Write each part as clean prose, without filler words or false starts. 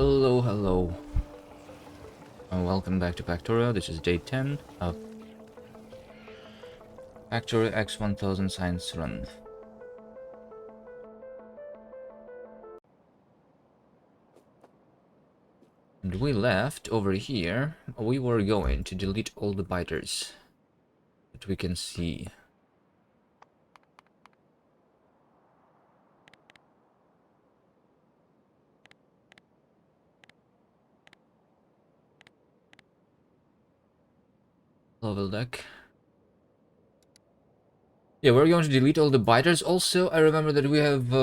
Hello, hello, and welcome back to Factorio. This is day 10 of Factorio x1000 science run. And we left over here. We were going to delete all the biters that we can see. Level deck. Yeah, we're going to delete all the biters. Also, I remember that we have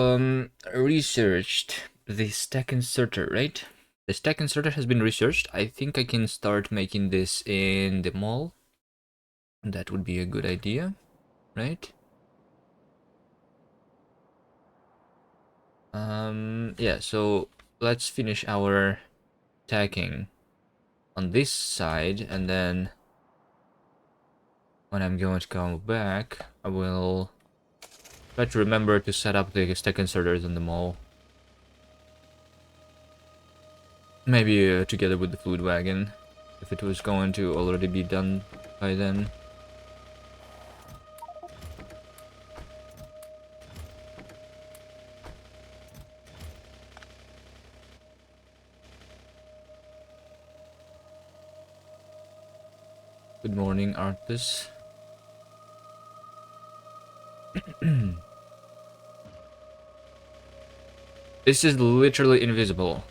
researched the stack inserter, right? The stack inserter has been researched. I think I can start making this in the mall. That would be a good idea, right? Yeah, so let's finish our tacking on this side, and then when I'm going to come back, I will try to remember to set up the stack inserters in the mall. Maybe together with the food wagon, if it was going to already be done by then. Good morning, Artis. This is literally invisible.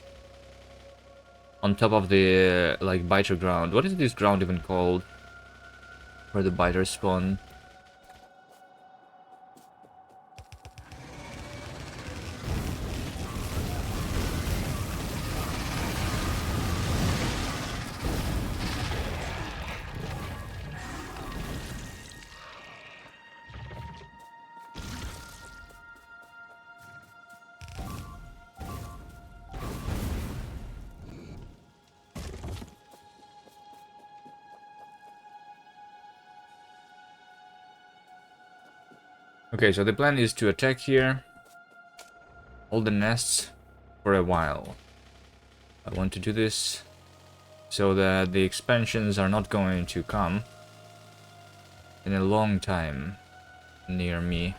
On top of the, like, biter ground. What is this ground even called? Where the biters spawn? Okay, so the plan is to attack here, hold the nests for a while. I want to do this so that the expansions are not going to come in a long time near me.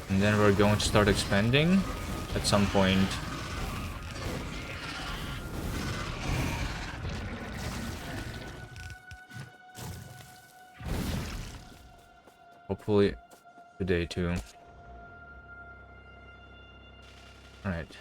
And then we're going to start expanding at some point. Hopefully today too. Alright.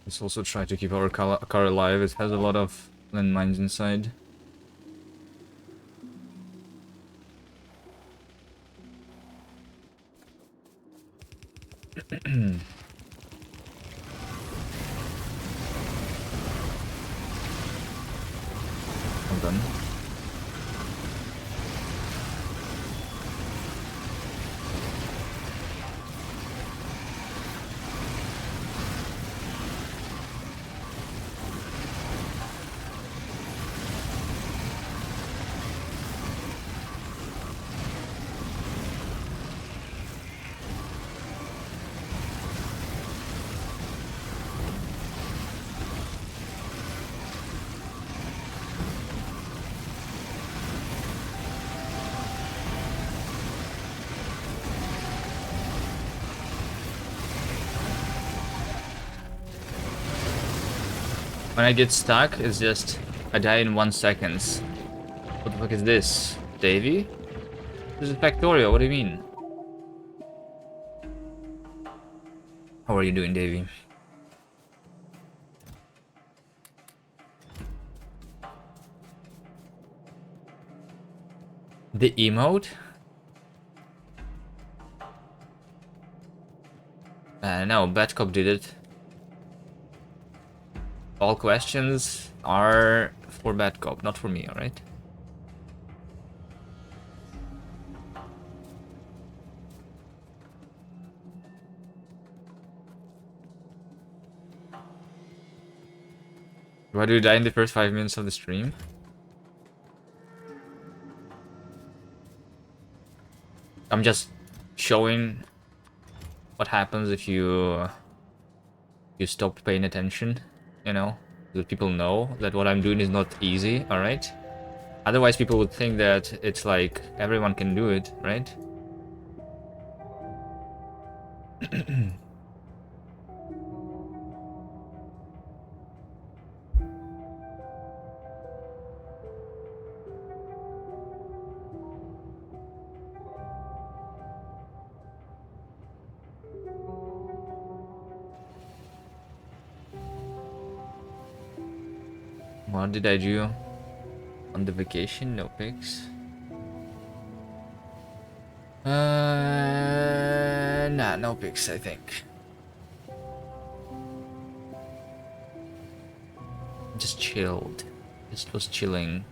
Let's also try to keep our car alive. It has a lot of landmines inside. Hold on. When I get stuck, it's just I die in 1 second. What the fuck is this? Davy? This is Factorio, what do you mean? How are you doing, Davy? The emote? No, Bad Cop did it. All questions are for Bad Cop, not for me, alright? Why do you die in the first 5 minutes of the stream? I'm just showing what happens if you stop paying attention, you know? So that people know that what I'm doing is not easy, alright? Otherwise people would think that it's like everyone can do it, right? What did I do on the vacation? No pics. Nah, no pics, I think. Just chilled. Just was chilling.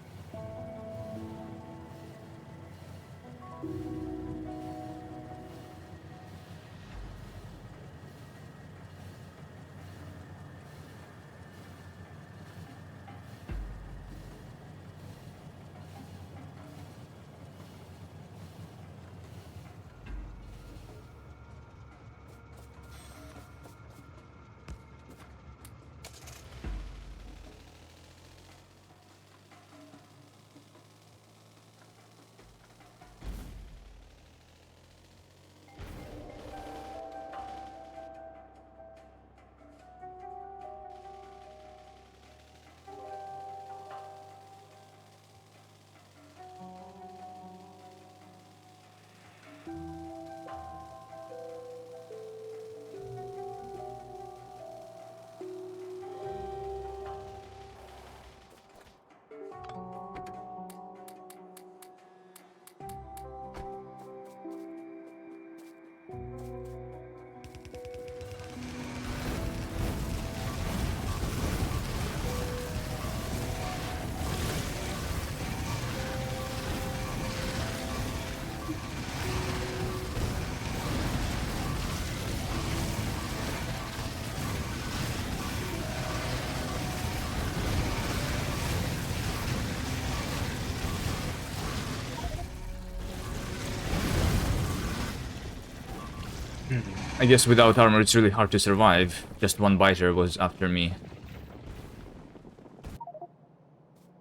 I guess without armor it's really hard to survive. Just one biter was after me.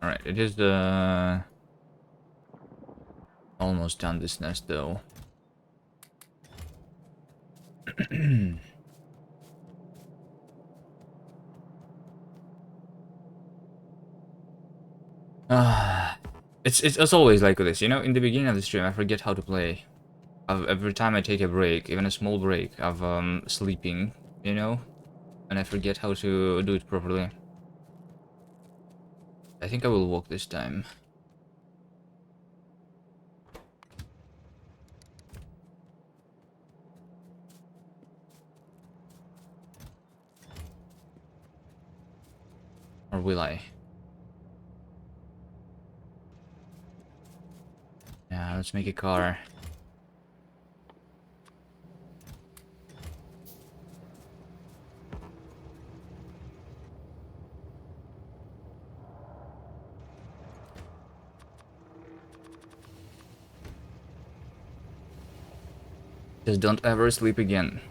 Alright, it is almost done this nest though. It's always like this, you know? In the beginning of the stream I forget how to play. Every time I take a break, even a small break of sleeping, you know? And I forget how to do it properly. I think I will walk this time. Or will I? Yeah, let's make a car. Just don't ever sleep again.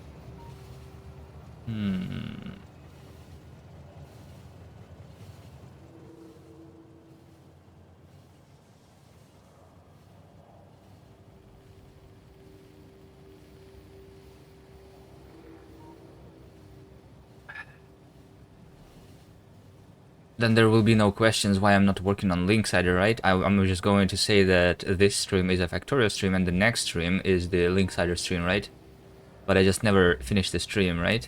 then there will be no questions why I'm not working on Linksider, right? I'm just going to say that this stream is a Factorio stream and the next stream is the Linksider stream, right? But I just never finished the stream, right?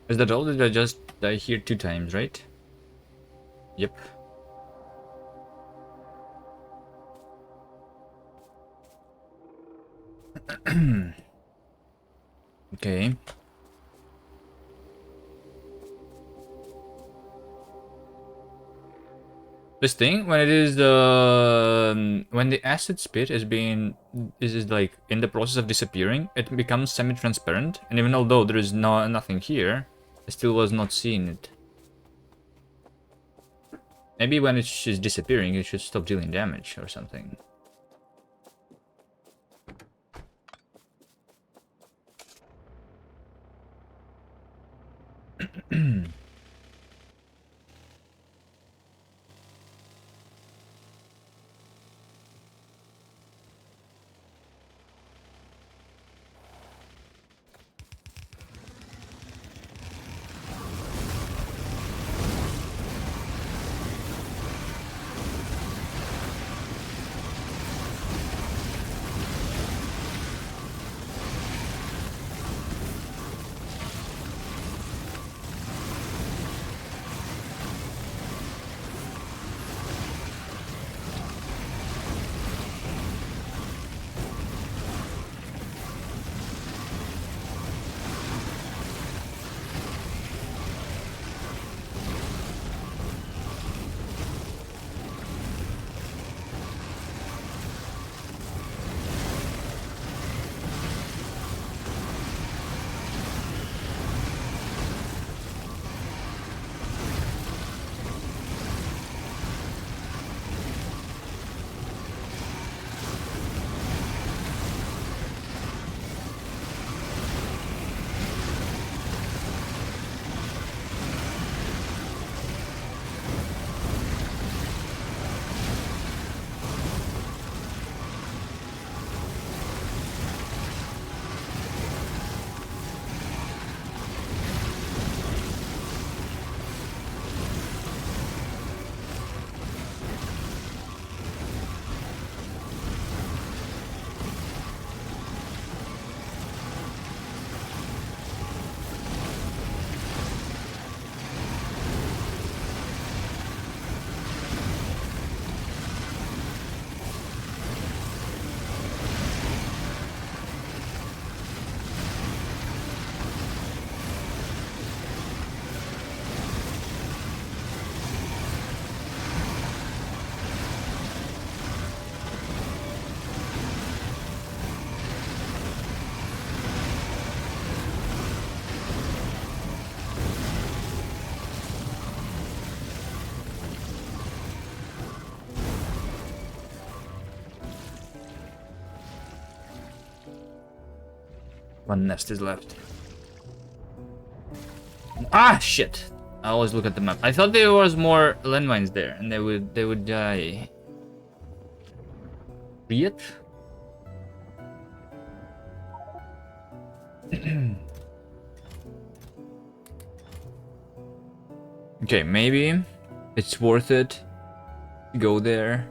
Is that all? Did I just die here 2 times, right? Yep. Okay. This thing, when it is when the acid spit is like in the process of disappearing, it becomes semi-transparent, and even although there is nothing here, I still was not seeing it. Maybe when it's just disappearing, it should stop dealing damage or something. One nest is left. Ah, shit! I always look at the map. I thought there was more landmines there, and they would die. Read it? Okay, maybe it's worth it to go there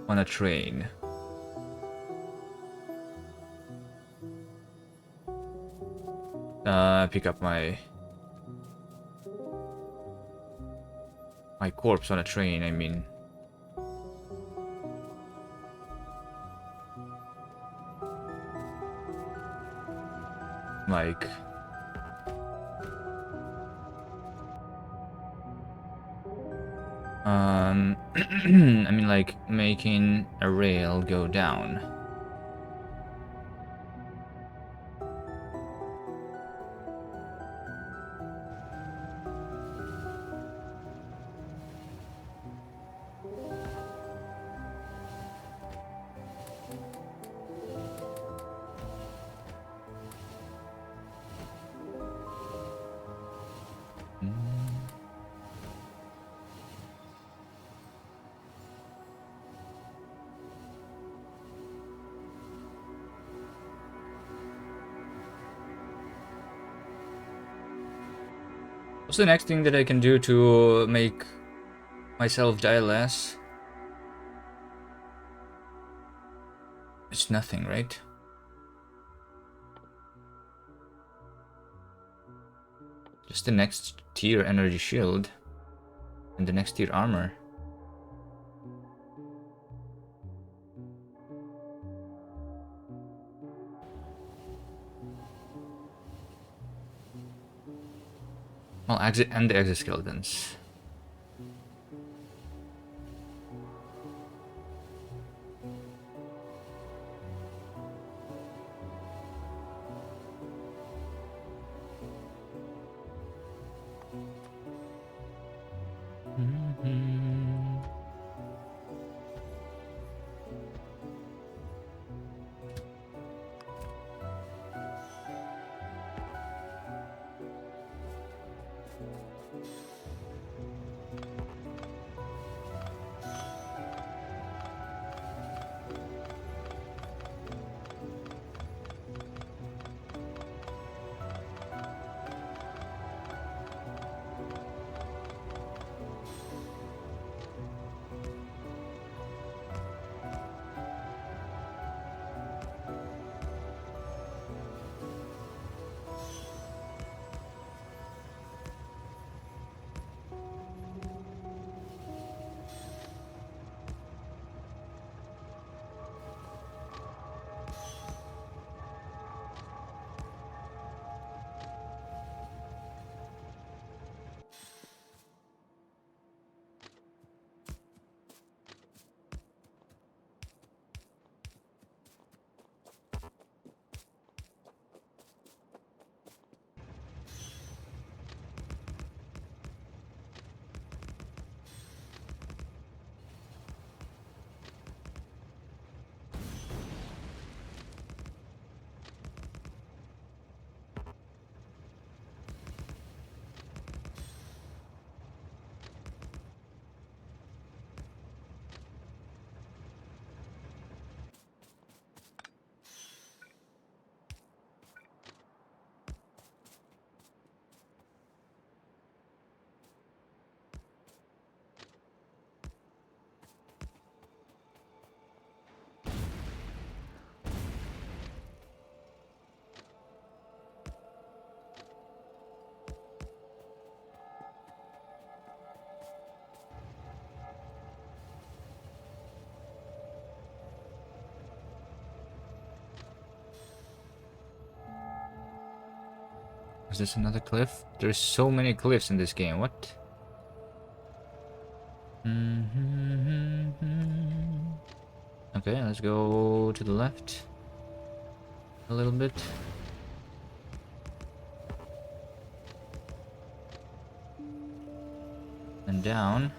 on a train. Pick up my corpse on a train, I mean. Like... I mean, like, making a rail go down. What's the next thing that I can do to make myself die less? It's nothing, right? Just the next tier energy shield and the next tier armor. Well, and the exoskeletons. Is this another cliff? There's so many cliffs in this game. What? Okay, let's go to the left a little bit. And down.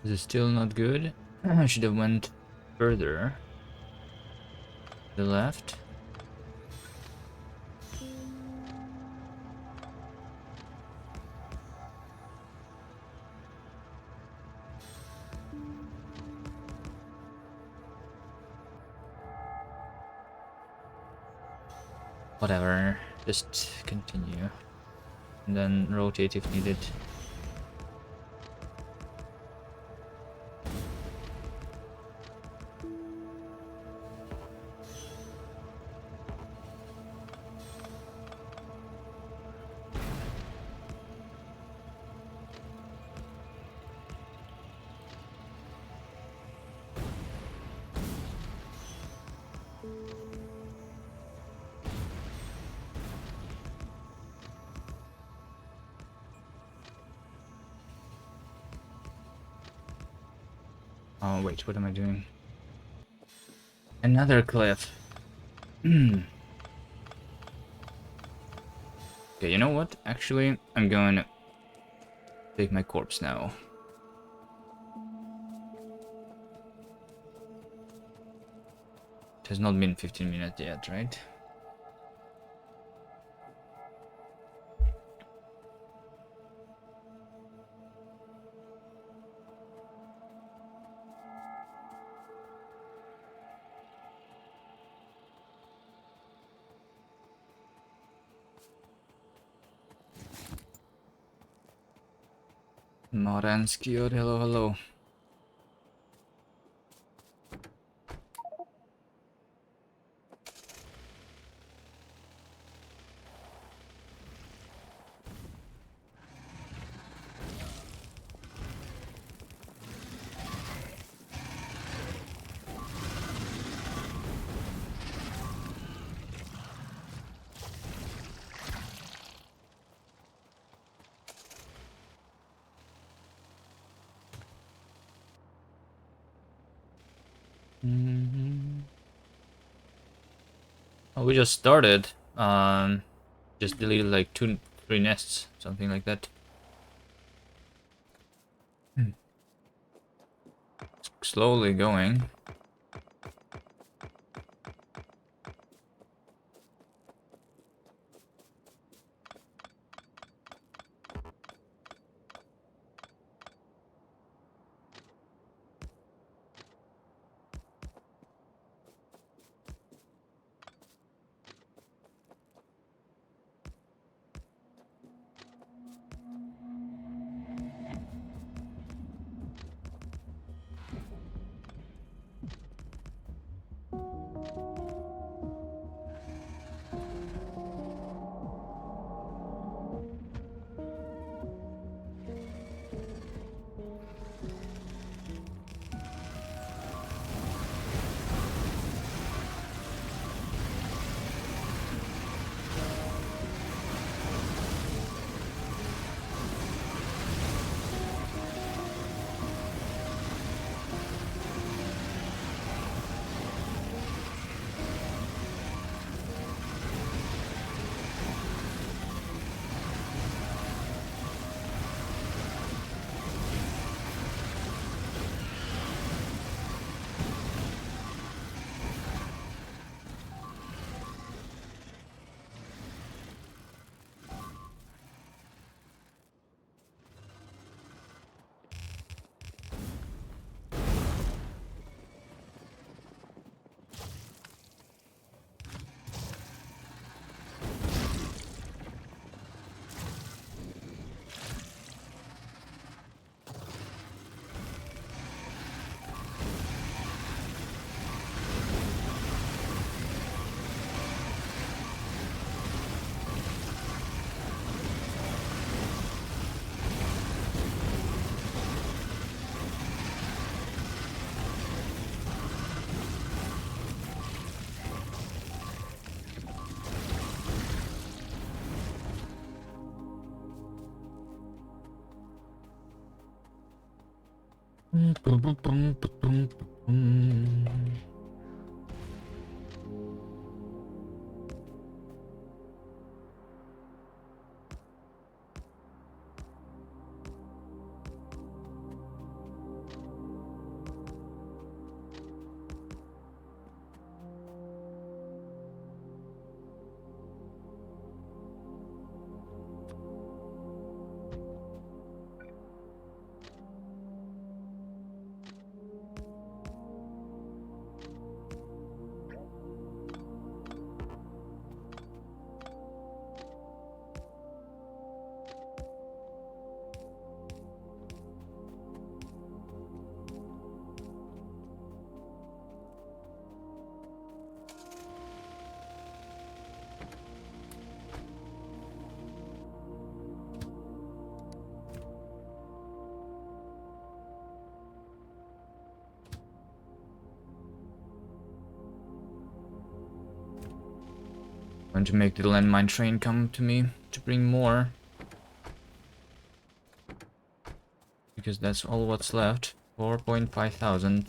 This is still not good. I should have went further to the left. Whatever, just continue. And then rotate if needed. Oh wait, what am I doing? Another cliff. Okay, you know what? Actually, I'm going to take my corpse now. It has not been 15 minutes yet, right? Moranskiod, hello, hello. Oh, we just started. Just deleted like 3 nests, something like that. Slowly going. going to make the landmine train come to me to bring more. Because that's all what's left. 4,500.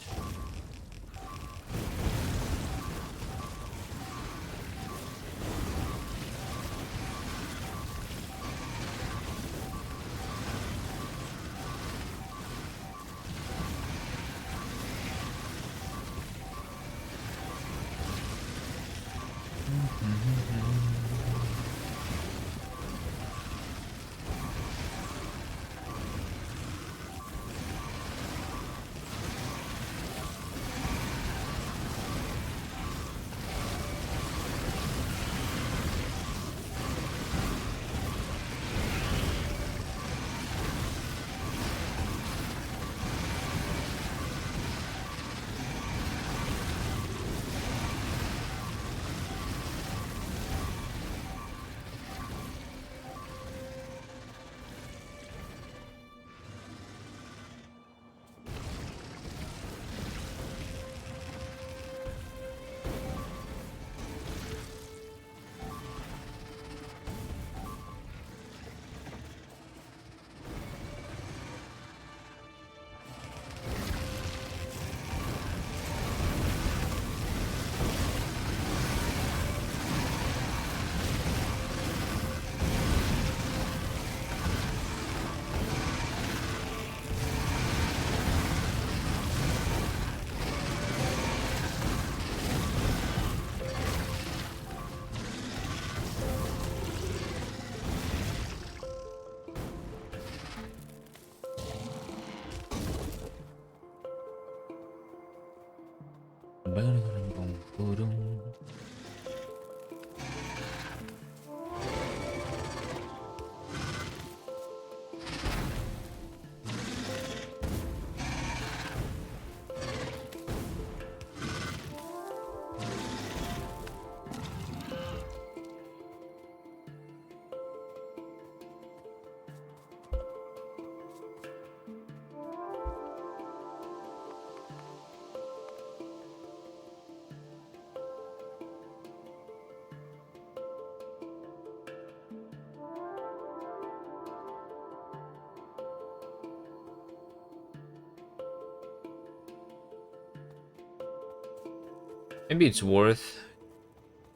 Maybe it's worth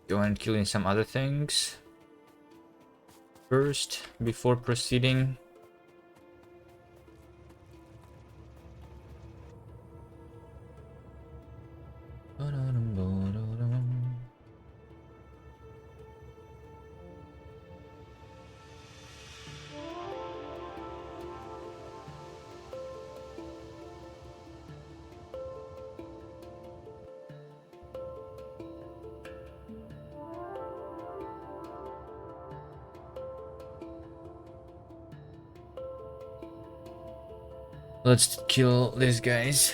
going and killing some other things first before proceeding. Let's kill these guys.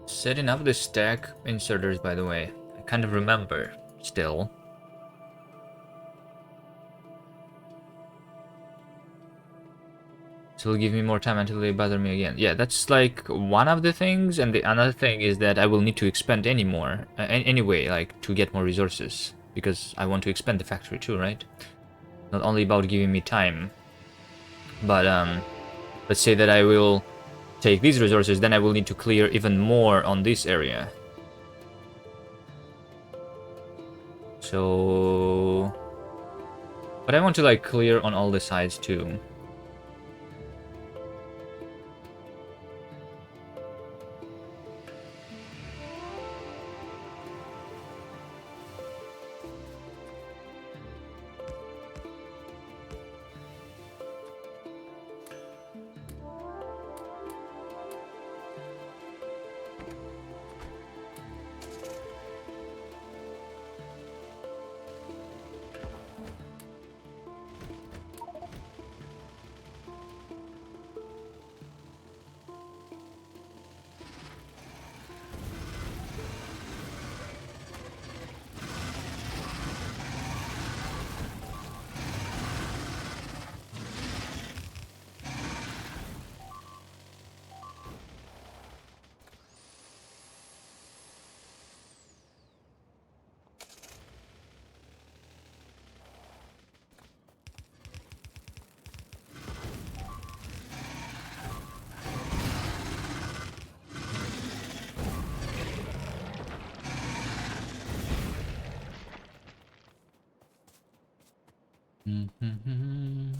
Setting up the stack inserters, by the way. I kind of remember still. So it'll give me more time until they bother me again. Yeah, that's like one of the things, and the another thing is that I will need to expand any more, anyway, like to get more resources, because I want to expand the factory too, right? Not only about giving me time, but let's say that I will take these resources, then I will need to clear even more on this area. So, but I want to like clear on all the sides too. Mm-hmm.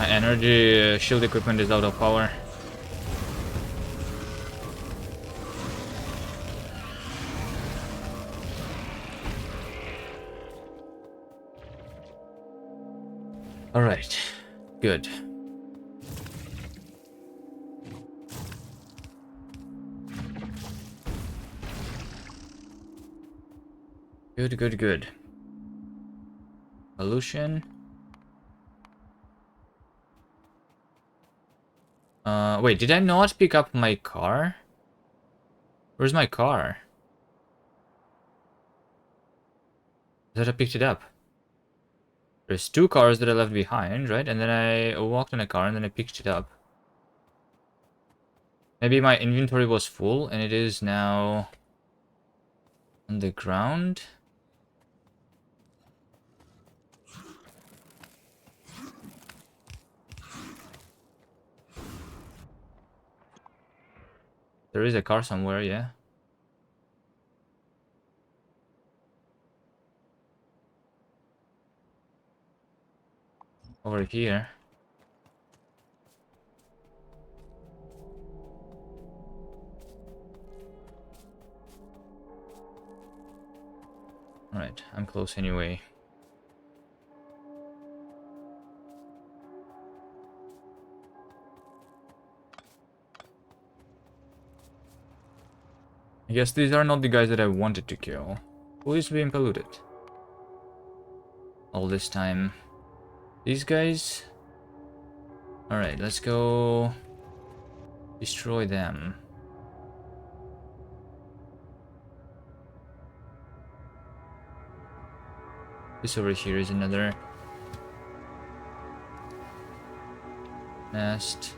My energy shield equipment is out of power. All right, good. Good, good, good. Pollution. Wait, did I not pick up my car? Where's my car? I thought I picked it up. There's 2 cars that I left behind, right? And then I walked in a car and then I picked it up. Maybe my inventory was full and it is now on the ground. There is a car somewhere, yeah. Over here. Alright, I'm close anyway. I guess these are not the guys that I wanted to kill. Who is being polluted? All this time. These guys? Alright, let's go destroy them. This over here is another nest.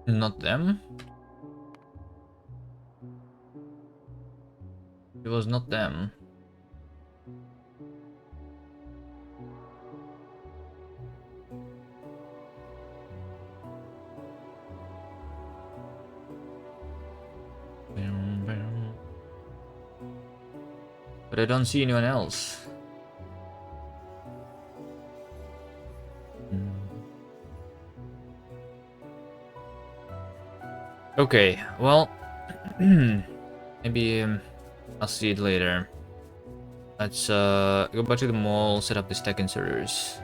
Not them? It was not them. But I don't see anyone else. Okay, well, maybe I'll see it later. Let's go back to the mall, set up the stack inserters.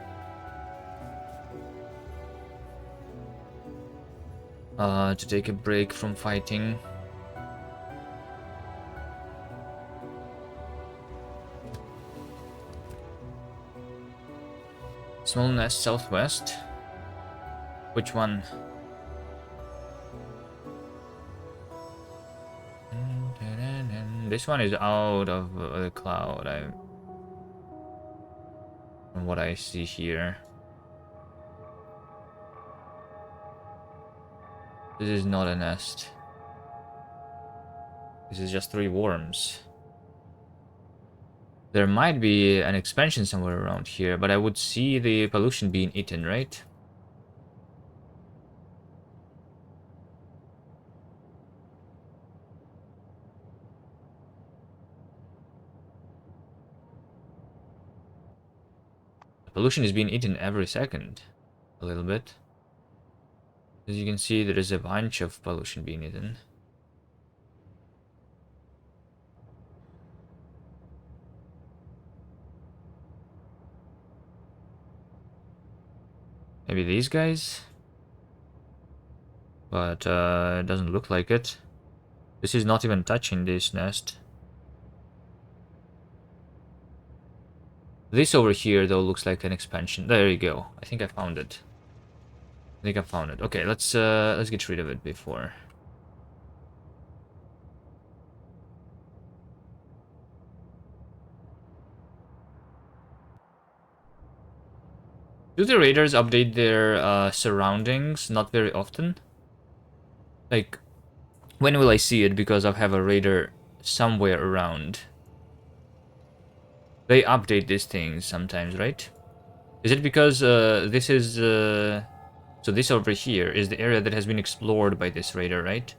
To take a break from fighting. Small nest southwest. Which one? This one is out of the cloud. From what I see here. This is not a nest. This is just 3 worms. There might be an expansion somewhere around here, but I would see the pollution being eaten, right? The pollution is being eaten every second. A little bit. As you can see, there is a bunch of pollution being eaten. Maybe these guys? But it doesn't look like it. This is not even touching this nest. This over here, though, looks like an expansion. There you go. I think I found it. I think I found it. Okay, let's get rid of it before. Do the raiders update their surroundings? Not very often. Like, when will I see it? Because I have a raider somewhere around. They update these things sometimes, right? Is it because this is... so this over here is the area that has been explored by this raider, right?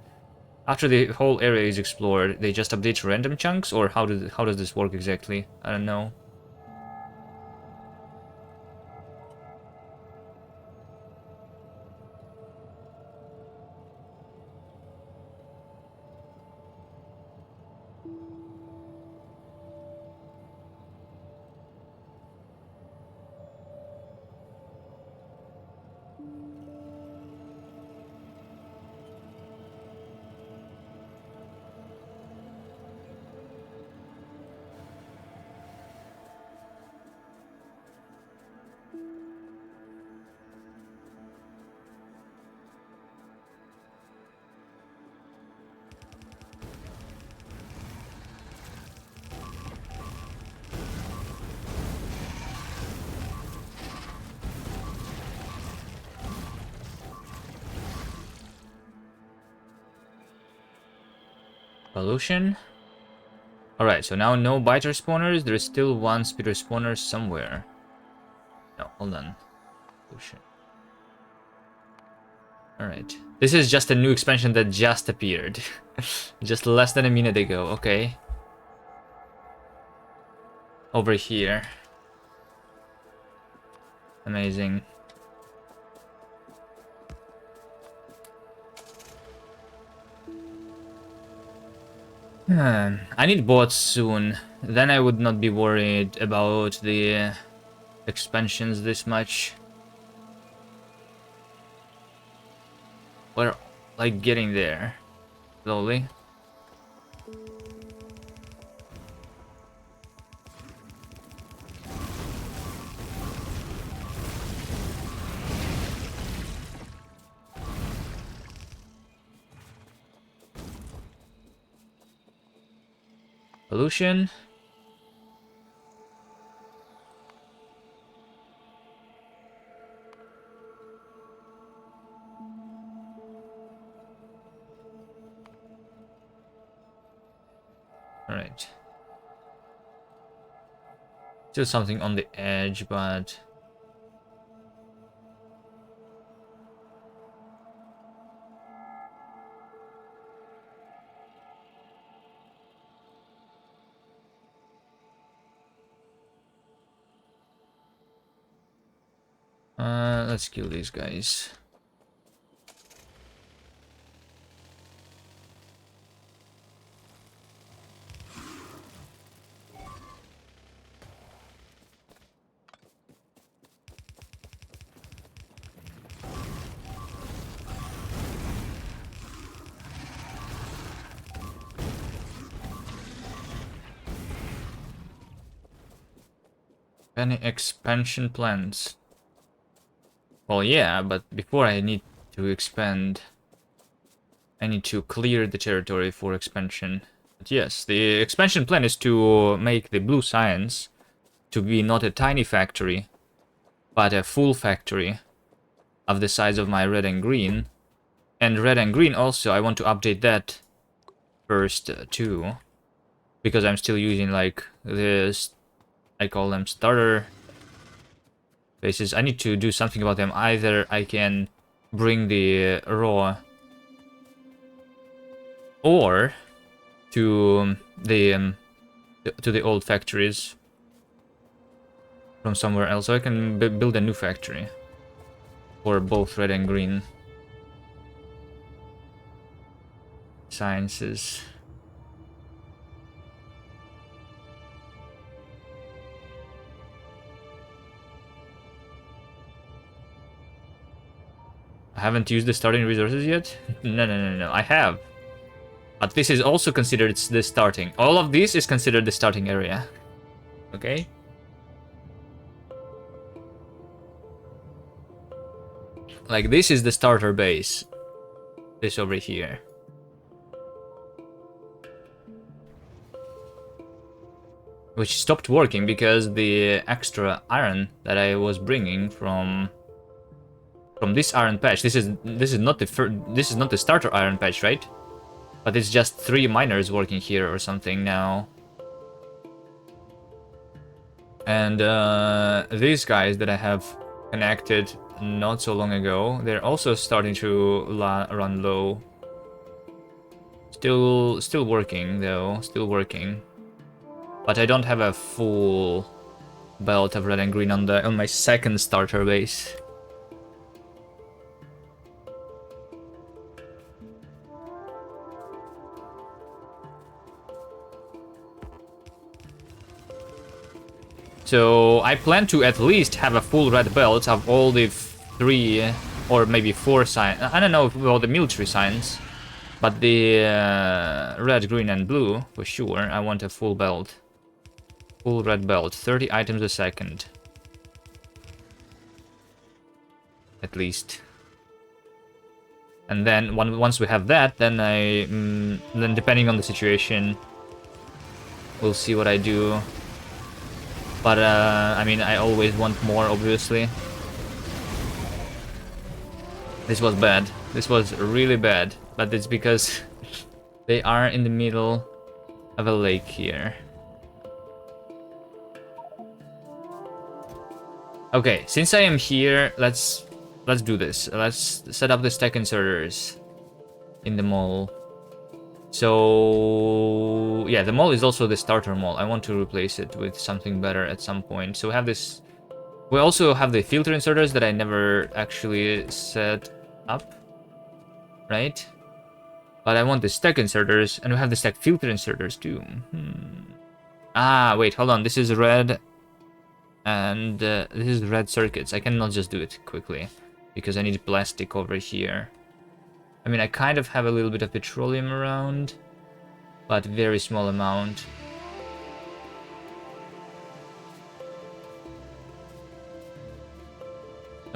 After the whole area is explored, they just update random chunks? Or how does this work exactly? I don't know. Pollution? Alright, so now no biter spawners. There is still one spitter spawner somewhere. No, hold on. Pollution. Alright. This is just a new expansion that just appeared. Just less than a minute ago, okay. Over here. Amazing. I need bots soon. Then I would not be worried about the expansions this much. We're like getting there. Slowly. Pollution. Alright. Still something on the edge, but... let's kill these guys. Any expansion plans? Well, yeah, but before I need to expand, I need to clear the territory for expansion. But yes, the expansion plan is to make the blue science to be not a tiny factory, but a full factory of the size of my red and green. And red and green also, I want to update that first too, because I'm still using like this, I call them starter bases. I need to do something about them. Either I can bring the raw ore to the old factories from somewhere else, so I can build a new factory for both red and green sciences. I haven't used the starting resources yet? No, I have. But this is also considered the starting. All of this is considered the starting area. Okay? Like, this is the starter base. This over here. Which stopped working because the extra iron that I was bringing from this iron patch. This is not the starter iron patch, right? But it's just 3 miners working here or something now. And these guys that I have connected not so long ago, they're also starting to run low. Still working though, still working. But I don't have a full belt of red and green on my second starter base. So I plan to at least have a full red belt of all the 3 or maybe 4 signs. I don't know about the military signs, but the red, green, and blue for sure. I want a full belt, full red belt, 30 items a second, at least. And then once we have that, then then depending on the situation, we'll see what I do. But, I mean, I always want more, obviously. This was bad. This was really bad. But it's because they are in the middle of a lake here. Okay, since I am here, let's do this. Let's set up the stack inserters in the mall. So yeah, the mall is also the starter mall. I want to replace it with something better at some point. So we have this. We also have the filter inserters that I never actually set up, right? But I want the stack inserters, and we have the stack filter inserters too. Ah, wait, hold on. This is red, and this is red circuits. I cannot just do it quickly because I need plastic over here. I mean, I kind of have a little bit of petroleum around, but very small amount.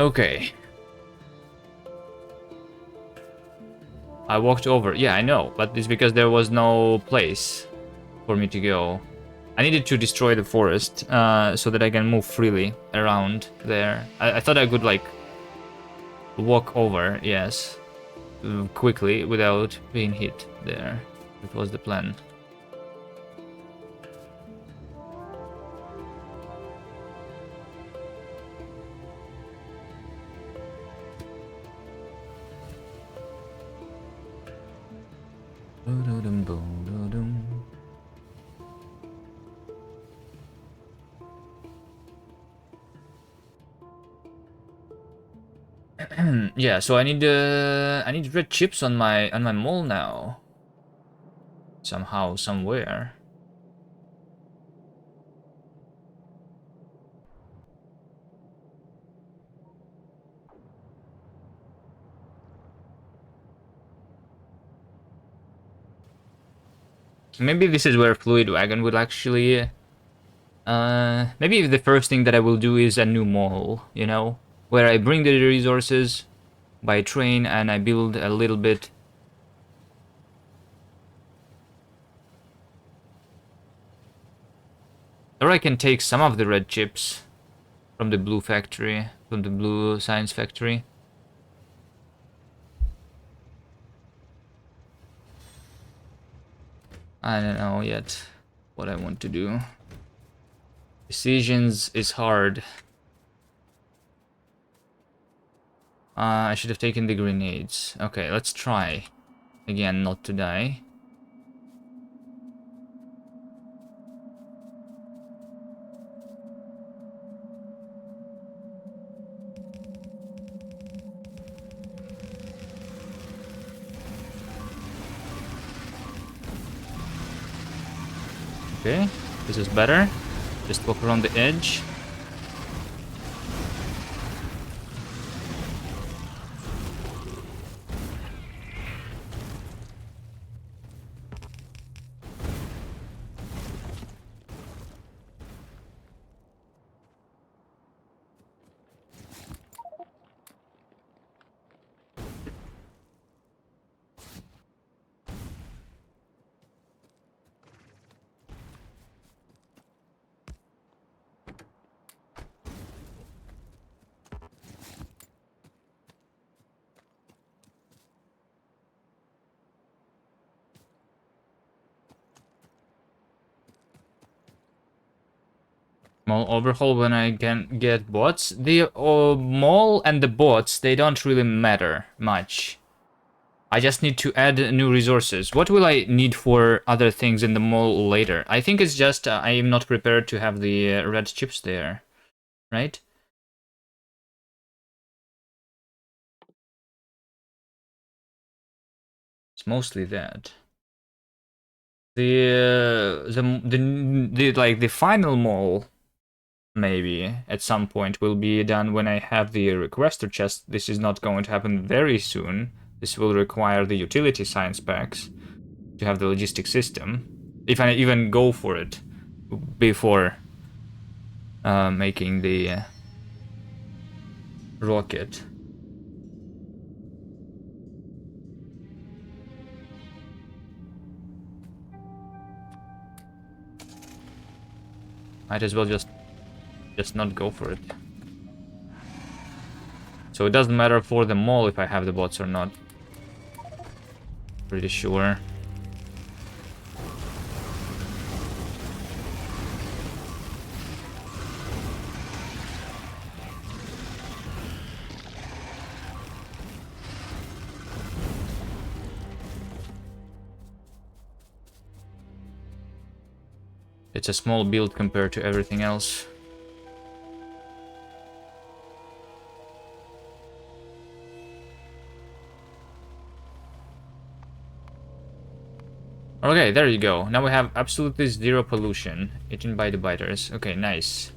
Okay. I walked over. Yeah, I know, but it's because there was no place for me to go. I needed to destroy the forest so that I can move freely around there. I thought I could, like, walk over, yes, quickly without being hit there. That was the plan. Yeah, so I need red chips on my mall now. Somehow, somewhere. Maybe this is where Fluid Wagon will actually Maybe the first thing that I will do is a new mall, you know, where I bring the resources by train and I build a little bit. Or I can take some of the red chips from the blue factory, from the blue science factory. I don't know yet what I want to do. Decisions is hard. I should have taken the grenades. Okay, let's try. Again, not to die. Okay, this is better. Just walk around the edge. Mall overhaul when I can get bots. The mall and the bots, they don't really matter much. I just need to add new resources. What will I need for other things in the mall later? I think it's just I am not prepared to have the red chips there, right? It's mostly that. The final mall maybe at some point will be done when I have the requester chest. This is not going to happen very soon. This will require the utility science packs to have the logistic system. If I even go for it before making the rocket. Might as well just not go for it. So it doesn't matter for the mall if I have the bots or not. Pretty sure. It's a small build compared to everything else. Okay, there you go. Now we have absolutely zero pollution eaten by the biters. Okay, nice.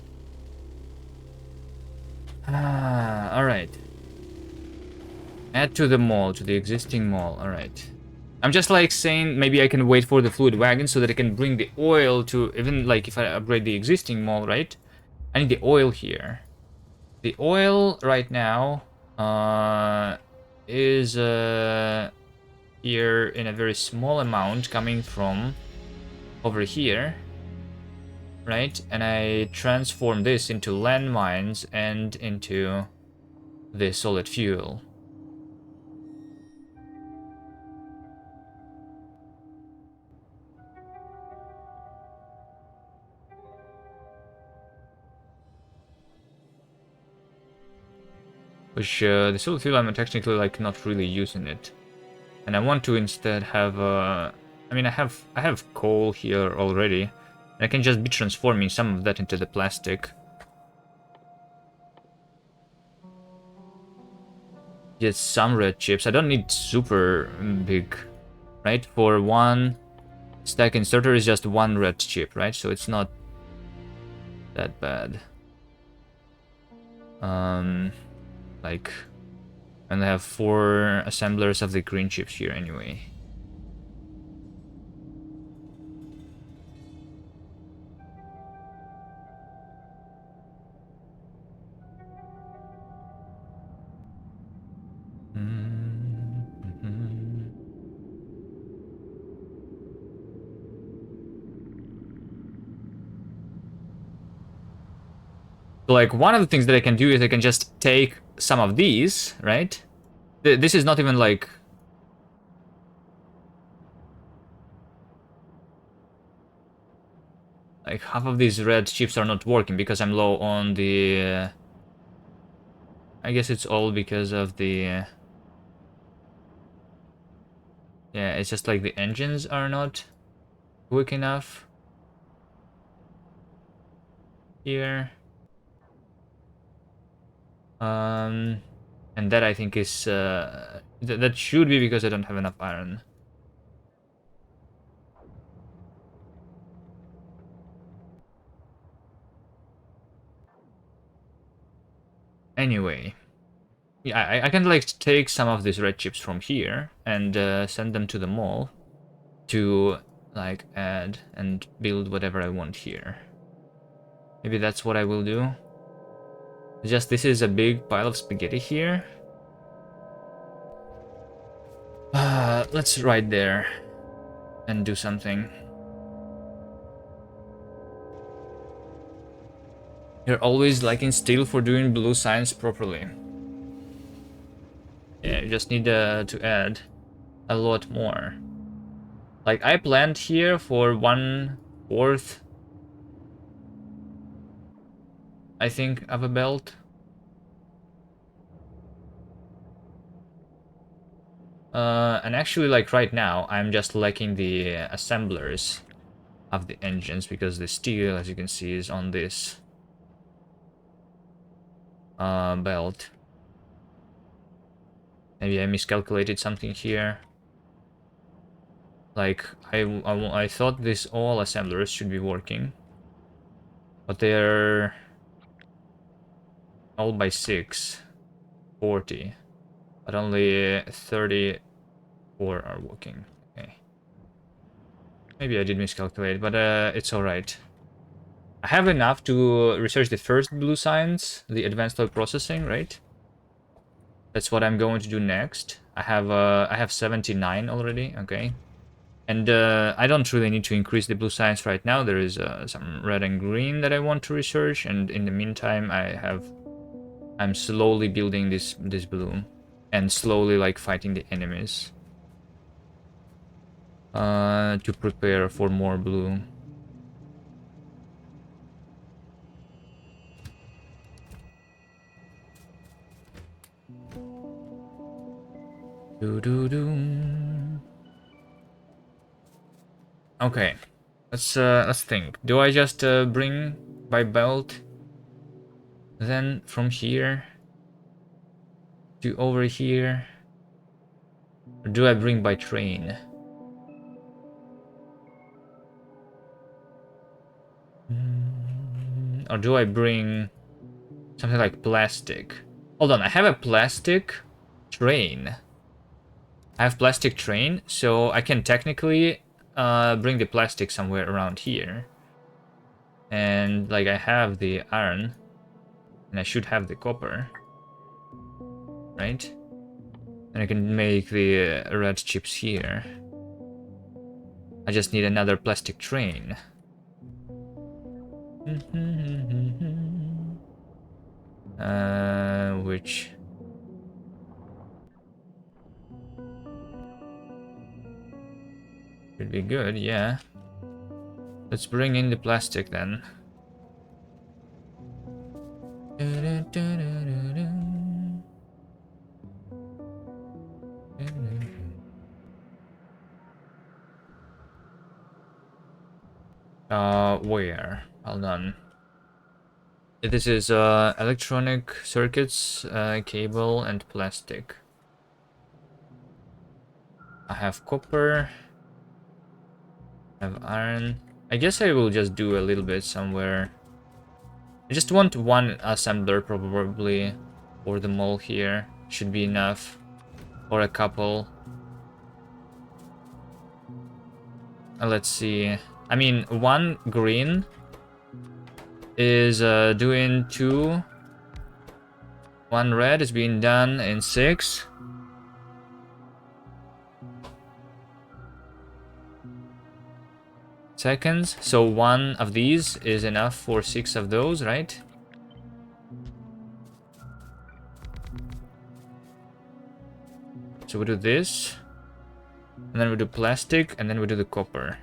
Alright. Add to the mall, to the existing mall. Alright. I'm just like saying maybe I can wait for the fluid wagon so that I can bring the oil to, even like if I upgrade the existing mall, right? I need the oil here. The oil right now is here in a very small amount coming from over here, right? And I transform this into landmines and into the solid fuel. Which the solid fuel I'm technically like not really using it, and I want to instead have I mean I have coal here already, and I can just be transforming some of that into the plastic. Get some red chips. I don't need super big, right? For one stack inserter is just one red chip, right? So it's not that bad. Like, and I have 4 assemblers of the green chips here anyway. So like one of the things that I can do is I can just take some of these, right? This is not even like... Like half of these red chips are not working because I'm low on the... I guess it's all because of the... yeah, it's just like the engines are not quick enough here. And that I think is... that should be because I don't have enough iron. Anyway, yeah, I can like take some of these red chips from here and send them to the mall to like add and build whatever I want here. Maybe that's what I will do. Just this is a big pile of spaghetti here. Let's ride there and do something. You're always lacking steel for doing blue science properly. Yeah, you just need to add a lot more. Like, I planned here for 1/4, I think, of a belt. And actually, like, right now, I'm just lacking the assemblers of the engines, because the steel, as you can see, is on this belt. Maybe I miscalculated something here. Like, I thought this all assemblers should be working, but they're all by 640, but only 34 are working. Okay. Maybe I did miscalculate, but it's alright. I have enough to research the first blue science, the advanced oil processing, right? That's what I'm going to do next. I have 79 already, okay. And I don't really need to increase the blue science right now. There is some red and green that I want to research, and in the meantime, I'm slowly building this blue, and slowly like fighting the enemies to prepare for more blue. Okay, let's think. Do I just bring by belt then from here to over here, or do I bring by train? Or do I bring something like plastic? Hold on, I have a plastic train. I have plastic train, so I can technically bring the plastic somewhere around here. And like I have the iron, and I should have the copper, right? And I can make the red chips here. I just need another plastic train. Which... should be good, yeah. Let's bring in the plastic then. Where? Hold on. This is electronic circuits, cable, and plastic. I have copper. I have iron. I guess I will just do a little bit somewhere. I just want one assembler probably for the mall here. Should be enough. Or a couple. Let's see. I mean, one green is doing 2. One red is being done in 6. seconds. So one of these is enough for 6 of those, right? So we do this, and then we do plastic, and then we do the copper.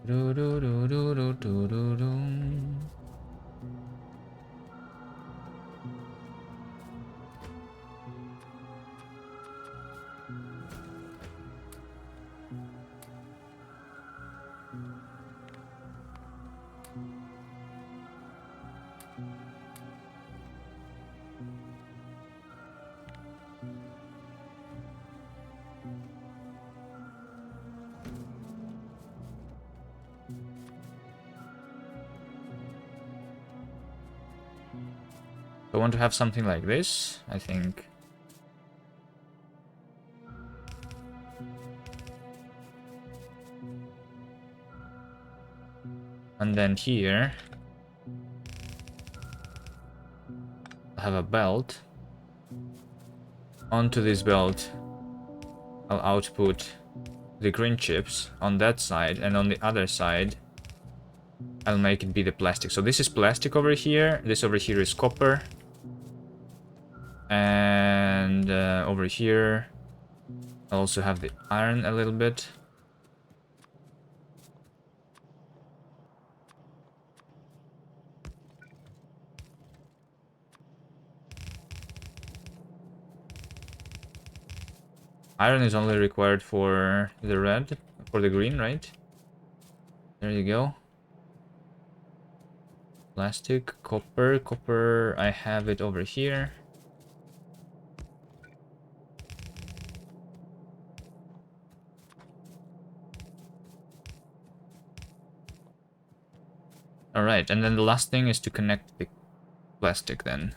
Do, do, do, do, do, do, do, do. I want to have something like this, I think. And then here, I have a belt. Onto this belt, I'll output the green chips on that side, and on the other side, I'll make it be the plastic. So this is plastic over here, this over here is copper. And over here, I also have the iron a little bit. Iron is only required for the red, for the green, right? There you go. Plastic, copper, copper, I have it over here. Alright, and then the last thing is to connect the plastic then.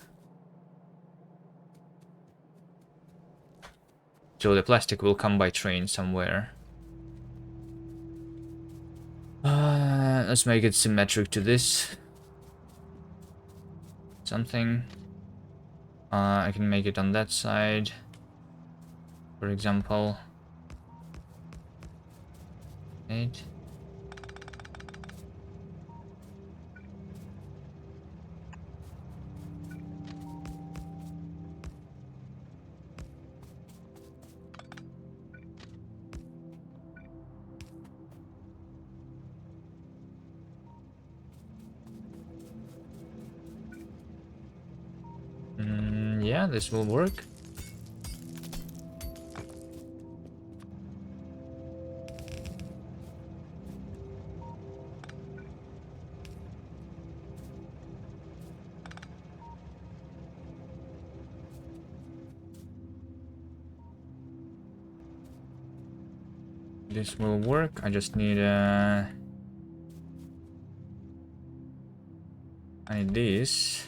So the plastic will come by train somewhere. Let's make it symmetric to this. Something. I can make it on that side, for example. Right. Yeah, this will work. This will work. I just need I need this.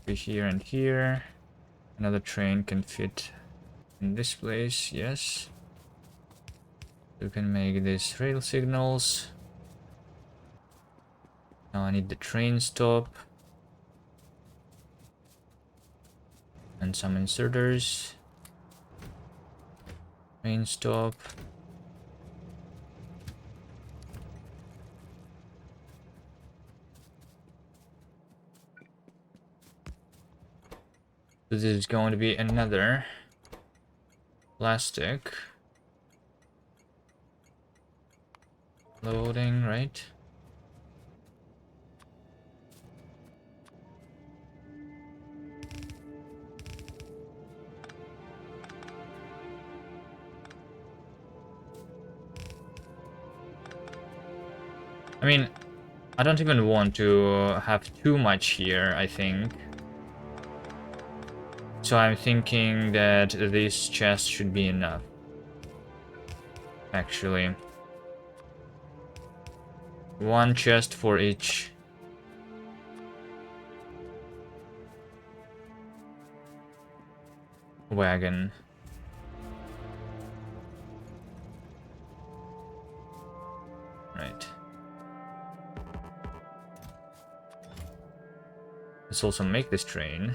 Be here and here. Another train can fit in this place, yes. You can make this rail signals. Now I need the train stop. And some inserters. Train stop. So this is going to be another plastic. Loading, right? I mean, I don't even want to have too much here, I think. So I'm thinking that this chest should be enough. Actually. One chest for each. wagon. Right. Let's also make this train.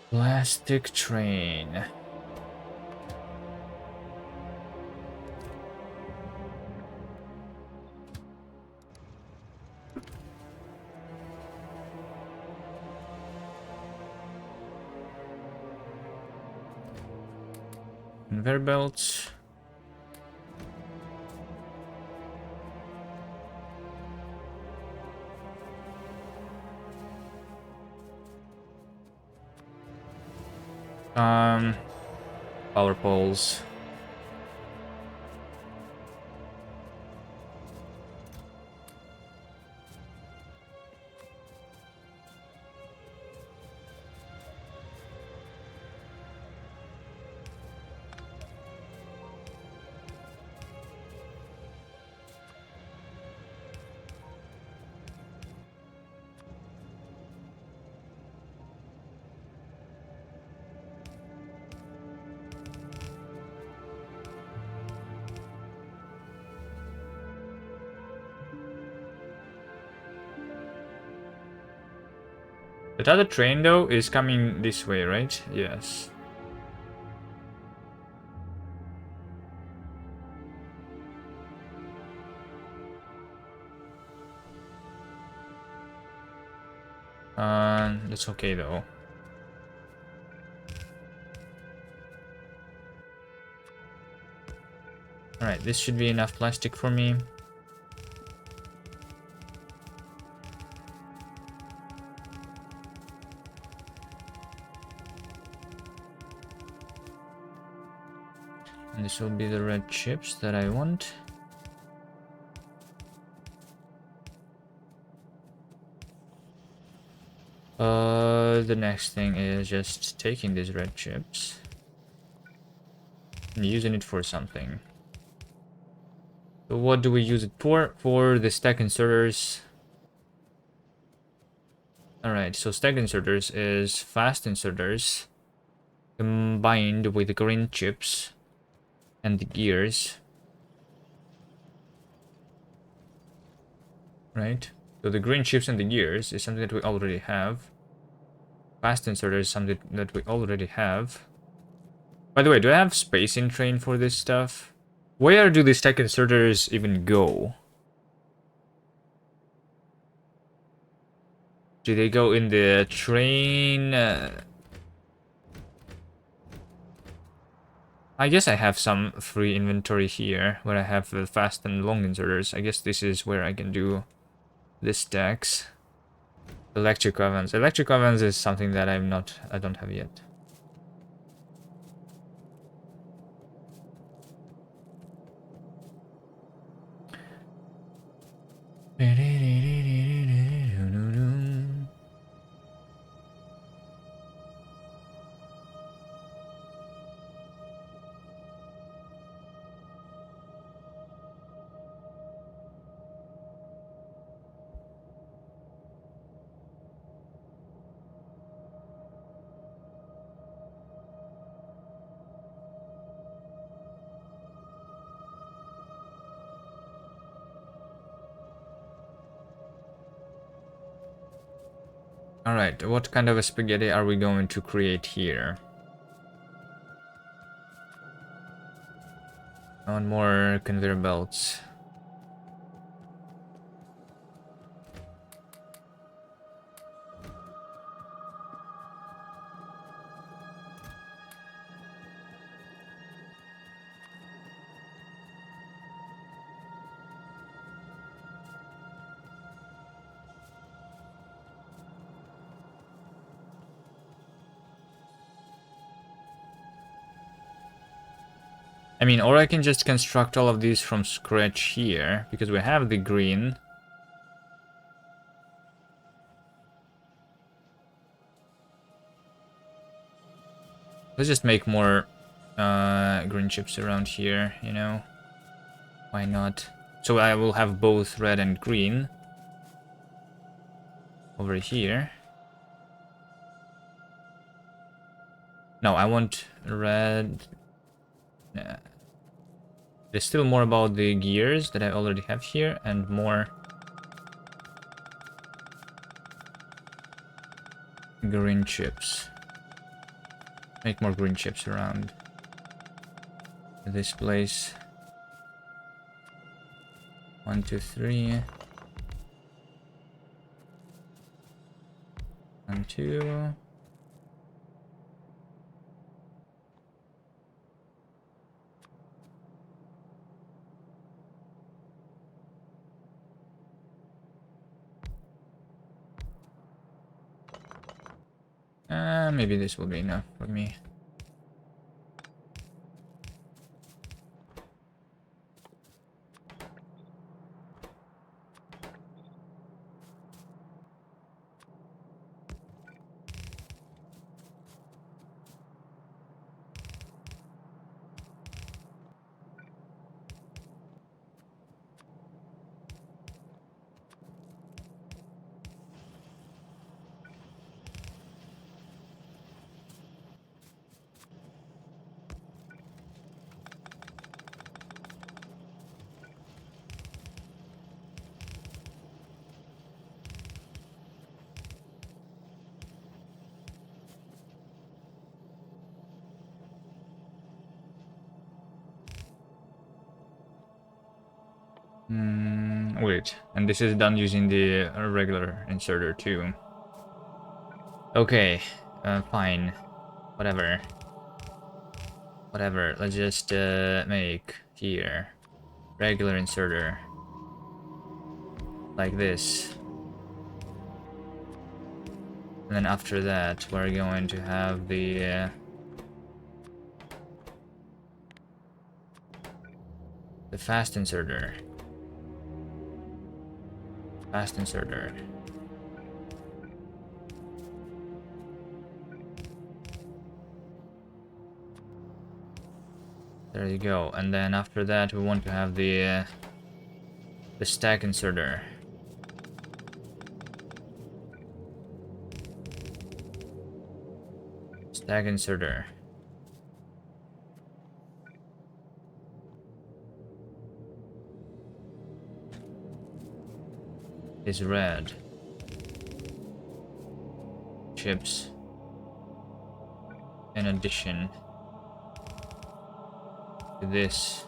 Plastic train. Conveyor belts. Power poles. That other train, though, is coming this way, right? Yes. That's okay, though. Alright, this should be enough plastic for me. And this will be the red chips that I want. The next thing is just taking these red chips and using it for something. So what do we use it for? For the stack inserters. Alright, so stack inserters is fast inserters combined with green chips and the gears. Right? So the green chips and the gears is something that we already have. Fast inserter is something that we already have. By the way, do I have space in train for this stuff? Where do the stack inserters even go? Do they go in the train? I guess I have some free inventory here where I have the fast and long inserters. I guess this is where I can do the stacks. Electric ovens. Electric ovens is something that I don't have yet. Alright, what kind of a spaghetti are we going to create here? I want more conveyor belts. I mean, or I can just construct all of these from scratch here, because we have the green. Let's just make more green chips around here, you know? Why not? So I will have both red and green over here. No, I want red. Nah. There's still more about the gears that I already have here and more green chips. Make more green chips around this place. 1, 2, 3. 1, 2. Maybe this will be enough for me. Wait, and this is done using the regular inserter too. Okay, fine. Whatever. Whatever, let's just make here regular inserter. Like this. And then after that, we're going to have the fast inserter. Fast inserter. There you go. And then after that, we want to have the stack inserter. Stack inserter. Is red. Chips. In addition to this.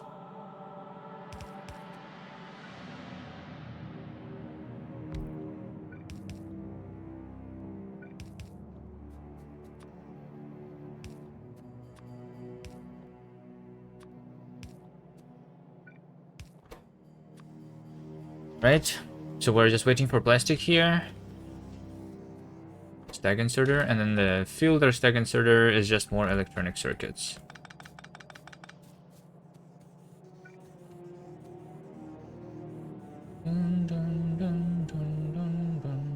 Right? So we're just waiting for plastic here. Stack inserter, and then the filter stack inserter is just more electronic circuits. Dun, dun, dun, dun, dun, dun.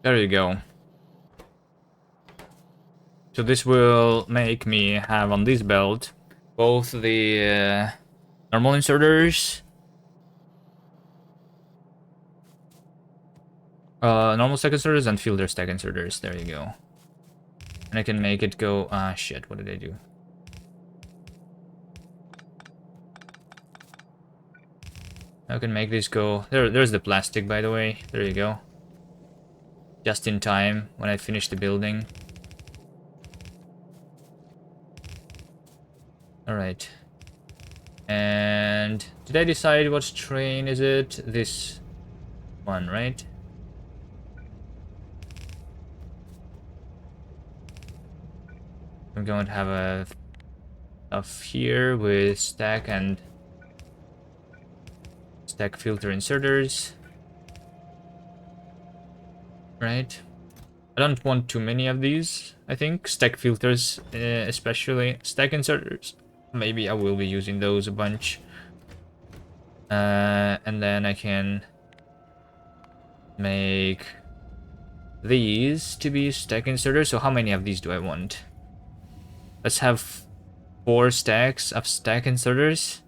There you go. So this will make me have on this belt both the normal inserters, normal stack inserters, and filter stack inserters. There you go. And I can make it go. Ah, shit. What did I do? I can make this go. There's the plastic, by the way. There you go. Just in time when I finish the building. Alright. And did I decide what train is it? This one, right? I'm going to have a stuff here with stack and stack filter inserters. Right. I don't want too many of these, I think. Stack filters, especially. Stack inserters. Maybe I will be using those a bunch. And then I can make these to be stack inserters. So how many of these do I want? Let's have 4 stacks of stack inserters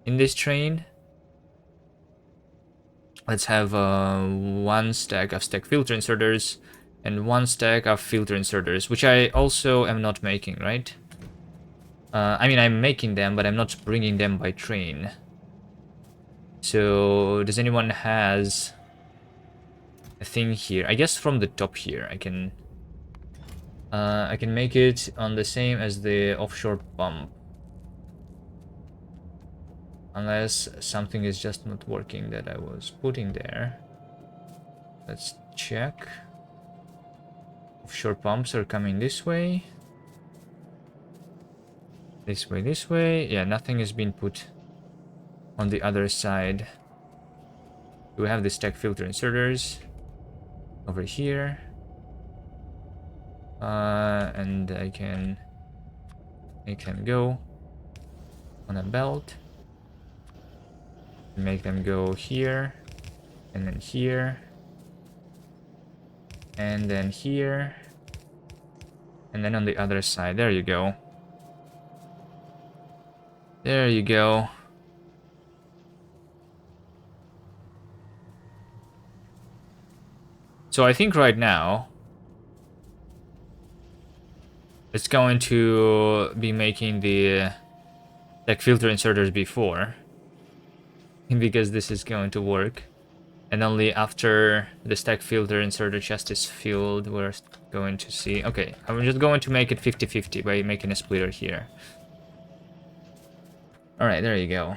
in this train. Let's have 1 stack of stack filter inserters and 1 stack of filter inserters, which I also am not making, right? I mean, I'm making them, but I'm not bringing them by train. So, does anyone has a thing here? I guess from the top here, I can make it on the same as the offshore pump. Unless something is just not working that I was putting there. Let's check. Offshore pumps are coming this way. This way, this way. Yeah, nothing has been put on the other side. We have the stack filter inserters over here. And I can make them go on a belt. Make them go here, and then here, and then here, and then on the other side. There you go. There you go. So I think right now it's going to be making the stack filter inserters before, because this is going to work. And only after the stack filter inserter chest is filled, we're going to see. Okay, I'm just going to make it 50-50 by making a splitter here. Alright, there you go.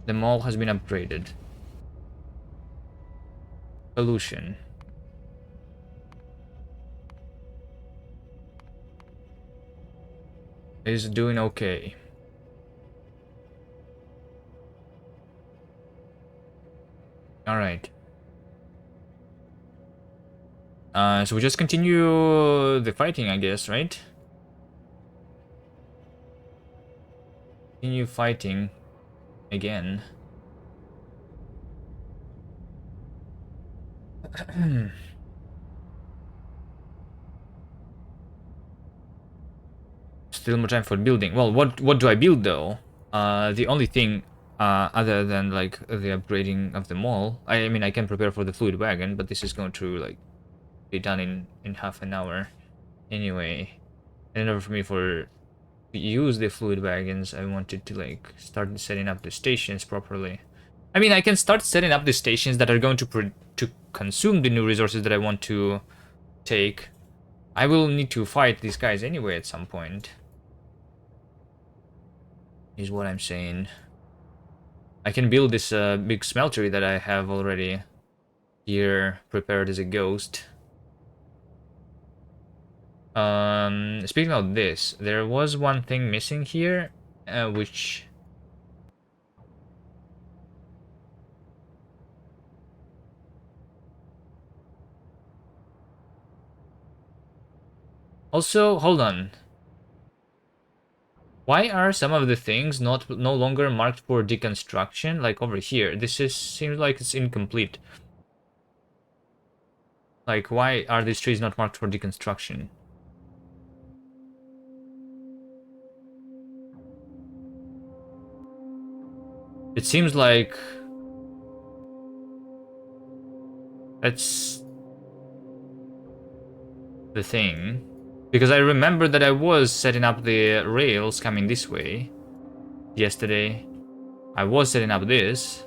The mall has been upgraded. Pollution. Is doing okay. Alright. So we just continue the fighting, I guess, right? Continue fighting again. Still more time for building. Well, what do I build though? The only thing other than like the upgrading of the mall, I mean I can prepare for the fluid wagon, but this is going to like be done in half an hour anyway. In order for me to use the fluid wagons, I wanted to like start setting up the stations properly. I mean, I can start setting up the stations that are going to consume the new resources that I want to take. I will need to fight these guys anyway at some point. Is what I'm saying. I can build this big smeltery that I have already here prepared as a ghost. Speaking of this, there was one thing missing here, which... Also, hold on. Why are some of the things no longer marked for deconstruction? Like over here, seems like it's incomplete. Like, why are these trees not marked for deconstruction? It seems like that's the thing. Because I remember that I was setting up the rails coming this way yesterday. I was setting up this.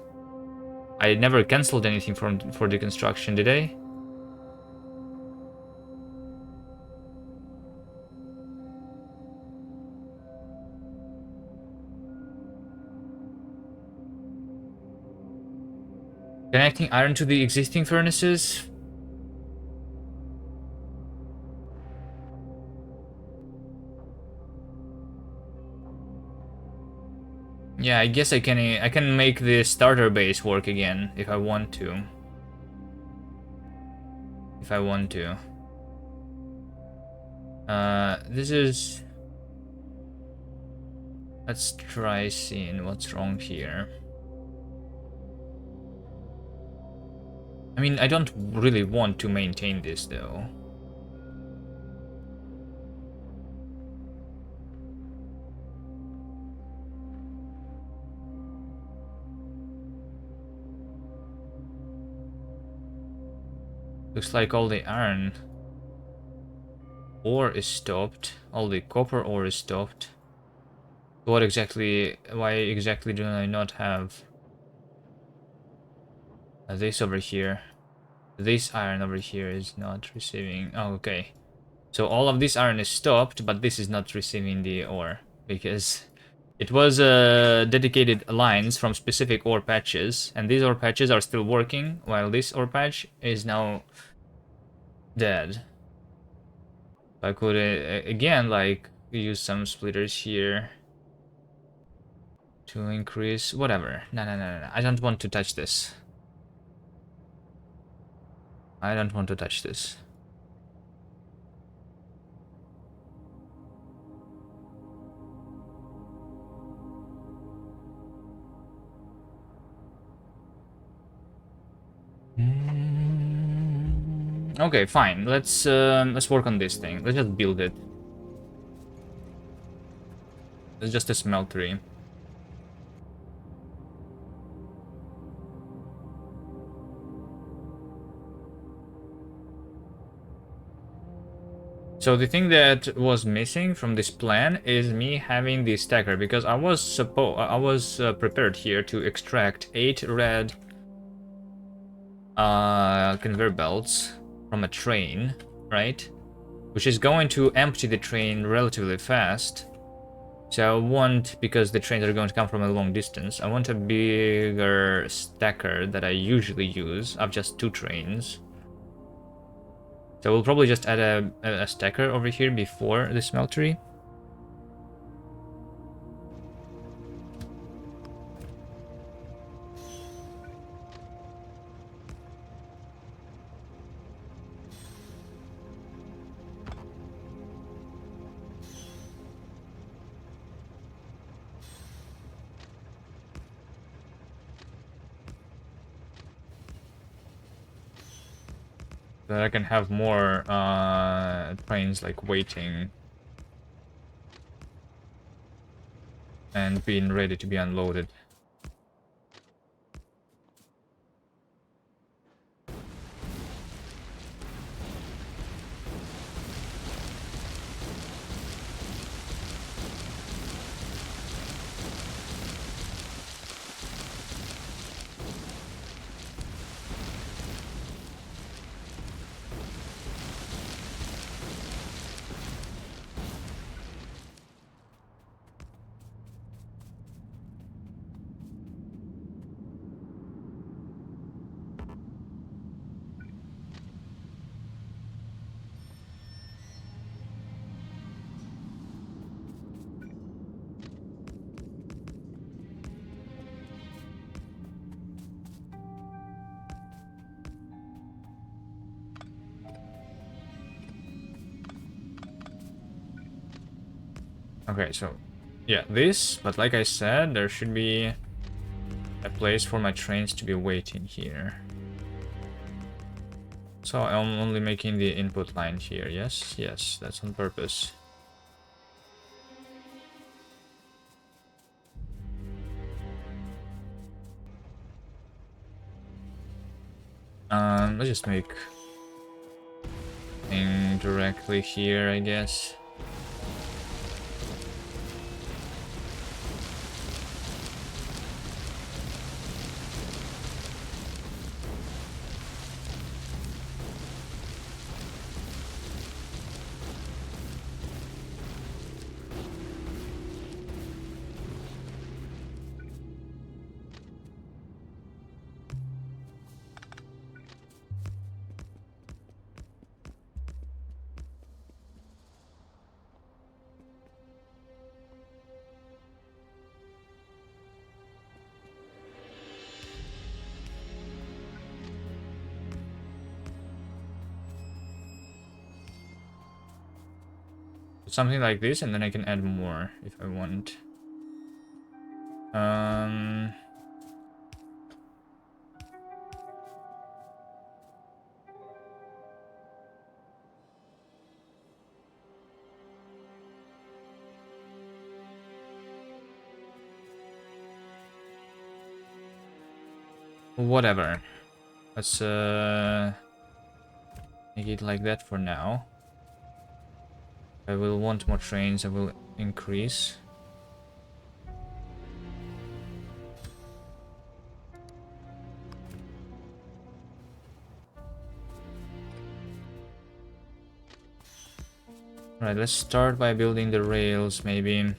I never cancelled anything for deconstruction, did I? Connecting iron to the existing furnaces? Yeah, I guess I can make the starter base work again if I want to. If I want to. This is... Let's try seeing what's wrong here. I mean, I don't really want to maintain this though. Looks like all the iron ore is stopped. All the copper ore is stopped. What exactly... Why exactly do I not have this over here? This iron over here is not receiving... Oh, okay. So all of this iron is stopped, but this is not receiving the ore. Because it was dedicated lines from specific ore patches. And these ore patches are still working, while this ore patch is now dead. I could, again, like, use some splitters here to increase... Whatever. No. I don't want to touch this. I don't want to touch this. Okay, fine. Let's work on this thing. Let's just build it. It's just a smeltery. So the thing that was missing from this plan is me having the stacker, because I was prepared here to extract 8 red conveyor belts from a train, right? Which is going to empty the train relatively fast. So I want, because the trains are going to come from a long distance, I want a bigger stacker that I usually use. I have just 2 trains. So we'll probably just add a stacker over here before the smeltery. So that I can have more trains like waiting and being ready to be unloaded. Okay, so yeah, this, but like I said, there should be a place for my trains to be waiting here. So I'm only making the input line here, yes? Yes, that's on purpose. Let's just make thing directly here, I guess. Something like this, and then I can add more if I want. Whatever. Let's make it like that for now. I will want more trains, I will increase. Right, let's start by building the rails, maybe.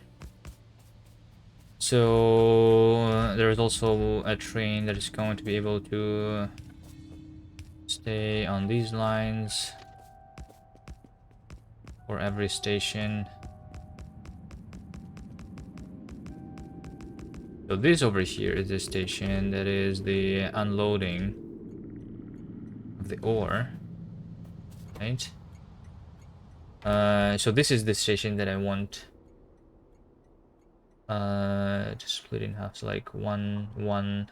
So there is also a train that is going to be able to stay on these lines for every station. So this over here is the station that is the unloading of the ore, right? So this is the station that I want to split in half, so like 1, 1,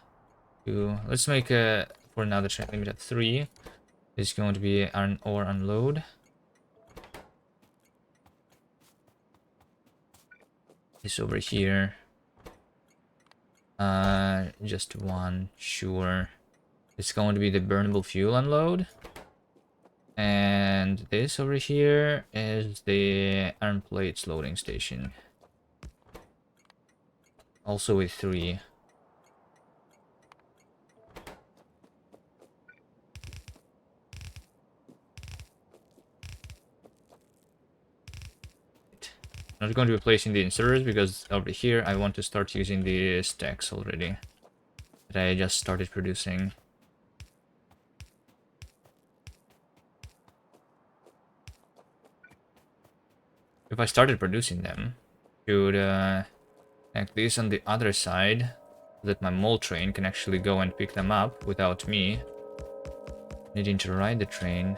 2. Let's make a, for now, the train limit at 3. This is going to be an ore unload. This over here. Just 1, sure. It's going to be the burnable fuel unload. And this over here is the iron plates loading station. Also with 3. Not going to be placing the inserters because over here I want to start using the stacks already that I just started producing. If I started producing them, should connect this on the other side so that my mole train can actually go and pick them up without me needing to ride the train.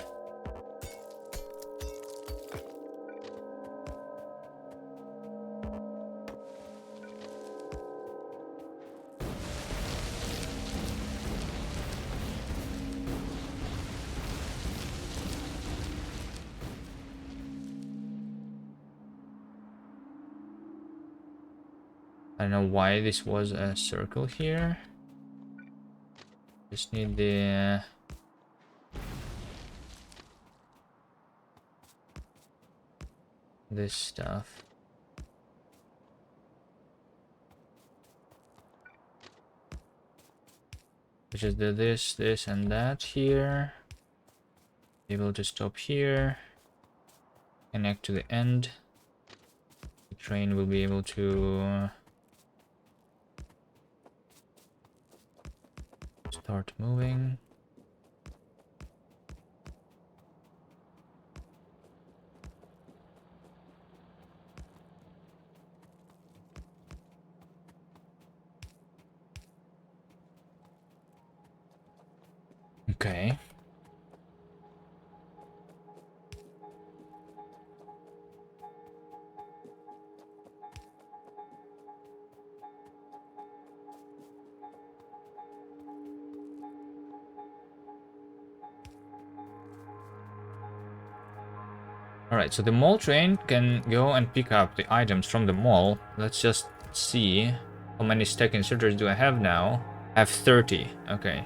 I don't know why this was a circle here. Just need the this stuff. Which is the this, and that here. Able to stop here. Connect to the end. The train will be able to start moving. Okay. Alright, so the mall train can go and pick up the items from the mall. Let's just see how many stack inserters do I have now. I have 30, okay.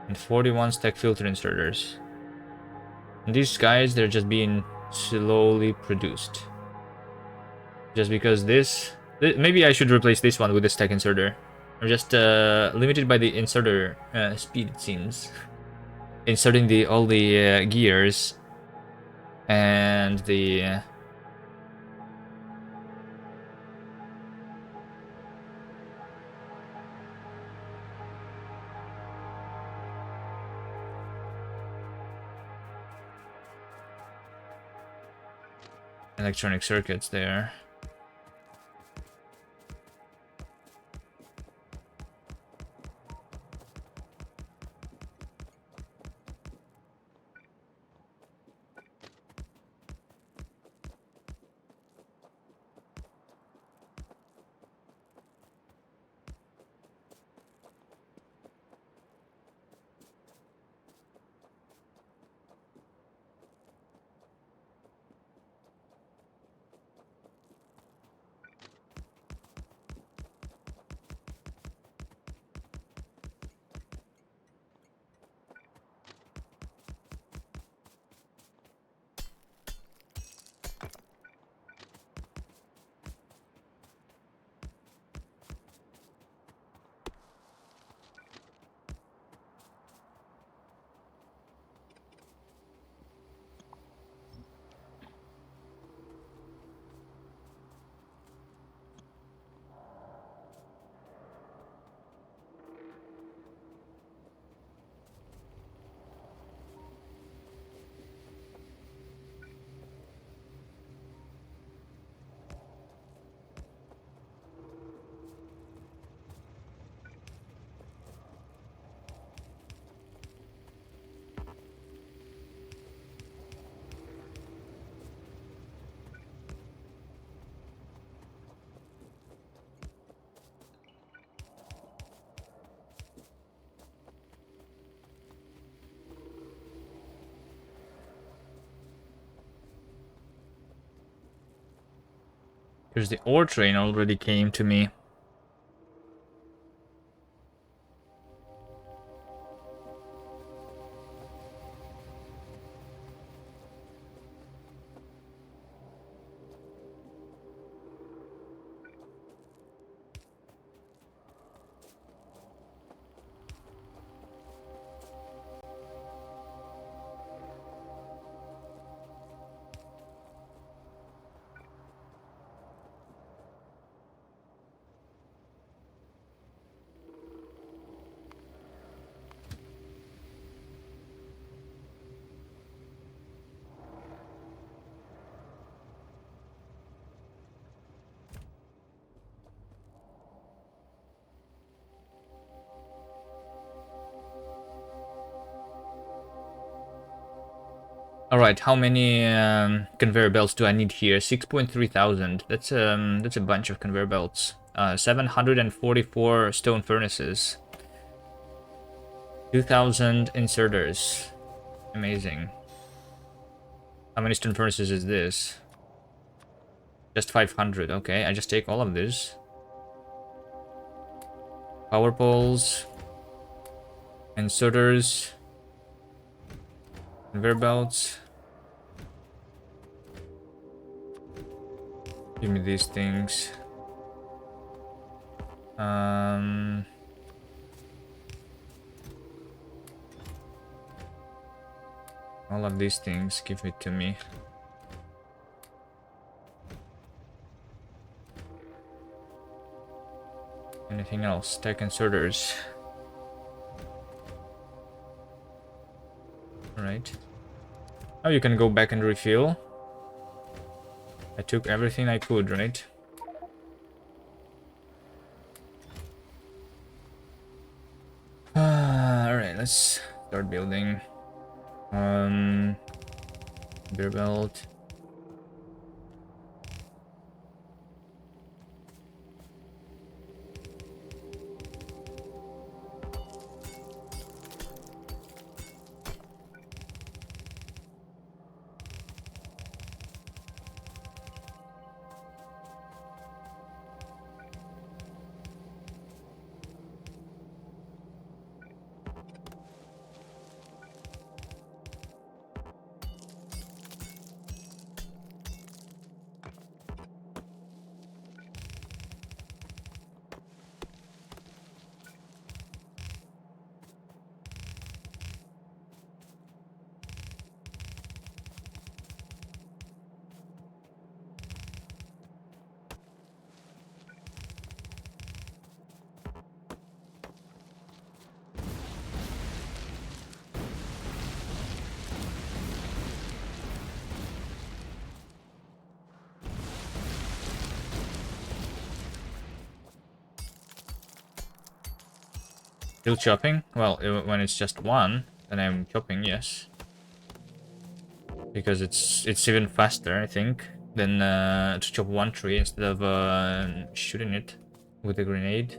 And 41 stack filter inserters. And these guys, they're just being slowly produced. Just because maybe I should replace this one with the stack inserter. I'm just limited by the inserter speed, it seems. Inserting all the gears and the electronic circuits there. There's the ore train already came to me. Alright, how many conveyor belts do I need here? 6.3 thousand. That's a bunch of conveyor belts. 744 stone furnaces. 2,000 inserters. Amazing. How many stone furnaces is this? Just 500. Okay, I just take all of this. Power poles. Inserters. Conveyor belts. Give me these things. All of these things, give it to me. Anything else? Tech inserters. Alright. Now you can go back and refill. I took everything I could, right? Alright, let's start building. Beer belt. Still chopping? Well, when it's just one, then I'm chopping, yes. Because it's even faster, I think, than to chop one tree instead of shooting it with a grenade.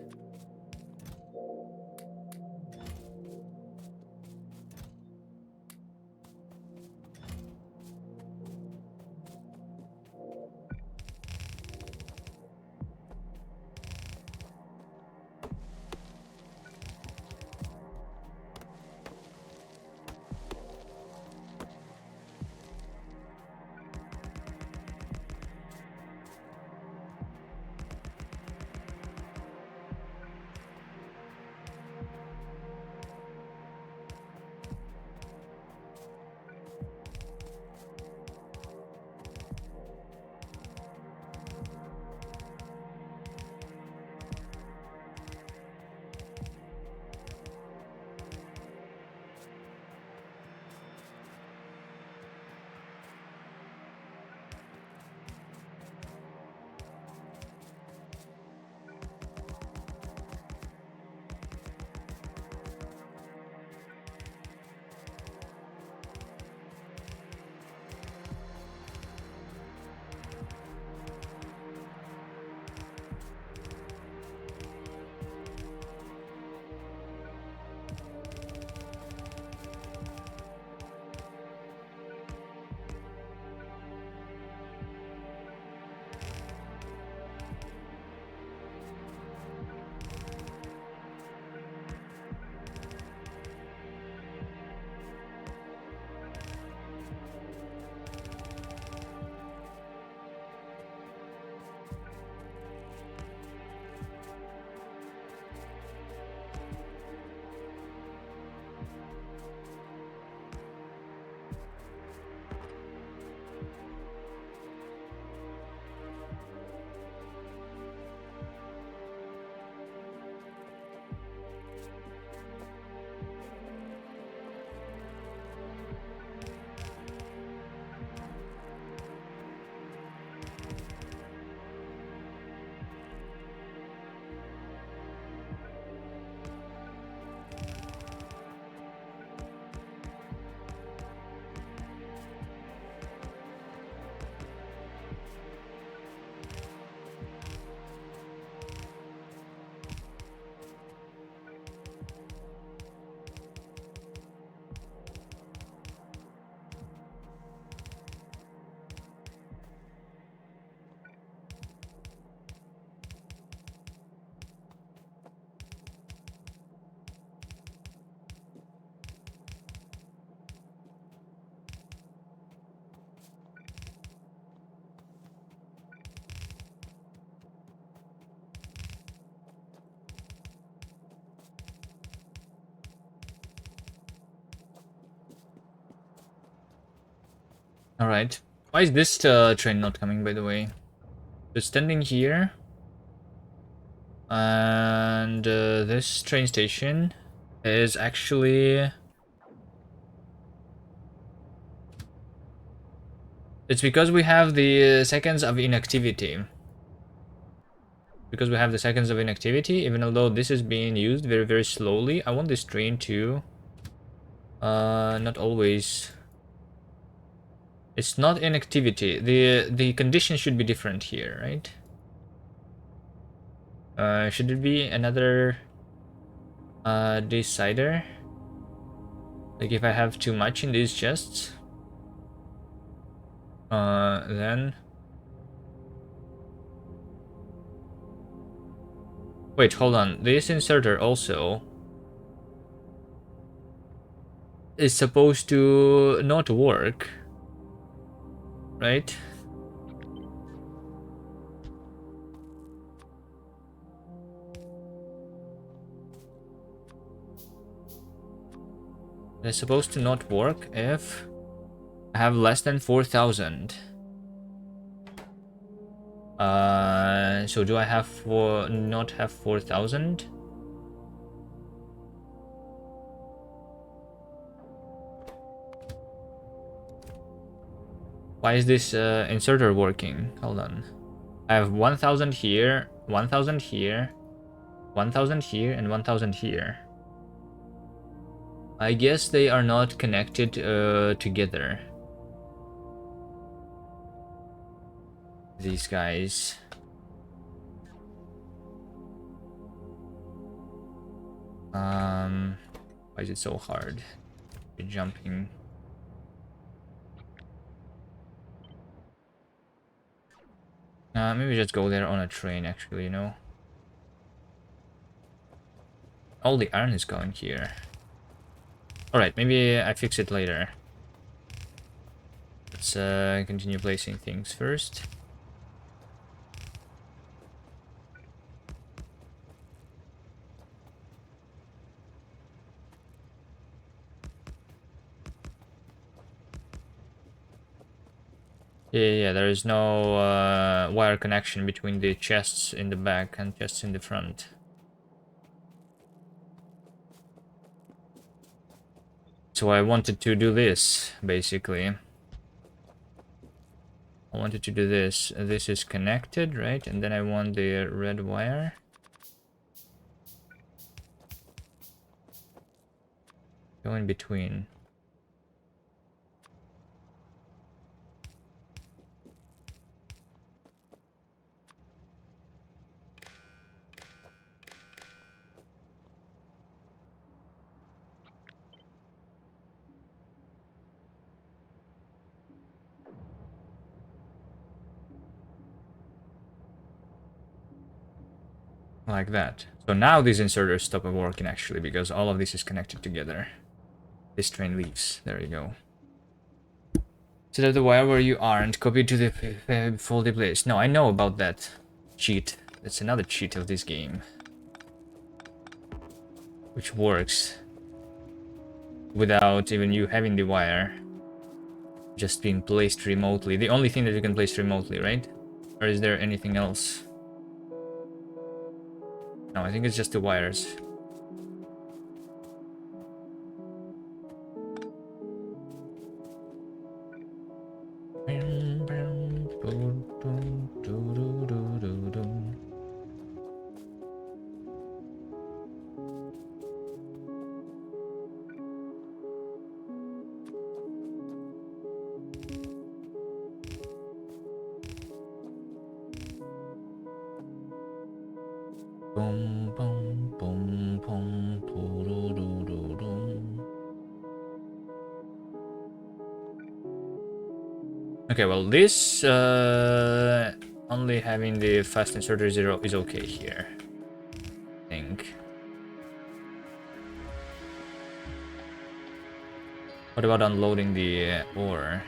Alright. Why is this train not coming, by the way? It's standing here. And this train station is actually... It's because we have the seconds of inactivity. Because we have the seconds of inactivity, even although this is being used very, very slowly, I want this train to... not always... It's not inactivity. The condition should be different here, right? Should it be another decider? Like if I have too much in these chests, then... Wait, hold on. This inserter also is supposed to not work, right? It's supposed to not work if I have less than 4,000. So do I have not have 4,000? Why is this inserter working? Hold on. I have 1,000 here, 1,000 here, 1,000 here, and 1,000 here. I guess they are not connected together. These guys. Why is it so hard? You're jumping. Maybe just go there on a train, actually, you know? All the iron is going here. Alright, maybe I fix it later. Let's continue placing things first. Yeah, there is no wire connection between the chests in the back and chests in the front. So I wanted to do this, basically. I wanted to do this. This is connected, right? And then I want the red wire. Go in between. Like that. So now these inserters stop working actually because all of this is connected together. This train leaves. There you go. Set up the wire where you are and copy it to the faulty place. No, I know about that cheat. That's another cheat of this game. Which works without even you having the wire just being placed remotely. The only thing that you can place remotely, right? Or is there anything else? No, I think it's just the wires. Okay, well, this only having the fast inserter 0 is okay here, I think. What about unloading the ore?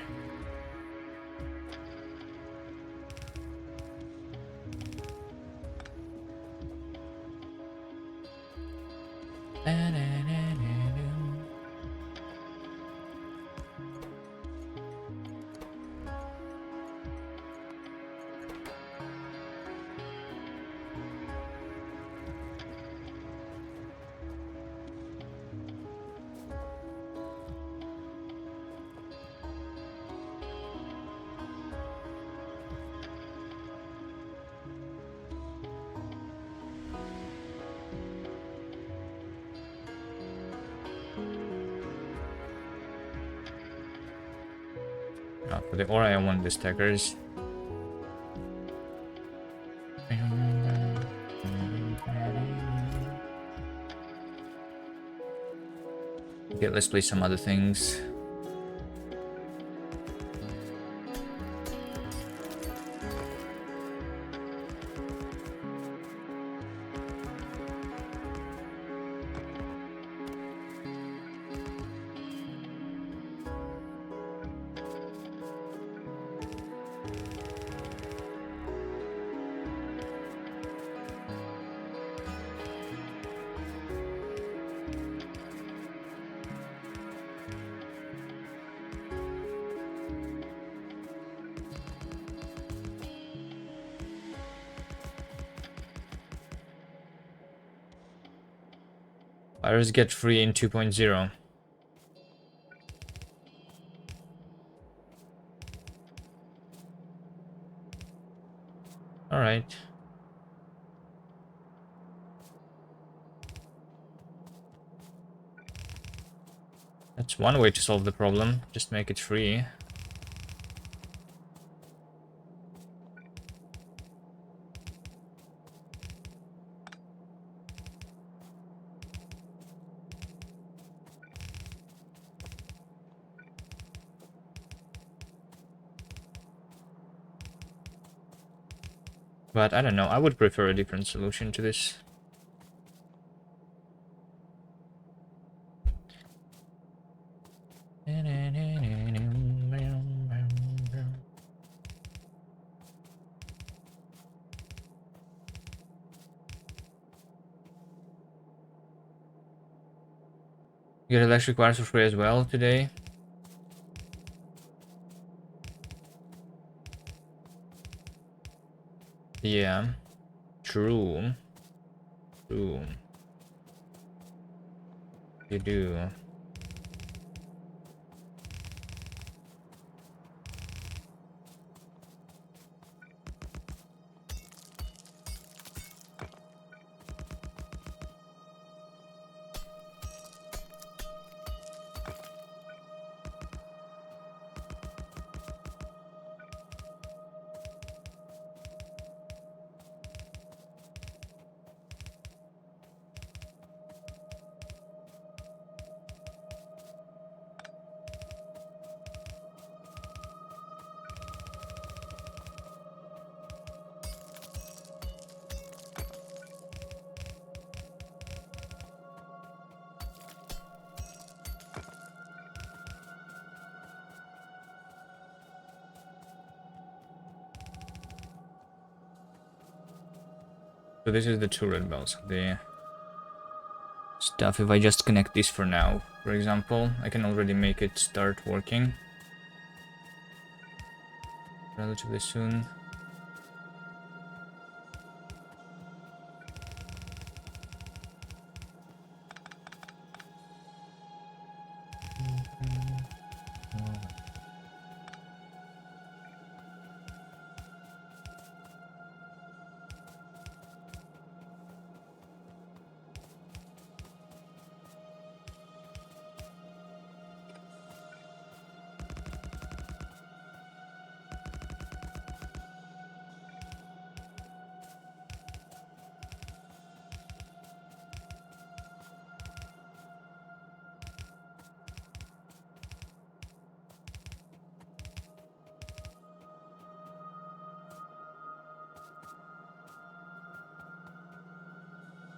For the aura, I want the stackers. Okay, let's play some other things. Fires get free in 2.0. Alright. That's one way to solve the problem. Just make it free. But I don't know, I would prefer a different solution to this. You get electric wires for free as well today. Yeah. True. True. You do. So this is the two red bells. The stuff, if I just connect this for now, for example, I can already make it start working relatively soon.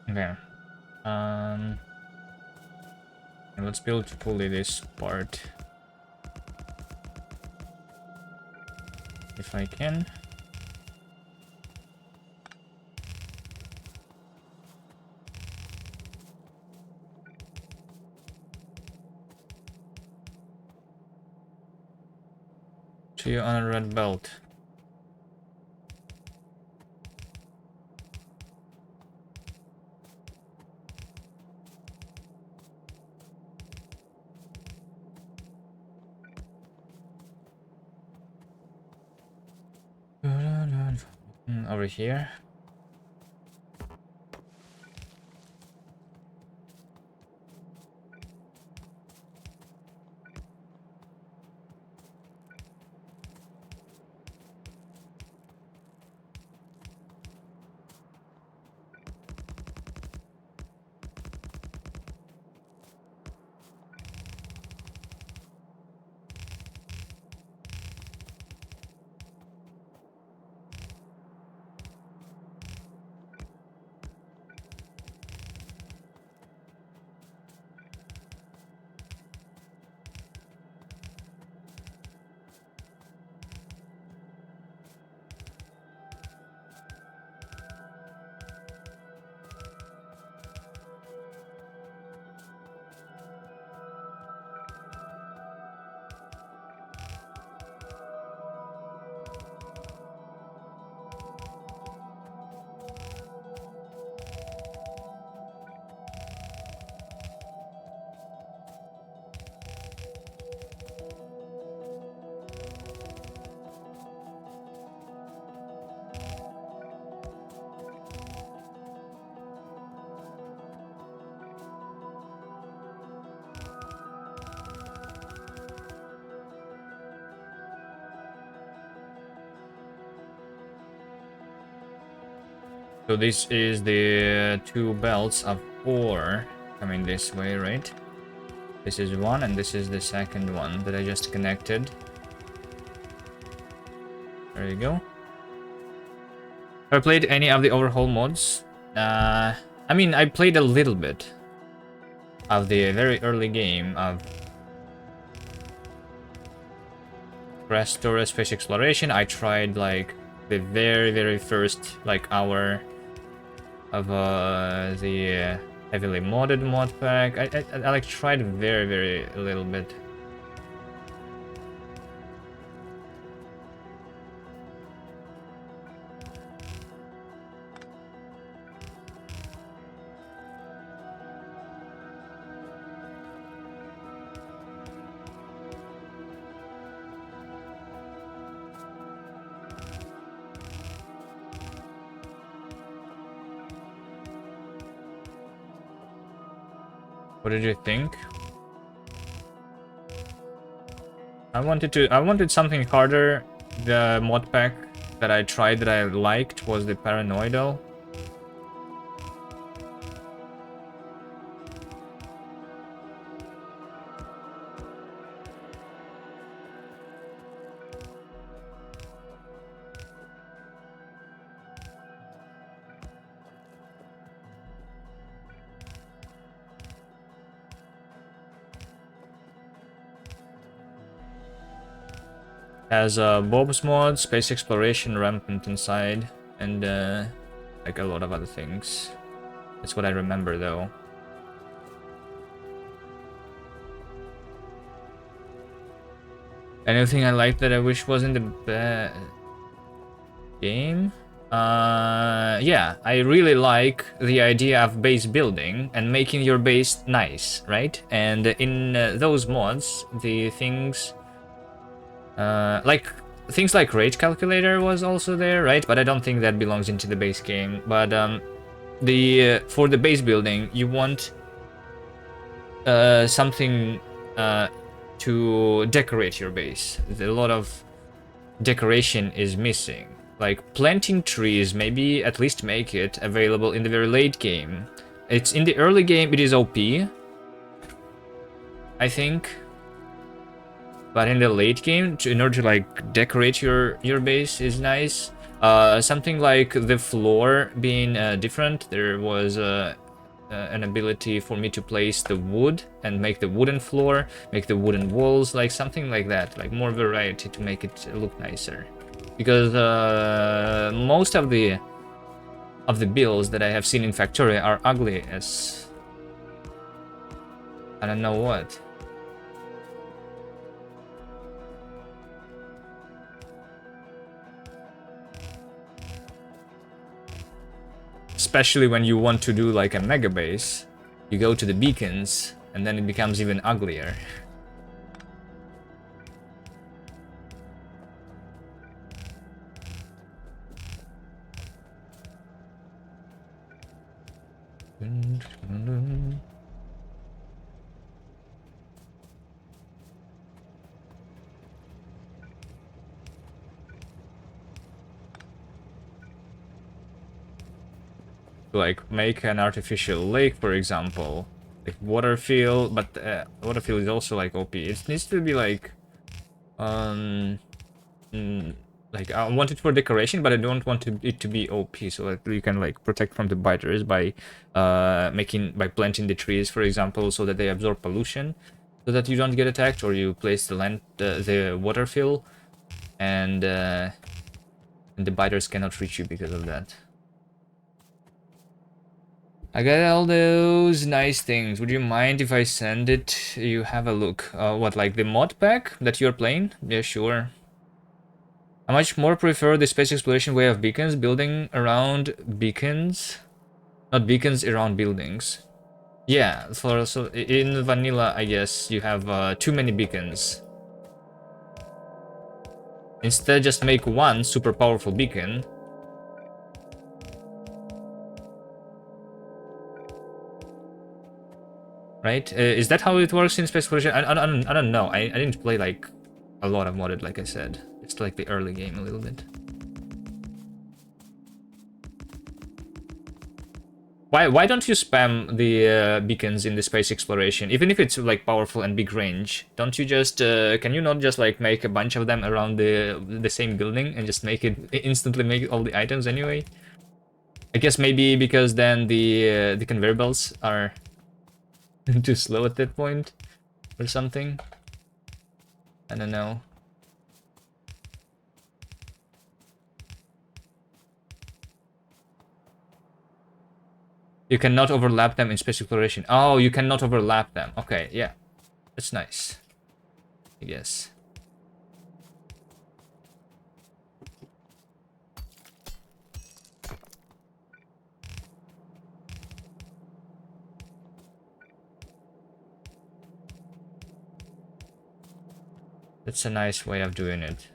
Okay. And let's build fully this part. If I can. To you on a red belt. Over here. So this is the two belts of 4 coming this way, right? This is one, and this is the second one that I just connected. There you go. Have I played any of the overhaul mods? I mean, I played a little bit of the very early game of Restore Space Exploration. I tried like the very first like hour of the heavily modded mod pack. I like tried very little bit. What did you think? I wanted something harder. The mod pack that I tried that I liked was the Paranoidal. Has Bob's mod, space exploration rampant inside, and like a lot of other things. That's what I remember though. Anything I liked that I wish was in the game? Yeah, I really like the idea of base building and making your base nice, right? And in those mods, the things like things like rate calculator was also there, right? But I don't think that belongs into the base game. But the for the base building, you want something to decorate your base. A lot of decoration is missing. Like planting trees, maybe at least make it available in the very late game. It's in the early game, it is OP, I think. But in the late game, in order to like decorate your base is nice. Something like the floor being different. There was an ability for me to place the wood and make the wooden floor, make the wooden walls, like something like that. Like more variety to make it look nicer. Because most of the builds that I have seen in Factorio are ugly as I don't know what. Especially when you want to do like a mega base, you go to the beacons and then it becomes even uglier. Like make an artificial lake, for example, like water field, but water field is also like OP. It needs to be like like I want it for decoration, but I don't want it to be OP, so that you can like protect from the biters by planting the trees, for example, so that they absorb pollution, so that you don't get attacked, or you place the water fill, and the biters cannot reach you because of that. I got all those nice things. Would you mind if I send it? You have a look. What, like the mod pack that you're playing? Yeah, sure. I much more prefer the space exploration way of beacons, building around beacons. Not beacons, around buildings. Yeah, so in vanilla, I guess, you have too many beacons. Instead, just make one super powerful beacon. Right? Is that how it works in space exploration? I don't know. I didn't play like a lot of modded, like I said. It's like the early game a little bit. Why don't you spam the beacons in the space exploration, even if it's like powerful and big range? Don't you just can you not just like make a bunch of them around the same building and just make it instantly make all the items anyway? I guess maybe because then the conveyor belts are too slow at that point or something. I don't know. You cannot overlap them in space exploration. Oh, you cannot overlap them. Okay, yeah. That's nice, I guess. That's a nice way of doing it.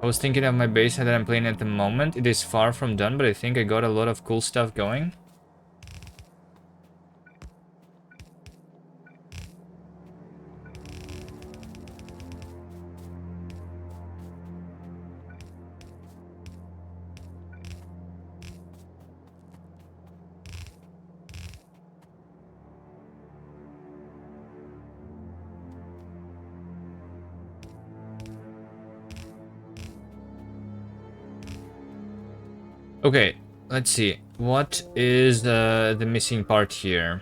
I was thinking of my base that I'm playing at the moment. It is far from done, but I think I got a lot of cool stuff going. Okay, let's see. What is the missing part here?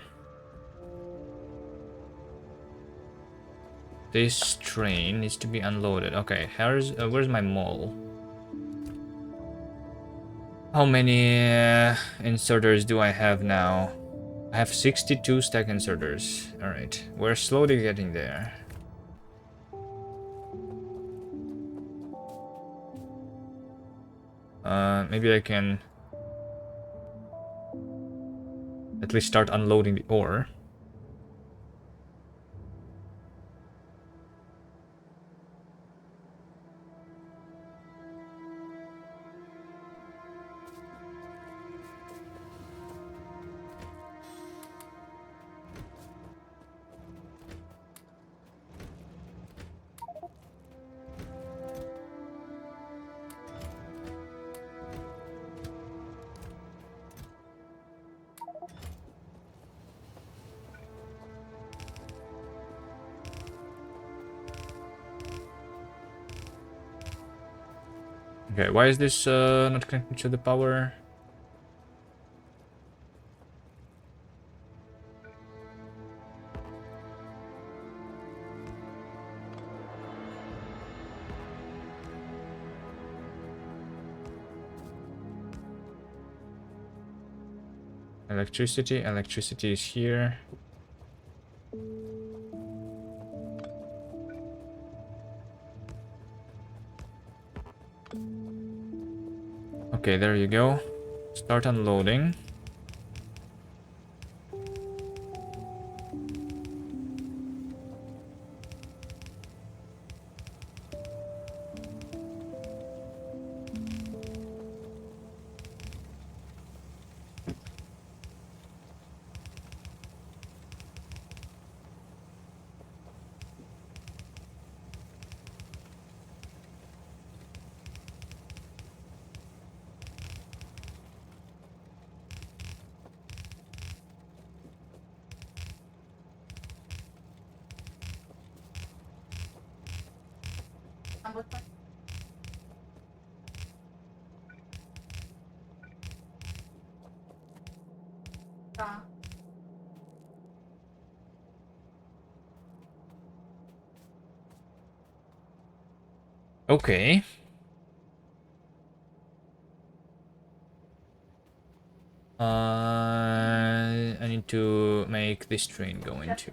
This train needs to be unloaded. Okay, where's my mall? How many inserters do I have now? I have 62 stack inserters. Alright, we're slowly getting there. Maybe I can at least start unloading the ore. Okay, why is this not connected to the power? Electricity is here. Okay, there you go. Start unloading. Okay. I need to make this train go into.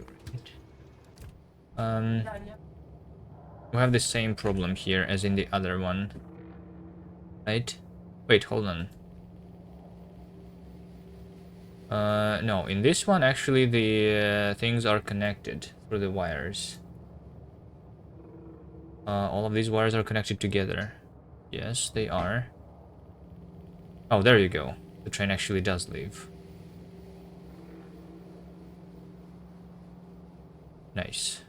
We have the same problem here as in the other one, right? Wait, hold on. No, in this one actually the things are connected through the wires. All of these wires are connected together. Yes, they are. Oh, there you go. The train actually does leave. Nice.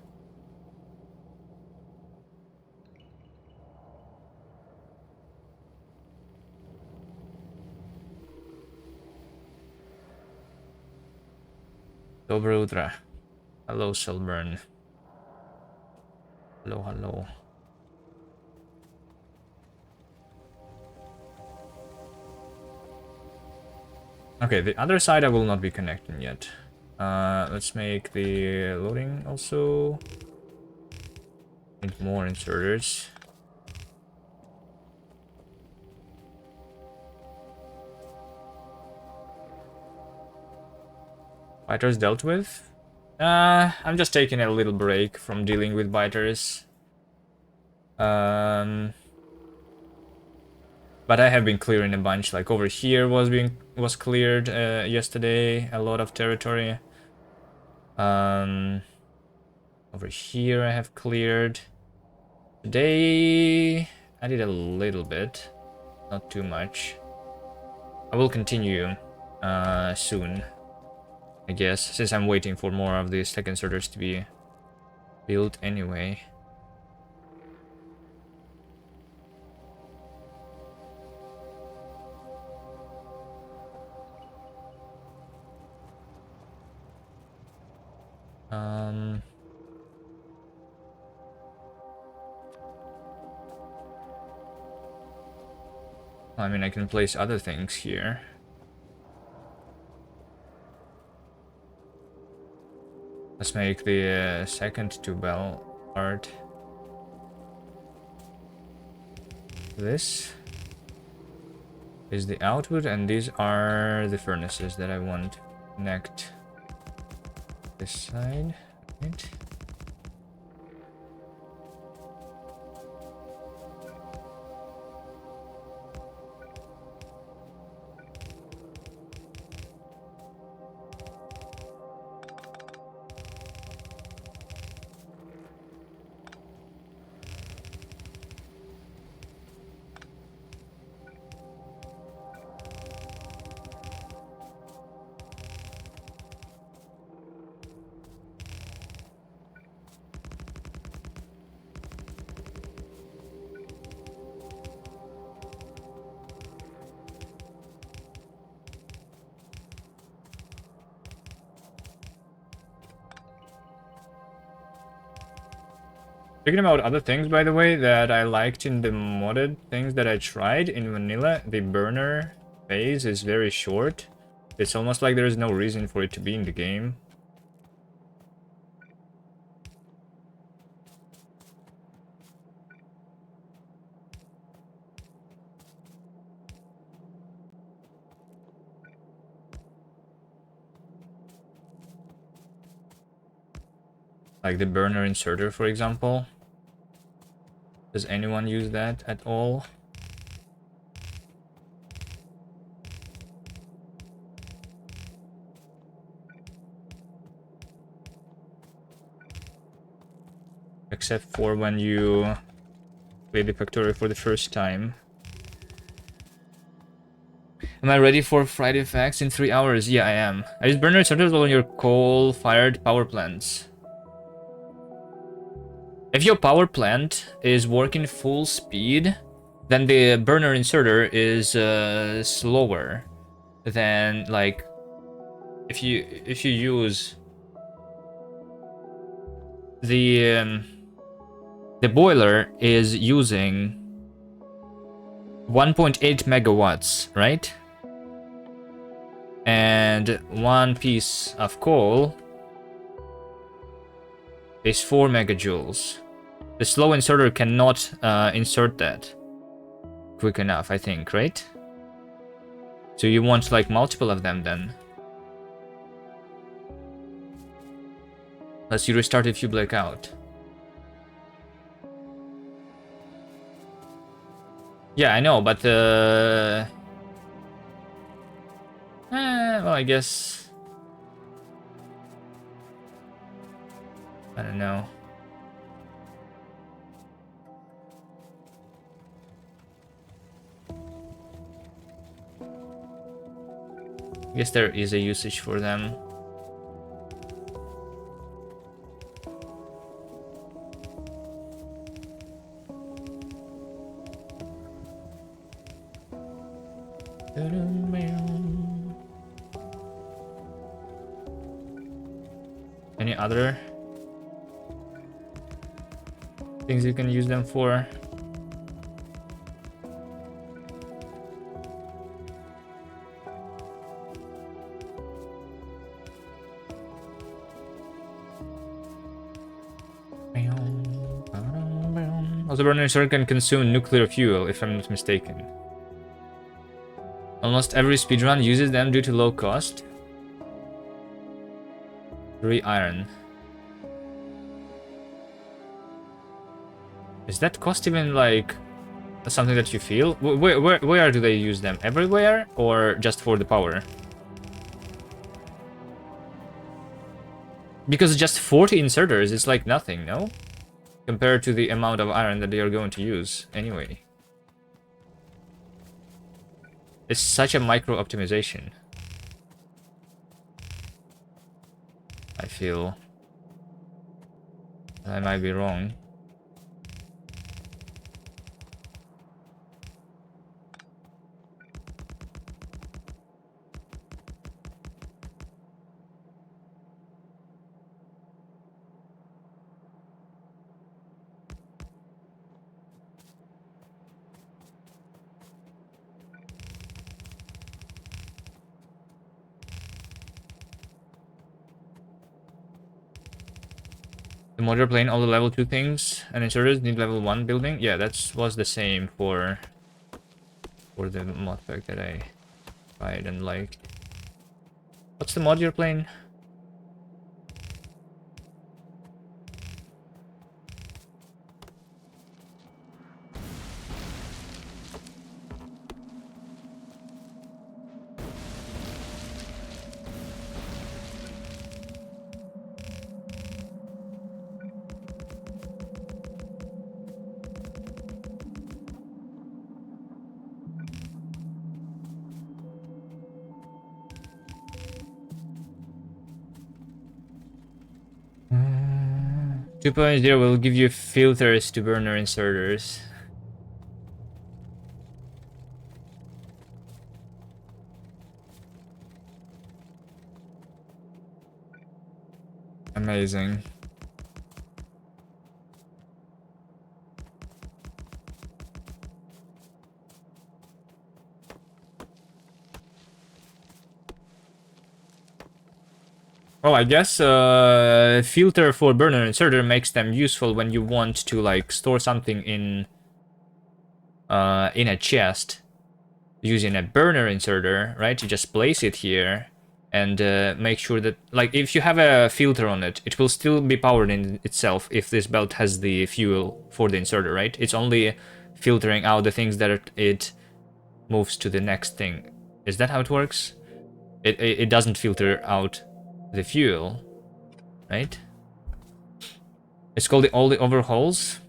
Dobre utro. Hello, Selburn. Hello, hello. Okay, the other side I will not be connecting yet. Let's make the loading also. Need more inserters. Biters dealt with? I'm just taking a little break from dealing with biters. But I have been clearing a bunch. Like over here was cleared yesterday. A lot of territory. Over here I have cleared. Today I did a little bit, not too much. I will continue soon, I guess, since I'm waiting for more of the stack inserters to be built anyway. I mean, I can place other things here. Let's make the second 2-bell part. This is the output, and these are the furnaces that I want to connect this side. Right. Speaking about other things, by the way, that I liked in the modded things that I tried in vanilla, the burner phase is very short. It's almost like there is no reason for it to be in the game. Like the burner inserter, for example. Does anyone use that at all? Except for when you play the Factorio for the first time. Am I ready for Friday Facts in 3 hours? Yeah, I am. I use burner inserters on your coal-fired power plants. If your power plant is working full speed, then the burner inserter is slower than, like, if you use the boiler is using 1.8 megawatts, right? And one piece of coal is 4 megajoules. The slow inserter cannot insert that quick enough, I think, right? So you want like multiple of them then. Unless you restart if you black out. Yeah, I know, but Well, I guess... I don't know. I guess there is a usage for them. Any other things you can use them for? Also, burner inserter can consume nuclear fuel, if I'm not mistaken. Almost every speedrun uses them due to low cost. 3 iron. Is that cost even like something that you feel? Where do they use them? Everywhere or just for the power? Because just 40 inserters is like nothing, no? Compared to the amount of iron that they are going to use anyway. It's such a micro optimization. I feel I might be wrong. The modular plane, all the level 2 things and inserters need level 1 building. Yeah, that was the same for the mod pack that I tried and liked. What's the modular plane? Uh, 2.0 will give you filters to burner inserters. Amazing. Well, I guess filter for burner inserter makes them useful when you want to like store something in a chest using a burner inserter, right? You just place it here and make sure that, like, if you have a filter on it, it will still be powered in itself if this belt has the fuel for the inserter, right? It's only filtering out the things that it moves to the next thing. Is that how it works? It doesn't filter out the fuel, right? It's called all the overhauls.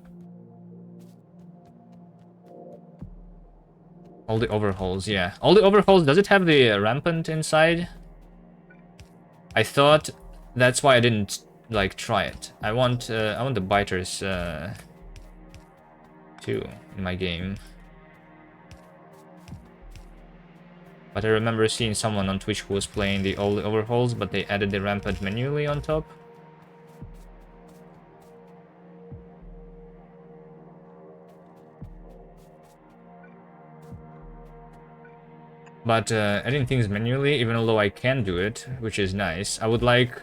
All the overhauls, yeah. All the overhauls, does it have the rampant inside? I thought that's why I didn't like try it. I want the biters too in my game. But I remember seeing someone on Twitch who was playing all the overhauls, but they added the rampant manually on top. But adding things manually, even although I can do it, which is nice, I would like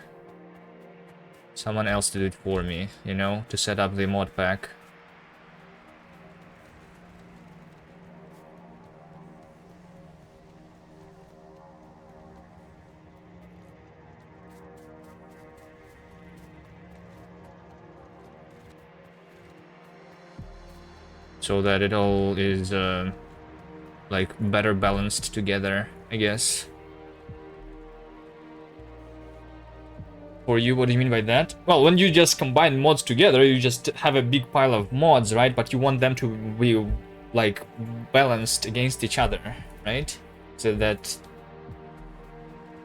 someone else to do it for me, you know, to set up the mod pack. So that it all is like better balanced together, I guess. For you, what do you mean by that? Well, when you just combine mods together, you just have a big pile of mods, right? But you want them to be, like, balanced against each other, right? So that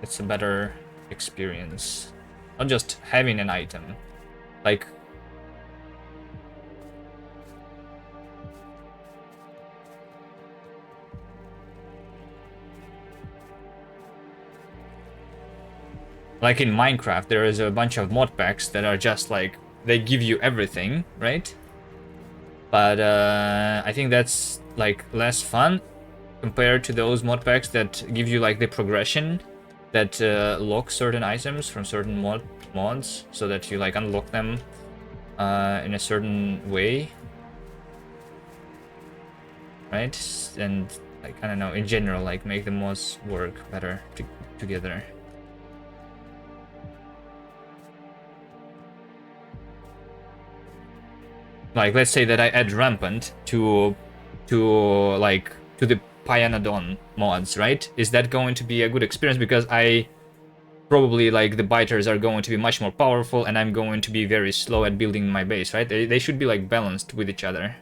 it's a better experience. Not just having an item. Like, in Minecraft, there is a bunch of mod packs that are just like, they give you everything, right? But I think that's like less fun compared to those mod packs that give you like the progression that lock certain items from certain mods, so that you like unlock them in a certain way, right? And like, I don't know, in general, like make the mods work better together. Like, let's say that I add rampant to the Pyanodon mods, right? Is that going to be a good experience? Because I probably, like, the biters are going to be much more powerful, and I'm going to be very slow at building my base, right? They should be like balanced with each other.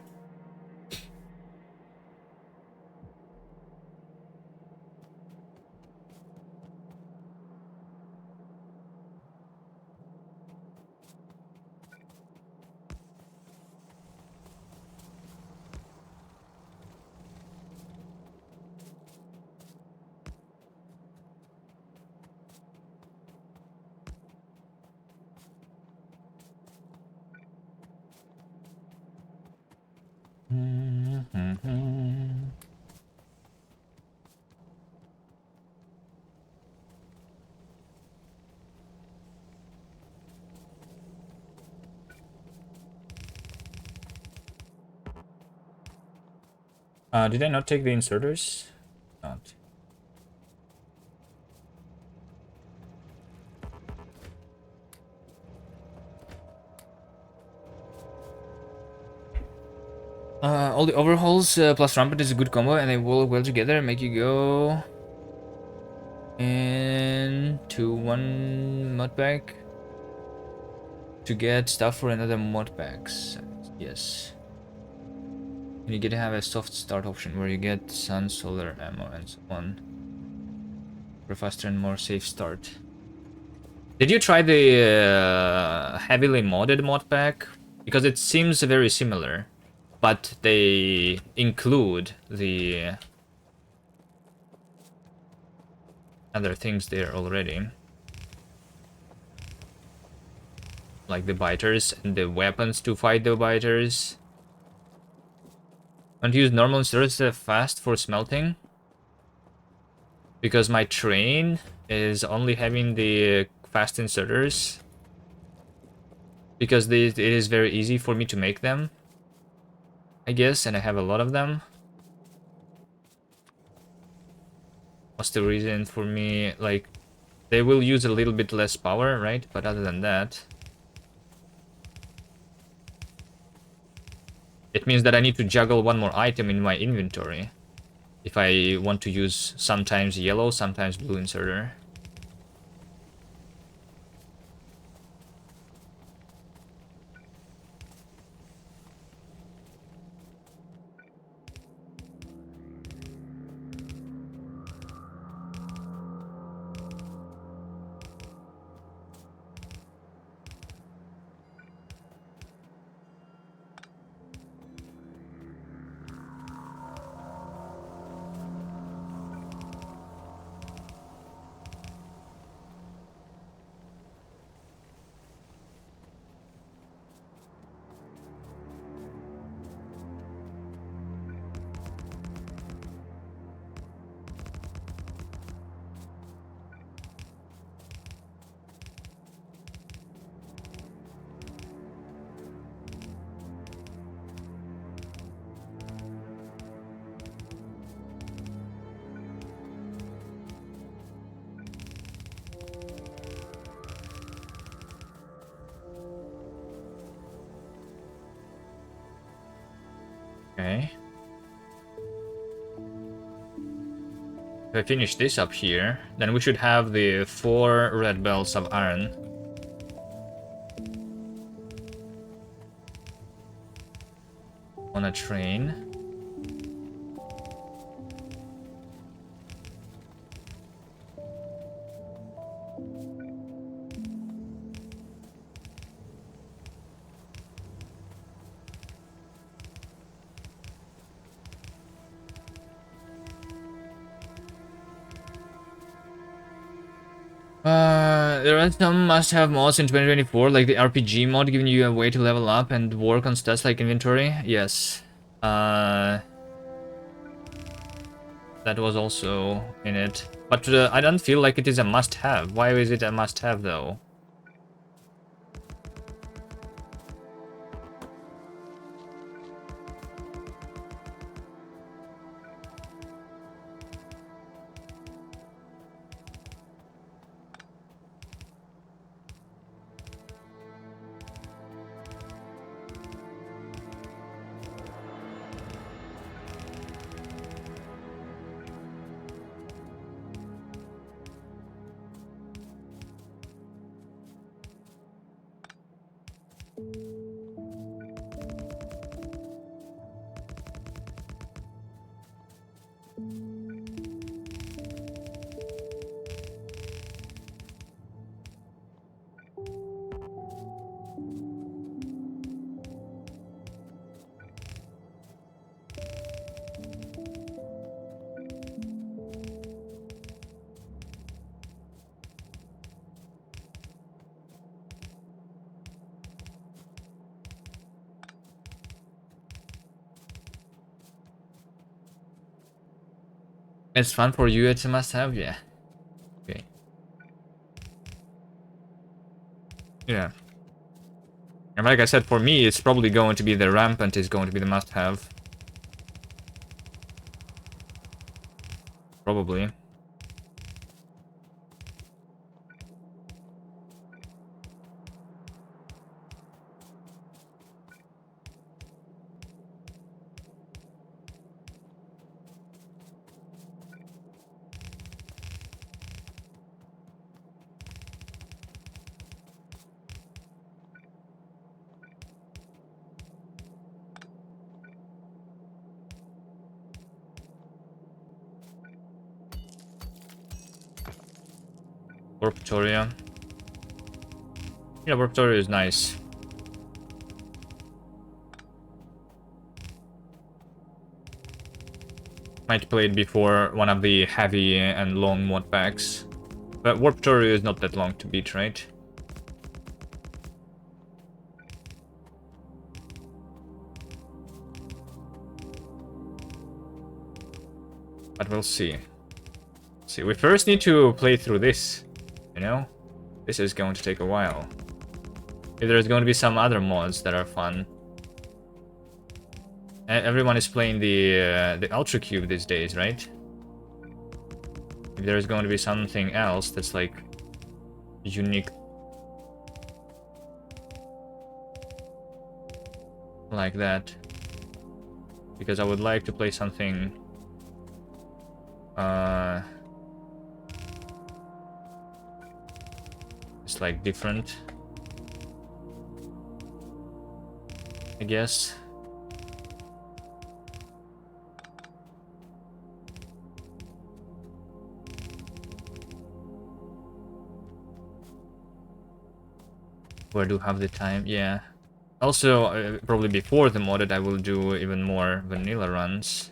Did I not take the inserters? Not. All the overhauls plus rampant is a good combo, and they work well together. Make you go into one mod pack to get stuff for another mod packs. Yes. And you get to have a soft start option where you get sun, solar, ammo, and so on for a faster and more safe start. Did you try the heavily modded mod pack? Because it seems very similar, but they include the other things there already. Like the biters and the weapons to fight the biters. Want to use normal inserters fast for smelting? Because my train is only having the fast inserters. Because it is very easy for me to make them, I guess, and I have a lot of them. What's the reason for me? Like, they will use a little bit less power, right? But other than that, it means that I need to juggle one more item in my inventory if I want to use sometimes yellow, sometimes blue inserter. Okay. If I finish this up here, then we should have the 4 red bells of iron. on a train. There are some must-have mods in 2024, like the RPG mod, giving you a way to level up and work on stats like inventory. Yes. That was also in it. But I don't feel like it is a must-have. Why is it a must-have, though? It's fun for you, it's a must-have, yeah. Okay. Yeah. And like I said, for me, it's probably going to be the rampant is going to be the must-have. Probably. Factorio. Yeah, Factorio is nice. Might play it before one of the heavy and long mod packs. But Warp Factorio is not that long to beat, right? But we'll see. See, we first need to play through this, you know? This is going to take a while. If there's going to be some other mods that are fun. Everyone is playing the Ultra Cube these days, right? If there's going to be something else that's like unique like that, because I would like to play something it's like different, I guess. Where do have the time? Yeah. Also, probably before the modded, I will do even more vanilla runs.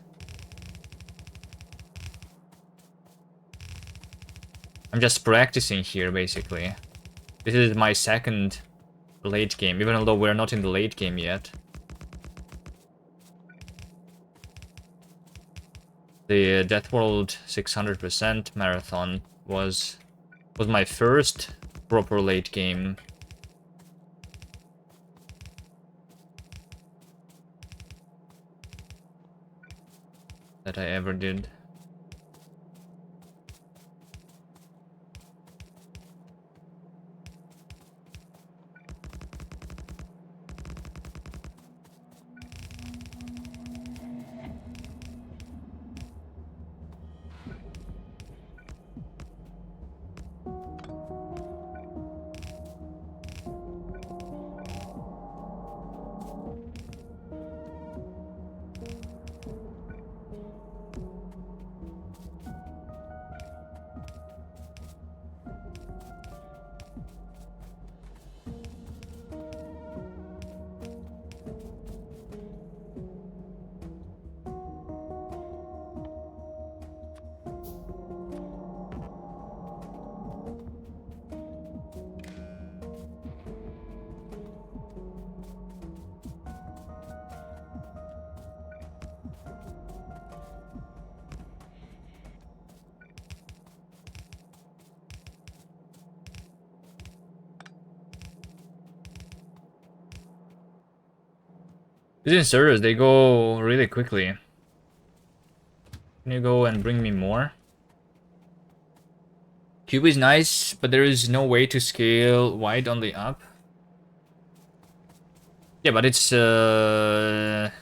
I'm just practicing here, basically. This is my second late game, even although we're not in the late game yet. The Death World 600% marathon was my first proper late game. That I ever did. These inserters, they go really quickly. Can you go and bring me more? Cube is nice, but there is no way to scale wide on the up. Yeah, but it's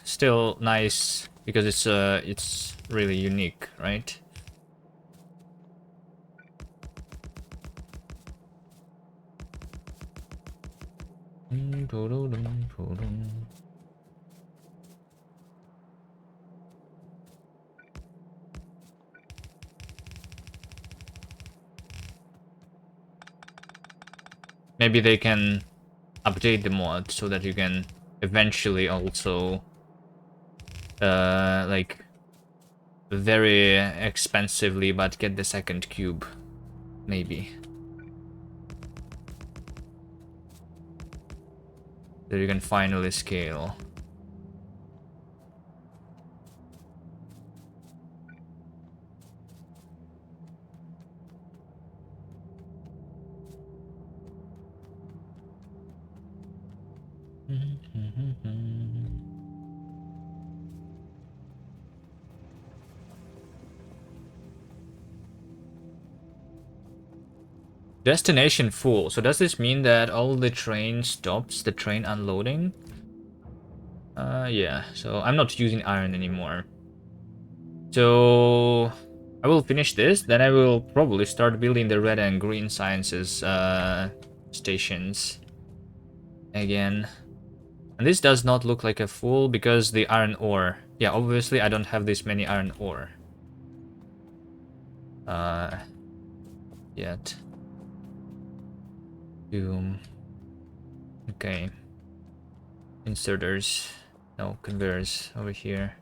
still nice because it's really unique, right? Maybe they can update the mod so that you can eventually also like very expensively but get the second cube. Maybe. So you can finally scale. Destination full. So does this mean that all the train stops the train unloading? Yeah. So I'm not using iron anymore. So I will finish this, then I will probably start building the red and green sciences stations again. And this does not look like a full because the iron ore. Yeah, obviously I don't have this many iron ore. Yet. Boom. Okay. Inserters. No, conveyors over here.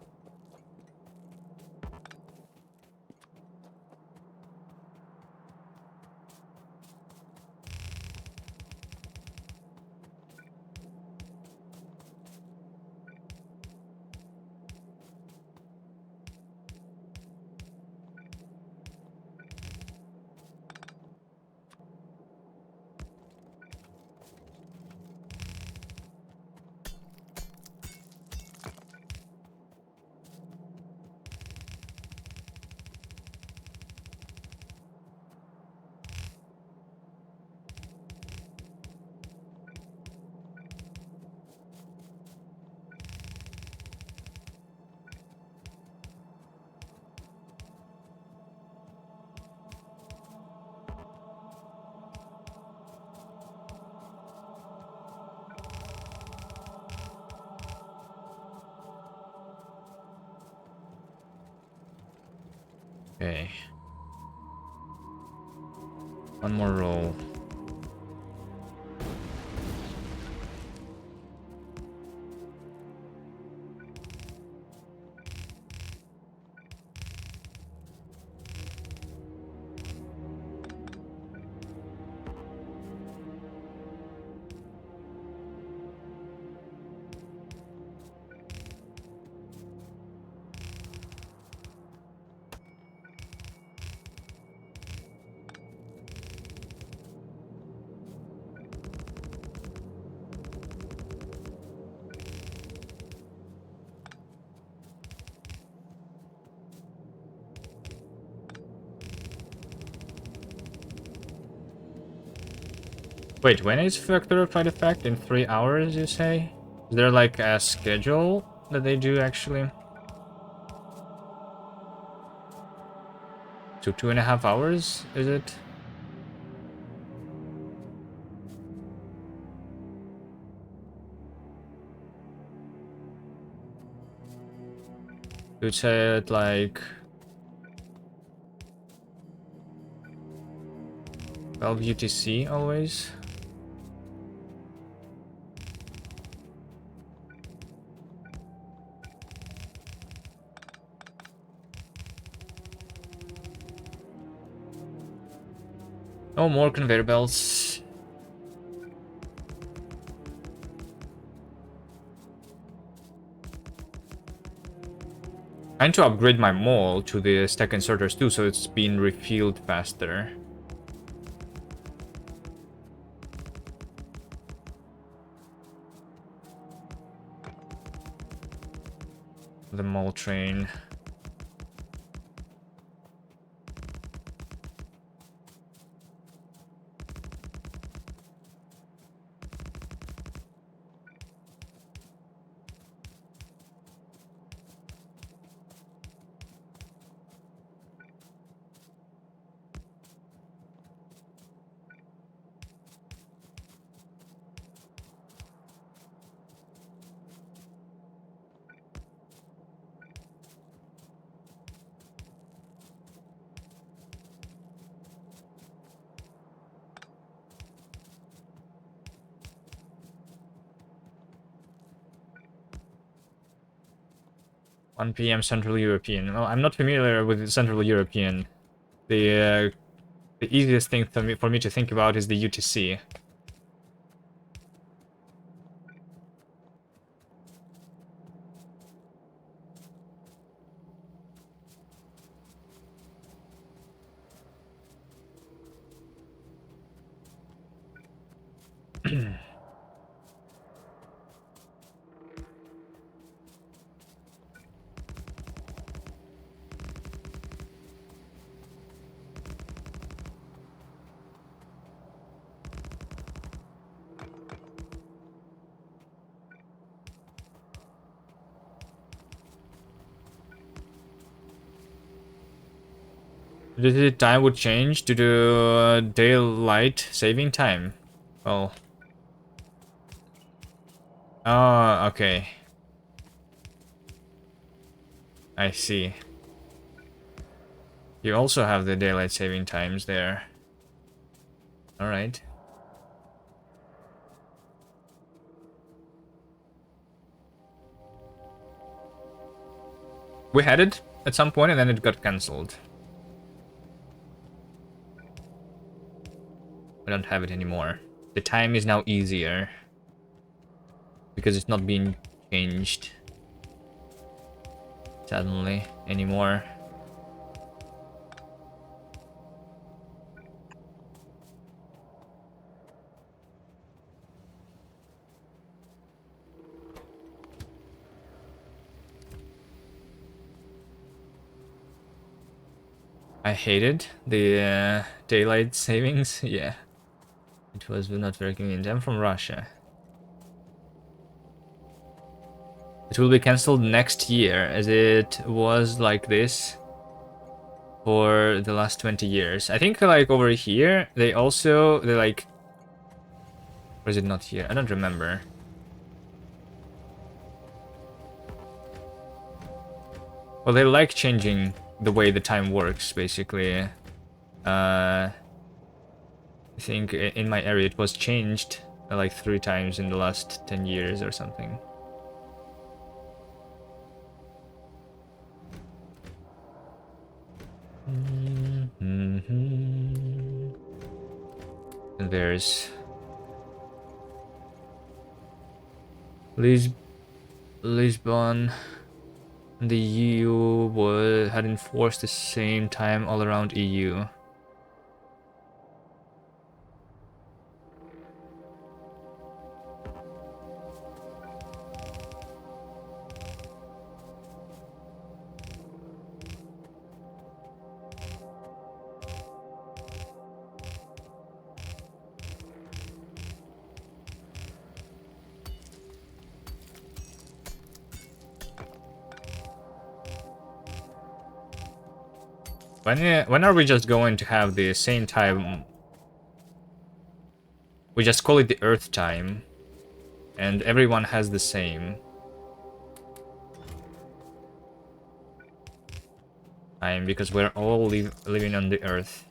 Okay. One more roll. Wait, when is Factorio side effect? In 3 hours, you say? Is there like a schedule that they do actually? So 2.5 hours, is it? You said like 12 UTC always. No more conveyor belts. Trying to upgrade my mall to the stack inserters too, so it's been refilled faster. the mall train. One PM Central European. Well, I'm not familiar with Central European. The easiest thing for me to think about is the UTC. The time would change due to daylight saving time. Well. Oh, okay. I see. You also have the daylight saving times there. Alright. We had it at some point and then it got cancelled. I don't have it anymore. The time is now easier. Because it's not being changed suddenly anymore. I hated the daylight savings. Yeah. It was not very convenient. I'm from Russia. It will be cancelled next year, as it was like this for the last 20 years. I think like over here, they like... Or is it not here? I don't remember. Well, they like changing the way the time works, basically. I think in my area it was changed like 3 times in the last 10 years or something. And there's Lisbon. The EU had enforced the same time all around EU. When are we just going to have the same time? We just call it the Earth time, and everyone has the same time because we're all living on the Earth.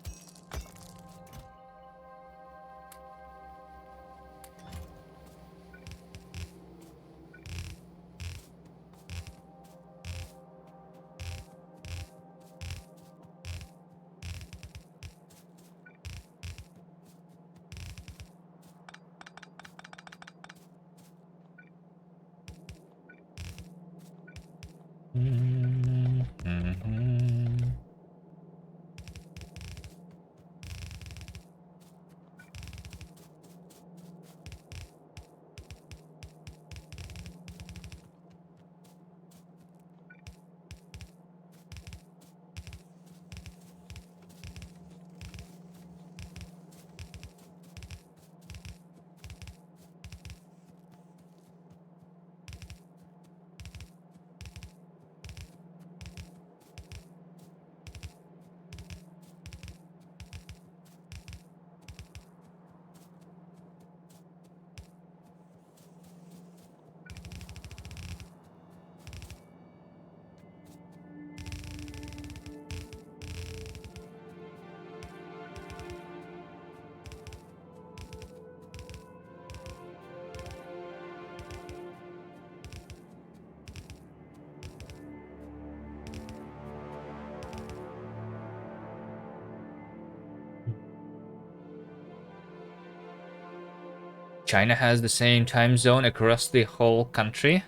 China has the same time zone across the whole country.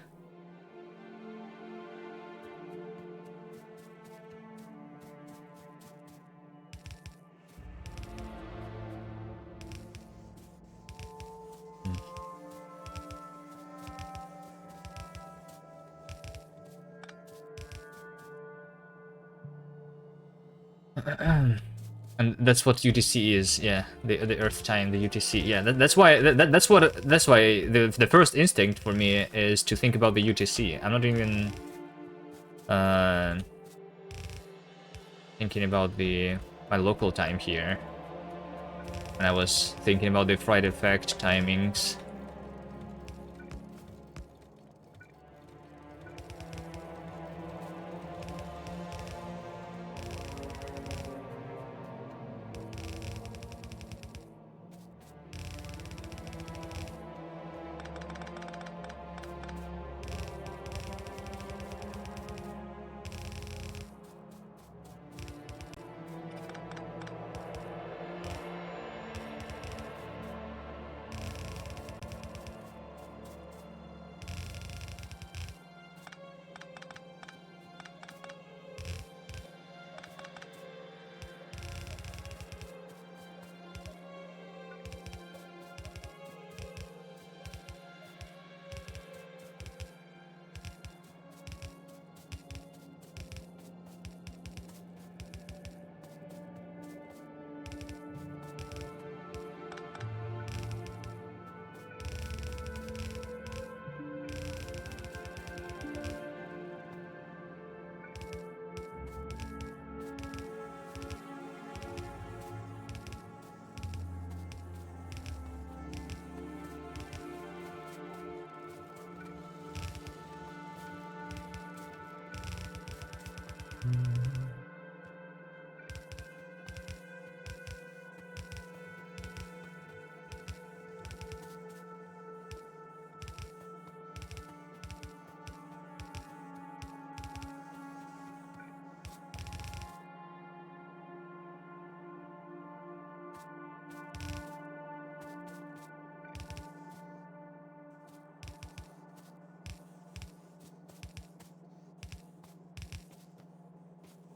And that's what UTC is, yeah. The Earth time, the UTC, yeah. That's why the first instinct for me is to think about the UTC. I'm not even thinking about my local time here. And I was thinking about the Friday effect timings.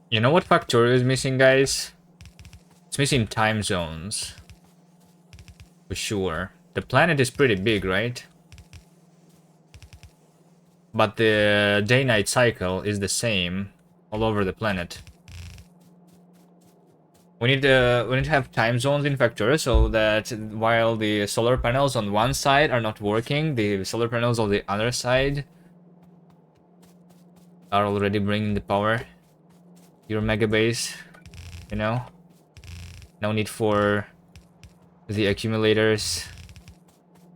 You know what Factorio is missing, guys? It's missing time zones. For sure. The planet is pretty big, right? But the day-night cycle is the same all over the planet. We need to have time zones in Factorio so that while the solar panels on one side are not working, the solar panels on the other side are already bringing the power. Your mega base, you know? No need for the accumulators.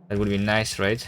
That would be nice, right?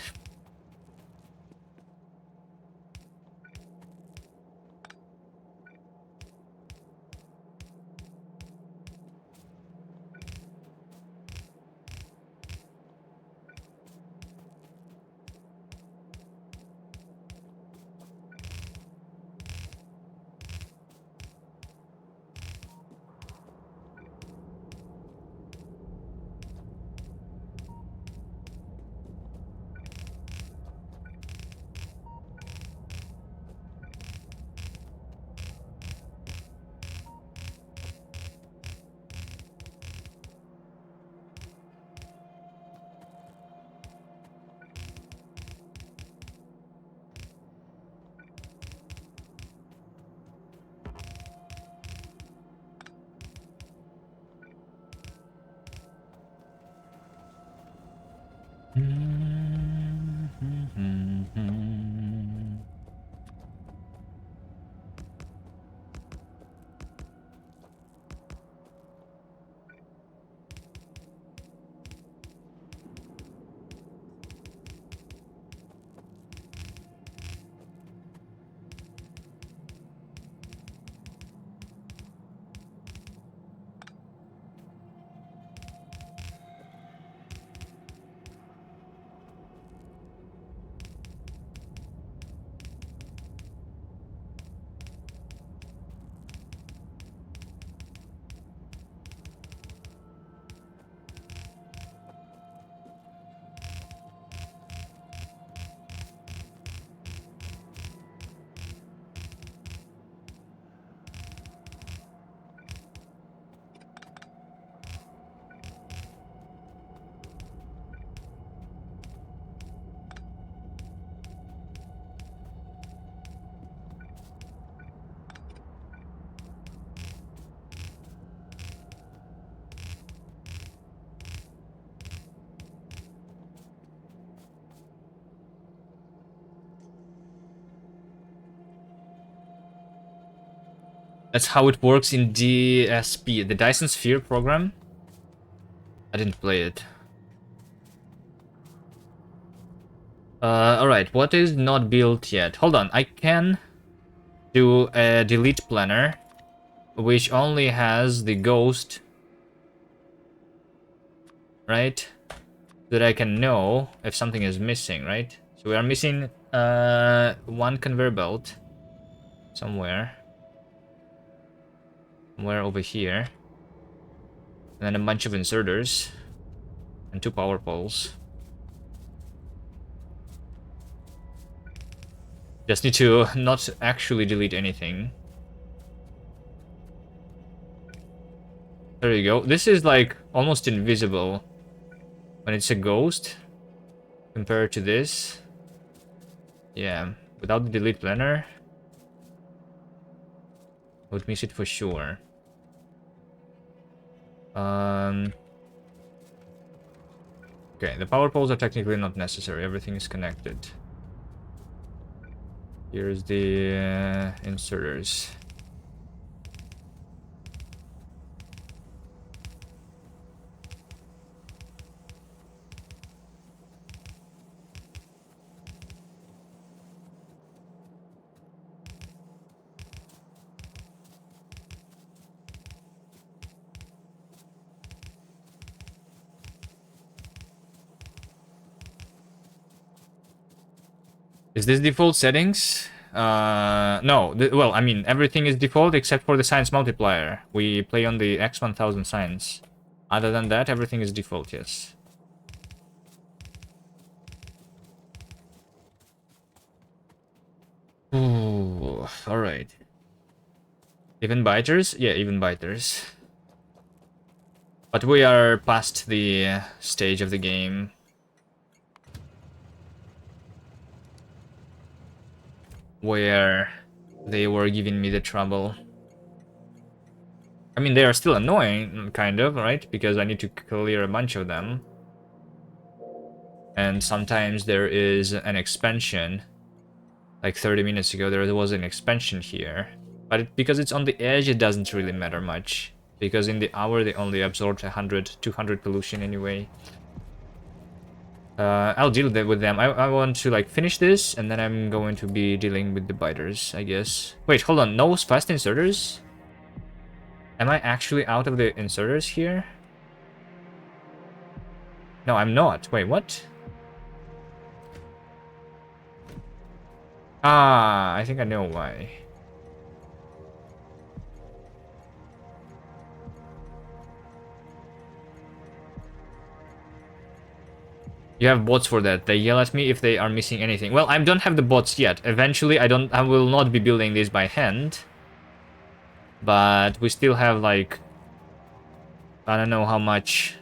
That's how it works in DSP, the Dyson Sphere program. I didn't play it. Alright, what is not built yet? Hold on, I can do a delete planner, which only has the ghost, right? So that I can know if something is missing, right? So we are missing one conveyor belt somewhere. Somewhere over here. And then a bunch of inserters. And 2 power poles. Just need to not actually delete anything. There you go. This is like almost invisible when it's a ghost compared to this. Yeah, without the delete planner, I would miss it for sure. Okay, the power poles are technically not necessary. Everything is connected. Here's the inserters. Is this default settings? No. Well, I mean, everything is default except for the science multiplier. We play on the x1000 science. Other than that, everything is default, yes. Ooh, alright. Even biters? Yeah, even biters. But we are past the stage of the game where they were giving me the trouble. I mean, they are still annoying, kind of, right? Because I need to clear a bunch of them. And sometimes there is an expansion. Like 30 minutes ago, there was an expansion here. But because it's on the edge, it doesn't really matter much. Because in the hour, they only absorbed 100, 200 pollution anyway. I'll deal with them. I want to like finish this, and then I'm going to be dealing with the biters, I guess. Wait, hold on. No fast inserters? Am I actually out of the inserters here? No, I'm not. Wait, what? Ah, I think I know why. You have bots for that. They yell at me if they are missing anything. Well, I don't have the bots yet. Eventually, I will not be building this by hand. But we still have like, I don't know how much.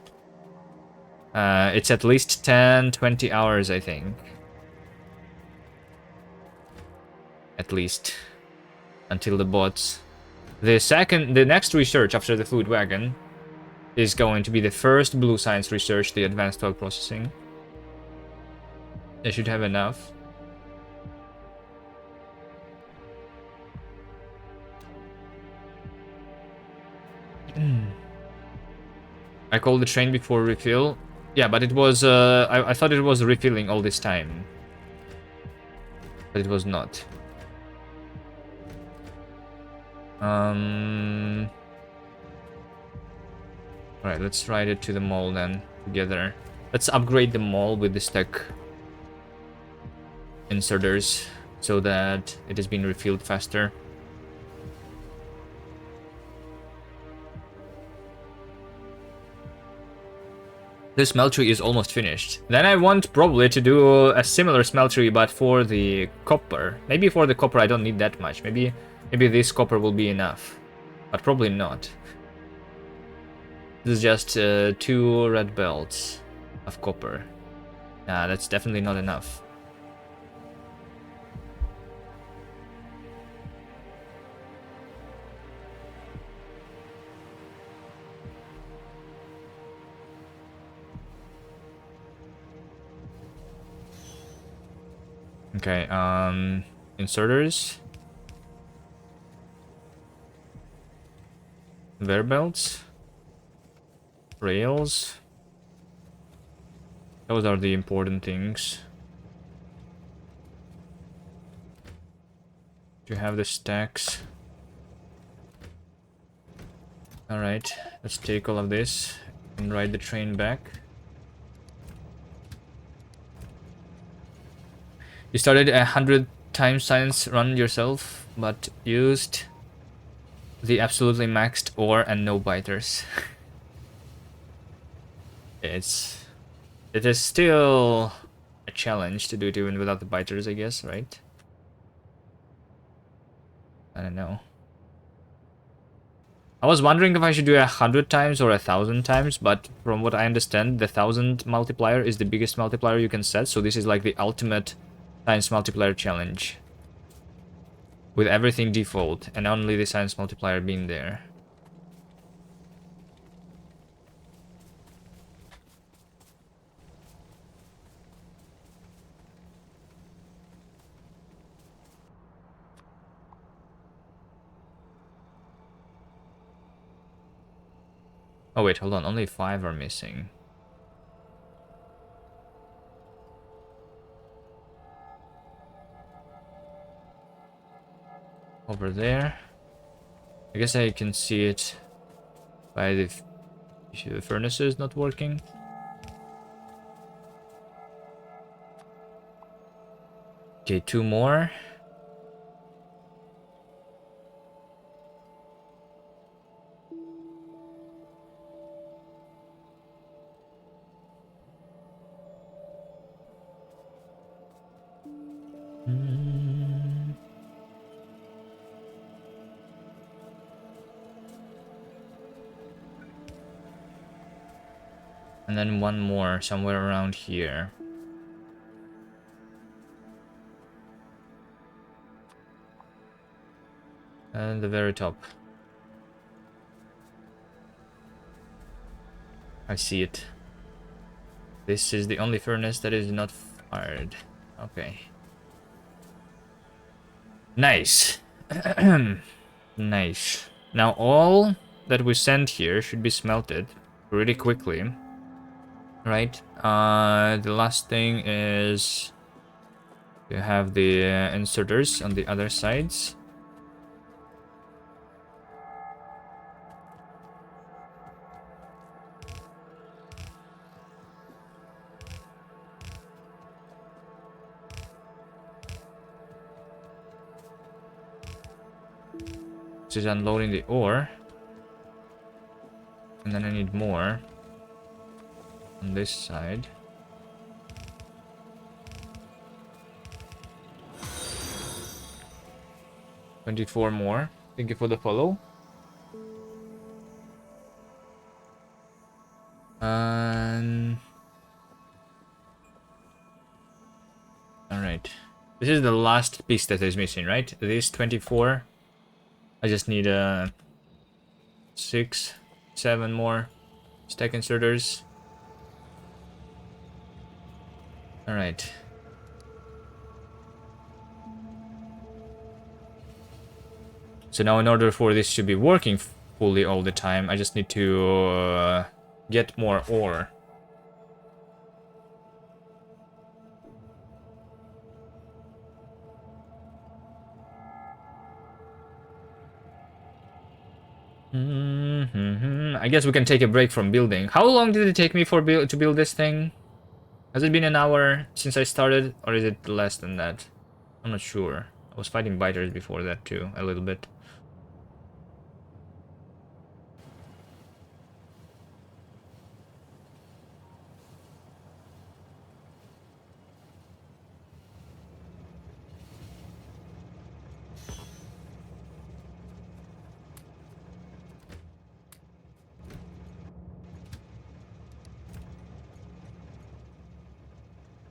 It's at least 10, 20 hours, I think. At least. Until the bots. The next research after the food wagon is going to be the first blue science research, the advanced oil processing. They should have enough. I called the train before refill. Yeah, but it was, I thought it was refilling all this time. But it was not. Alright, let's ride it to the mall then, together. Let's upgrade the mall with the stack inserters, so that it has been refilled faster. This smeltery is almost finished. Then I want probably to do a similar smeltery, but for the copper. Maybe for the copper I don't need that much. Maybe this copper will be enough. But probably not. This is just 2 red belts of copper. Nah, that's definitely not enough. Okay, inserters. Conveyor belts. Rails. Those are the important things. You have the stacks. Alright, let's take all of this and ride the train back. You started 100 times science run yourself, but used the absolutely maxed ore and no biters. It is still a challenge to do it even without the biters, I guess, right? I don't know. I was wondering if I should do 100 times or 1,000 times, but from what I understand, the 1,000 multiplier is the biggest multiplier you can set, so this is like the ultimate science multiplier challenge. With everything default, and only the science multiplier being there. Oh wait, hold on, only 5 are missing. Over there. I guess I can see it by the furnaces not working. Okay, 2 more. And then 1 more somewhere around here. And the very top. I see it. This is the only furnace that is not fired. Okay. Nice. Nice. Now all that we send here should be smelted really quickly. Right? The last thing is to have the inserters on the other sides. This is unloading the ore. And then I need more on this side. $24 more. Thank you for the follow. Alright. This is the last piece that is missing, right? This 24. I just need 6, 7 more stack inserters. Alright. So now in order for this to be working fully all the time, I just need to get more ore. I guess we can take a break from building. How long did it take me to build this thing? Has it been an hour since I started, or is it less than that? I'm not sure. I was fighting biters before that too, a little bit.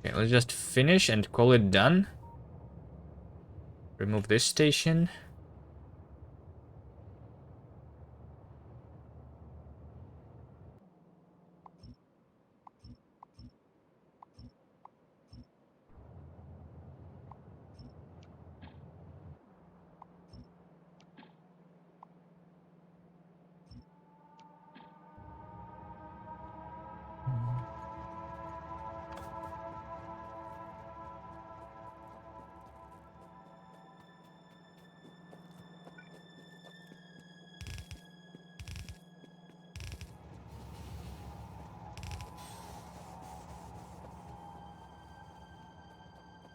Okay, let's just finish and call it done. Remove this station.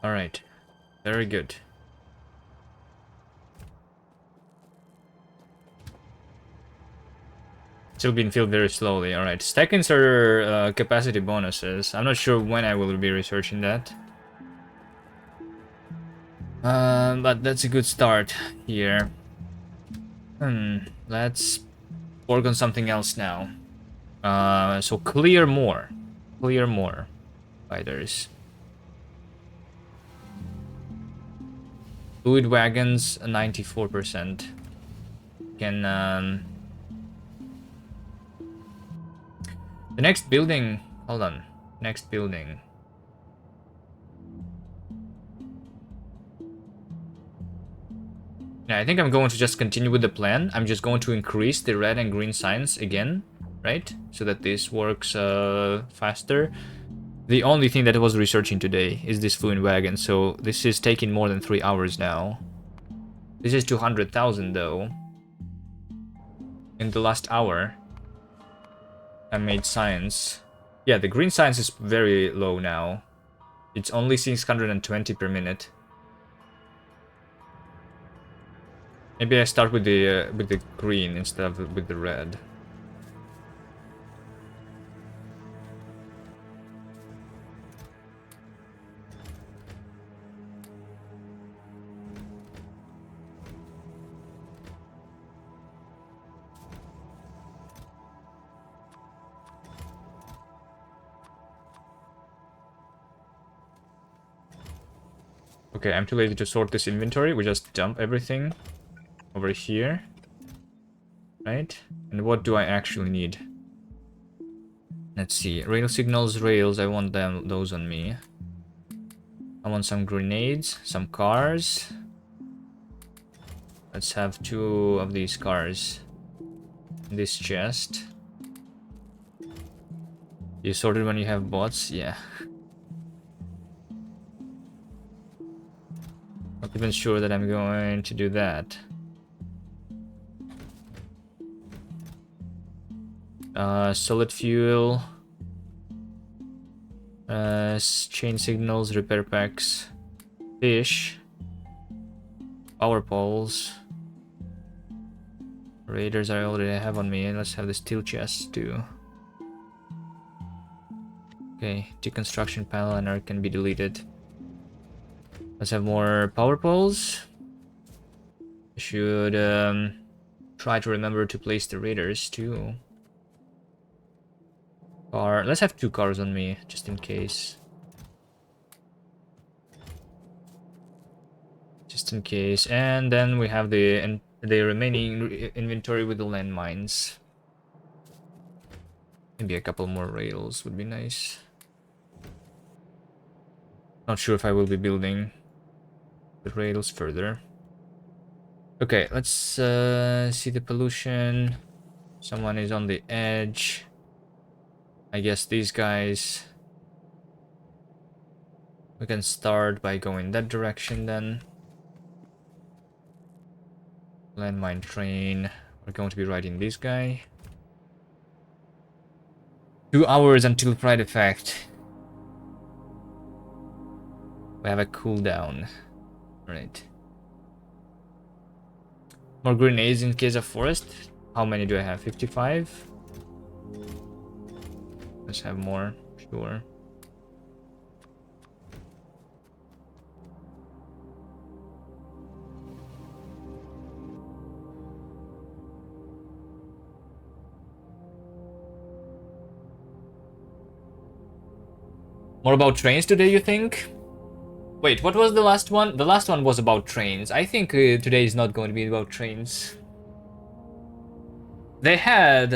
Alright. Very good. Still being filled very slowly. Alright. Stack-ins are capacity bonuses. I'm not sure when I will be researching that. But that's a good start here. Let's work on something else now. So clear more. Clear more fighters. Fluid wagons, 94%. Can, the next building... Hold on. Next building. Yeah, I think I'm going to just continue with the plan. I'm just going to increase the red and green signs again, right? So that this works faster. The only thing that I was researching today is this fluid wagon, so this is taking more than 3 hours now. This is 200,000 though. In the last hour, I made science. Yeah, the green science is very low now. It's only 620 per minute. Maybe I start with the green instead of with the red. Okay, I'm too lazy to sort this inventory. We just dump everything over here. Right? And what do I actually need? Let's see. Rail signals, rails. I want those on me. I want some grenades, some cars. Let's have 2 of these cars in this chest. You sorted when you have bots? Yeah. Not even sure that I'm going to do that. Solid fuel. Chain signals, repair packs. Fish. Power poles. Raiders I already have on me. Let's have the steel chest too. Okay, deconstruction panel and art can be deleted. Let's have more power poles. I should try to remember to place the raiders too. Car. Let's have 2 cars on me, just in case. Just in case. And then we have the remaining inventory with the landmines. Maybe a couple more rails would be nice. Not sure if I will be building the rails further. Okay, let's see the pollution. Someone is on the edge. I guess these guys. We can start by going that direction then. Landmine train. We're going to be riding this guy. 2 hours until Pride Effect. We have a cooldown. Right. More grenades in case of forest. How many do I have? 55? Let's have more. Sure. More about trains today, you think? Wait, what was the last one? The last one was about trains. I think today is not going to be about trains. They had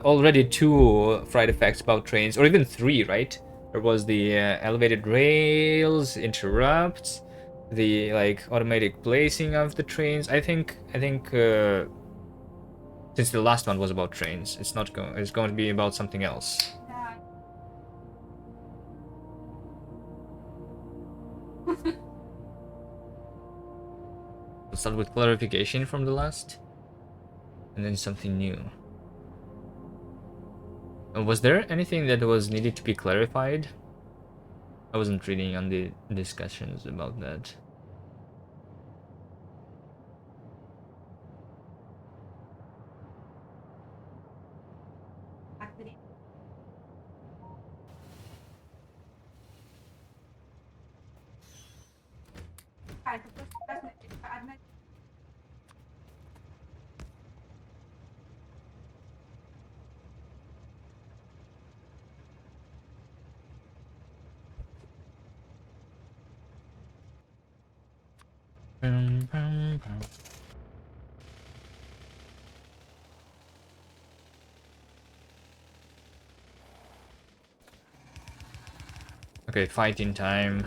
already 2 fried effects about trains, or even 3, right? There was the elevated rails, interrupts, the like automatic placing of the trains. I think since the last one was about trains, it's going to be about something else. Let's start with clarification from the last, and then something new. Was there anything that was needed to be clarified? I wasn't reading on the discussions about that. Okay, fighting time.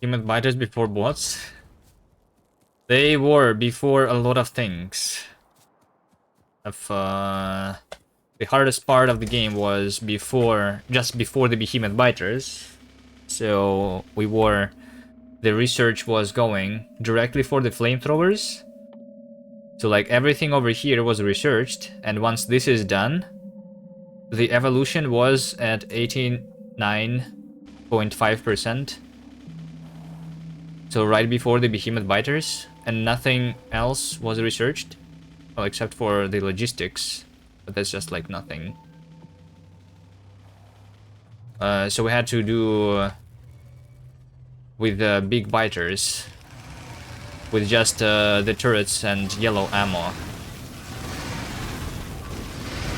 Human biters before bots? They were before a lot of things. The hardest part of the game was just before the behemoth biters. So the research was going directly for the flamethrowers. So like everything over here was researched, and once this is done, the evolution was at 89.5%. So right before the behemoth biters, and nothing else was researched. Well, except for the logistics, but that's just like nothing. So we had to do with the big biters, with just the turrets and yellow ammo,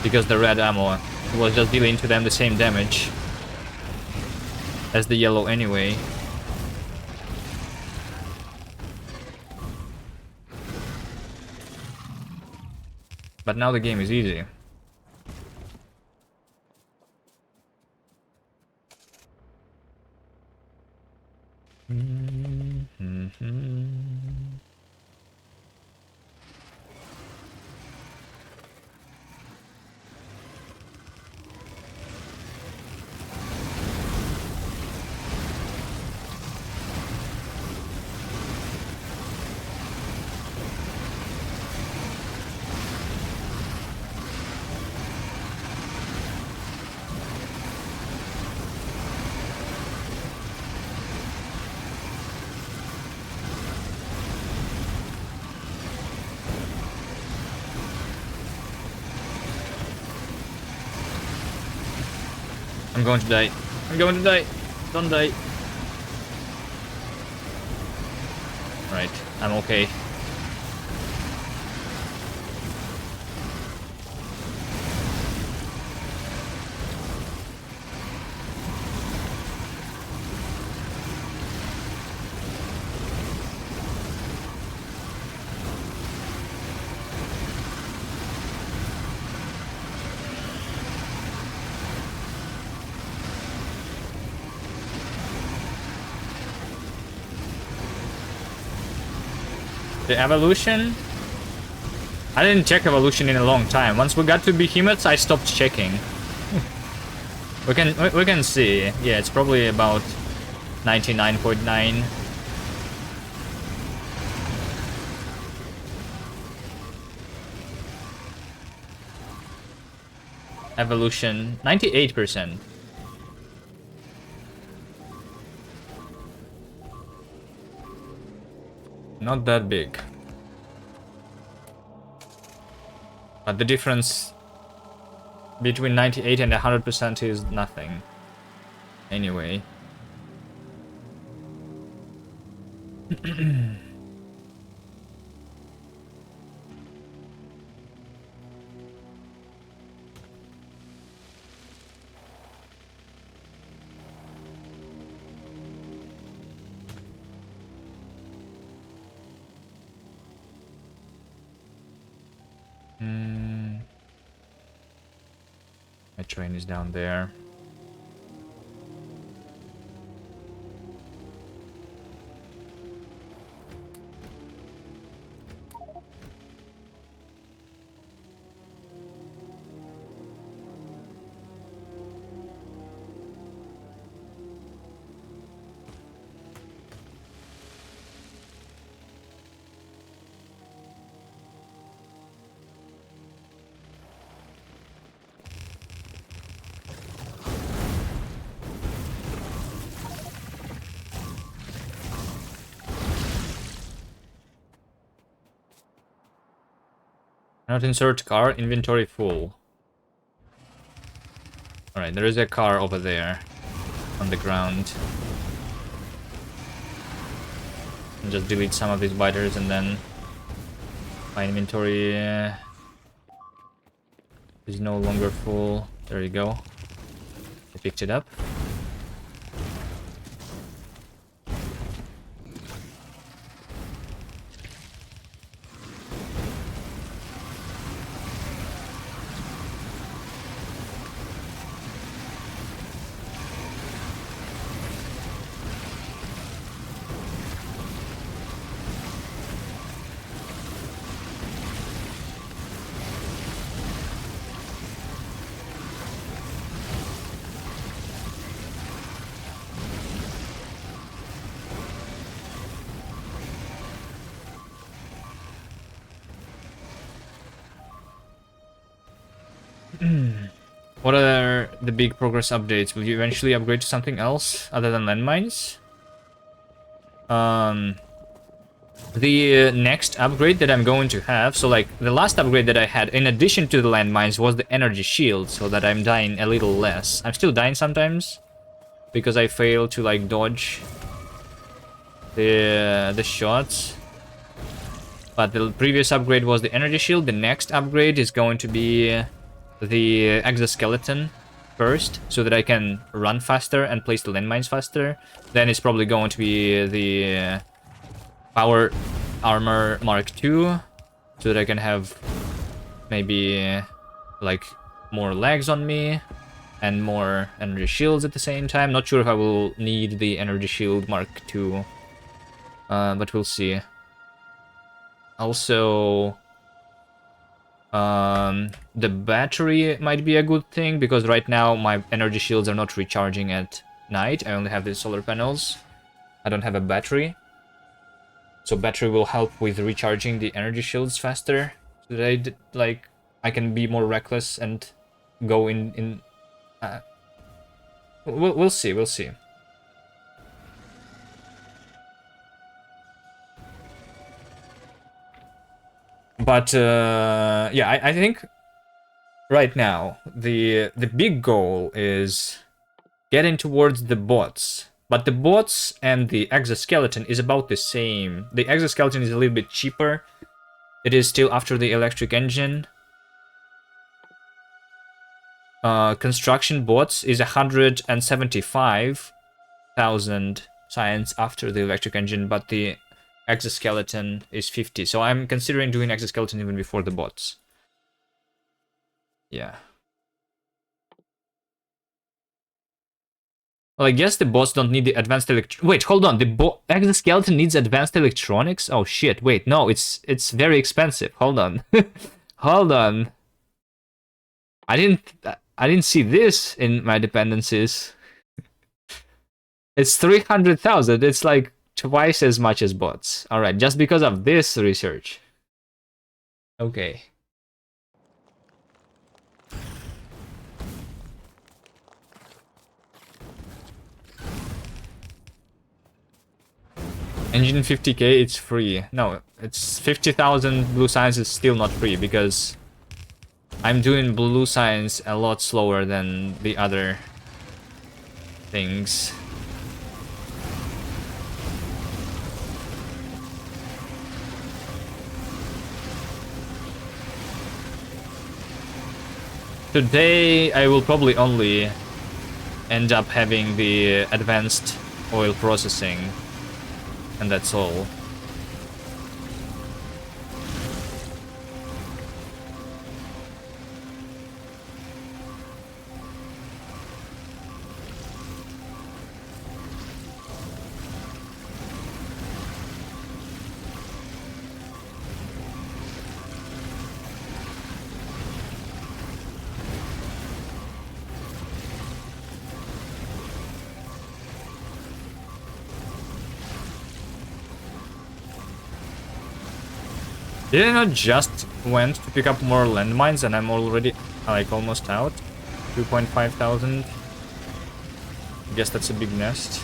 because the red ammo was just dealing to them the same damage as the yellow anyway. But now the game is easy. I'm going to die. I'm going to die. Don't die. Right, I'm okay. The evolution? I didn't check evolution in a long time. Once we got to behemoths, I stopped checking. we can see. Yeah, it's probably about 99.9. Evolution 98%. Not that big. But the difference between 98 and 100% is nothing. Anyway. My train is down there. Not insert car, inventory full. Alright, there is a car over there on the ground. I'll just delete some of these biters and then my inventory is no longer full. There you go. I picked it up. What are the big progress updates? Will you eventually upgrade to something else other than landmines? The next upgrade that I'm going to have, so like the last upgrade that I had in addition to the landmines was the energy shield, so that I'm dying a little less. I'm still dying sometimes because I fail to like dodge the shots. But the previous upgrade was the energy shield. The next upgrade is going to be the exoskeleton first, so that I can run faster and place the landmines faster. Then it's probably going to be the power armor Mark II, so that I can have maybe like more legs on me and more energy shields at the same time. Not sure if I will need the energy shield Mark II, but we'll see. Also, the battery might be a good thing, because right now my energy shields are not recharging at night. I only have the solar panels. I don't have a battery. So battery will help with recharging the energy shields faster, so that I can be more reckless and go in. We'll see. We'll see. But yeah, I think right now the big goal is getting towards the bots. But the bots and the exoskeleton is about the same. The exoskeleton is a little bit cheaper. It is still after the electric engine. Construction bots is 175,000 science after the electric engine, but the exoskeleton is 50. So I'm considering doing exoskeleton even before the bots. Yeah. Well, I guess the bots don't need the advanced Wait, hold on. The exoskeleton needs advanced electronics? Oh shit, wait, no, it's very expensive. Hold on. Hold on. I didn't see this in my dependencies. It's 300,000. It's like twice as much as bots. Alright, just because of this research. Okay. Engine 50k, it's free. No, it's 50,000 blue science is still not free because I'm doing blue science a lot slower than the other things. Today I will probably only end up having the advanced oil processing, and that's all. Did I not just went to pick up more landmines and I'm already like almost out? 2,500. Guess that's a big nest.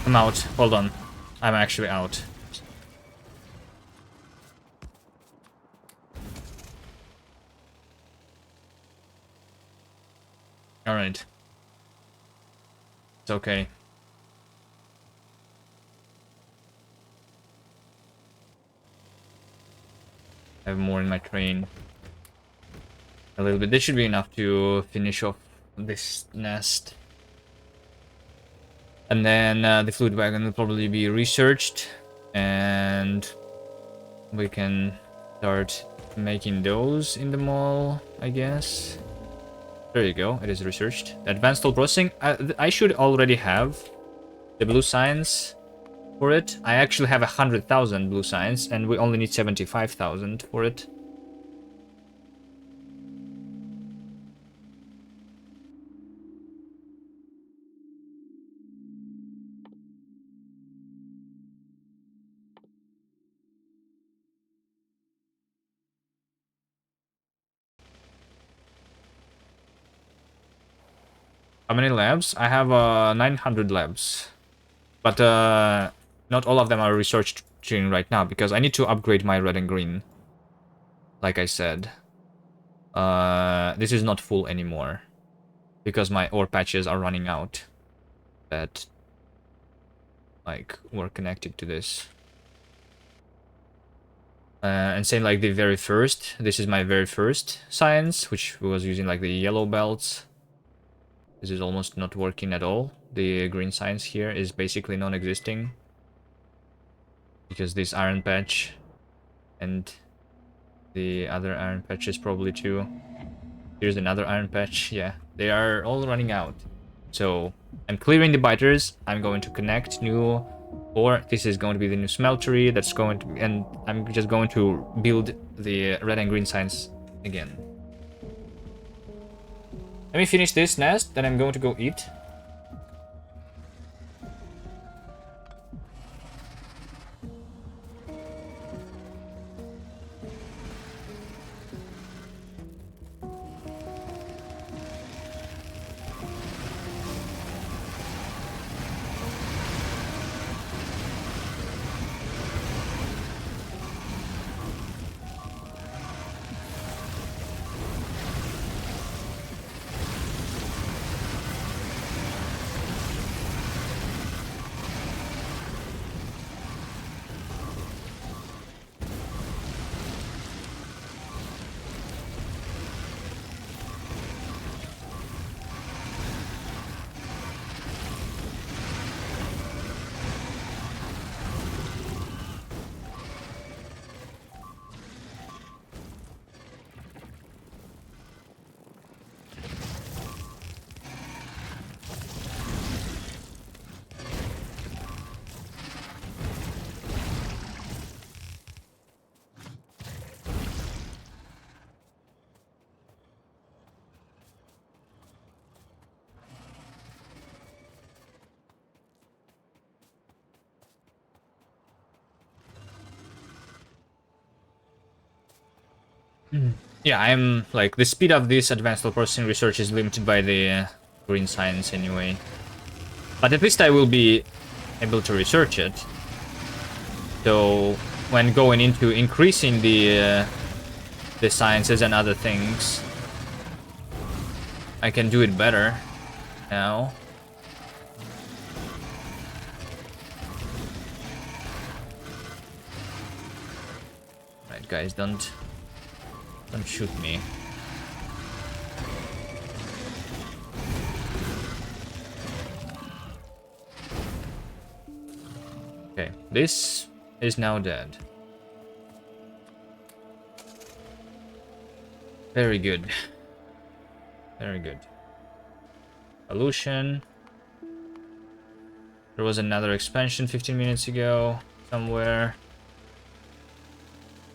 I'm out. Hold on. I'm actually out. Alright. It's okay. I have more in my train. A little bit. This should be enough to finish off this nest. And then the fluid wagon will probably be researched. And we can start making those in the mall, I guess. There you go. It is researched. Advanced toll processing. I should already have the blue science for it. I actually have 100,000 blue science, and we only need 75,000 for it. How many labs? I have 900 labs. But not all of them are researching right now, because I need to upgrade my red and green. Like I said. This is not full anymore. Because my ore patches are running out. That, like, were connected to this. And same like the very first. This is my very first science, which was using like the yellow belts. This is almost not working at all. The green science here is basically non-existing. Because this iron patch and the other iron patches probably too. Here's another iron patch. Yeah, they are all running out. So I'm clearing the biters. I'm going to connect new Or this is going to be the new smeltery that's going to be, and I'm just going to build the red and green signs again. Let me finish this nest, then I'm going to go eat. Yeah, I'm like the speed of this advanced processing research is limited by the green science anyway. But at least I will be able to research it. So when going into increasing the sciences and other things, I can do it better now. Right, guys, don't shoot me. Okay, this is now dead. Very good. Very good. Pollution. There was another expansion 15 minutes ago somewhere.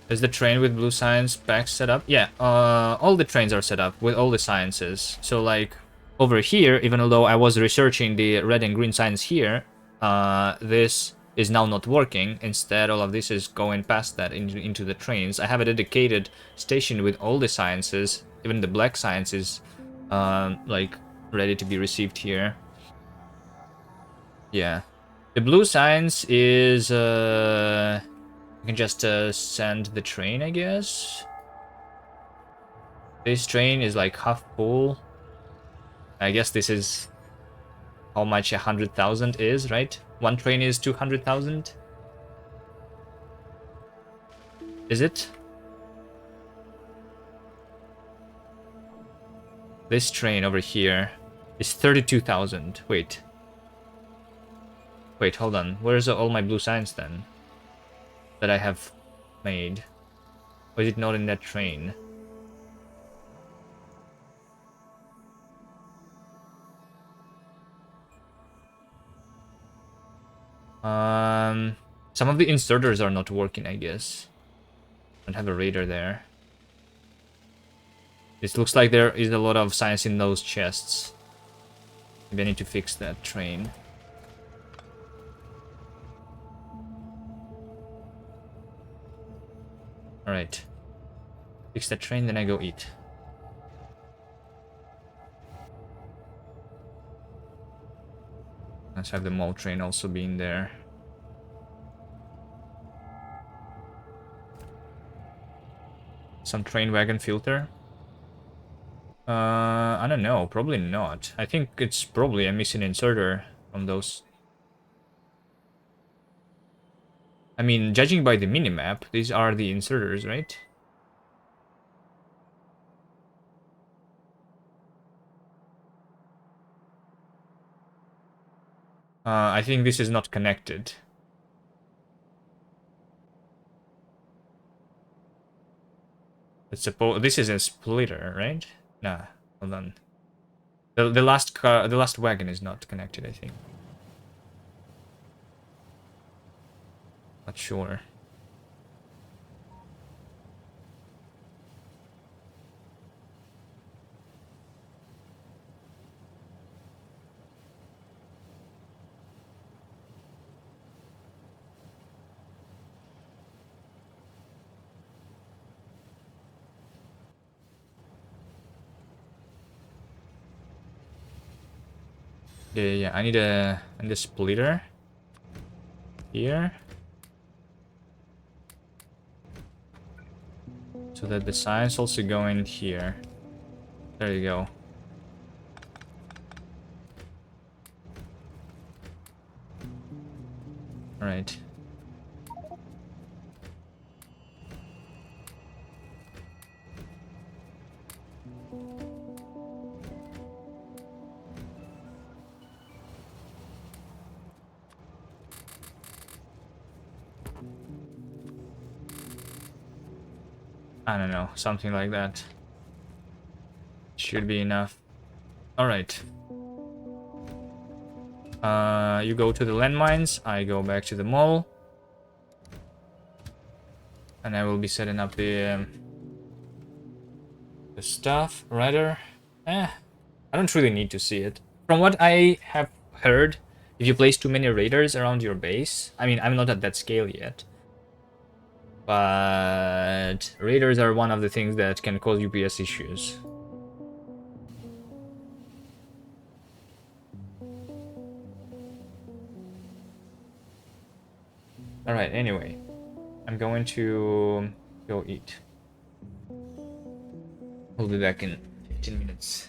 Is the train with blue science back set up? Yeah, all the trains are set up with all the sciences. So like over here, even though I was researching the red and green science here, this is now not working. Instead, all of this is going past that into the trains. I have a dedicated station with all the sciences, even the black sciences, like ready to be received here. Yeah, the blue science is I can just send the train, I guess. This train is like half full. I guess this is how much 100,000 is, right? One train is 200,000. Is it? This train over here is 32,000. Wait. Wait, hold on. Where's all my blue signs then? That I have made. Or is it not in that train? Some of the inserters are not working, I guess. Don't have a radar there. It looks like there is a lot of science in those chests. Maybe I need to fix that train. Alright. Fix that train, then I go eat. Let's have the mall train also being there. Some train wagon filter? I don't know, probably not. I think it's probably a missing inserter from those. I mean, judging by the minimap, these are the inserters, right? I think this is not connected. It's supposed. This is a splitter, right? Nah, hold on. The last car, the last wagon is not connected, I think. Not sure. Yeah, I need a splitter here so that the signs also go in here. There you go. All right. I don't know, something like that. Should be enough. All right. You go to the landmines, I go back to the mall. And I will be setting up the stuff. Radar. I don't really need to see it. From what I have heard, if you place too many radars around your base, I mean, I'm not at that scale yet, but radars are one of the things that can cause UPS issues. Alright, anyway, I'm going to go eat. We'll be back in 15 minutes.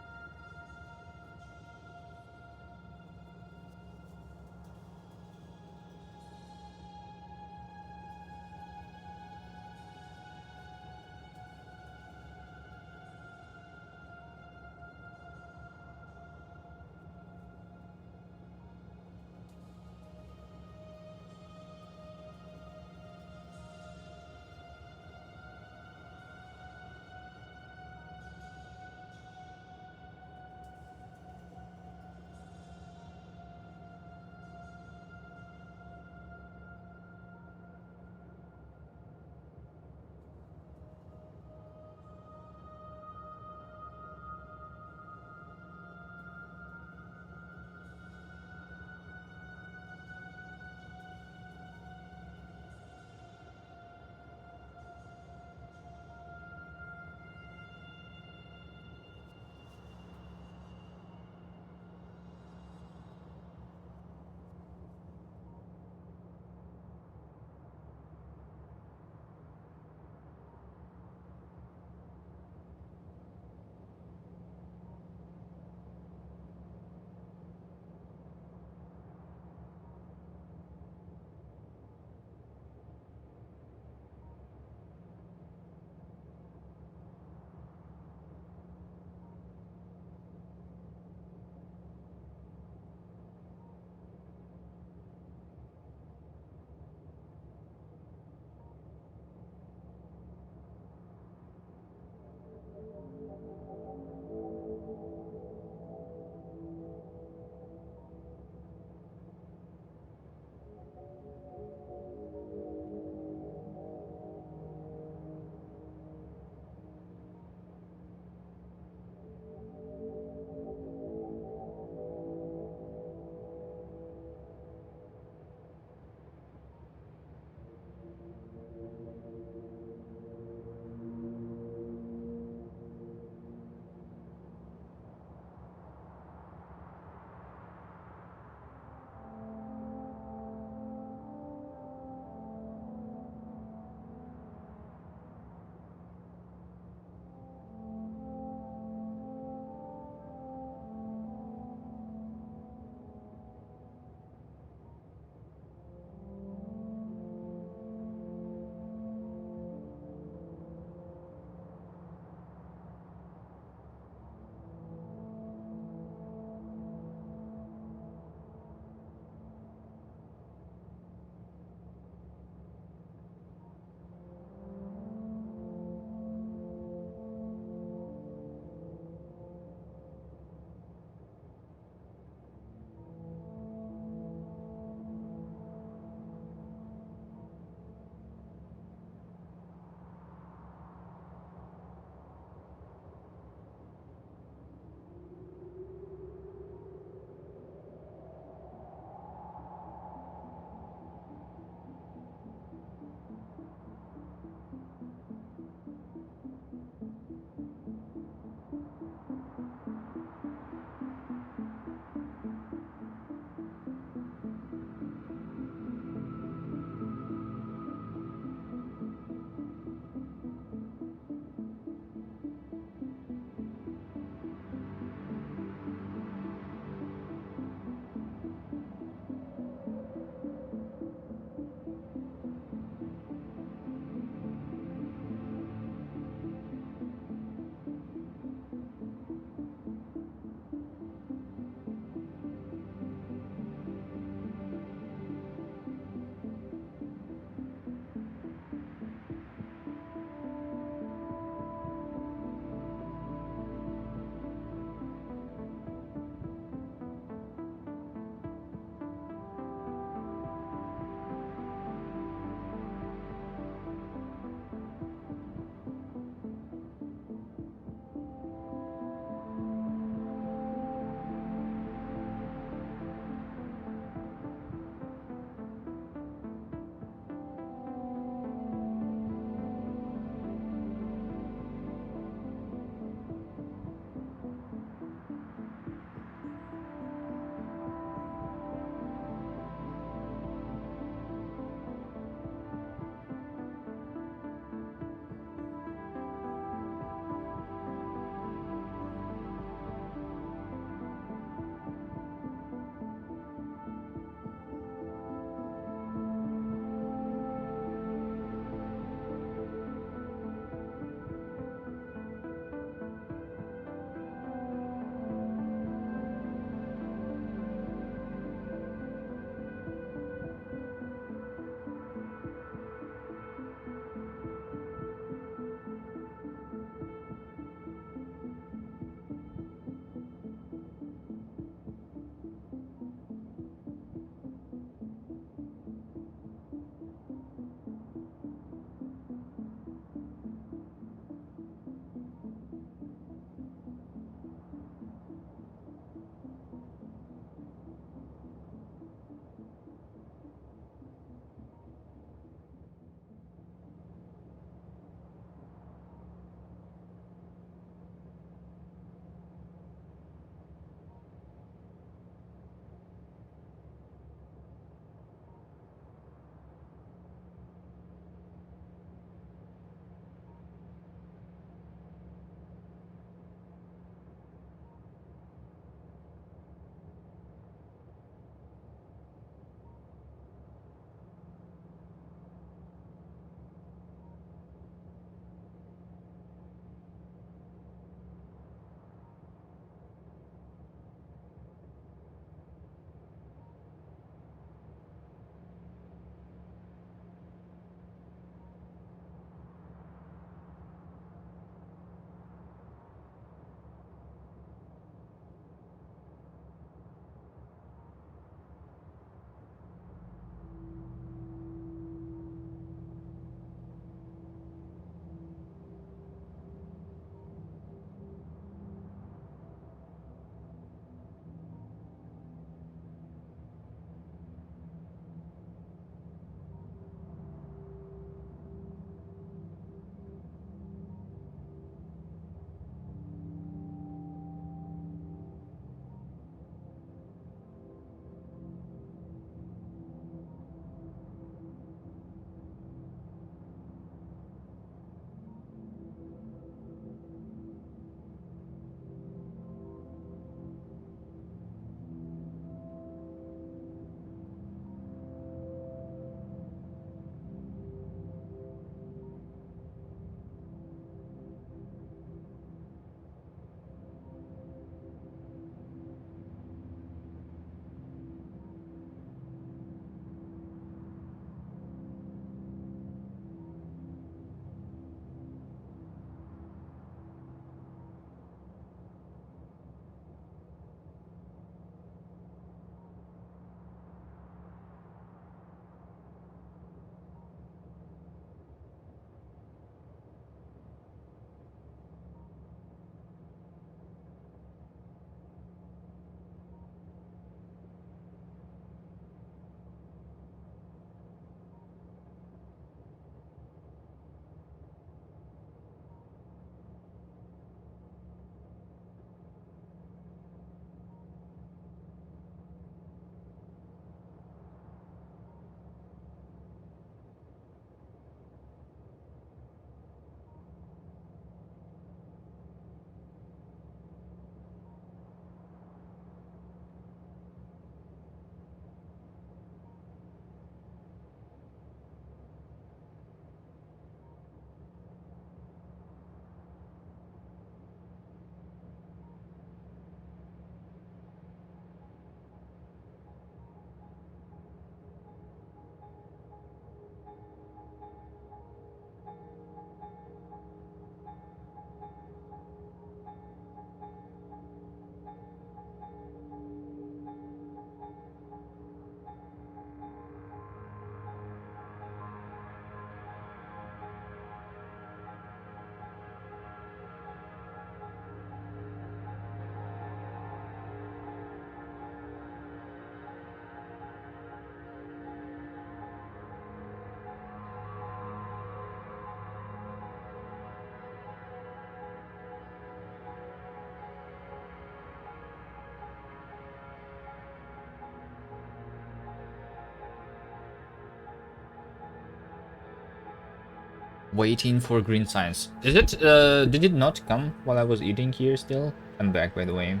Waiting for green signs. Is it, did it not come while I was eating here still? I'm back, by the way.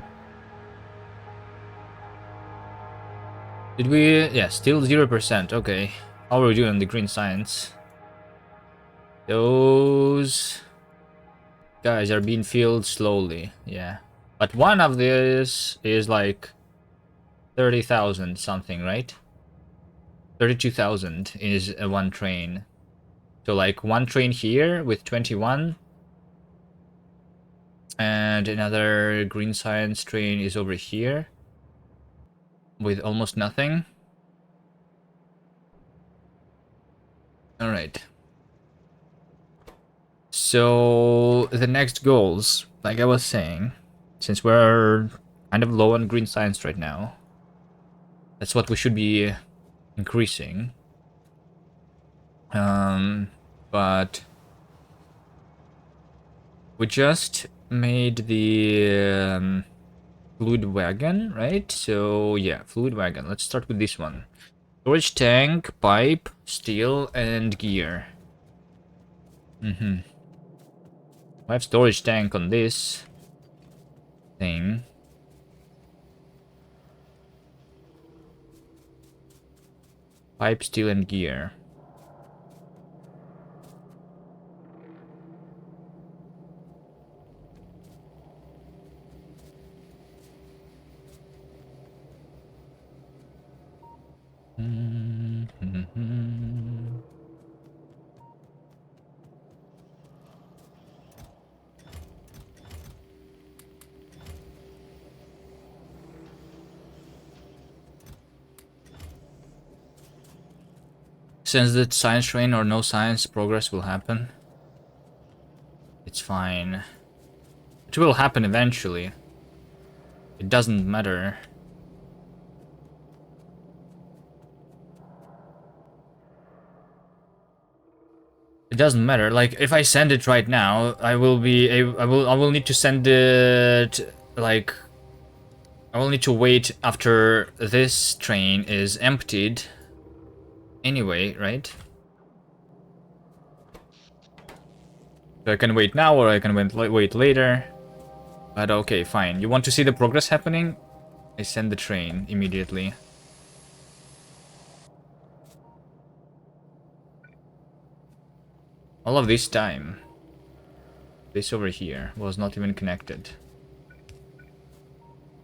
Did we, yeah, still 0%, okay. How are we doing on the green signs? Those guys are being filled slowly, yeah. But one of these is like 30,000 something, right? 32,000 is one train. So like one train here with 21. And another green science train is over here with almost nothing. Alright. So the next goals, like I was saying, since we're kind of low on green science right now, that's what we should be increasing. But we just made the fluid wagon, right? So yeah, fluid wagon. Let's start with this one. Storage tank, pipe, steel, and gear. I have storage tank on this thing. Pipe, steel, and gear. Since the science train or no science, progress will happen. It's fine. It will happen eventually. It doesn't matter. It doesn't matter. Like if I send it right now, I will need to send it like I will need to wait after this train is emptied. Anyway, right? So I can wait now or I can wait later. But okay, fine. You want to see the progress happening? I send the train immediately. All of this time, this over here was not even connected.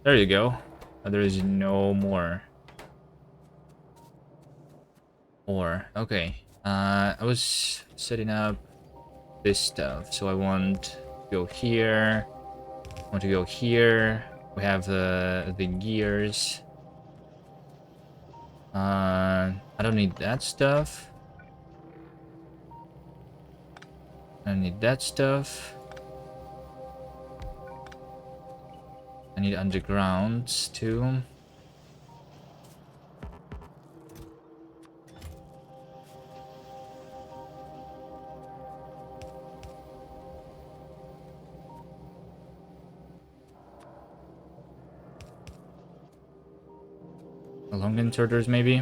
There you go. There is no more. Okay. I was setting up this stuff, so I want to go here. I want to go here. We have the gears. I don't need that stuff. I don't need that stuff. I need undergrounds too. Long inserters maybe.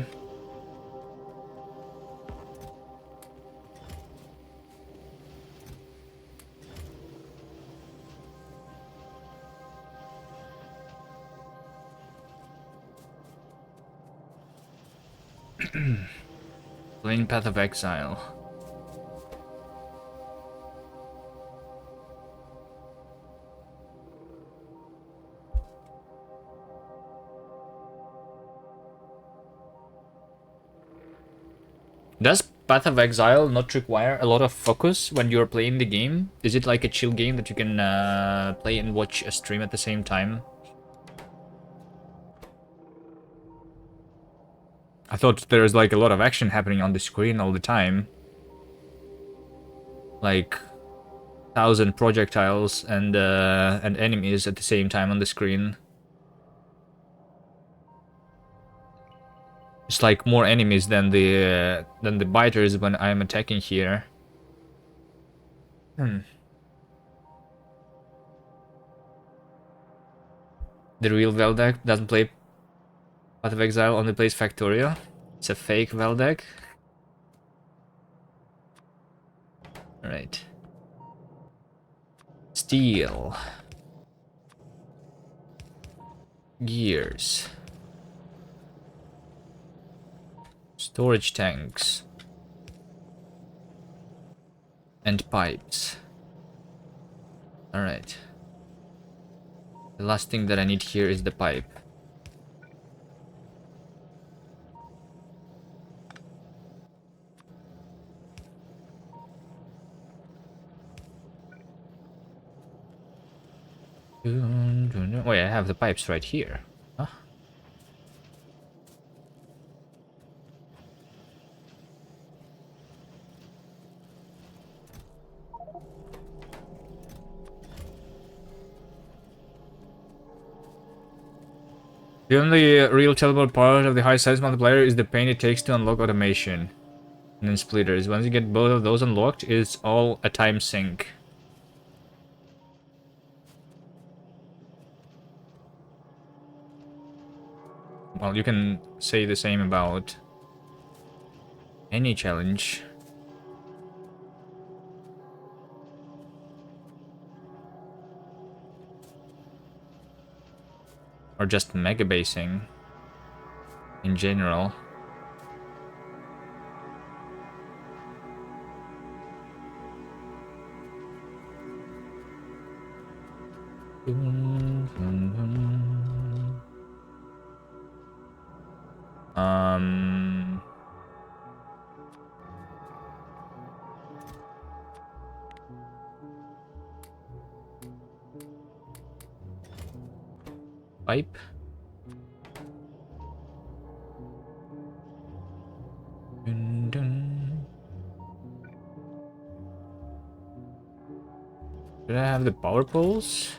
Plain Path of Exile. Does Path of Exile not require a lot of focus when you're playing the game? Is it like a chill game that you can play and watch a stream at the same time? I thought there was like a lot of action happening on the screen all the time. Like 1,000 projectiles and enemies at the same time on the screen. It's like more enemies than the biters when I'm attacking here. The real Veldeck doesn't play Path of Exile, only plays Factorio. It's a fake Veldeck. All right. Steel. Gears. Storage tanks. And pipes. Alright. The last thing that I need here is the pipe. Wait, I have the pipes right here. Huh? The only real tellable part of the high size multiplier is the pain it takes to unlock automation. And then splitters. Once you get both of those unlocked, it's all a time sink. Well, you can say the same about any challenge. Or just mega basing in general. Pipe. Dun, dun. Did I have the power poles?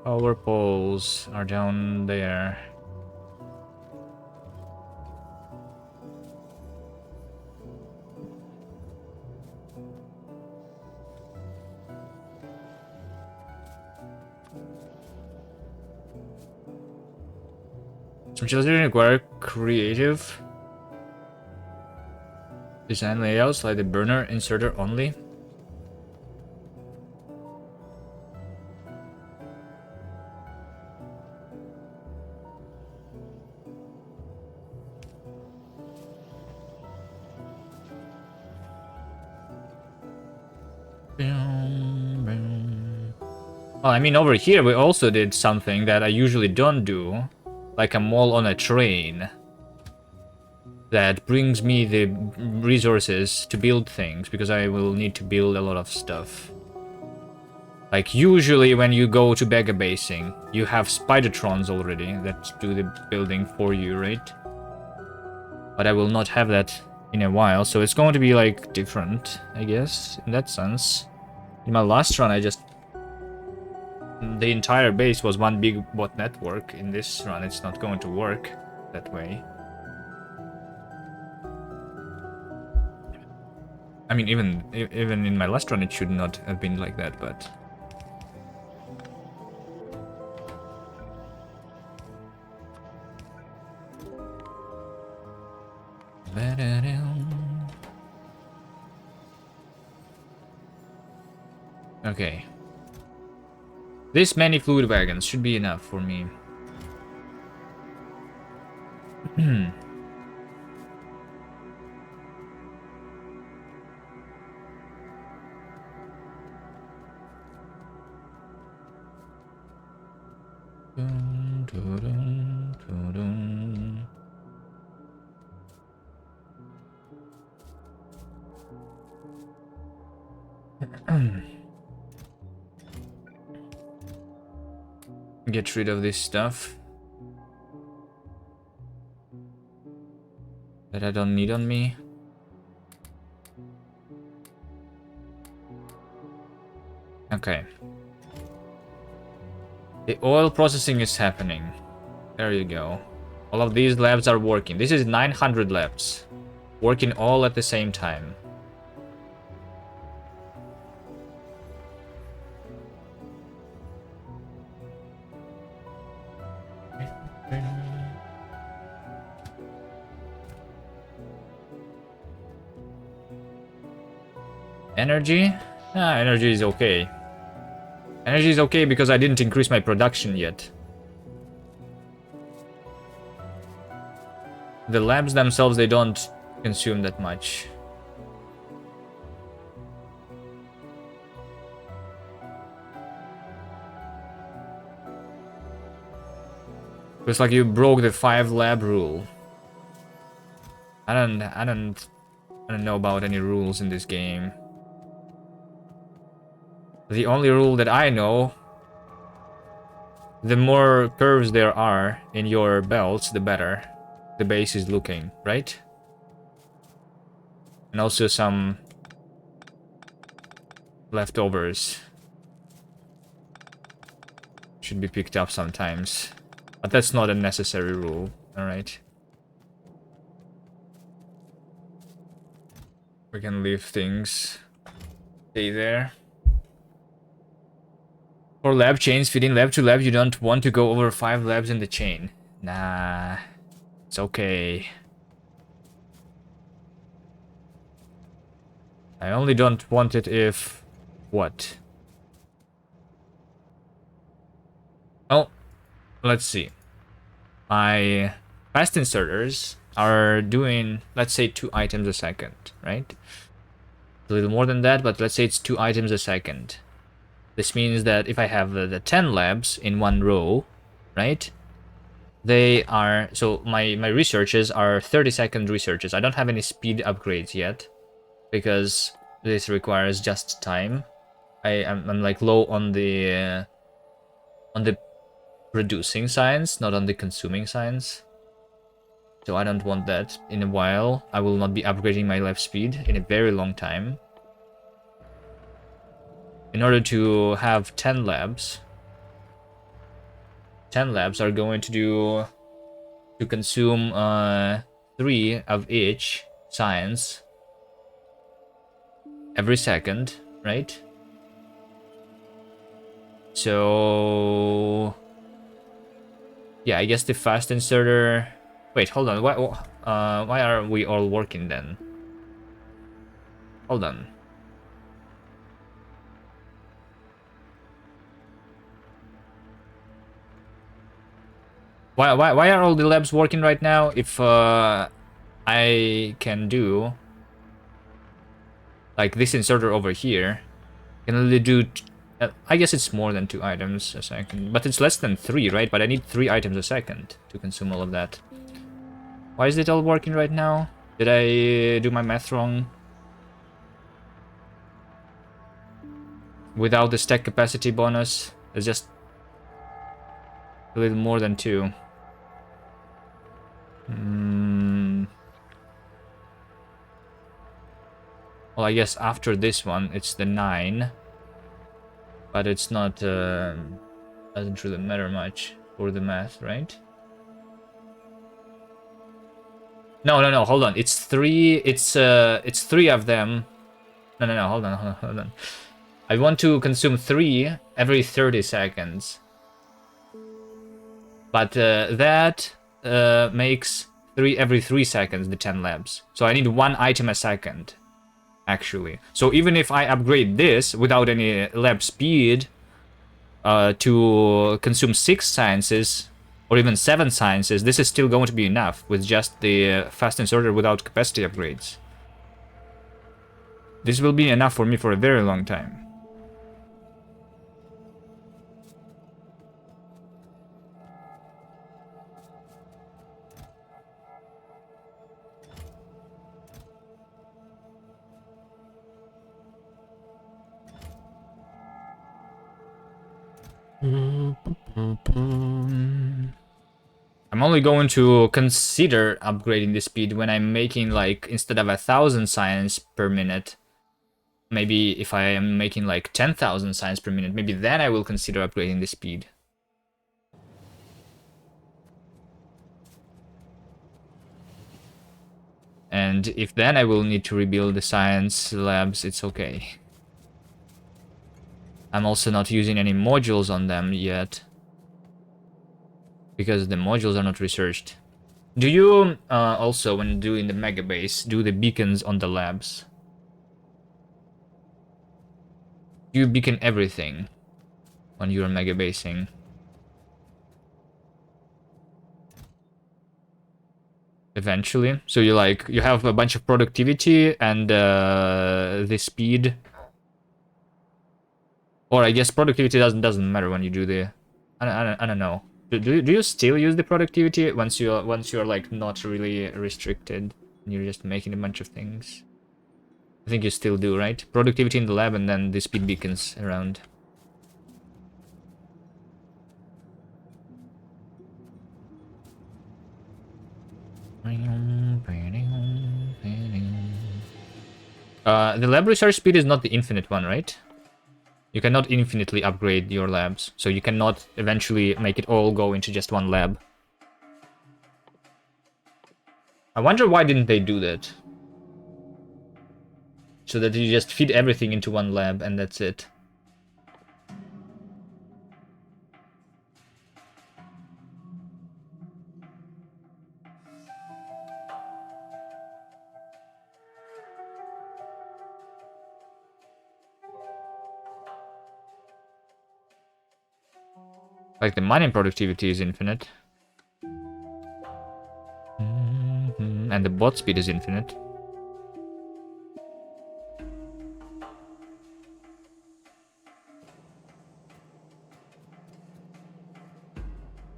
Power poles are down there. Some children require creative design layouts like the burner inserter only. Well, I mean, over here we also did something that I usually don't do, like a mall on a train that brings me the resources to build things, because I will need to build a lot of stuff. Like, usually when you go to Mega Basing, you have Spidertrons already that do the building for you, right? But I will not have that in a while, so it's going to be, like, different, I guess, in that sense. In my last run, the entire base was one big bot network. In this run, it's not going to work that way. I mean, even in my last run, it should not have been like that, but... Okay. This many fluid wagons should be enough for me. Get rid of this stuff that I don't need on me. Okay. The oil processing is happening. There you go. All of these labs are working. This is 900 labs. Working all at the same time. Energy? Energy is okay. Energy is okay because I didn't increase my production yet. The labs themselves, they don't consume that much. It's like you broke the 5 lab rule. I don't know about any rules in this game. The only rule that I know, the more curves there are in your belts, the better the base is looking, right? And also some leftovers should be picked up sometimes. But that's not a necessary rule, alright? We can leave things. Stay there. For lab chains, feeding lab to lab, you don't want to go over 5 labs in the chain. Nah, it's okay. I only don't want it if... what? Oh, let's see. My fast inserters are doing, let's say, 2 items a second, right? A little more than that, but let's say it's 2 items a second. This means that if I have the 10 labs in one row, right? They are, so my researches are 30-second researches. I don't have any speed upgrades yet because this requires just time. I'm like low on the producing science, not on the consuming science. So I don't want that in a while. I will not be upgrading my lab speed in a very long time. In order to have 10 labs, 10 labs are going to consume 3 of each science every second, right? So yeah, I guess the fast inserter. Wait, hold on. Why are we all working then? Hold on. Why are all the labs working right now if I can do like this inserter over here can only do I guess it's more than 2 items a second, but it's less than 3, right? But I need 3 items a second to consume all of that. Why is it all working right now? Did I do my math wrong? Without the stack capacity bonus, it's just a little more than 2. Well, I guess after this one, it's the 9. But it's not, doesn't really matter much for the math, right? No, hold on. It's 3, it's 3 of them. No, hold on. I want to consume 3 every 30 seconds. But that makes 3 every 3 seconds, the 10 labs. So I need 1 item a second, actually. So even if I upgrade this without any lab speed to consume 6 sciences, or even 7 sciences, this is still going to be enough with just the fast inserter without capacity upgrades. This will be enough for me for a very long time. I'm only going to consider upgrading the speed when I'm making, like, instead of 1,000 science per minute, maybe if I am making like 10,000 science per minute, maybe then I will consider upgrading the speed. And if then I will need to rebuild the science labs, it's okay. I'm also not using any modules on them yet, because the modules are not researched. Do you also, when doing the mega base, do the beacons on the labs? You beacon everything when you're mega basing. Eventually. So you like, you have a bunch of productivity and the speed. Or I guess productivity doesn't matter when you do the... I don't know. Do you still use the productivity once you're like not really restricted and you're just making a bunch of things? I think you still do, right? Productivity in the lab and then the speed beacons around. The lab research speed is not the infinite one, right? You cannot infinitely upgrade your labs, so you cannot eventually make it all go into just one lab. I wonder why didn't they do that? So that you just feed everything into one lab and that's it. Like the mining productivity is infinite. And the bot speed is infinite.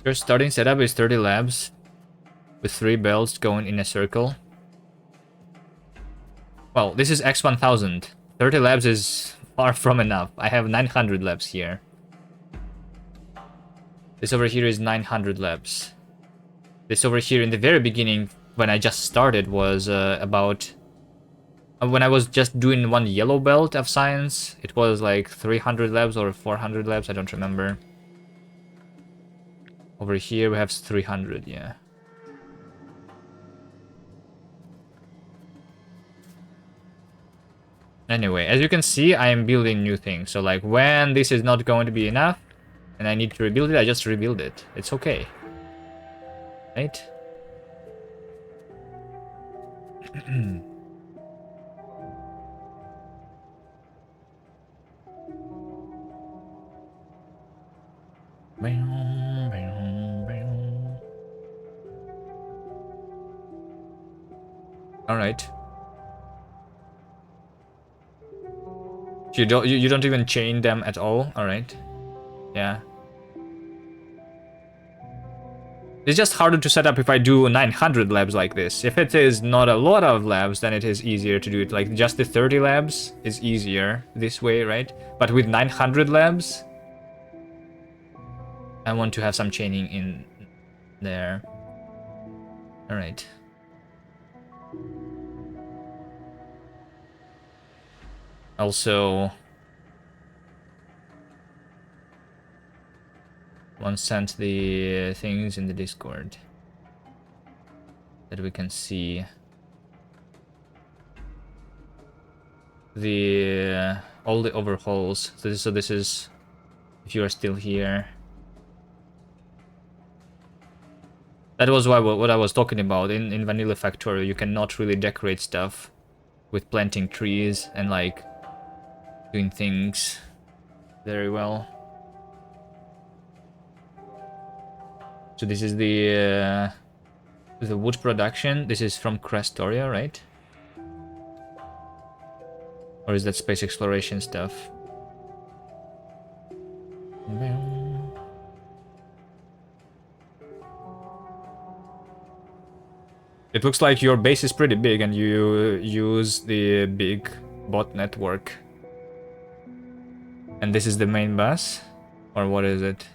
Your starting setup is 30 labs with 3 belts going in a circle. Well, this is x1000. 30 labs is far from enough. I have 900 labs here. This over here is 900 labs. This over here in the very beginning, when I just started, was about... when I was just doing one yellow belt of science, it was like 300 labs or 400 labs, I don't remember. Over here we have 300, yeah. Anyway, as you can see, I am building new things. So like when this is not going to be enough and I need to rebuild it, I just rebuild it. It's okay. Right? All right. You don't even chain them at all. All right. Yeah. It's just harder to set up if I do 900 labs like this. If it is not a lot of labs, then it is easier to do it. Like just the 30 labs is easier this way, right? But with 900 labs, I want to have some chaining in there. All right. Also, one sent the things in the Discord that we can see. The all the overhauls. So this is if you are still here. That was what I was talking about. In Vanilla Factorio, you cannot really decorate stuff with planting trees and like doing things very well. So this is the wood production. This is from Factorio, right? Or is that space exploration stuff? It looks like your base is pretty big and you use the big bot network. And this is the main bus? Or what is it?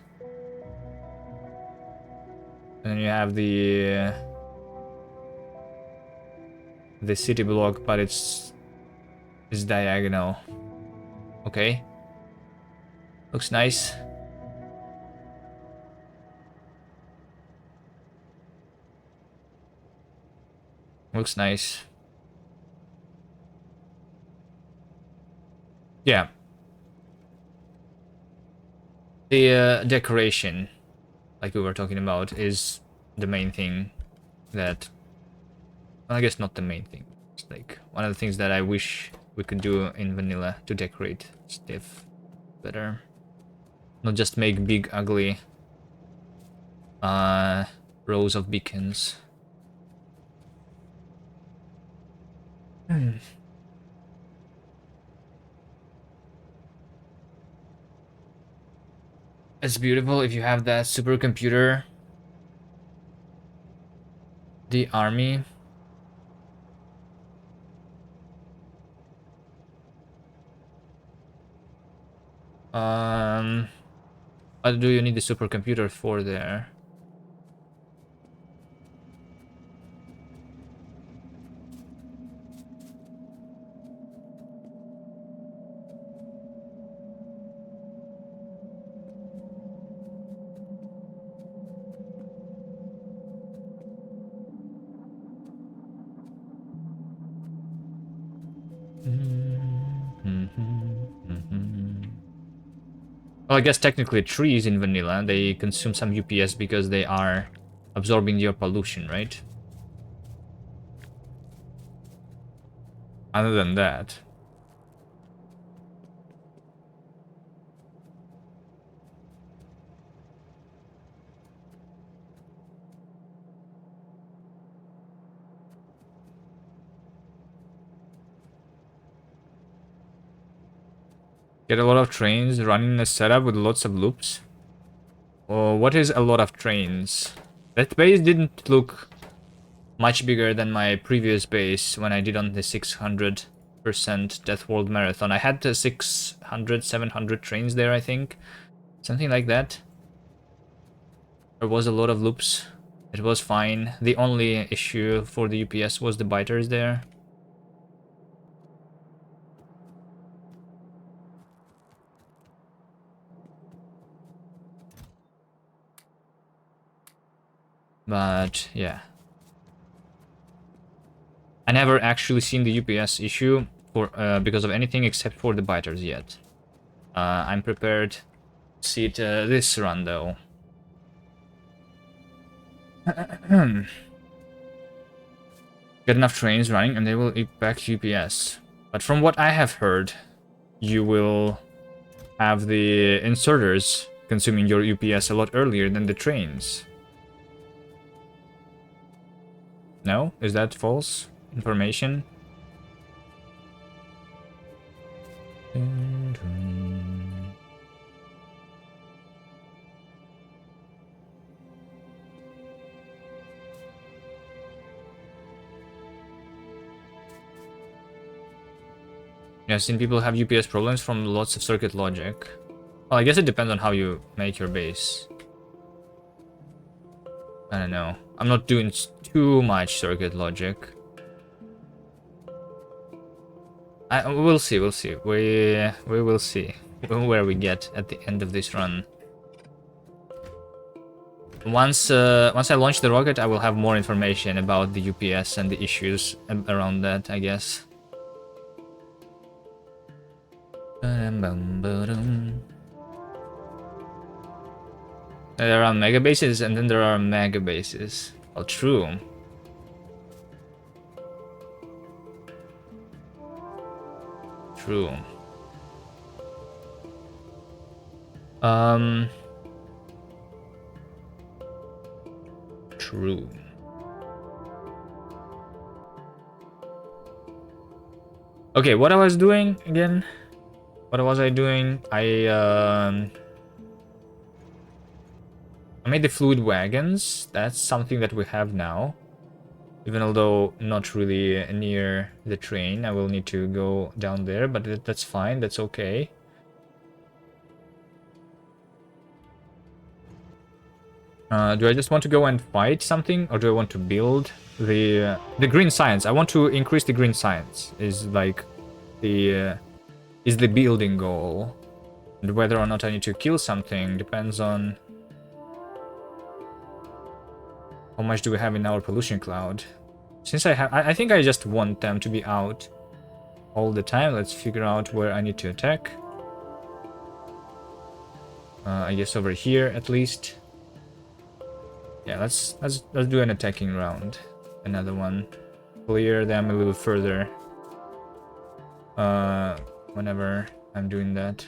And then you have the city block, but it's diagonal. Okay. Looks nice. Looks nice. Yeah. The decoration, like we were talking about, is the main thing that... Well, I guess not the main thing. It's like one of the things that I wish we could do in vanilla to decorate stuff. better. Not just make big, ugly rows of beacons. It's beautiful if you have that supercomputer. The army. What do you need the supercomputer for there? Well, I guess technically trees in vanilla, they consume some UPS because they are absorbing your pollution, right? Other than that. Get a lot of trains running a setup with lots of loops. Oh, what is a lot of trains? That base didn't look much bigger than my previous base when I did on the 600% Death World Marathon. I had the 600, 700 trains there, I think. Something like that. There was a lot of loops. It was fine. The only issue for the UPS was the biters there. But yeah. I never actually seen the UPS issue for because of anything except for the biters yet. I'm prepared to see it this run though. Get enough trains running and they will impact UPS. But from what I have heard, you will have the inserters consuming your UPS a lot earlier than the trains. No? Is that false information? Yeah, I've seen people have UPS problems from lots of circuit logic. Well, I guess it depends on how you make your base. I don't know. I'm not doing too much circuit logic. We'll see, we'll see. We will see where we get at the end of this run. Once I launch the rocket, I will have more information about the UPS and the issues around that, I guess. There are mega bases and then there are mega bases. Oh, true. True. True. Okay, what I was doing again? What was I doing? I made the fluid wagons. That's something that we have now. Even although not really near the train, I will need to go down there, but that's fine, that's okay. Do I just want to go and fight something, or do I want to build the green science? I want to increase the green science. Is like the building goal, and whether or not I need to kill something depends on how much do we have in our pollution cloud. Since I think I just want them to be out all the time. Let's figure out where I need to attack. I guess over here at least. Yeah, let's do an attacking round. Another one. Clear them a little further. Whenever I'm doing that.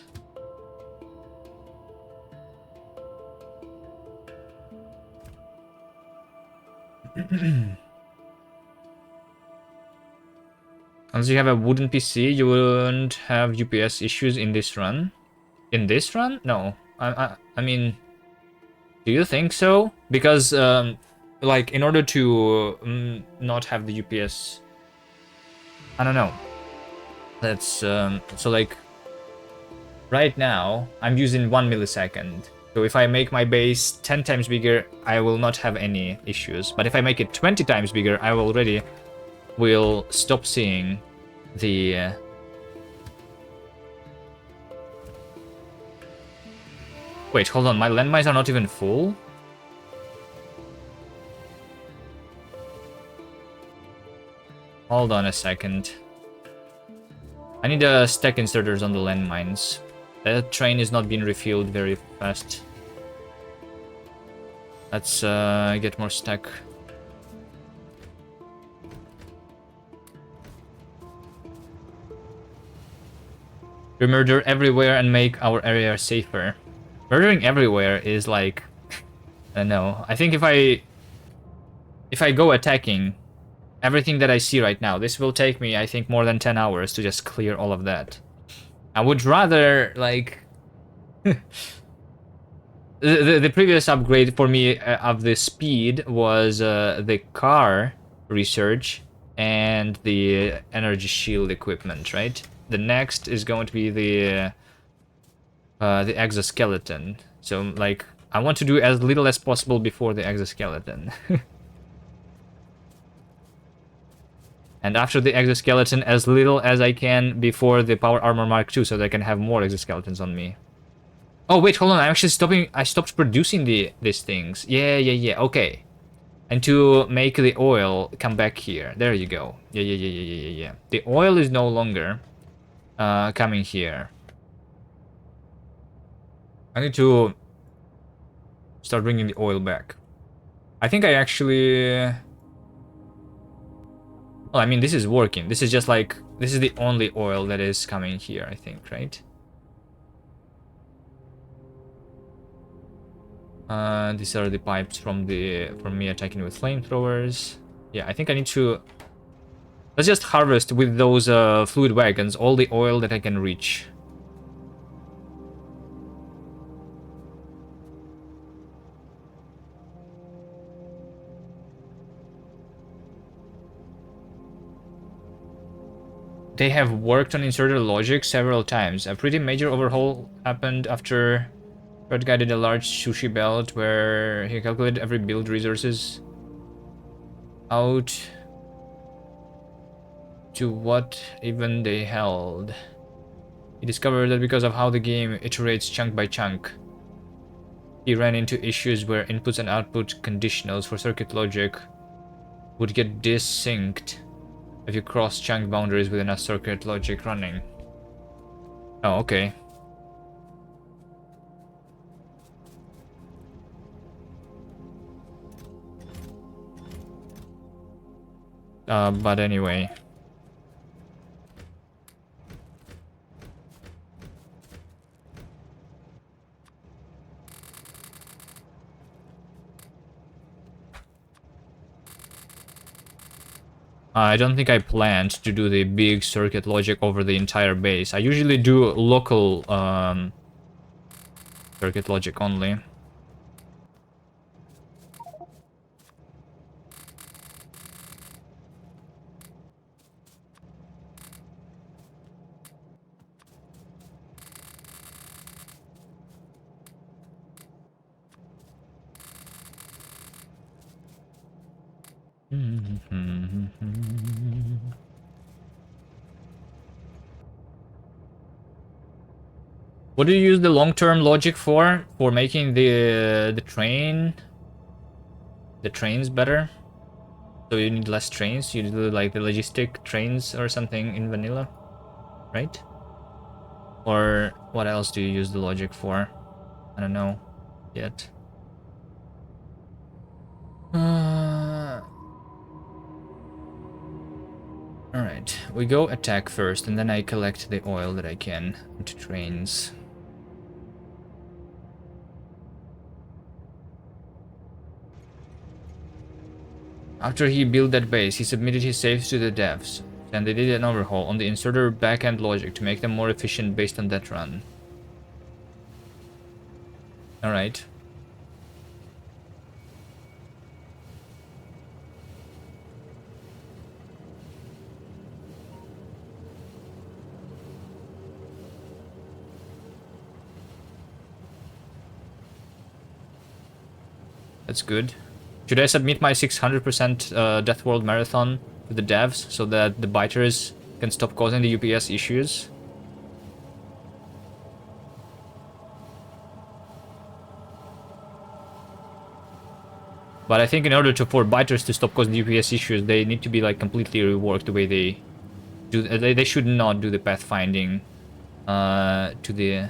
Unless you have a wooden PC, you wouldn't have UPS issues in this run. In this run? No. I mean, do you think so? Because, like, in order to not have the UPS... I don't know. That's, so, like, right now, I'm using 1 millisecond. So if I make my base 10 times bigger, I will not have any issues. But if I make it 20 times bigger, I already will stop seeing the... Wait, hold on, my landmines are not even full? Hold on a second. I need stack inserters on the landmines. That train is not being refilled very fast. Let's get more stack. We murder everywhere and make our area safer. Murdering everywhere is like... I don't know. I think if I go attacking everything that I see right now, this will take me, I think, more than 10 hours to just clear all of that. I would rather, like... the previous upgrade for me of the speed was the car research and the energy shield equipment, right? The next is going to be the exoskeleton. So, like, I want to do as little as possible before the exoskeleton. And after the exoskeleton, as little as I can before the power armor Mark II, so that I can have more exoskeletons on me. Oh wait, hold on. I'm actually stopping. I stopped producing these things. Yeah. Okay. And to make the oil come back here. There you go. Yeah. The oil is no longer coming here. I need to start bringing the oil back. I think I actually... Well, I mean, this is working. This is just like... This is the only oil that is coming here, I think, right? These are the pipes from me attacking with flamethrowers. Yeah, I think I need to... Let's just harvest with those fluid wagons all the oil that I can reach. They have worked on inserter logic several times. A pretty major overhaul happened after Red Guy did a large sushi belt where he calculated every build resources out to what even they held. He discovered that because of how the game iterates chunk by chunk, he ran into issues where inputs and output conditionals for circuit logic would get desynced if you cross chunk boundaries within a circuit logic running. Oh, okay. But anyway. I don't think I planned to do the big circuit logic over the entire base. I usually do local circuit logic only. What do you use the long-term logic for? For making the trains better? So you need less trains? You do like the logistic trains or something in vanilla, right? Or what else do you use the logic for? I don't know yet. Alright, we go attack first, and then I collect the oil that I can into trains. After he built that base, he submitted his saves to the devs, and they did an overhaul on the inserter backend logic to make them more efficient based on that run. Alright. That's good. Should I submit my 600% Death World Marathon to the devs so that the biters can stop causing the UPS issues? But I think in order for biters to stop causing the UPS issues, they need to be like completely reworked the way they do. They should not do the pathfinding to the...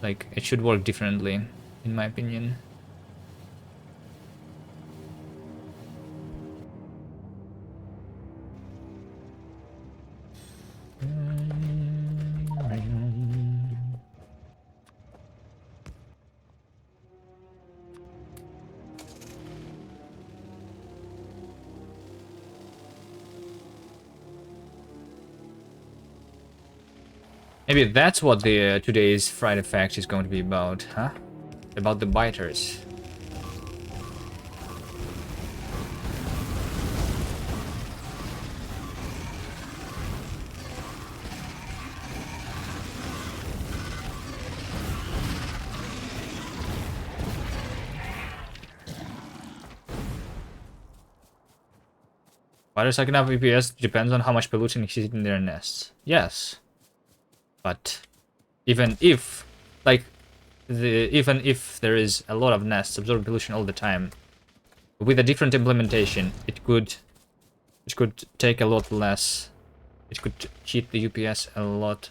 Like, it should work differently, in my opinion. Maybe that's what the today's Friday Fact is going to be about, huh? About the biters. Biters sucking up EPS depends on how much pollution is in their nests. Yes. But even if, like, even if there is a lot of nests absorbing pollution all the time, with a different implementation, it could take a lot less. It could cheat the UPS a lot.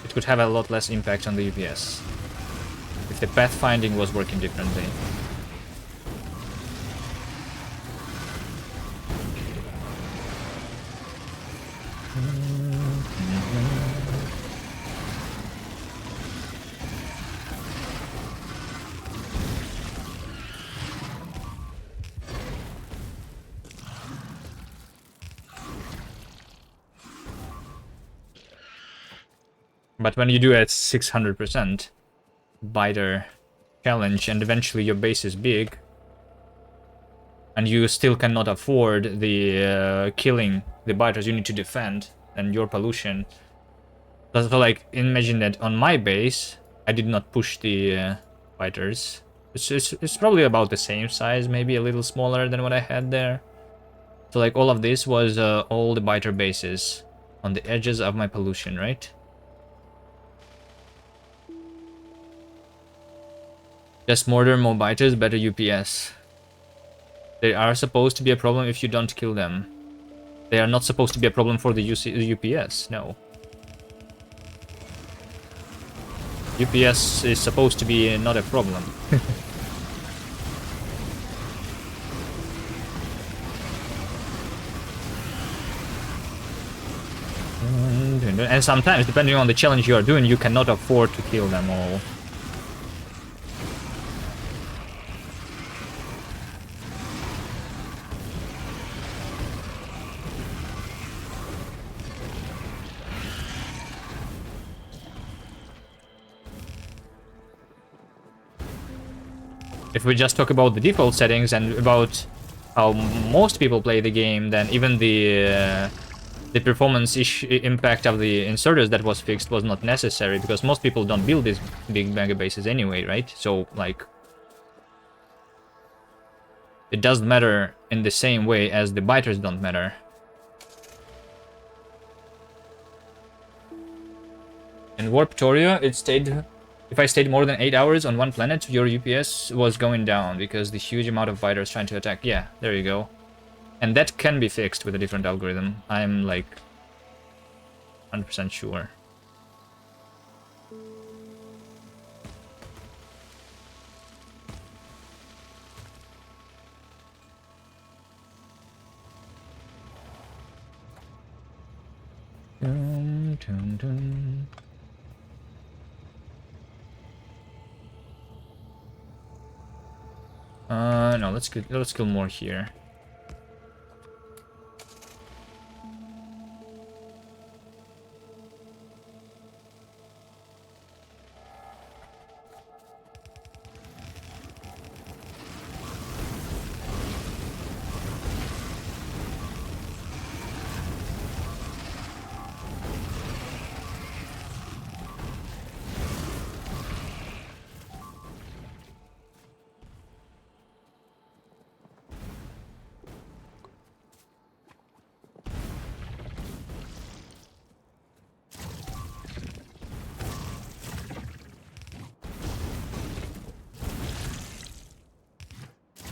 It could have a lot less impact on the UPS if the pathfinding was working differently. But when you do a 600% biter challenge and eventually your base is big, and you still cannot afford the killing the biters you need to defend and your pollution. So like, imagine that on my base, I did not push the biters. It's probably about the same size, maybe a little smaller than what I had there. So like all of this was all the biter bases on the edges of my pollution, right? Just mortar, more biters, better UPS. They are supposed to be a problem if you don't kill them. They are not supposed to be a problem for the UPS, no. UPS is supposed to be not a problem. And sometimes, depending on the challenge you are doing, you cannot afford to kill them all. If we just talk about the default settings and about how most people play the game, then even the performance impact of the inserters that was fixed was not necessary, because most people don't build these big mega bases anyway, right? So, like, it doesn't matter in the same way as the biters don't matter. In Warptoria, it stayed... If I stayed more than 8 hours on one planet, your UPS was going down because the huge amount of biters trying to attack. Yeah, there you go. And that can be fixed with a different algorithm. I'm like 100% sure. Dun, dun, dun. No, let's kill more here.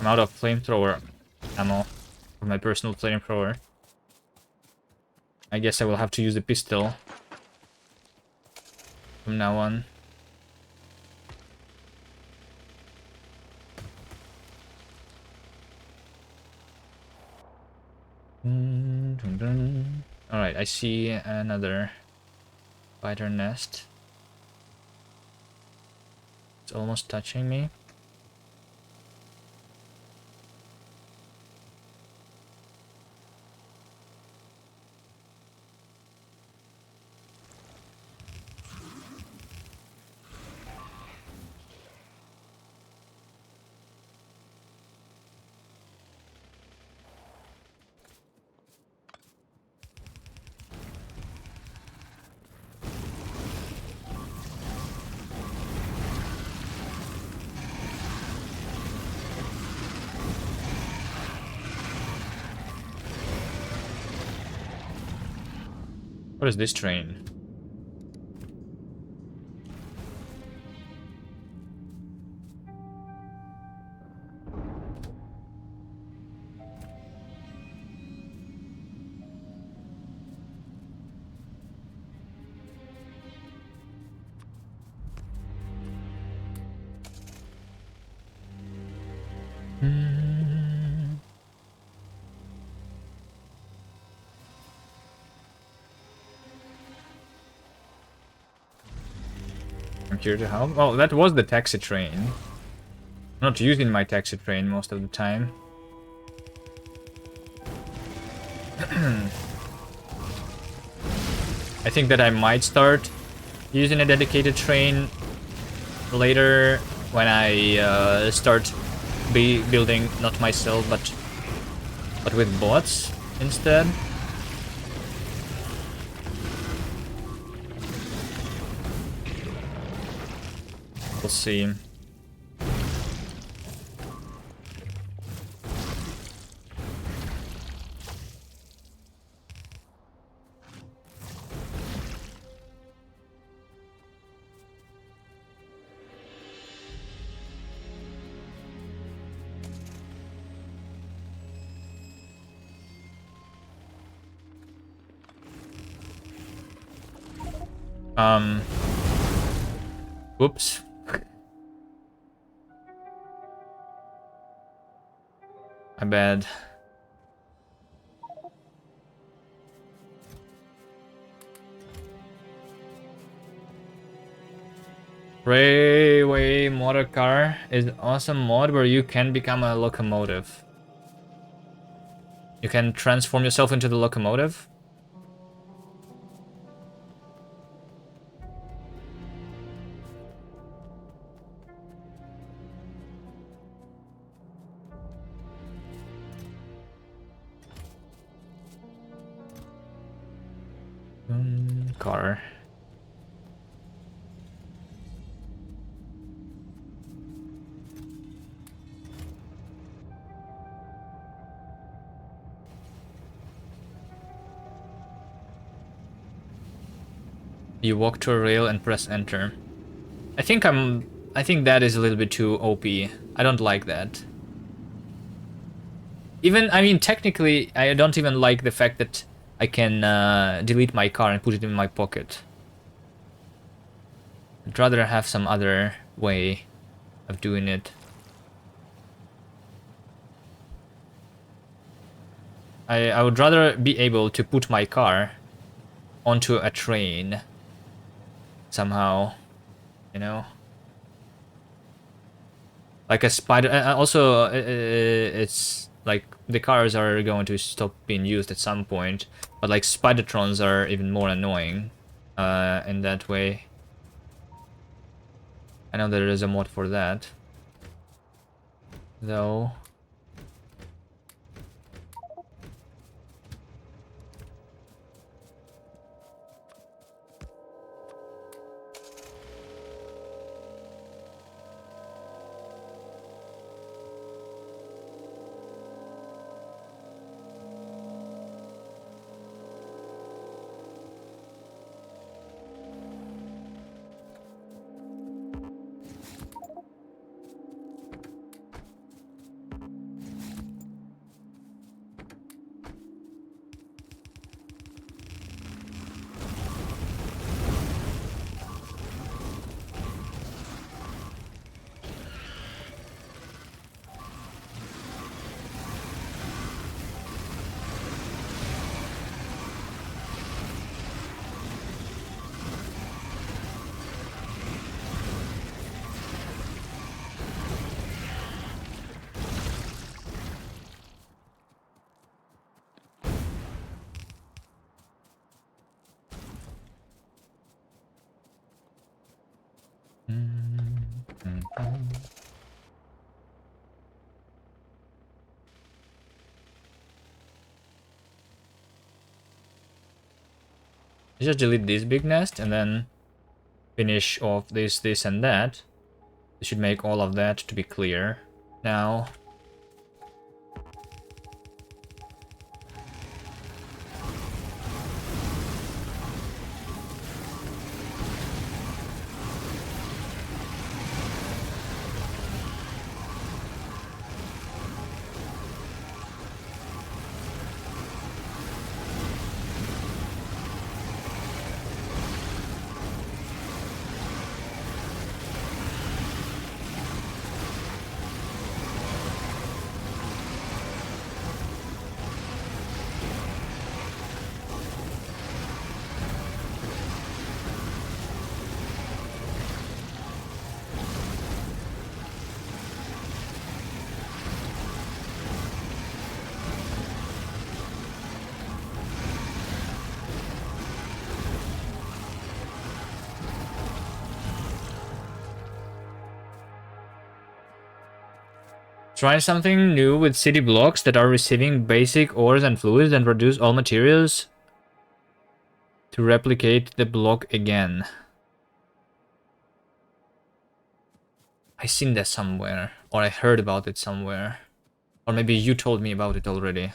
I'm out of flamethrower ammo for my personal flamethrower. I guess I will have to use the pistol from now on. Alright, I see another spider nest. It's almost touching me. What is this train? I'm here to help. Oh, that was the taxi train. I'm not using my taxi train most of the time. I think that I might start using a dedicated train later when I start building, not myself, but with bots instead. We'll see. Whoops. My bad. Railway motor car is an awesome mod where you can become a locomotive. You can transform yourself into the locomotive. Car. You walk to a rail and press enter. I think that is a little bit too OP. I don't like that. Even, I mean, technically, I don't even like the fact that I can delete my car and put it in my pocket. I'd rather have some other way of doing it. I would rather be able to put my car onto a train somehow, you know? Like a spider. Also, it's like the cars are going to stop being used at some point, but like Spidertrons are even more annoying in that way. I know there is a mod for that, though. Just delete this big nest and then finish off this, and that. This should make all of that to be clear. Now, try something new with city blocks that are receiving basic ores and fluids and produce all materials to replicate the block again. I seen that somewhere, or I heard about it somewhere. Or maybe you told me about it already.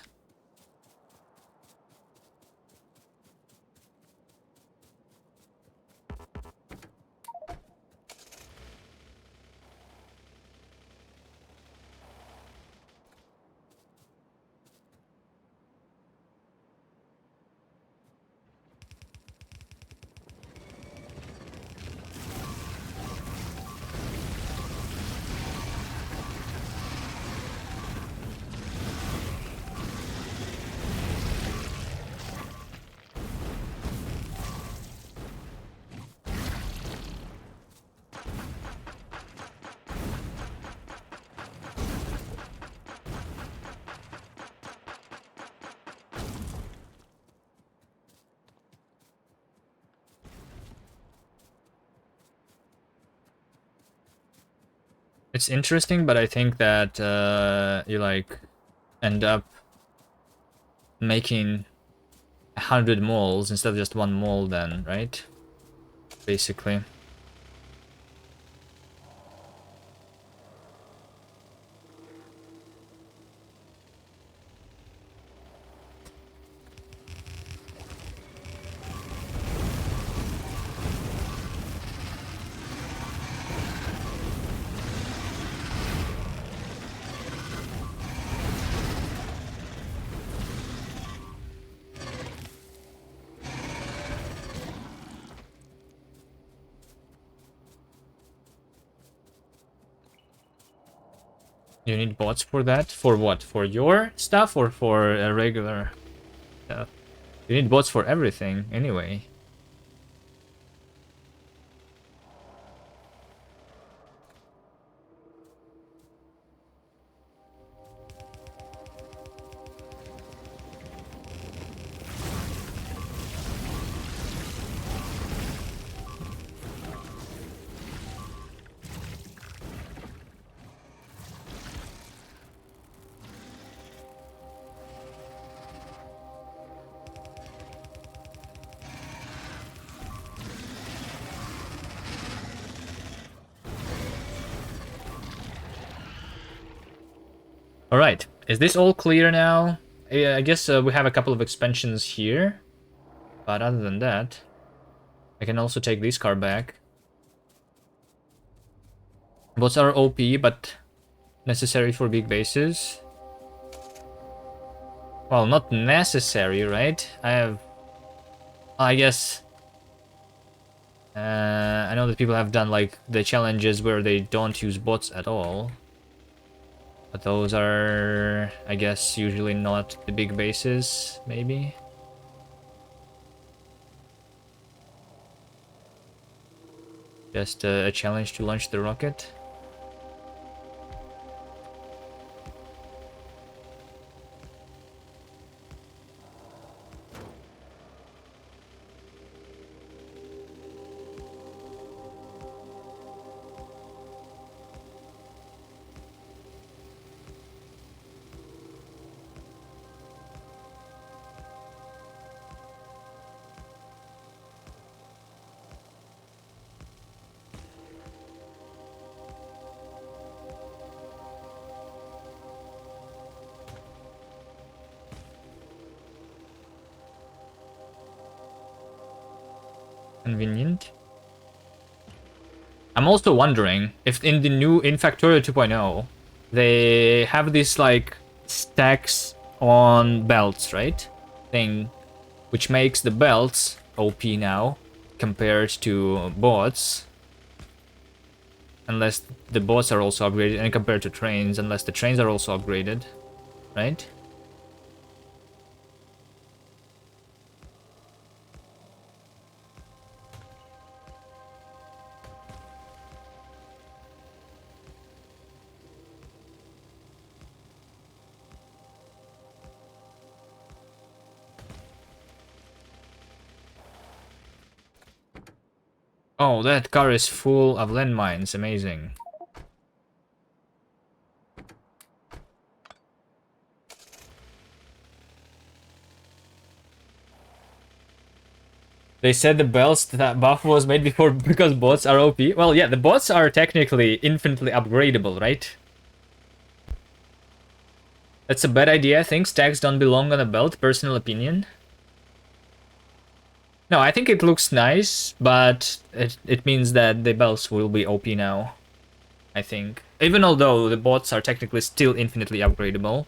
It's interesting, but I think that you like end up making 100 moles instead of just one mole then, right? Basically. You need bots for that? For what? For your stuff or for a regular stuff? You need bots for everything, anyway. Alright, is this all clear now? I guess we have a couple of expansions here. But other than that, I can also take this car back. Bots are OP, but necessary for big bases. Well, not necessary, right? I guess... I know that people have done, like, the challenges where they don't use bots at all. But those are, I guess, usually not the big bases, maybe? Just a challenge to launch the rocket. Convenient. I'm also wondering if in the new Factorio 2.0 they have these like stacks on belts, right? Thing, which makes the belts OP now compared to bots. Unless the bots are also upgraded, and compared to trains, unless the trains are also upgraded, right? Oh, that car is full of landmines. Amazing. They said the belts that buff was made before because bots are OP. Well, yeah, the bots are technically infinitely upgradable, right? That's a bad idea. I think stacks don't belong on a belt, personal opinion. No, I think it looks nice, but it means that the belts will be OP now. I think. Even although the bots are technically still infinitely upgradable.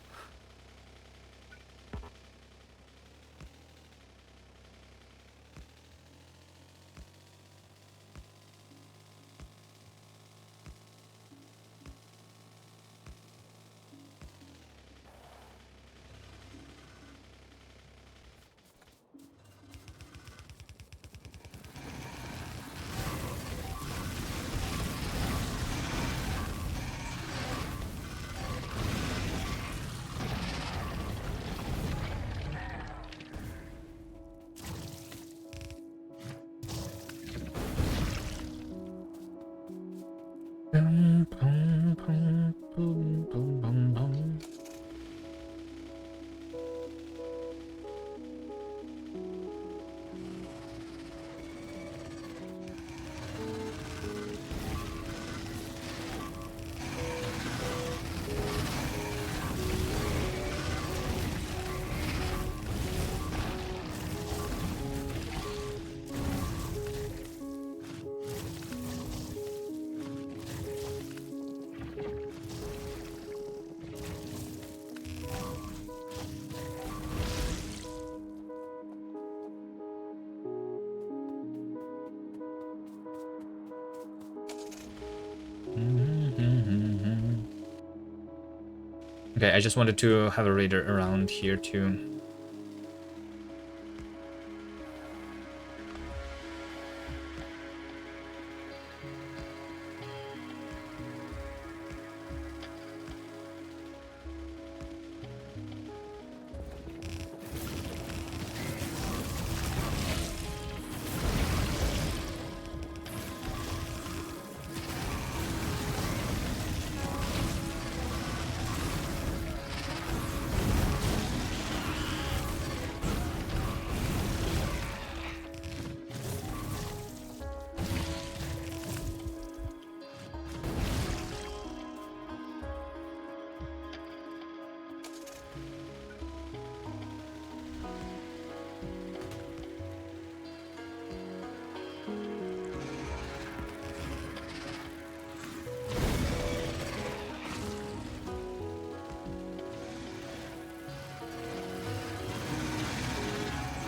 Okay, I just wanted to have a raider around here too.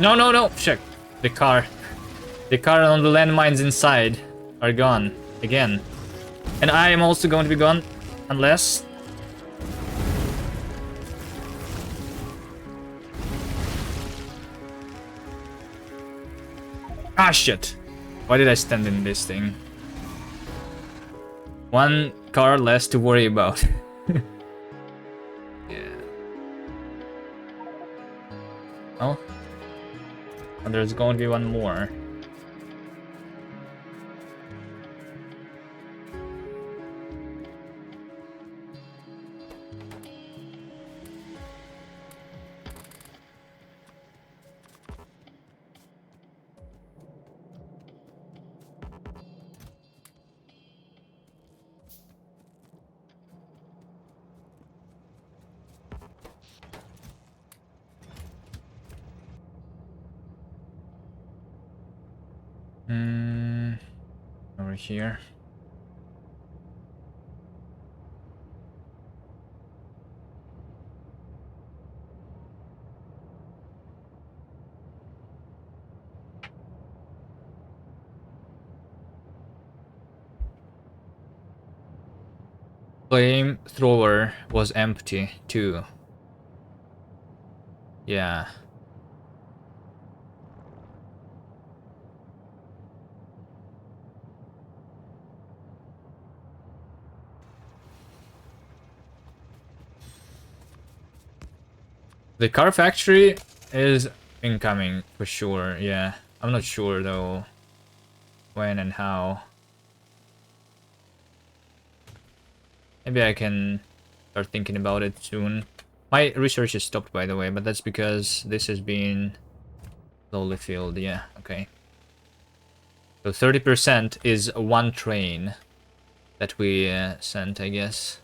No, no, no! Check. The car. The car and the landmines inside are gone. Again. And I am also going to be gone. Unless... Ah, shit. Why did I stand in this thing? One car less to worry about. Yeah. Oh. And there's going to be one more. Over here. Flamethrower was empty too. Yeah. The car factory is incoming for sure, yeah. I'm not sure though when and how. Maybe I can start thinking about it soon. My research is stopped, by the way, but that's because this has been slowly filled. Yeah, okay. So 30% is one train that we sent, I guess.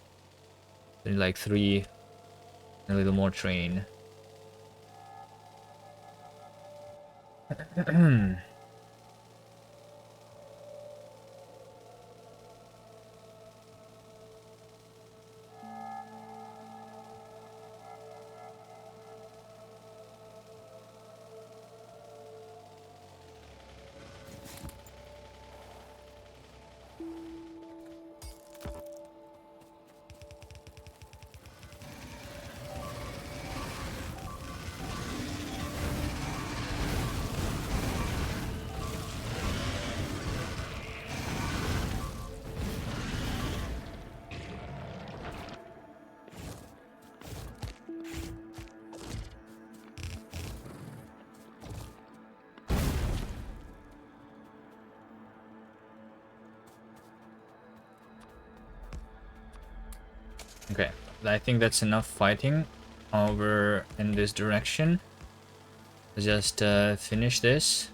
Then like 3, a little more train. Okay, I think that's enough fighting over in this direction. Just finish this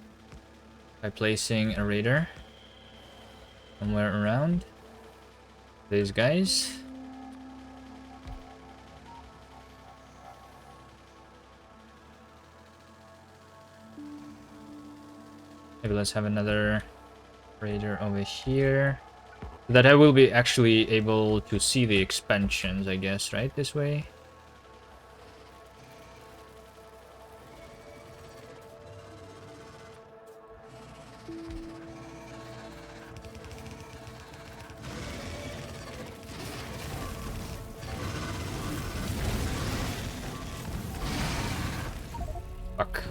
by placing a raider somewhere around these guys. Maybe let's have another raider over here. That I will be actually able to see the expansions, I guess, right? This way. Fuck.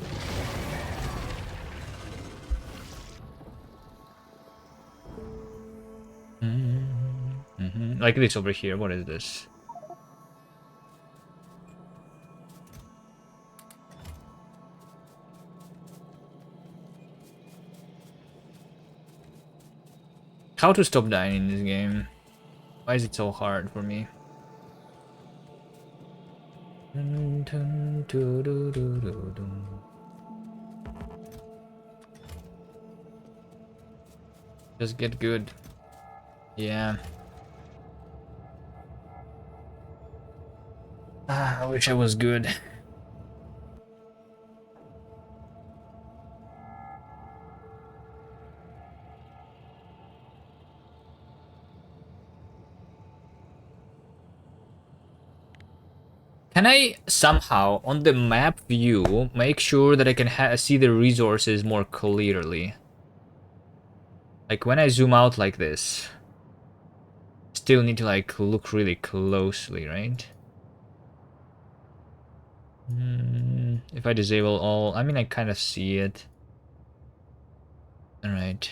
Like this over here. What is this? How to stop dying in this game? Why is it so hard for me? Just get good. Yeah. I wish I was good. Can I somehow, on the map view, make sure that I can see the resources more clearly? Like when I zoom out like this, still need to like look really closely, right? If I disable all, I mean, I kind of see it. All right.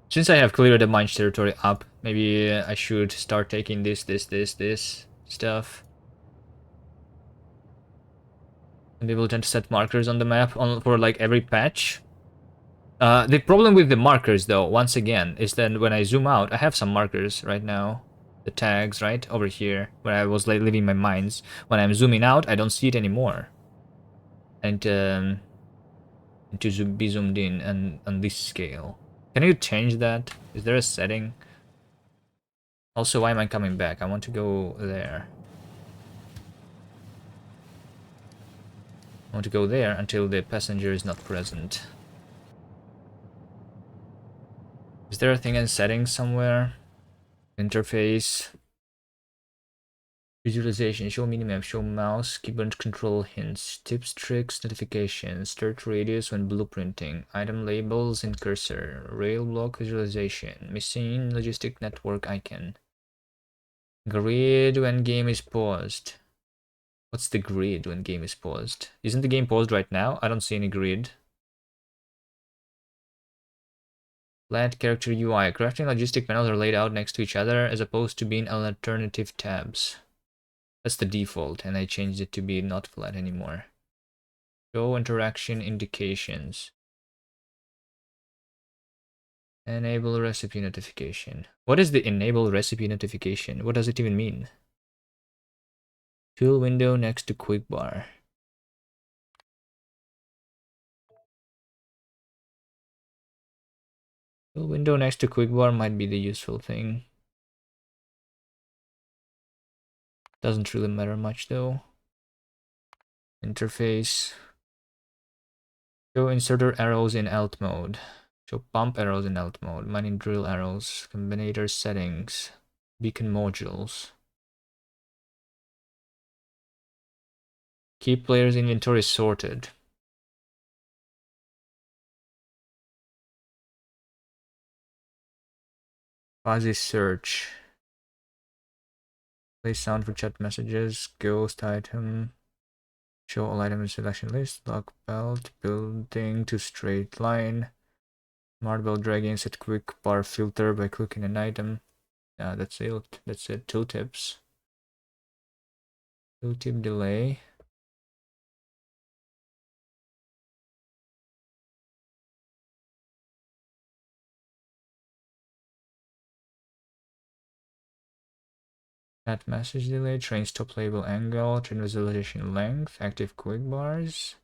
Since I have cleared the mines territory up, maybe I should start taking this stuff. And people tend to set markers on the map for like every patch. The problem with the markers, though, once again, is that when I zoom out, I have some markers right now. The tags, right, over here, where I was leaving my mines. When I'm zooming out, I don't see it anymore. And to be zoomed in and on this scale. Can you change that? Is there a setting? Also, why am I coming back? I want to go there. I want to go there until the passenger is not present. Is there a thing in settings somewhere? Interface. Visualization, show minimap, show mouse, keyboard control hints, tips, tricks, notifications, start radius when blueprinting, item labels in cursor, rail block visualization, missing logistic network icon. Grid when game is paused. What's the grid when game is paused? Isn't the game paused right now? I don't see any grid. Flat character UI. Crafting logistic panels are laid out next to each other as opposed to being alternative tabs. That's the default, and I changed it to be not flat anymore. Show interaction indications. Enable recipe notification. What is the enable recipe notification? What does it even mean? Tool window next to quick bar. Tool window next to quick bar might be the useful thing. Doesn't really matter much though. Interface. Show inserter arrows in alt mode. Show pump arrows in alt mode. Mining drill arrows. Combinator settings. Beacon modules. Keep player's inventory sorted. Fuzzy search. Play sound for chat messages. Ghost item. Show all items in selection list. Lock belt. Building to straight line. Smart belt dragging. Set quick bar filter by clicking an item. That's it. That's it. Tooltips. Tooltip delay. Chat message delay. Train stop label angle. Train visualization length. Active quick bars.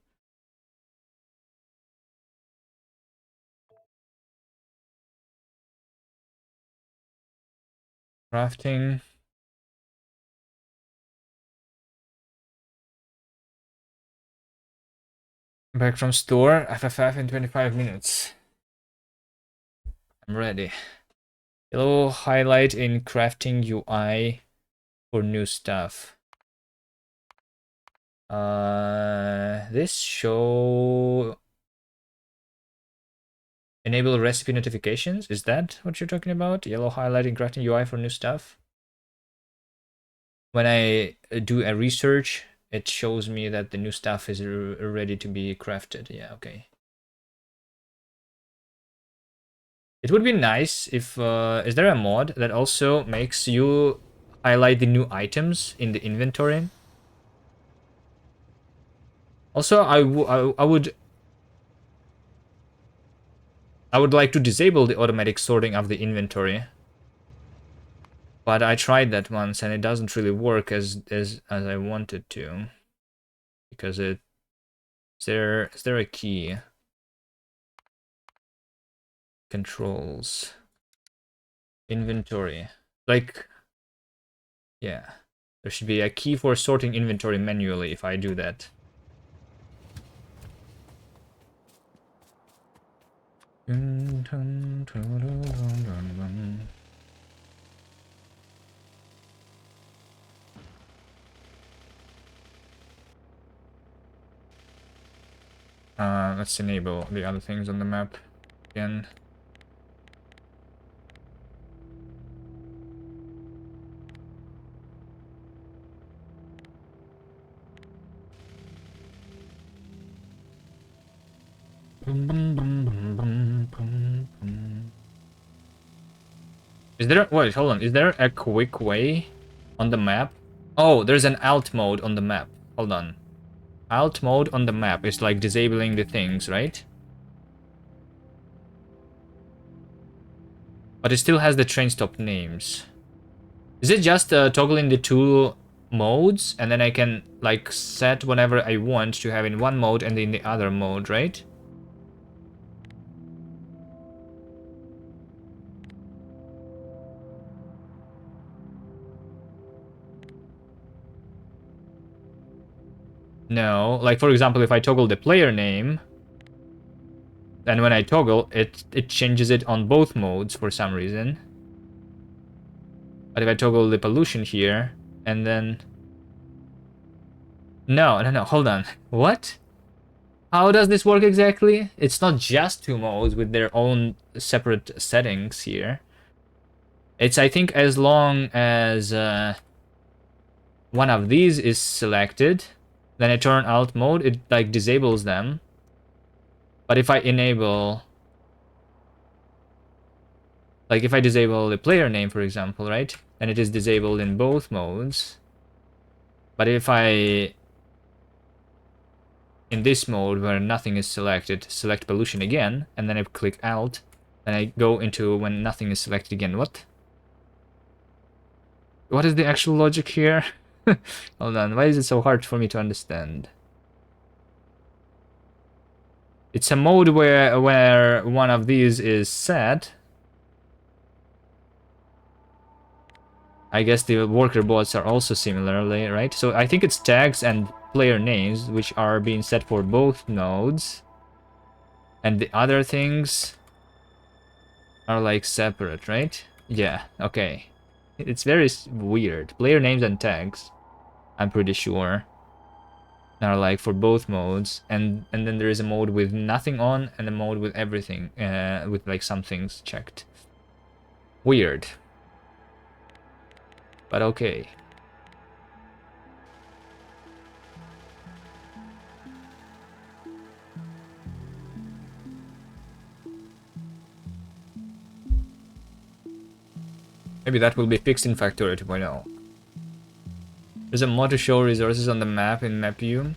Crafting. Back from store. FFF in 25 minutes. I'm ready. Yellow highlight in crafting UI for new stuff. This show enable recipe notifications. Is that what you're talking about? Yellow highlight in crafting UI for new stuff. When I do a research, it shows me that the new stuff is ready to be crafted. Yeah, okay. It would be nice if is there a mod that also makes you highlight the new items in the inventory? Also, I would like to disable the automatic sorting of the inventory. But I tried that once and it doesn't really work as I wanted to. Because is there a key? Controls. Inventory. Like, yeah. There should be a key for sorting inventory manually if I do that. Let's enable the other things on the map again. Is there, wait, hold on, is there a quick way on the map? Oh, there's an alt mode on the map. Hold on. Alt mode on the map is like disabling the things, right? But it still has the train stop names. Is it just toggling the two modes and then I can like set whatever I want to have in one mode and in the other mode, right? No, like for example, if I toggle the player name, then when I toggle, it changes it on both modes for some reason. But if I toggle the pollution here, and then... No, hold on. What? How does this work exactly? It's not just two modes with their own separate settings here. It's, I think, as long as one of these is selected, then I turn alt mode, it like disables them. But if I enable... Like if I disable the player name, for example, right? Then it is disabled in both modes. But if I... In this mode where nothing is selected, select pollution again, and then I click alt, then I go into when nothing is selected again. What? What is the actual logic here? Hold on, why is it so hard for me to understand? It's a mode where one of these is set. I guess the worker bots are also similarly, right? So I think it's tags and player names, which are being set for both nodes. And the other things are like separate, right? Yeah, okay. It's very weird. Player names and tags, I'm pretty sure, are like for both modes. And then there is a mode with nothing on and a mode with everything, with like some things checked. Weird. But okay. Maybe that will be fixed in Factorio 2.0. There's a mod to show resources on the map in map view.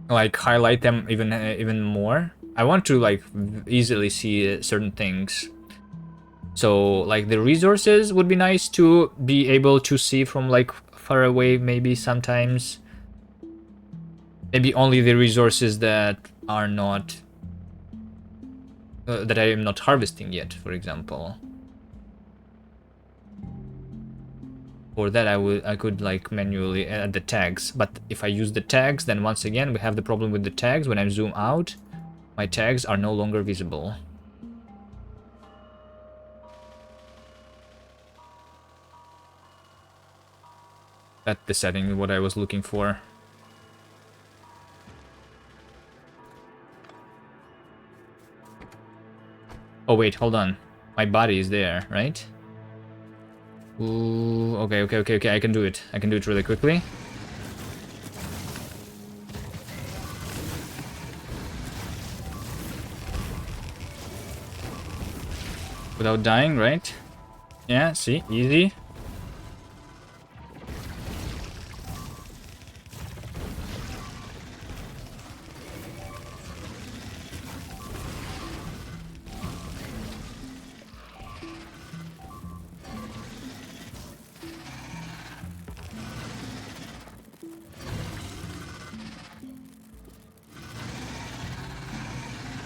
Like highlight them even more. I want to like easily see certain things. So like the resources would be nice to be able to see from like far away, maybe sometimes. Maybe only the resources that are not that I am not harvesting yet, for example. For that I could like manually add the tags, but if I use the tags, then once again we have the problem with the tags. When I zoom out, my tags are no longer visible. That's the setting, what I was looking for. Oh wait, hold on. My body is there, right? Ooh, okay, I can do it. I can do it really quickly. Without dying, right? Yeah, see, easy.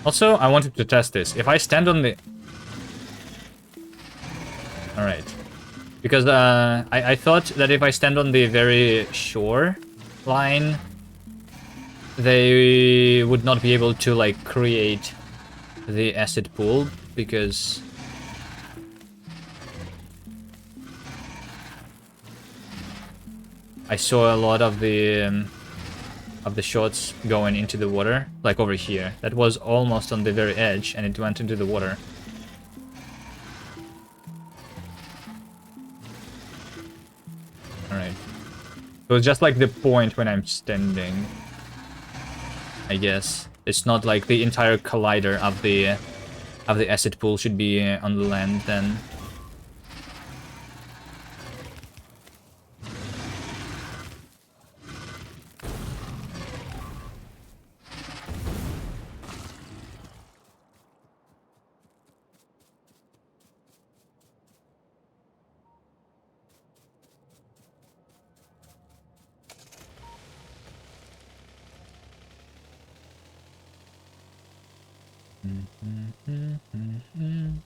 Also, I wanted to test this. If I stand on the... Alright. Because I thought that if I stand on the very shore line, they would not be able to, like, create the acid pool, because... I saw a lot of the shots going into the water, like over here. That was almost on the very edge, and it went into the water. Alright. So it's just like the point when I'm standing, I guess. It's not like the entire collider of the acid pool should be on the land then.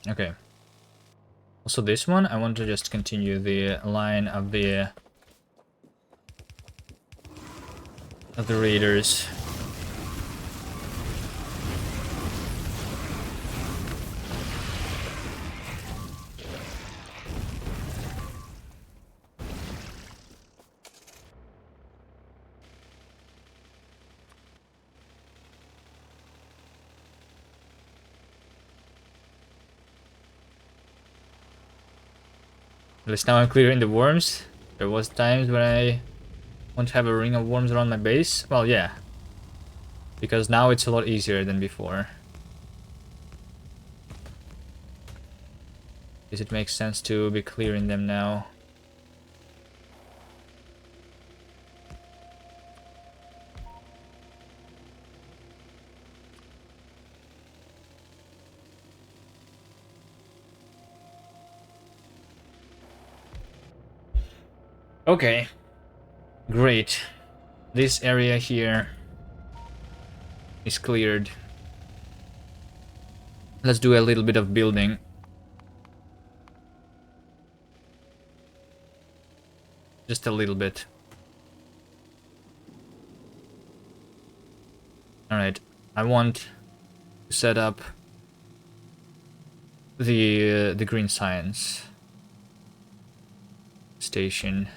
Okay. Also this one, I want to just continue the line of the raiders. At least now I'm clearing the worms. There was times when I want to have a ring of worms around my base. Well, yeah. Because now it's a lot easier than before. Because it makes sense to be clearing them now. Okay. Great. This area here is cleared. Let's do a little bit of building. Just a little bit. Alright. I want to set up the green science station.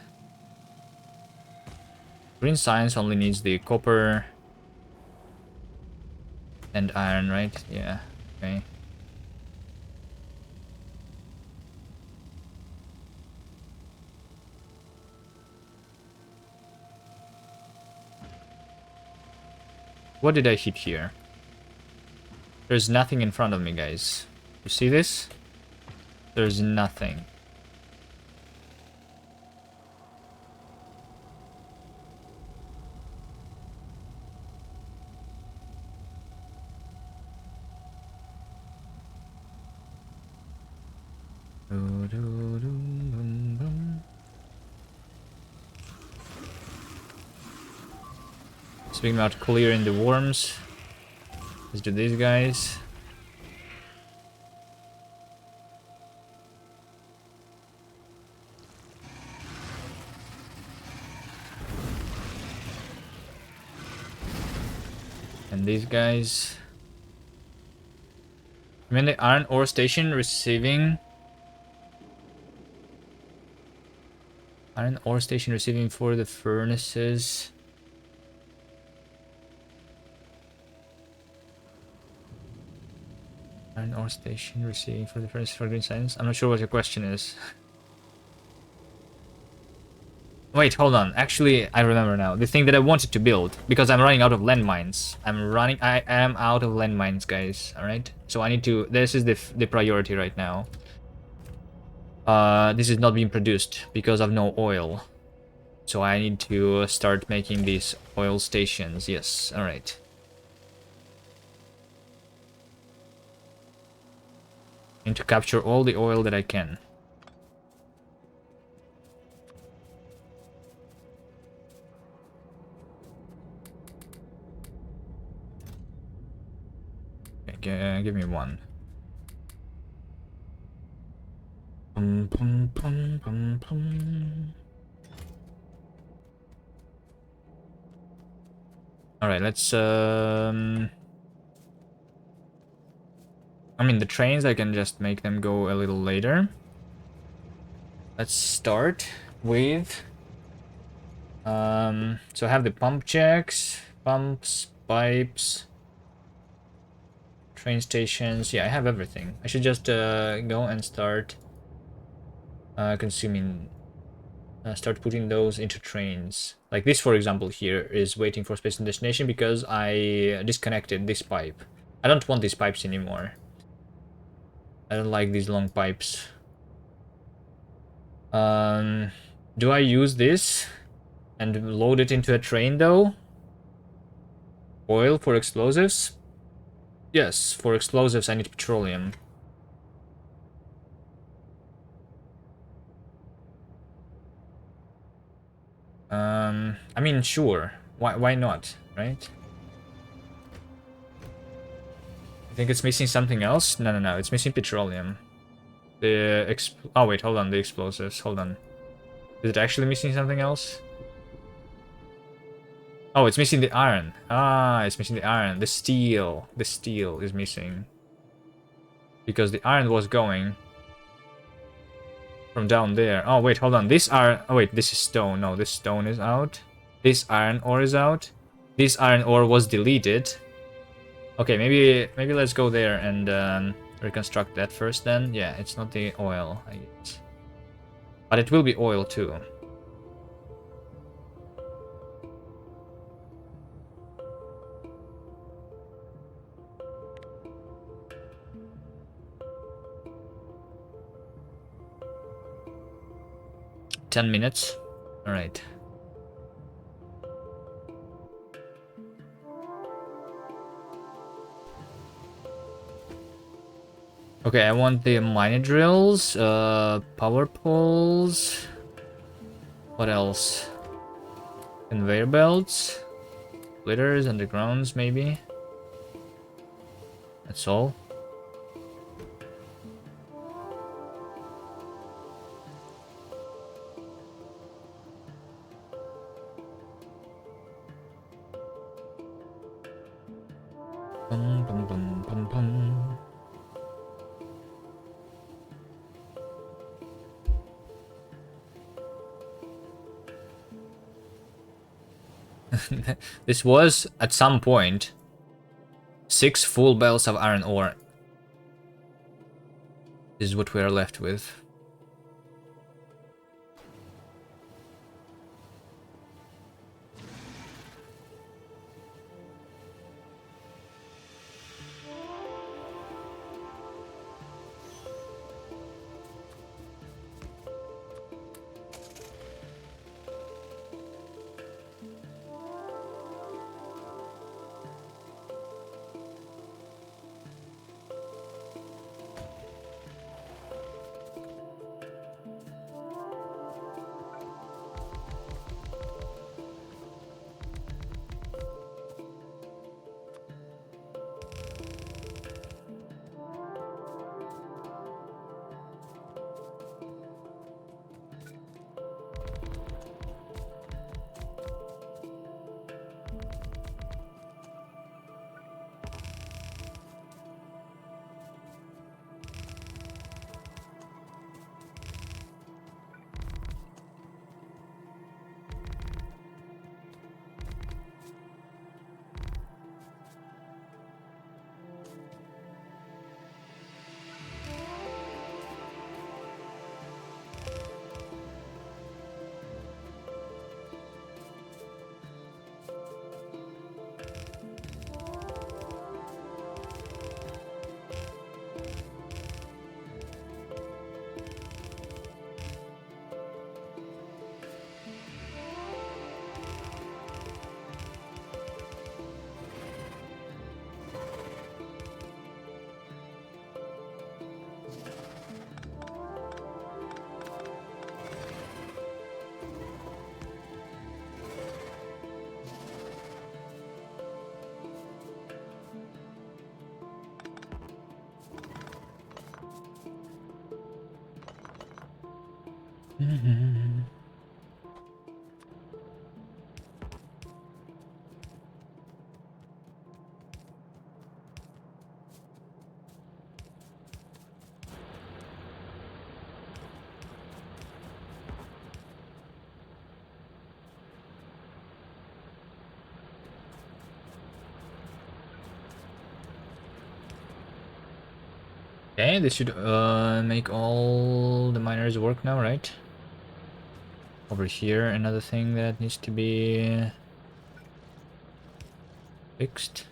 Green science only needs the copper and iron, right? Yeah, okay. What did I hit here? There's nothing in front of me, guys. You see this? There's nothing. Speaking about clearing the worms, let's do these guys. And these guys. I mean, the iron ore station receiving. Iron ore station receiving for the furnaces. Iron ore station receiving for the furnaces for green science. I'm not sure what your question is. Wait, hold on. Actually, I remember now. The thing that I wanted to build, because I'm running out of landmines. I am out of landmines, guys. All right. So I need to. This is the priority right now. This is not being produced because of no oil. So I need to start making these oil stations. Yes. All right. I need to capture all the oil that I can. Give me one. All right, let's I mean, the trains, I can just make them go a little later. Let's start with So I have the pump checks, pumps, pipes, train stations. Yeah, I have everything. I should just go and start consuming, start putting those into trains. Like this, for example, here is waiting for space and destination because I disconnected this pipe. I don't want these pipes anymore. I don't like these long pipes. Do I use this and load it into a train though? Oil for explosives? Yes, for explosives I need petroleum. I mean, sure. Why not, right? I think it's missing something else? No, it's missing petroleum. Oh wait, hold on, the explosives, hold on. Is it actually missing something else? Oh, it's missing the iron. Ah, it's missing the iron. The steel. The steel is missing. Because the iron was going from down there. Oh, wait, hold on. This iron... Oh, wait, this is stone. No, this stone is out. This iron ore is out. This iron ore was deleted. Okay, maybe let's go there and reconstruct that first then. Yeah, it's not the oil, I guess. But it will be oil too. $10 minutes. All right. Okay, I want the mine drills, power poles. What else? Conveyor belts, splitters, undergrounds, maybe. That's all. Bum, bum, bum, bum, bum. This was, at some point, 6 full bales of iron ore. This is what we are left with. Okay, this should make all the miners work now, right? Over here, another thing that needs to be fixed.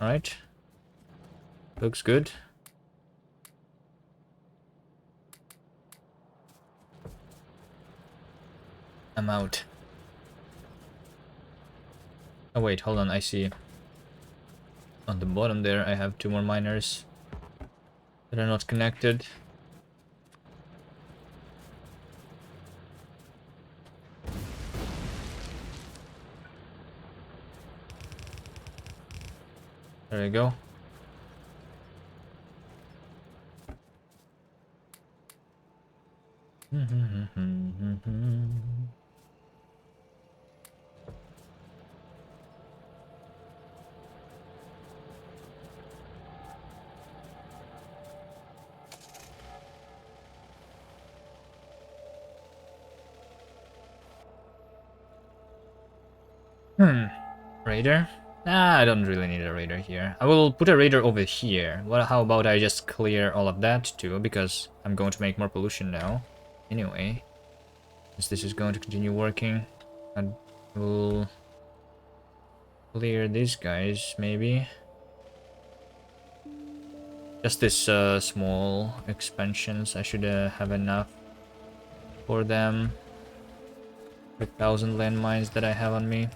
Alright. Looks good. I'm out. Oh wait, hold on, I see. On the bottom there, I have 2 more miners that are not connected. There we go. Raider? Nah, I don't really need a raider here. I will put a raider over here. How about I just clear all of that too, because I'm going to make more pollution now. Anyway, since this is going to continue working, I will clear these guys, maybe. Just this small expansions, I should have enough for them. The 1,000 landmines that I have on me.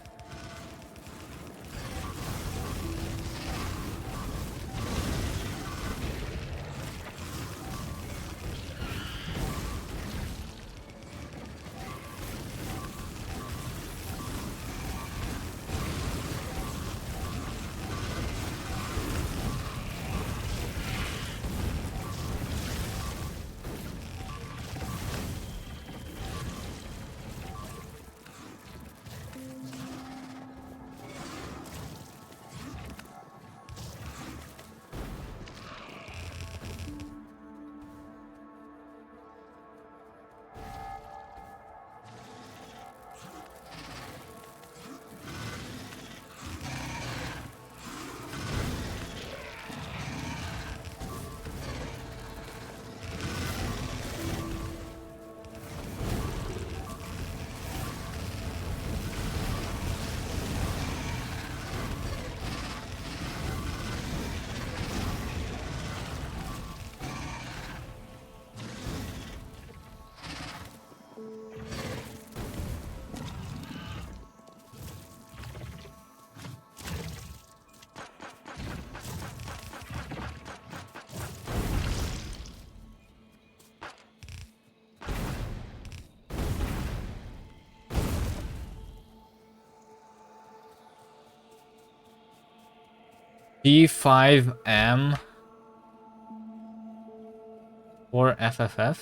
P5M or FFF?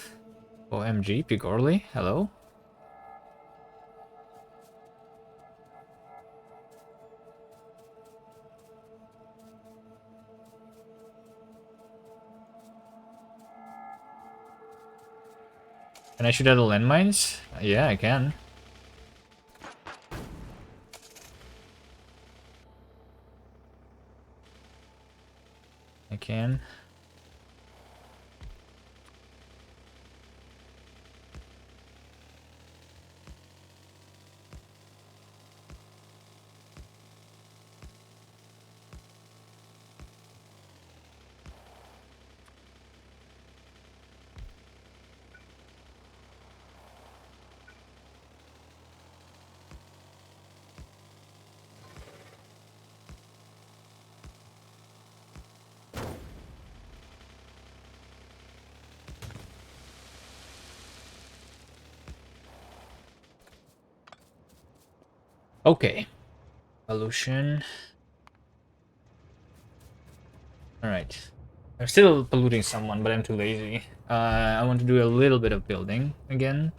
OMG, Pigorly, hello? Can I shoot at the landmines? Yeah, I can. I can. Okay. Pollution. Alright. I'm still polluting someone, but I'm too lazy. I want to do a little bit of building again.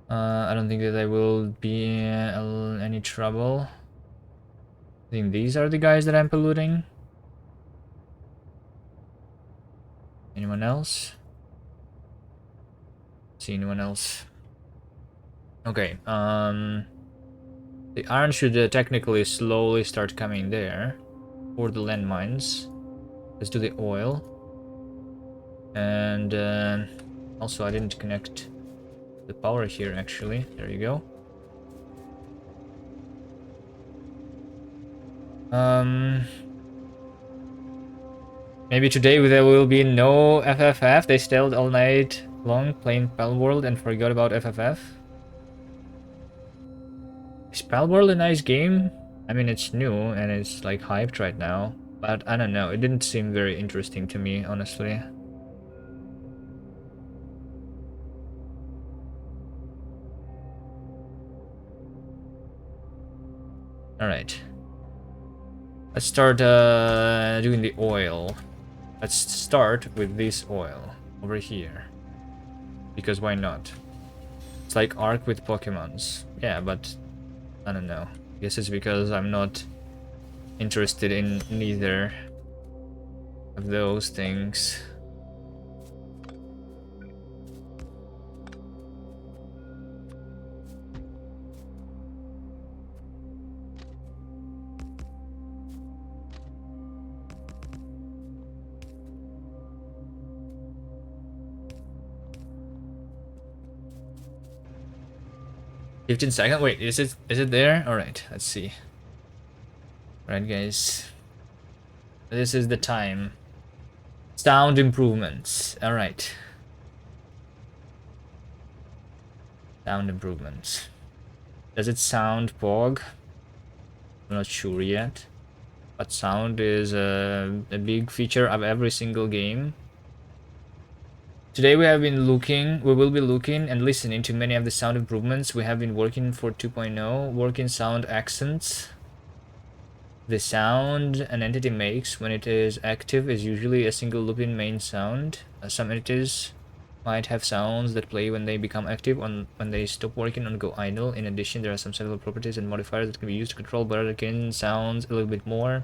I don't think that I will be in any trouble. I think these are the guys that I'm polluting. Anyone else? See anyone else? Okay, the iron should technically slowly start coming there for the landmines. Let's do the oil. And also I didn't connect the power here actually. There you go. Maybe today there will be no FFF. They stayed all night long playing Palworld and forgot about FFF. Is Palworld a nice game? I mean, it's new and it's like hyped right now, but I don't know. It didn't seem very interesting to me, honestly. Alright. Let's start doing the oil. Let's start with this oil over here. Because why not? It's like Ark with Pokemons. Yeah, but I don't know. I guess it's because I'm not interested in neither of those things. $15. Wait, is it there? Alright, let's see. Alright guys. This is the time. Sound improvements. Alright. Sound improvements. Does it sound POG? I'm not sure yet. But sound is a big feature of every single game. Today we will be looking and listening to many of the sound improvements we have been working for 2.0. Working sound accents. The sound an entity makes when it is active is usually a single looping main sound. Some entities might have sounds that play when they become active when they stop working or go idle. In addition, there are some several properties and modifiers that can be used to control Barrakin sounds a little bit more.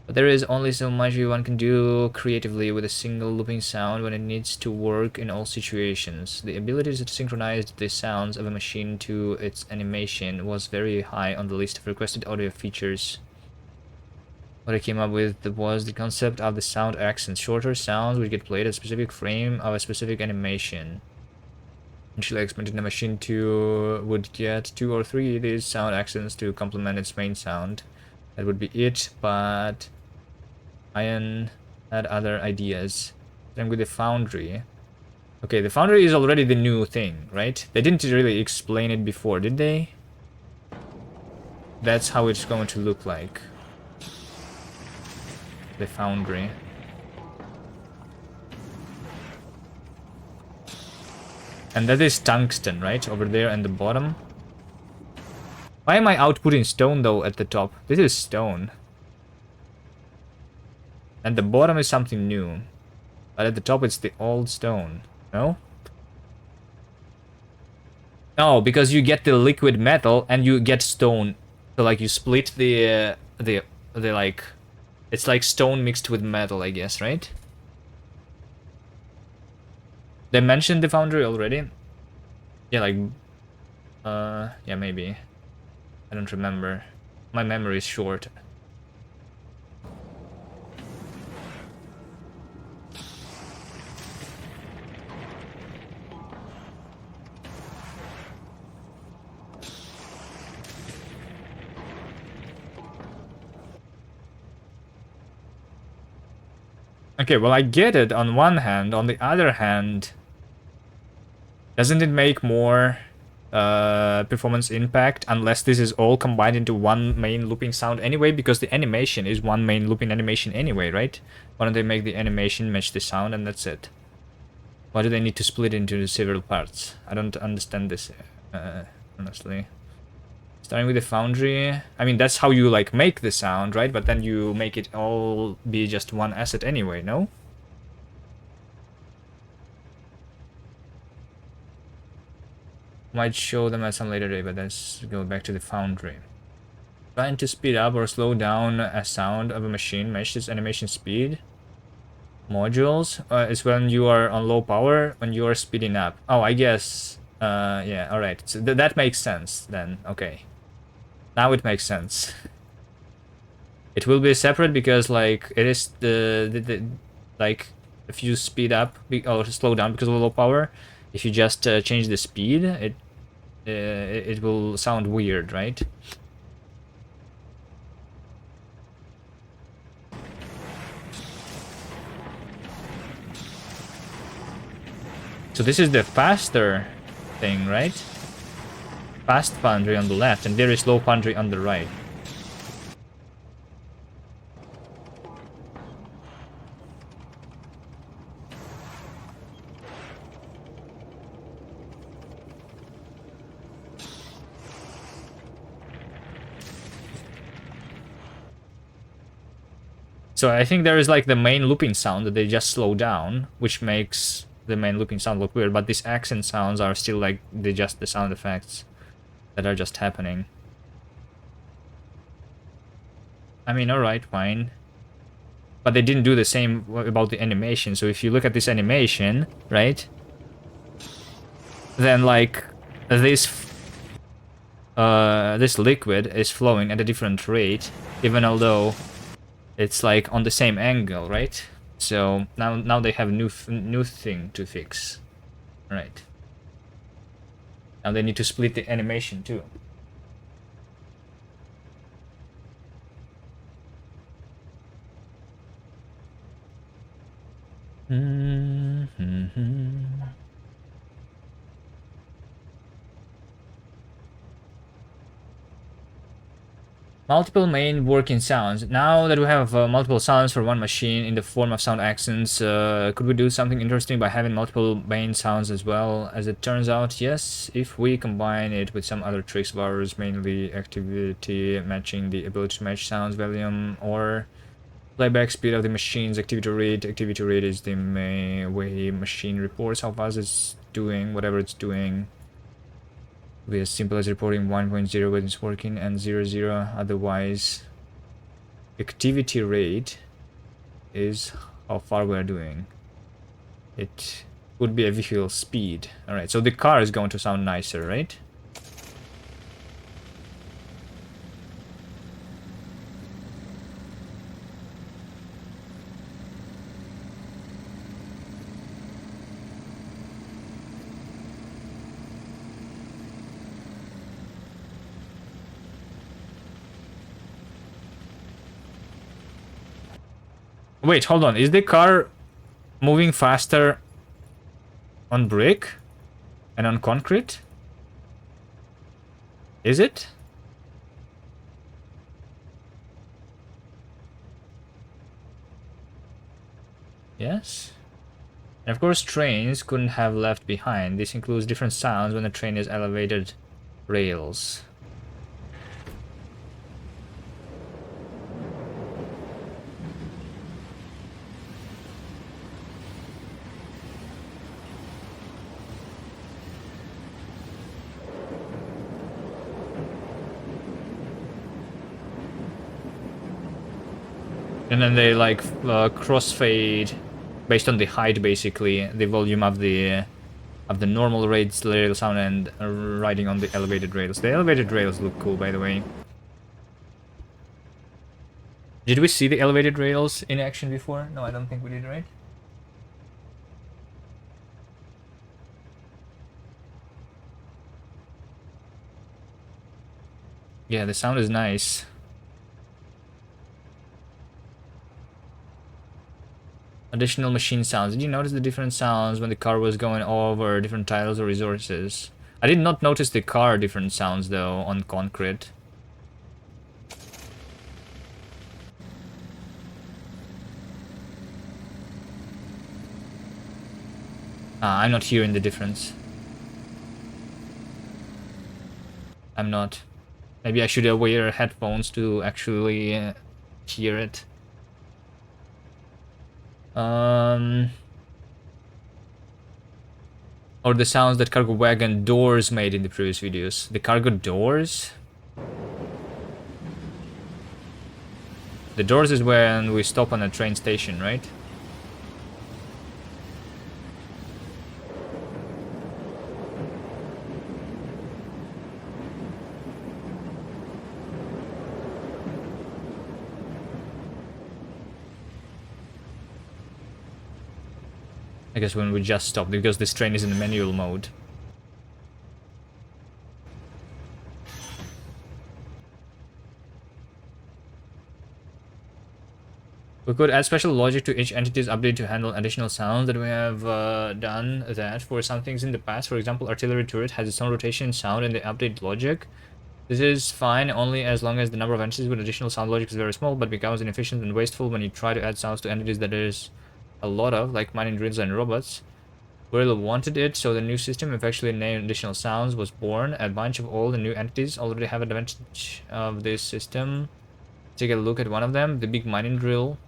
But there is only so much one can do creatively with a single looping sound when it needs to work in all situations. The ability to synchronize the sounds of a machine to its animation was very high on the list of requested audio features. What I came up with was the concept of the sound accents. Shorter sounds would get played at a specific frame of a specific animation. Initially expected the machine would get 2 or 3 of these sound accents to complement its main sound. That would be it, but Ian had other ideas. Then with the Foundry. Okay, the Foundry is already the new thing, right? They didn't really explain it before, did they? That's how it's going to look like. The Foundry. And that is tungsten, right? Over there at the bottom. Why am I outputting stone though at the top? This is stone. And the bottom is something new. But at the top it's the old stone. No? No, because you get the liquid metal and you get stone. So like you split the like... It's like stone mixed with metal, I guess, right? They mentioned the foundry already? Yeah, like... yeah, maybe. I don't remember. My memory is short. Okay, well I get it on one hand. On the other hand, doesn't it make more performance impact unless this is all combined into one main looping sound anyway? Because the animation is one main looping animation anyway, right? Why don't they make the animation match the sound and that's it? Why do they need to split into several parts? I don't understand this, honestly. Starting with the foundry, I mean, that's how you, like, make the sound, right? But then you make it all be just one asset anyway, no? Might show them at some later day, but let's go back to the foundry. Trying to speed up or slow down a sound of a machine matches animation speed. Modules is when you are on low power, when you are speeding up. Oh, I guess Yeah, alright. So that makes sense then. Okay. Now it makes sense. It will be separate because, like, it is like, if you speed up or slow down because of low power, if you just change the speed, it will sound weird, right? So this is the faster thing, right? Fast foundry on the left, and there is low foundry on the right. So I think there is like the main looping sound that they just slow down, which makes the main looping sound look weird, but these accent sounds are still like just the sound effects that are just happening. I mean, alright, fine. But they didn't do the same about the animation, so if you look at this animation, right? Then like this this liquid is flowing at a different rate, even although it's like on the same angle, right? So now they have new thing to fix, right? Now they need to split the animation too. Multiple main working sounds. Now that we have multiple sounds for one machine in the form of sound accents, could we do something interesting by having multiple main sounds as well? As it turns out, yes, if we combine it with some other tricks of ours, mainly activity matching, the ability to match sounds volume, or playback speed of the machine's activity rate. Activity rate is the way machine reports how fast it's doing, whatever it's doing. Be as simple as reporting 1.0 when it's working and 0.0 otherwise. Activity rate is how far we're doing. It would be a vehicle speed. Alright, so the car is going to sound nicer, right? Wait, hold on. Is the car moving faster on brick and on concrete? Is it? Yes. And of course, trains couldn't have left behind. This includes different sounds when the train is elevated rails. And then they like crossfade based on the height, basically, the volume of the normal rail sound and riding on the elevated rails. The elevated rails look cool, by the way. Did we see the elevated rails in action before? No, I don't think we did, right? Yeah, the sound is nice. Additional machine sounds. Did you notice the different sounds when the car was going over different tiles or resources? I did not notice the car different sounds, though, on concrete. I'm not hearing the difference. I'm not. Maybe I should wear headphones to actually hear it. Or the sounds that cargo wagon doors made in the previous videos. The cargo doors? The doors is when we stop on a train station, right? I guess when we just stopped, because this train is in manual mode. We could add special logic to each entity's update to handle additional sounds that we have done that for some things in the past. For example, artillery turret has its own rotation sound in the update logic. This is fine only as long as the number of entities with additional sound logic is very small, but becomes inefficient and wasteful when you try to add sounds to entities that there's a lot of, like mining drills and robots. Wirral wanted it, so the new system, effectively named additional sounds, was born. A bunch of all the new entities already have advantage of this system. Take a look at one of them, the big mining drill.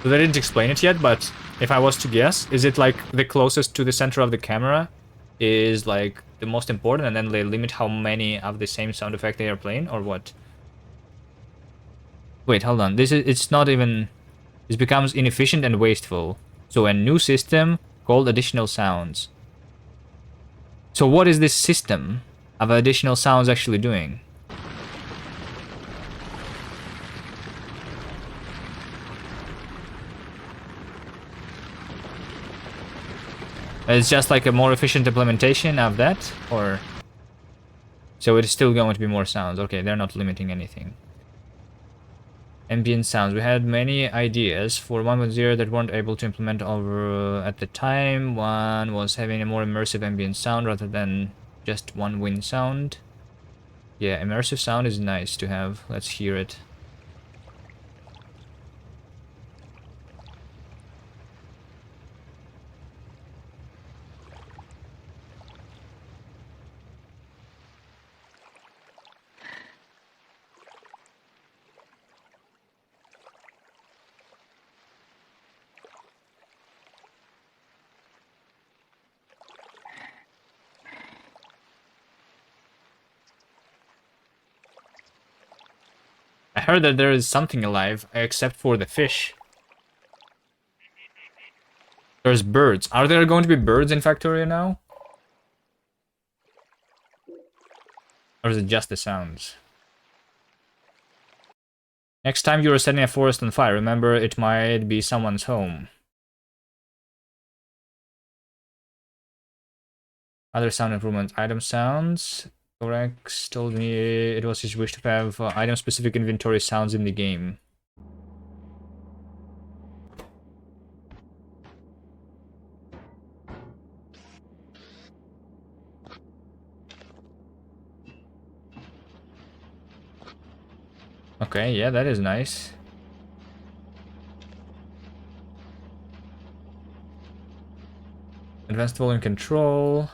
So they didn't explain it yet, but if I was to guess, is it like the closest to the center of the camera is like the most important, and then they limit how many of the same sound effect they are playing, or what? Wait, hold on. It's not even... This becomes inefficient and wasteful. So a new system called additional sounds. So what is this system of additional sounds actually doing? It's just like a more efficient implementation of that, or... So it is still going to be more sounds. Okay, they're not limiting anything. Ambient sounds. We had many ideas for 1.0 that weren't able to implement over at the time. One was having a more immersive ambient sound rather than just one wind sound. Yeah, immersive sound is nice to have. Let's hear it. I heard that there is something alive, except for the fish. There's birds. Are there going to be birds in Factorio now? Or is it just the sounds? Next time you are setting a forest on fire, remember it might be someone's home. Other sound improvements. Item sounds. Corex told me it was his wish to have item-specific inventory sounds in the game. Okay, yeah, that is nice. Advanced volume control.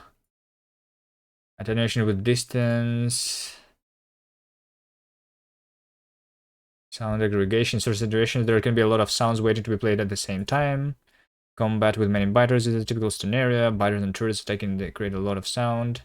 Attenuation with distance. Sound aggregation, source saturation. There can be a lot of sounds waiting to be played at the same time. Combat with many biters is a typical scenario. Biters and turrets attacking, they create a lot of sound.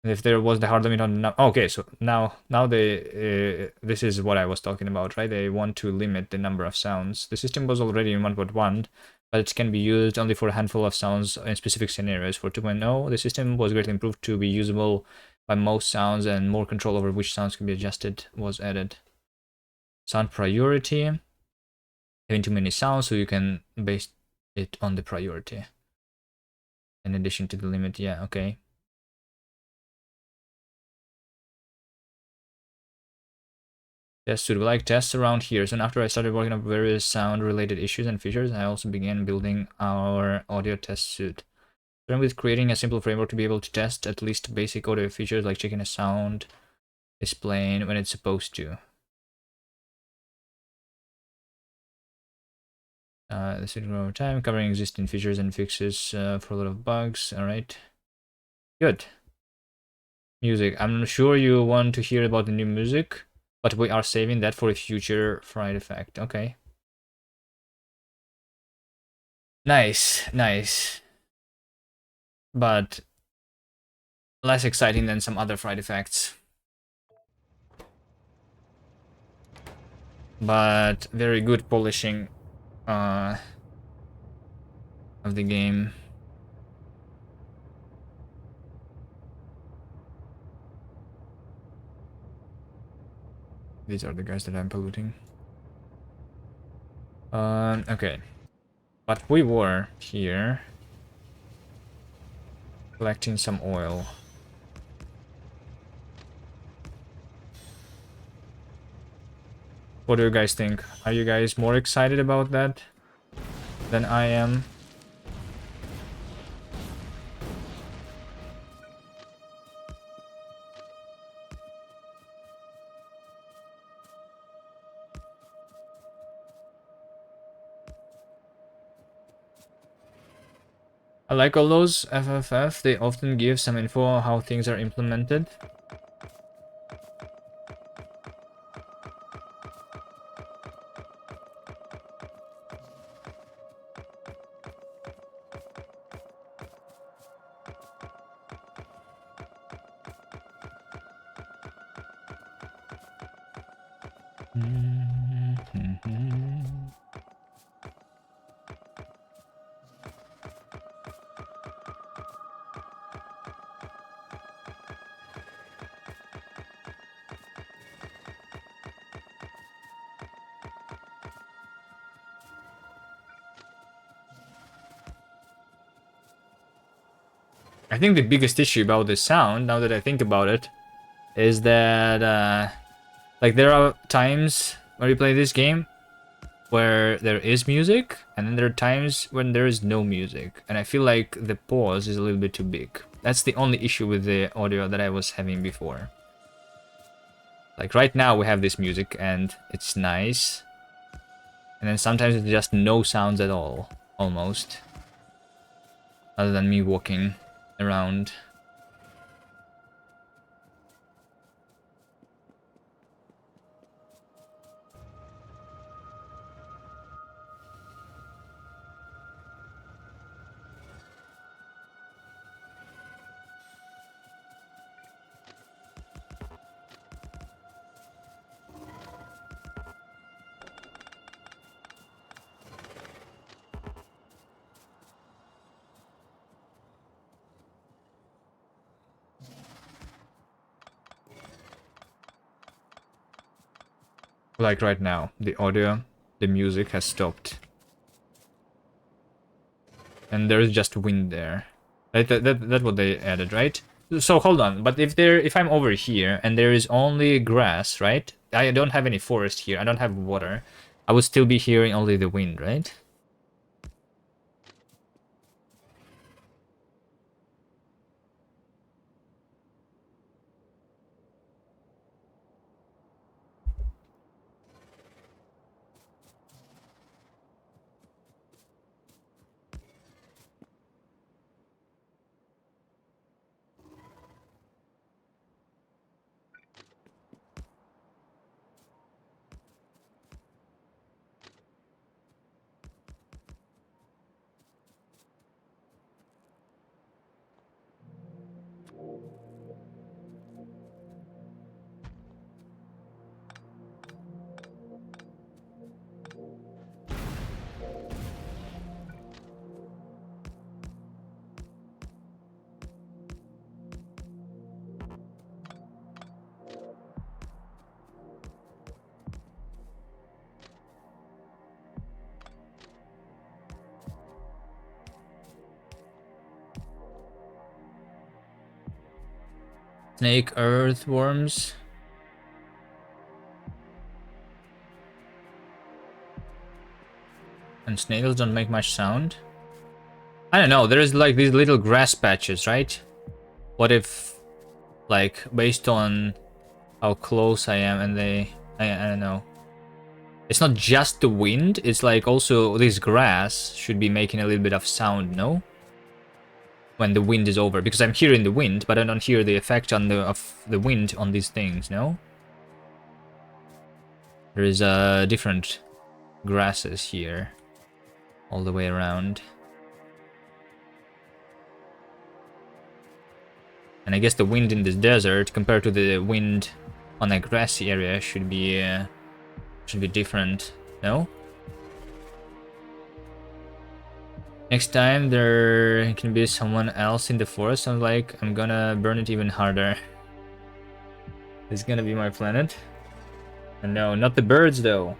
And if there was the hard limit on... Okay, so now they... this is what I was talking about, right? They want to limit the number of sounds. The system was already in 1.1, but it can be used only for a handful of sounds in specific scenarios. For 2.0, the system was greatly improved to be usable by most sounds, and more control over which sounds can be adjusted was added. Sound priority. Having too many sounds, so you can base it on the priority. In addition to the limit, yeah, okay. Test suite. We like tests around here. So after I started working on various sound related issues and features, I also began building our audio test suite. Starting with creating a simple framework to be able to test at least basic audio features like checking a sound is playing when it's supposed to. This will grow over time, covering existing features and fixes for a lot of bugs. All right. Good. Music. I'm sure you want to hear about the new music, but we are saving that for a future fried effect. Okay. Nice, nice. But less exciting than some other fried effects. But very good polishing of the game. These are the guys that I'm polluting. Okay. But we were here collecting some oil. What do you guys think? Are you guys more excited about that than I am? I like all those FFF. They often give some info on how things are implemented. I think the biggest issue about the sound, now that I think about it, is that like there are times when you play this game where there is music, and then there are times when there is no music, and I feel like the pause is a little bit too big. That's the only issue with the audio that I was having before. Like right now we have this music and it's nice, and then sometimes it's just no sounds at all, almost, other than me walking around. Like right now, the audio, the music has stopped. And there's just wind there. Right? That's what they added, right? So hold on, but if I'm over here and there is only grass, right? I don't have any forest here, I don't have water. I would still be hearing only the wind, right? Snake earthworms. And snails don't make much sound. I don't know, there's like these little grass patches, right? What if, like, based on how close I am and I don't know. It's not just the wind, it's like also this grass should be making a little bit of sound, no? When the wind is over, because I'm hearing the wind, but I don't hear the effect on of the wind on these things, no? There is different grasses here, all the way around. And I guess the wind in this desert compared to the wind on a grassy area should be different, no? Next time there can be someone else in the forest, I'm gonna burn it even harder. It's gonna be my planet. No, not the birds though.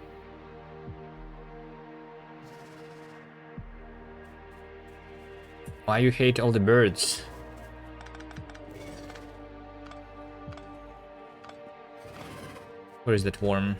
Why you hate all the birds? Where is that worm?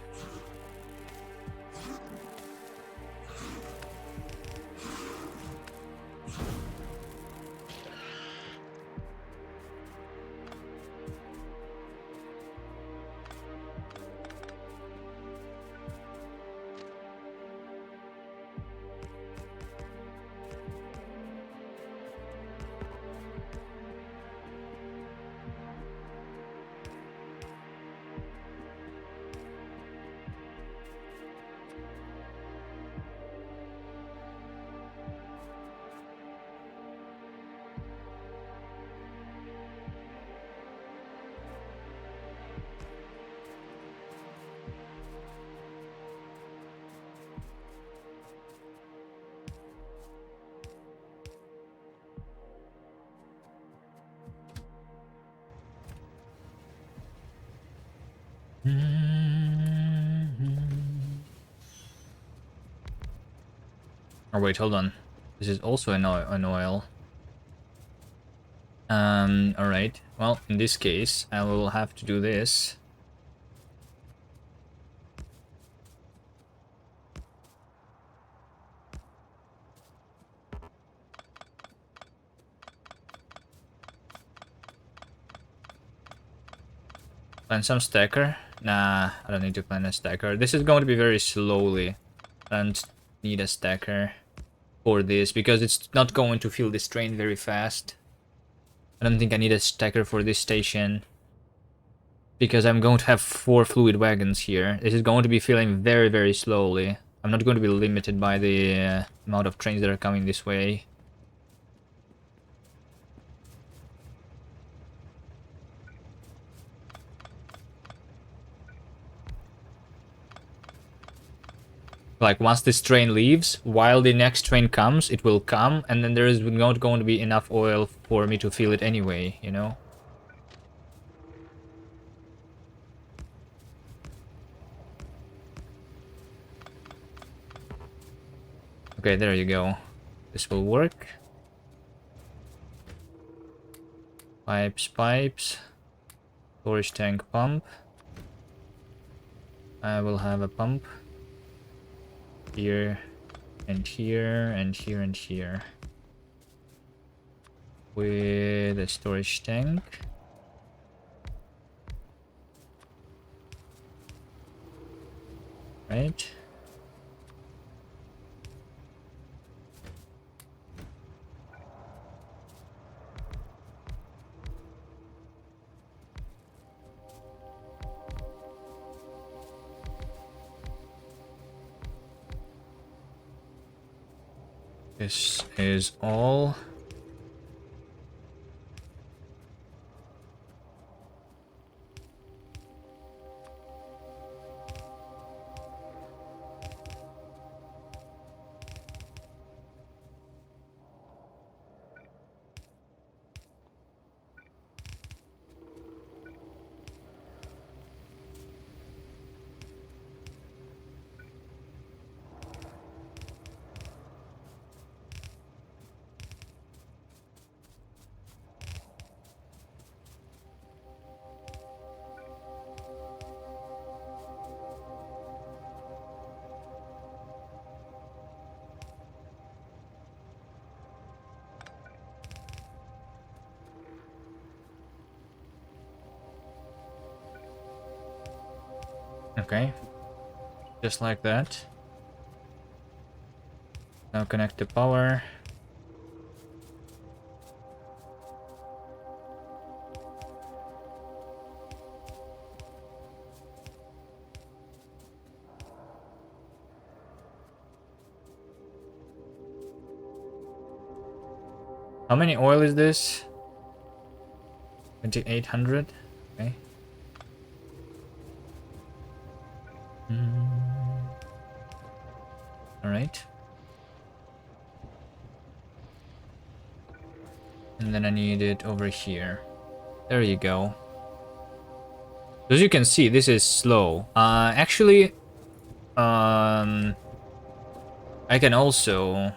Oh wait, hold on. This is also an oil. Alright. Well, in this case, I will have to do this. Plant some stacker. Nah, I don't need to plant a stacker. This is going to be very slowly. I don't need a stacker for this because it's not going to feel this train very fast. I don't think I need a stacker for this station because I'm going to have 4 fluid wagons here. This is going to be filling very, very slowly. I'm not going to be limited by the amount of trains that are coming this way. Like, once this train leaves, while the next train comes, it will come, and then there is not going to be enough oil for me to fill it anyway, you know? Okay, there you go. This will work. Pipes, pipes. Storage tank pump. I will have a pump. Here, and here, and here, and here. With a storage tank. Right. This is all. Okay. Just like that. Now connect the power. How many oil is this? 2800. Okay. All right. And then I need it over here. There you go. As you can see, this is slow. Actually, I can also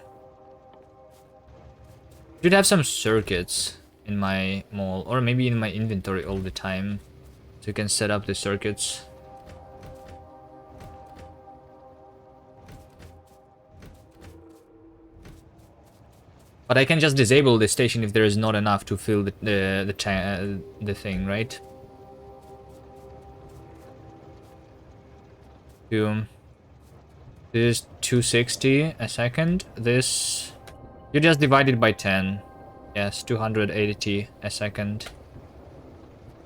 should have some circuits in my mall, or maybe in my inventory all the time, so you can set up the circuits. But I can just disable the station if there is not enough to fill the thing, right? Boom. This 260 a second. This you just divide it by 10. Yes, 280 a second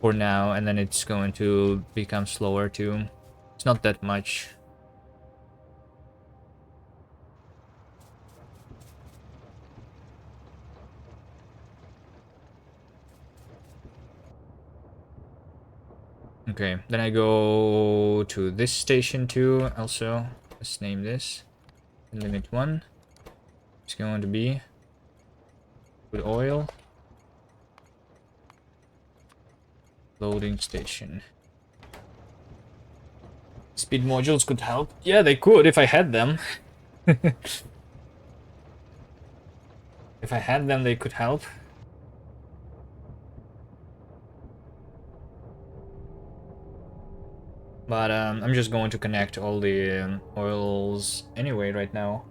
for now, and then it's going to become slower too. It's not that much. Okay, then I go to this station too. Also, let's name this limit 1. It's going to be with oil loading station. Speed modules could help. Yeah, they could if I had them. If I had them, they could help. But I'm just going to connect all the oils anyway right now.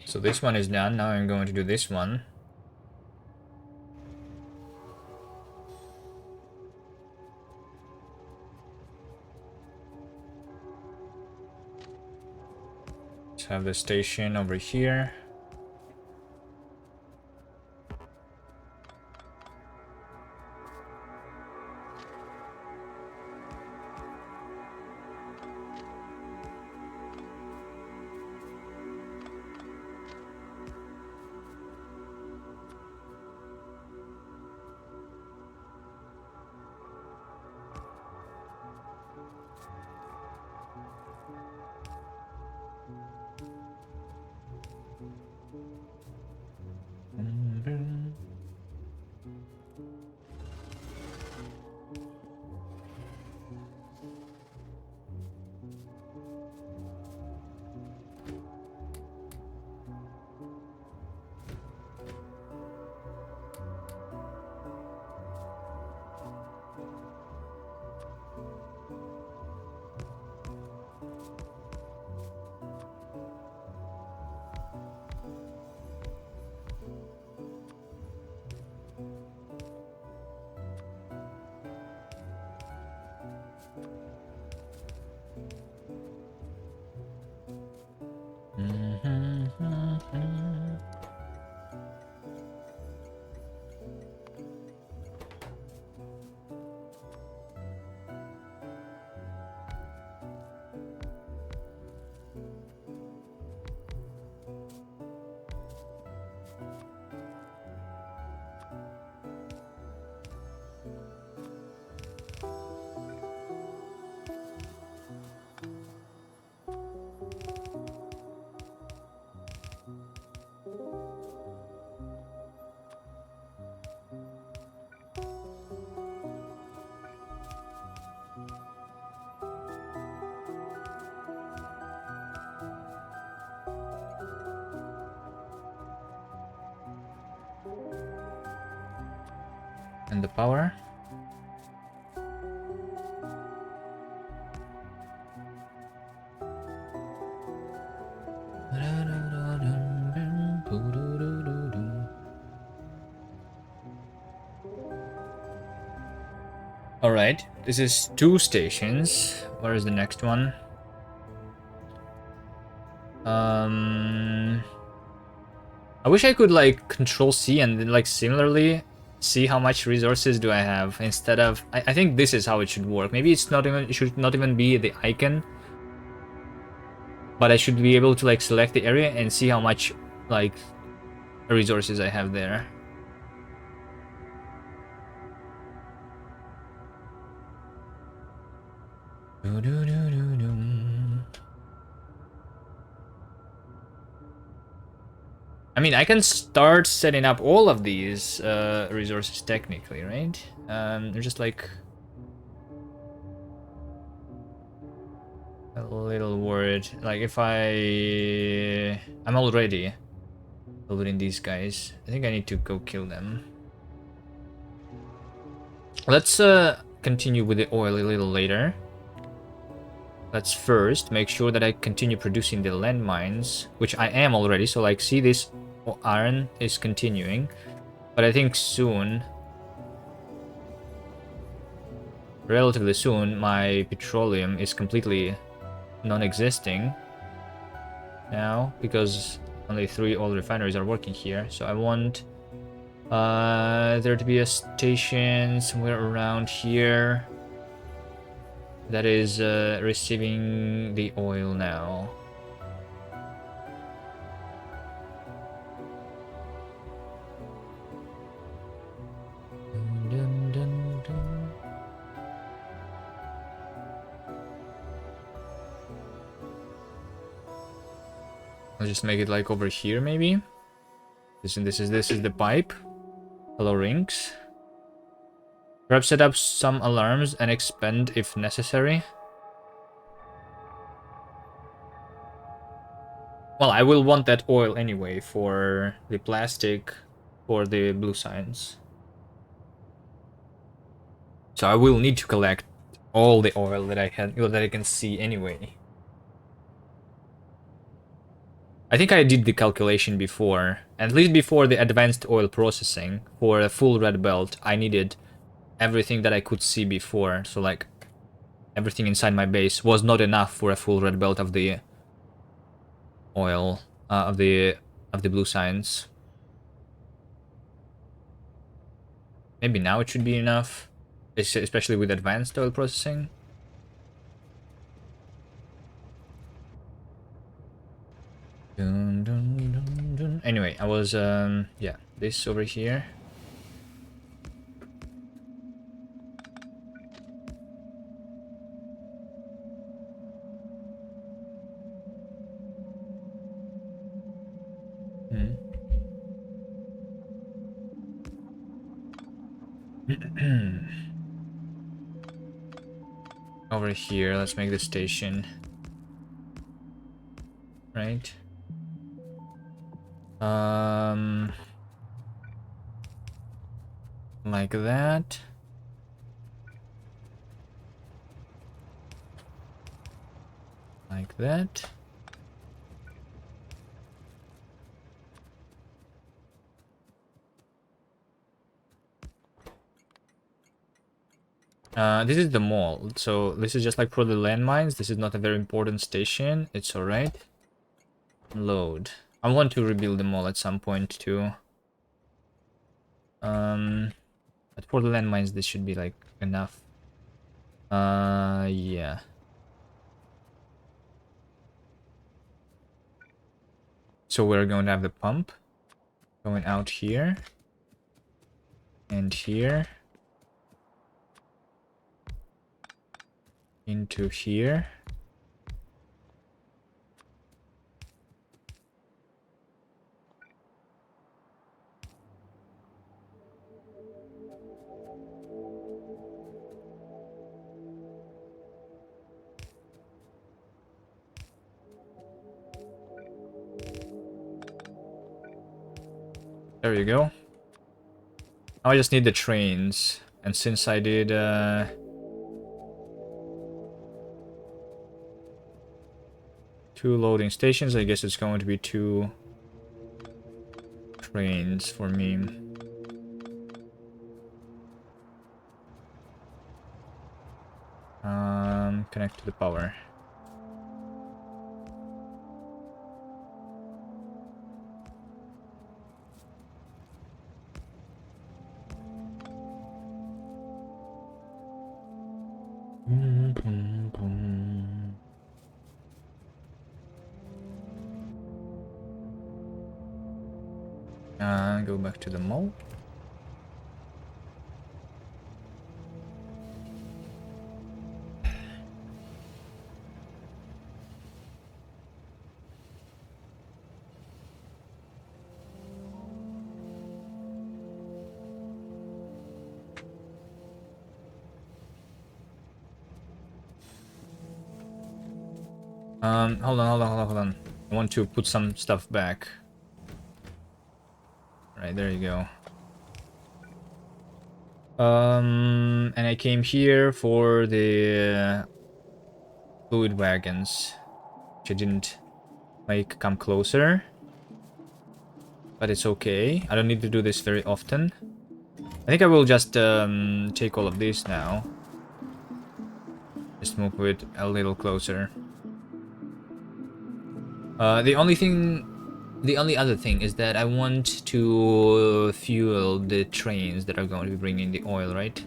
So this one is done. Now I'm going to do this one. Let's have the station over here. And the power. Alright, this is 2 stations. Where is the next one? I wish I could like control C and then like similarly see how much resources do I have instead of I think this is how it should work. Maybe it's not even it should not even be the icon, but I should be able to like select the area and see how much like resources I have there. I mean, I can start setting up all of these resources technically, right? They're just like a little worried. Like if I'm already looting these guys. I think I need to go kill them. Let's continue with the oil a little later. Let's first make sure that I continue producing the landmines, which I am already. So like, see, this iron is continuing, but I think soon, relatively soon, my petroleum is completely non-existing now because only 3 oil refineries are working here. So I want there to be a station somewhere around here that is receiving the oil now. Dun, dun, dun. I'll just make it like over here, maybe. This is the pipe. Hello, rings. Perhaps set up some alarms and expand if necessary. Well, I will want that oil anyway for the plastic, for the blue signs. So I will need to collect all the oil that I can see anyway. I think I did the calculation before, at least before the advanced oil processing. For a full red belt, I needed everything that I could see before. So like, everything inside my base was not enough for a full red belt of the oil, of the blue signs. Maybe now it should be enough, especially with advanced oil processing. Dun, dun, dun, dun. Anyway, I was yeah, this over here. Over here, let's make the station. Right. Like that. Like that. This is the mall, so this is just like for the landmines. This is not a very important station. It's alright. Load. I want to rebuild the mall at some point too. But for the landmines, this should be like enough. Yeah. So we're going to have the pump going out here and here into here. There you go. Now I just need the trains. And since I did 2 loading stations, I guess it's going to be 2 trains for me. Connect to the power. Go back to the mall. Hold on. I want to put some stuff back. Right, there you go. And I came here for the fluid wagons, which I didn't make come closer. But it's okay. I don't need to do this very often. I think I will just take all of this now. Just move it a little closer. The only other thing is that I want to fuel the trains that are going to be bringing the oil, right?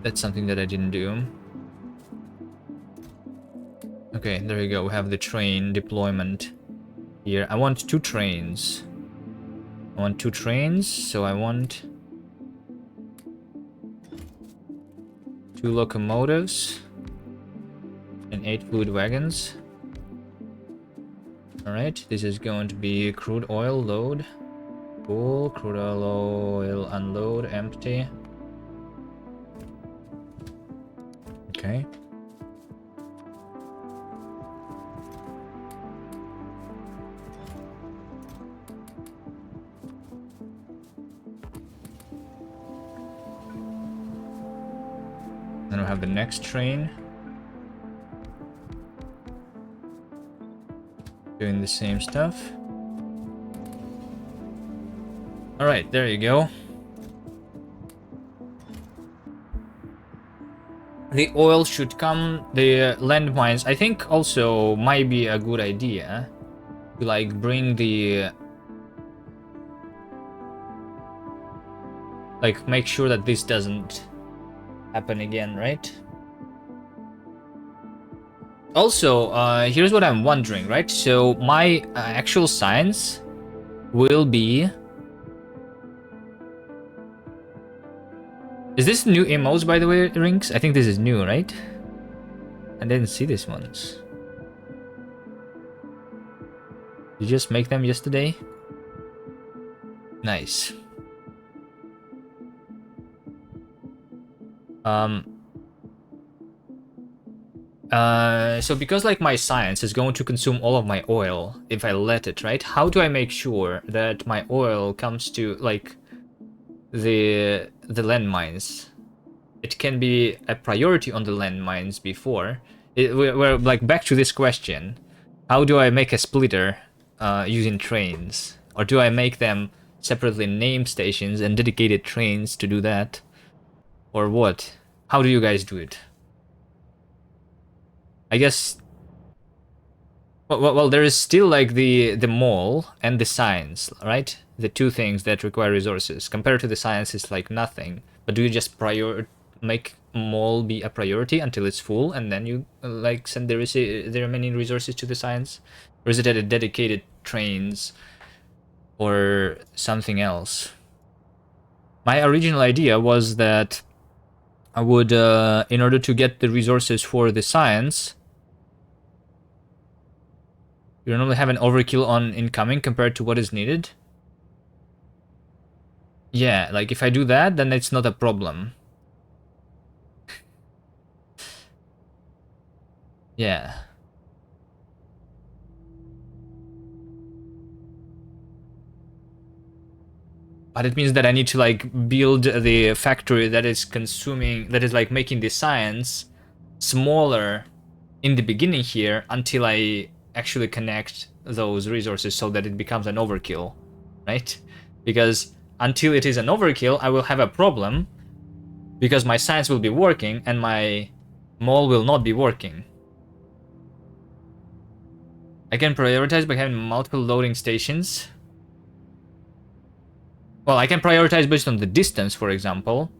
That's something that I didn't do. Okay, there you go. We have the train deployment here. I want 2 trains. So I want 2 locomotives and 8 fluid wagons. Alright, this is going to be crude oil load. Full, crude oil unload, empty. Okay. Then we have the next train. Doing the same stuff. Alright, there you go. The oil should come, the landmines, I think also might be a good idea to like bring the... like make sure that this doesn't happen again, right? Also, here's what I'm wondering, right? So my actual science will be... Is this new emotes, by the way, Rinks? I think this is new, right? I didn't see these ones. Did you just make them yesterday? Nice. So because like my science is going to consume all of my oil if I let it, right? How do I make sure that my oil comes to like the landmines? It can be a priority on the landmines before. We're like back to this question. How do I make a splitter using trains? Or do I make them separately named stations and dedicated trains to do that? Or what? How do you guys do it? I guess... Well, there is still like the mall and the science, right? The 2 things that require resources. Compared to the science, it's like nothing. But do you just make mall be a priority until it's full, and then you like send the remaining resources to the science? Or is it at a dedicated trains or something else? My original idea was that I would, in order to get the resources for the science, you normally have an overkill on incoming compared to what is needed. Yeah, like if I do that, then it's not a problem. Yeah. But it means that I need to like build the factory that is consuming, that is like making the science smaller in the beginning here until I actually connect those resources so that it becomes an overkill, right? Because until it is an overkill, I will have a problem because my science will be working and my mall will not be working. I can prioritize by having multiple loading stations. Well, I can prioritize based on the distance, for example.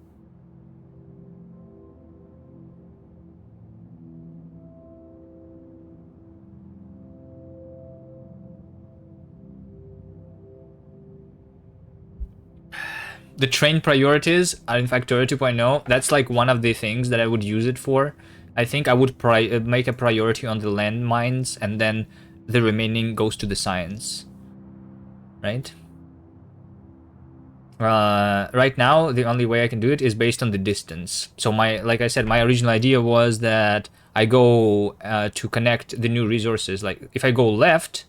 The train priorities are in Factorio 2.0. That's like one of the things that I would use it for. I think I would make a priority on the landmines, and then the remaining goes to the science. Right? Right now, the only way I can do it is based on the distance. So like I said, my original idea was that I go to connect the new resources. Like if I go left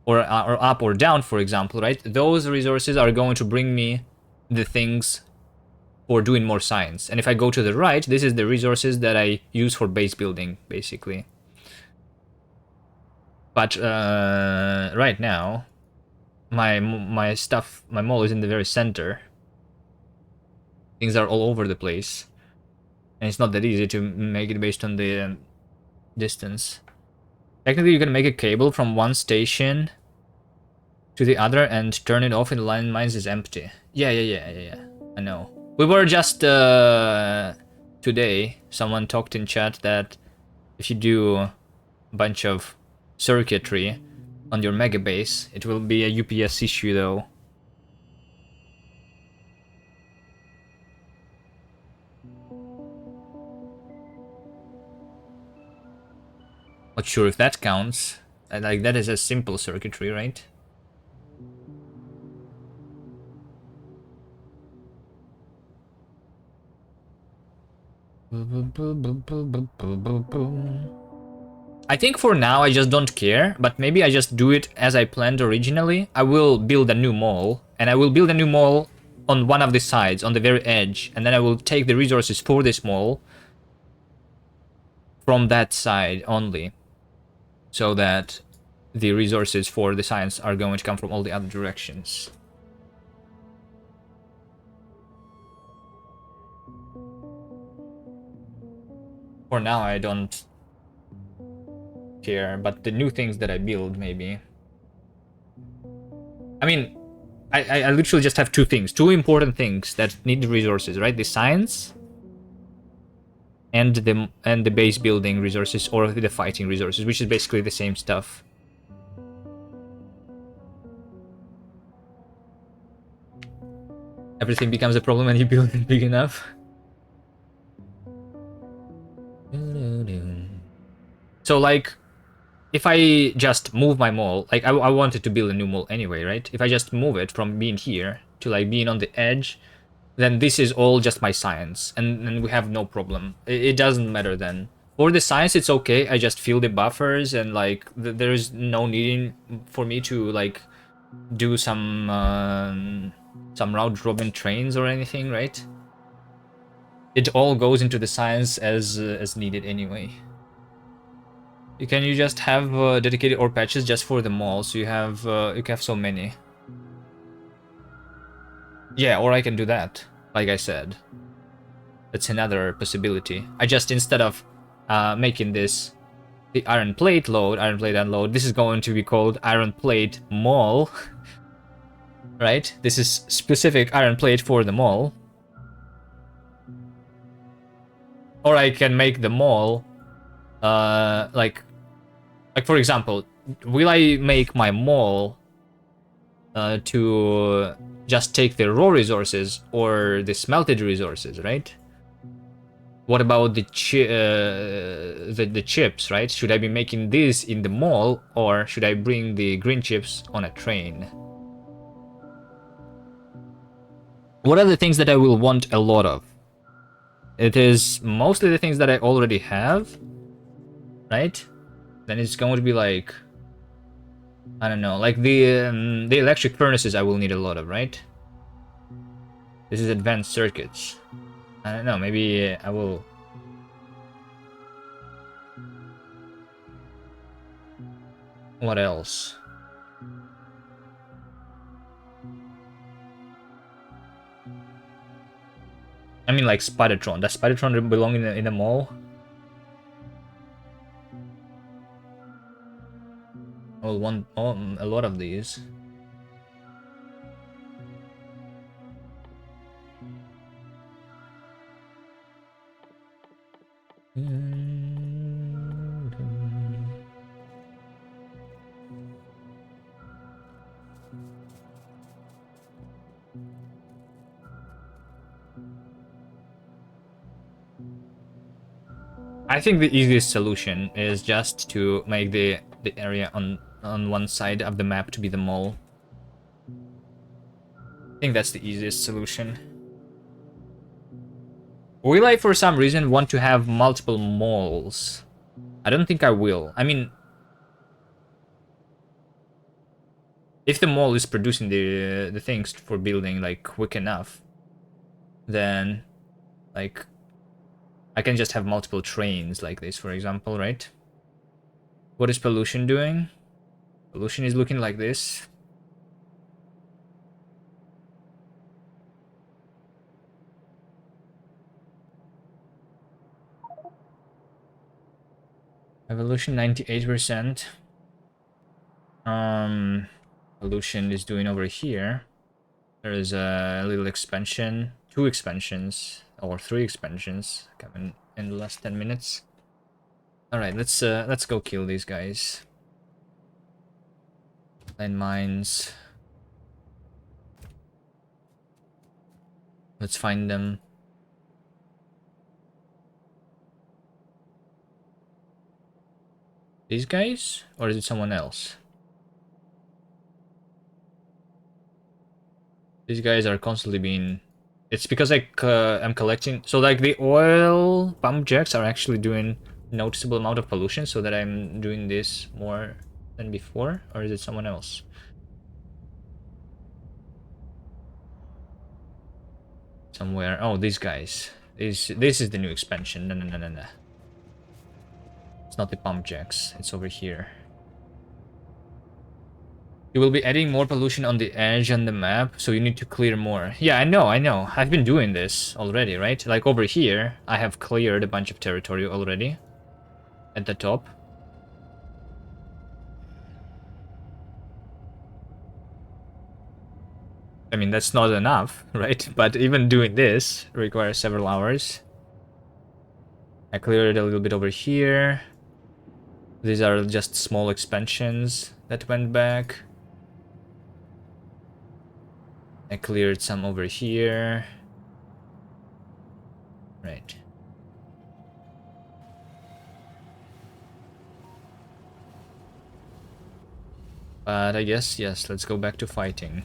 or up or down, for example, right? Those resources are going to bring me the things for doing more science. And if I go to the right, this is the resources that I use for base building, basically. But right now, my stuff, my mall is in the very center. Things are all over the place, and it's not that easy to make it based on the distance. Technically, you can make a cable from one station to the other and turn it off, and the line mines is empty. Yeah. I know. We were just today. Someone talked in chat that if you do a bunch of circuitry on your mega base, it will be a UPS issue though. Not sure if that counts. Like that is a simple circuitry, right? I think for now I just don't care, but maybe I just do it as I planned originally. I will build a new mall, and I will build a new mall on one of the sides, on the very edge, and then I will take the resources for this mall from that side only, so that the resources for the science are going to come from all the other directions. For now I don't care, but the new things that I build, maybe. I mean, I literally just have two important things that need resources, right? The science and the base building resources, or the fighting resources, which is basically the same stuff. Everything becomes a problem when you build it big enough. So like, if I just move my mall, like I wanted to build a new mall anyway, right? If I just move it from being here to like being on the edge, then this is all just my science, and we have no problem. It doesn't matter then. For the science, it's okay. I just fill the buffers, and like there's no needing for me to like do some round robin trains or anything, right? It all goes into the science as needed anyway. Can you just have dedicated ore patches just for the mall, so you can have so many? Yeah, or I can do that, like I said. That's another possibility. I just, instead of making this the iron plate load, iron plate unload, this is going to be called iron plate mall. Right? This is specific iron plate for the mall. Or I can make the mall, like for example, will I make my mall to just take the raw resources or the smelted resources, right? What about the chips, right? Should I be making this in the mall, or should I bring the green chips on a train? What are the things that I will want a lot of? It is mostly the things that I already have, right? Then it's going to be like, I don't know, like the electric furnaces I will need a lot of, right? This is advanced circuits. I don't know, maybe I will... What else? I mean, like Spidertron. Does Spidertron belong in a mall? I will want a lot of these. I think the easiest solution is just to make the area on one side of the map to be the mall. I think that's the easiest solution. Will I, for some reason, want to have multiple malls? I don't think I will. I mean, if the mall is producing the things for building like quick enough, then like I can just have multiple trains like this, for example, right? What is pollution doing? Pollution is looking like this. Evolution 98%. Pollution is doing over here. There is a little expansion, 2 expansions or 3 expansions coming in the last 10 minutes. All right, let's go kill these guys. Landmines. Let's find them. These guys, or is it someone else? These guys are constantly being... It's because I'm collecting... So like the oil pump jacks are actually doing noticeable amount of pollution, so that I'm doing this more than before? Or is it someone else? Somewhere... Oh, these guys. This is the new expansion. No. It's not the pump jacks. It's over here. You will be adding more pollution on the edge on the map, so you need to clear more. Yeah, I know. I've been doing this already, right? Like over here, I have cleared a bunch of territory already. At the top. I mean, that's not enough, right? But even doing this requires several hours. I cleared a little bit over here. These are just small expansions that went back. I cleared some over here. Right. But I guess, yes, let's go back to fighting.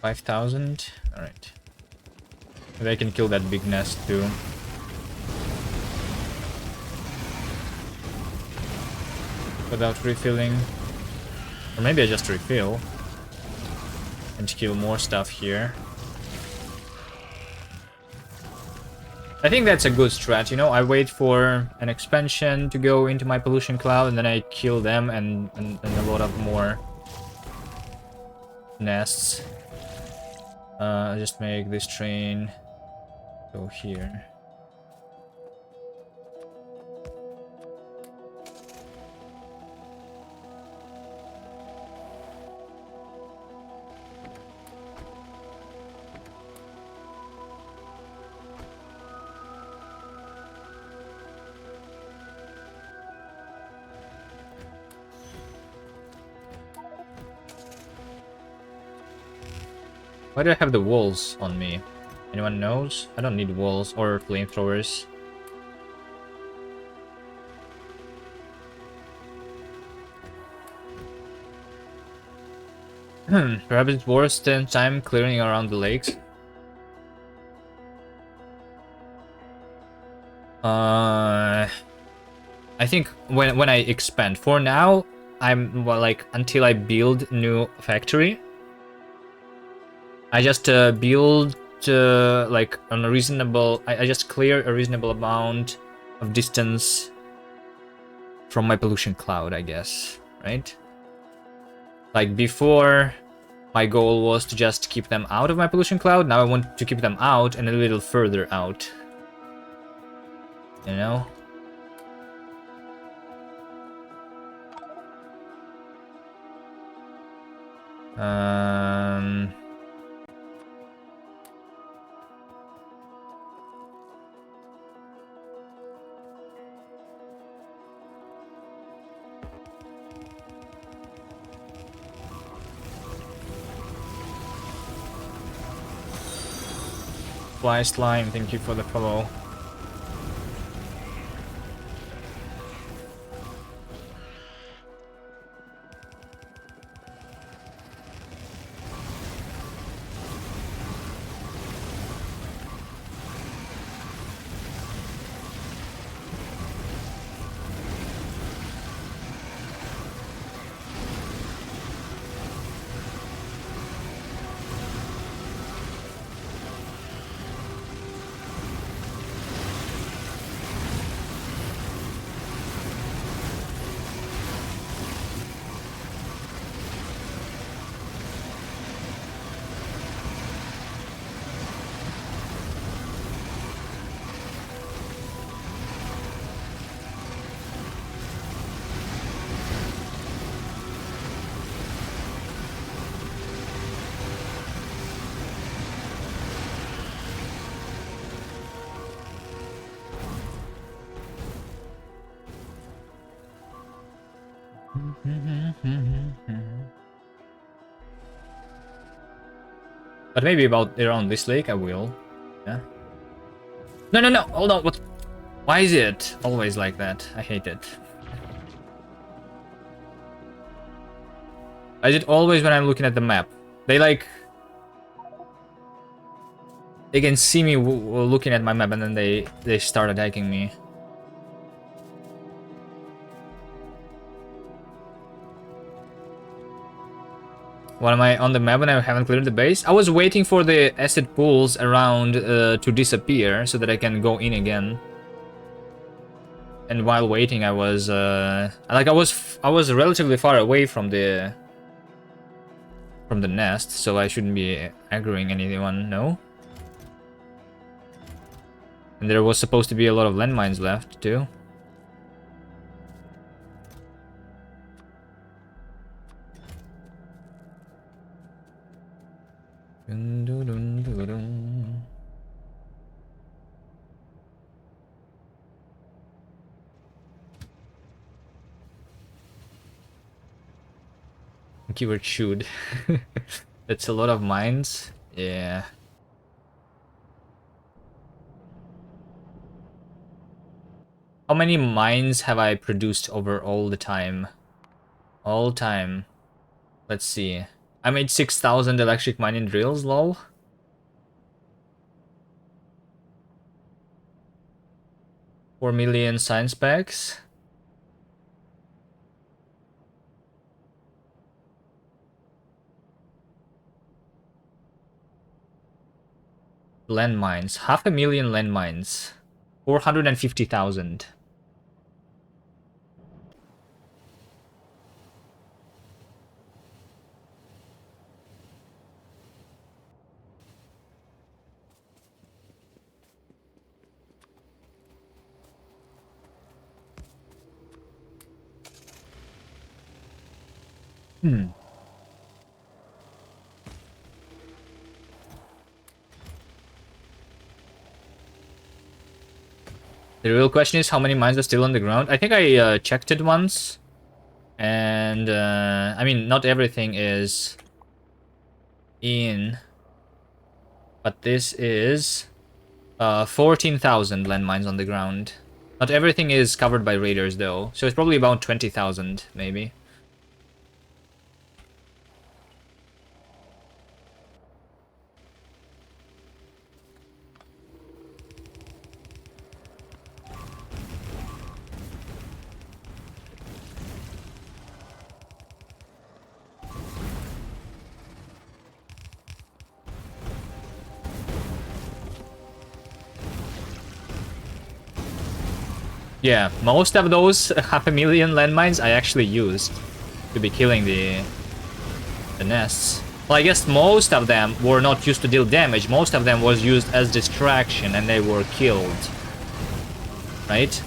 5,000. Alright. Maybe I can kill that big nest too. Without refilling. Or maybe I just refill. And kill more stuff here. I think that's a good strat, you know? I wait for an expansion to go into my pollution cloud, and then I kill them and a lot of more nests. I just make this train go here. Why do I have the walls on me? Anyone knows? I don't need walls or flamethrowers. Perhaps it's worse than time clearing around the lakes. I think when I expand. For now, I'm well, like until I build new factory. I just build like on a reasonable. I just clear a reasonable amount of distance from my pollution cloud, I guess, right? Like before, my goal was to just keep them out of my pollution cloud. Now I want to keep them out and a little further out. You know? Fly Slime, thank you for the follow. But maybe about around this lake I will. Yeah. No, no, no! Hold on, what? Why is it always like that? I hate it. Why is it always when I'm looking at the map? They like... They can see me looking at my map and then they start attacking me. What am I on the map when I haven't cleared the base? I was waiting for the acid pools around to disappear so that I can go in again. And while waiting, I was like I was relatively far away from the nest, so I shouldn't be aggroing anyone. No. And there was supposed to be a lot of landmines left too. Keyword should. That's a lot of mines. Yeah. How many mines have I produced over all the time? All time. Let's see. I made 6,000 electric mining drills, lol. $4 million science packs. Landmines. 500,000 landmines. 450,000. Hmm. The real question is how many mines are still on the ground. I think I checked it once. And, I mean, not everything is in. But this is 14,000 landmines on the ground. Not everything is covered by raiders, though. So it's probably about 20,000, maybe. Yeah, most of those 500,000 landmines I actually used to be killing the nests. Well, I guess most of them were not used to deal damage. Most of them was used as distraction and they were killed. Right?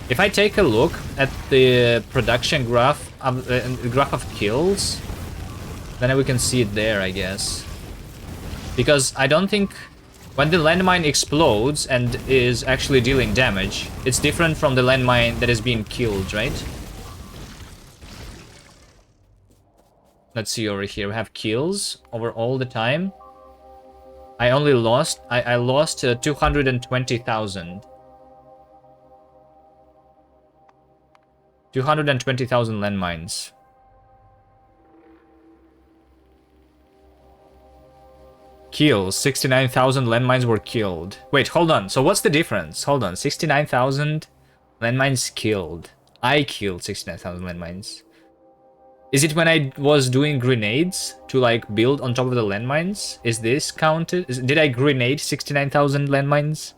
If I take a look at the production graph of kills, then we can see it there, I guess. Because I don't think when the landmine explodes and is actually dealing damage, it's different from the landmine that is being killed, right? Let's see over here. We have kills over all the time. I only lost... I lost 220,000. 220,000 landmines. Kills. 69,000 landmines were killed. Wait, hold on. So what's the difference? Hold on. 69,000 landmines killed. I killed 69,000 landmines. Is it when I was doing grenades to like build on top of the landmines? Is this counted? Did I grenade 69,000 landmines?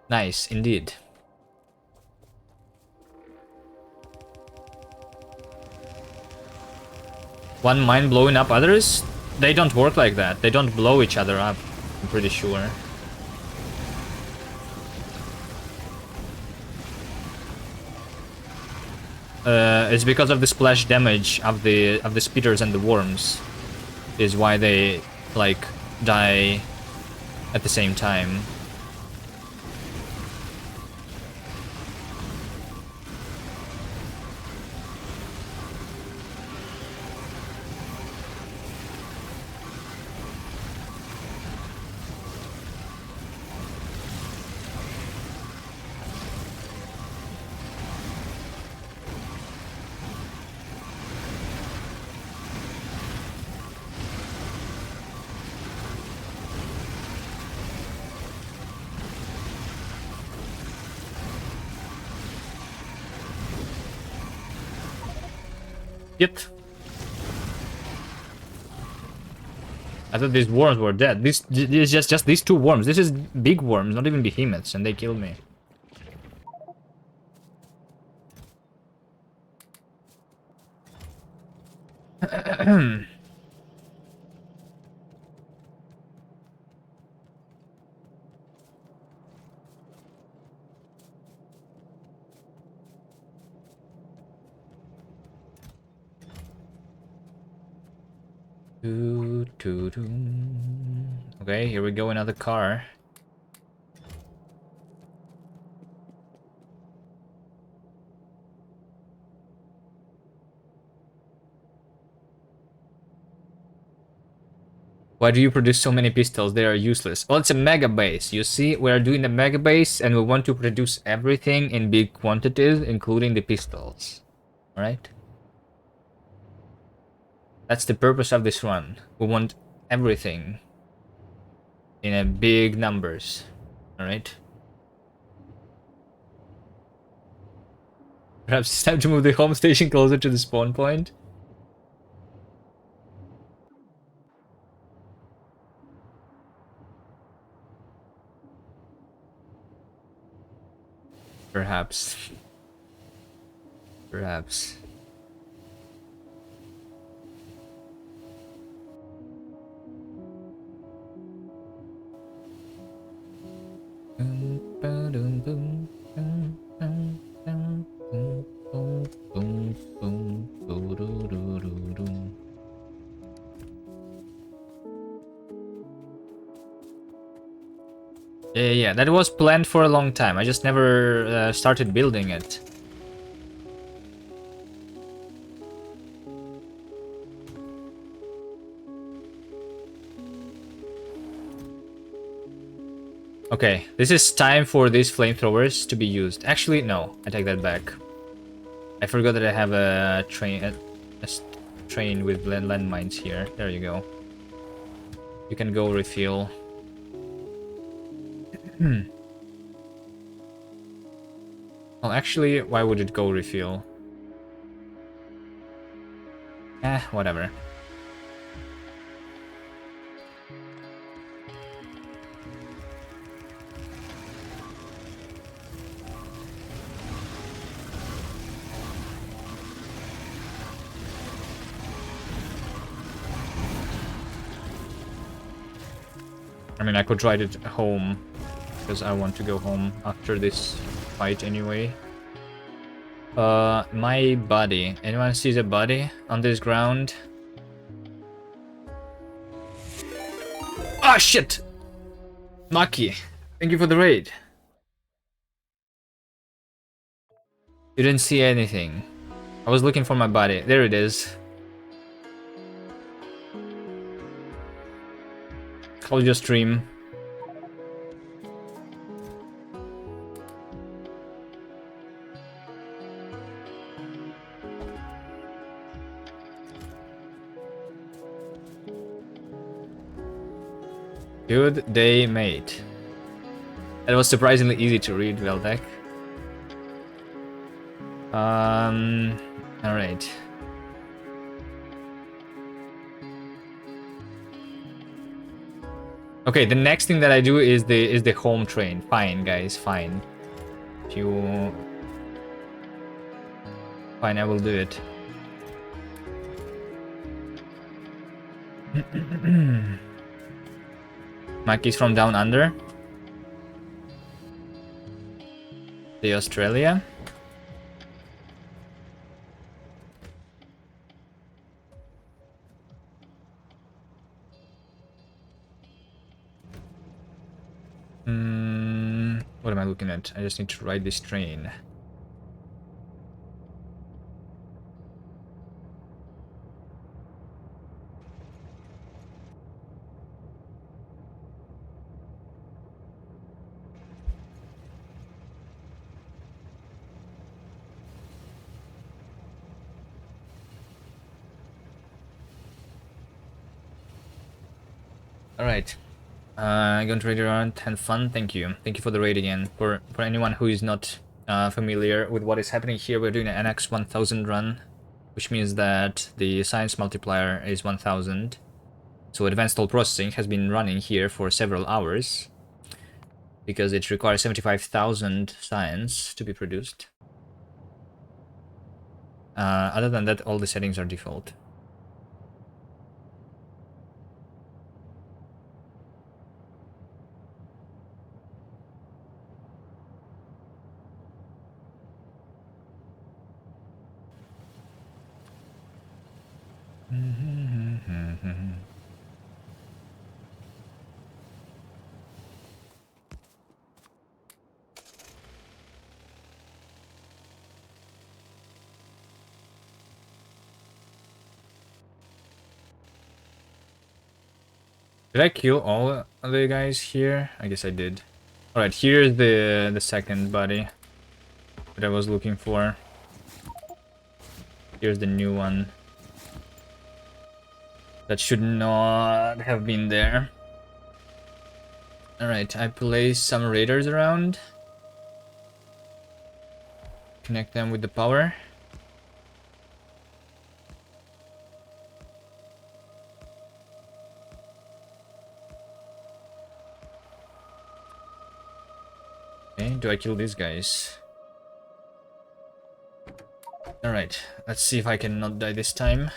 Nice, indeed. One mine blowing up others? They don't work like that. They don't blow each other up, I'm pretty sure. It's because of the splash damage of the speeders and the worms is why they like die at the same time. Yep. I thought these worms were dead. This is just these two worms. This is big worms, not even behemoths, and they killed me. Okay, here we go, another car. Why do you produce so many pistols? They are useless. Well, it's a mega base. You see, we're doing the mega base and we want to produce everything in big quantities, including the pistols. Alright? That's the purpose of this run. We want everything in a big numbers. Alright? Perhaps it's time to move the home station closer to the spawn point. Perhaps. Perhaps. Yeah, that was planned for a long time. I just never started building it. Okay, this is time for these flamethrowers to be used. Actually, no, I take that back. I forgot that I have a train with landmines here. There you go. You can go refuel. Well, actually, why would it go refuel? Whatever. I mean, I could ride it home, because I want to go home after this fight anyway. My body. Anyone sees a body on this ground? Ah, shit! Maki, thank you for the raid. You didn't see anything. I was looking for my body. There it is. Close your stream. Good day, mate. That was surprisingly easy to read, Veldek. Alright. Okay, the next thing that I do is the home train. Fine, guys, fine. If you... Fine, I will do it. Maki's from down under. The Australia. What am I looking at? I just need to ride this train. Alright. I'm going to raid around. Have fun. Thank you. Thank you for the raid again. For anyone who is not familiar with what is happening here, we're doing an x1000 run, which means that the science multiplier is 1000. So advanced toll processing has been running here for several hours because it requires 75,000 science to be produced. Other than that, all the settings are default. Did I kill all of the guys here? I guess I did. Alright, here's the second body that I was looking for. Here's the new one. That should not have been there. Alright, I place some raiders around. Connect them with the power. Okay, do I kill these guys? Alright, let's see if I can not die this time.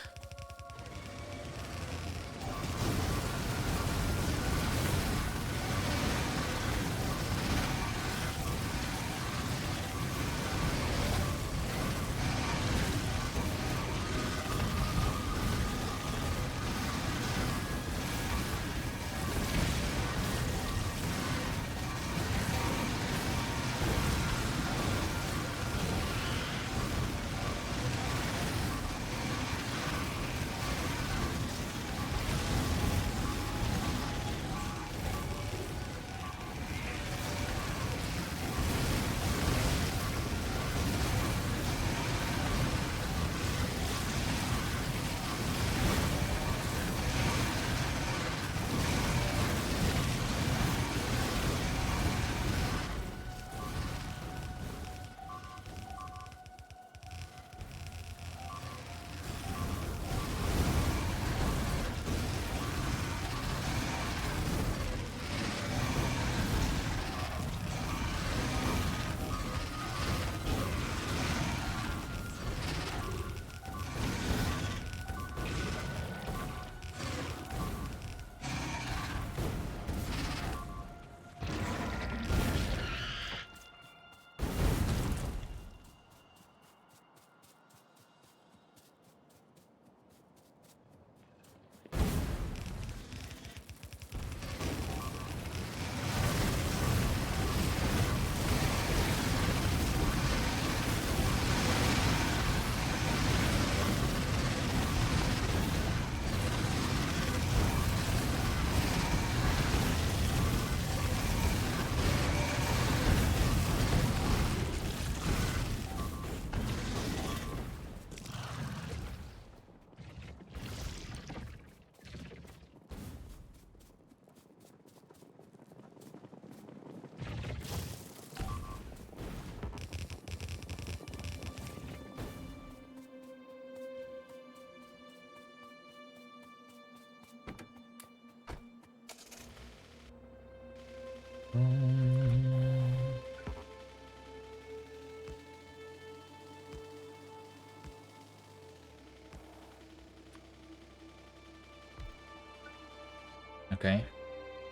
Okay.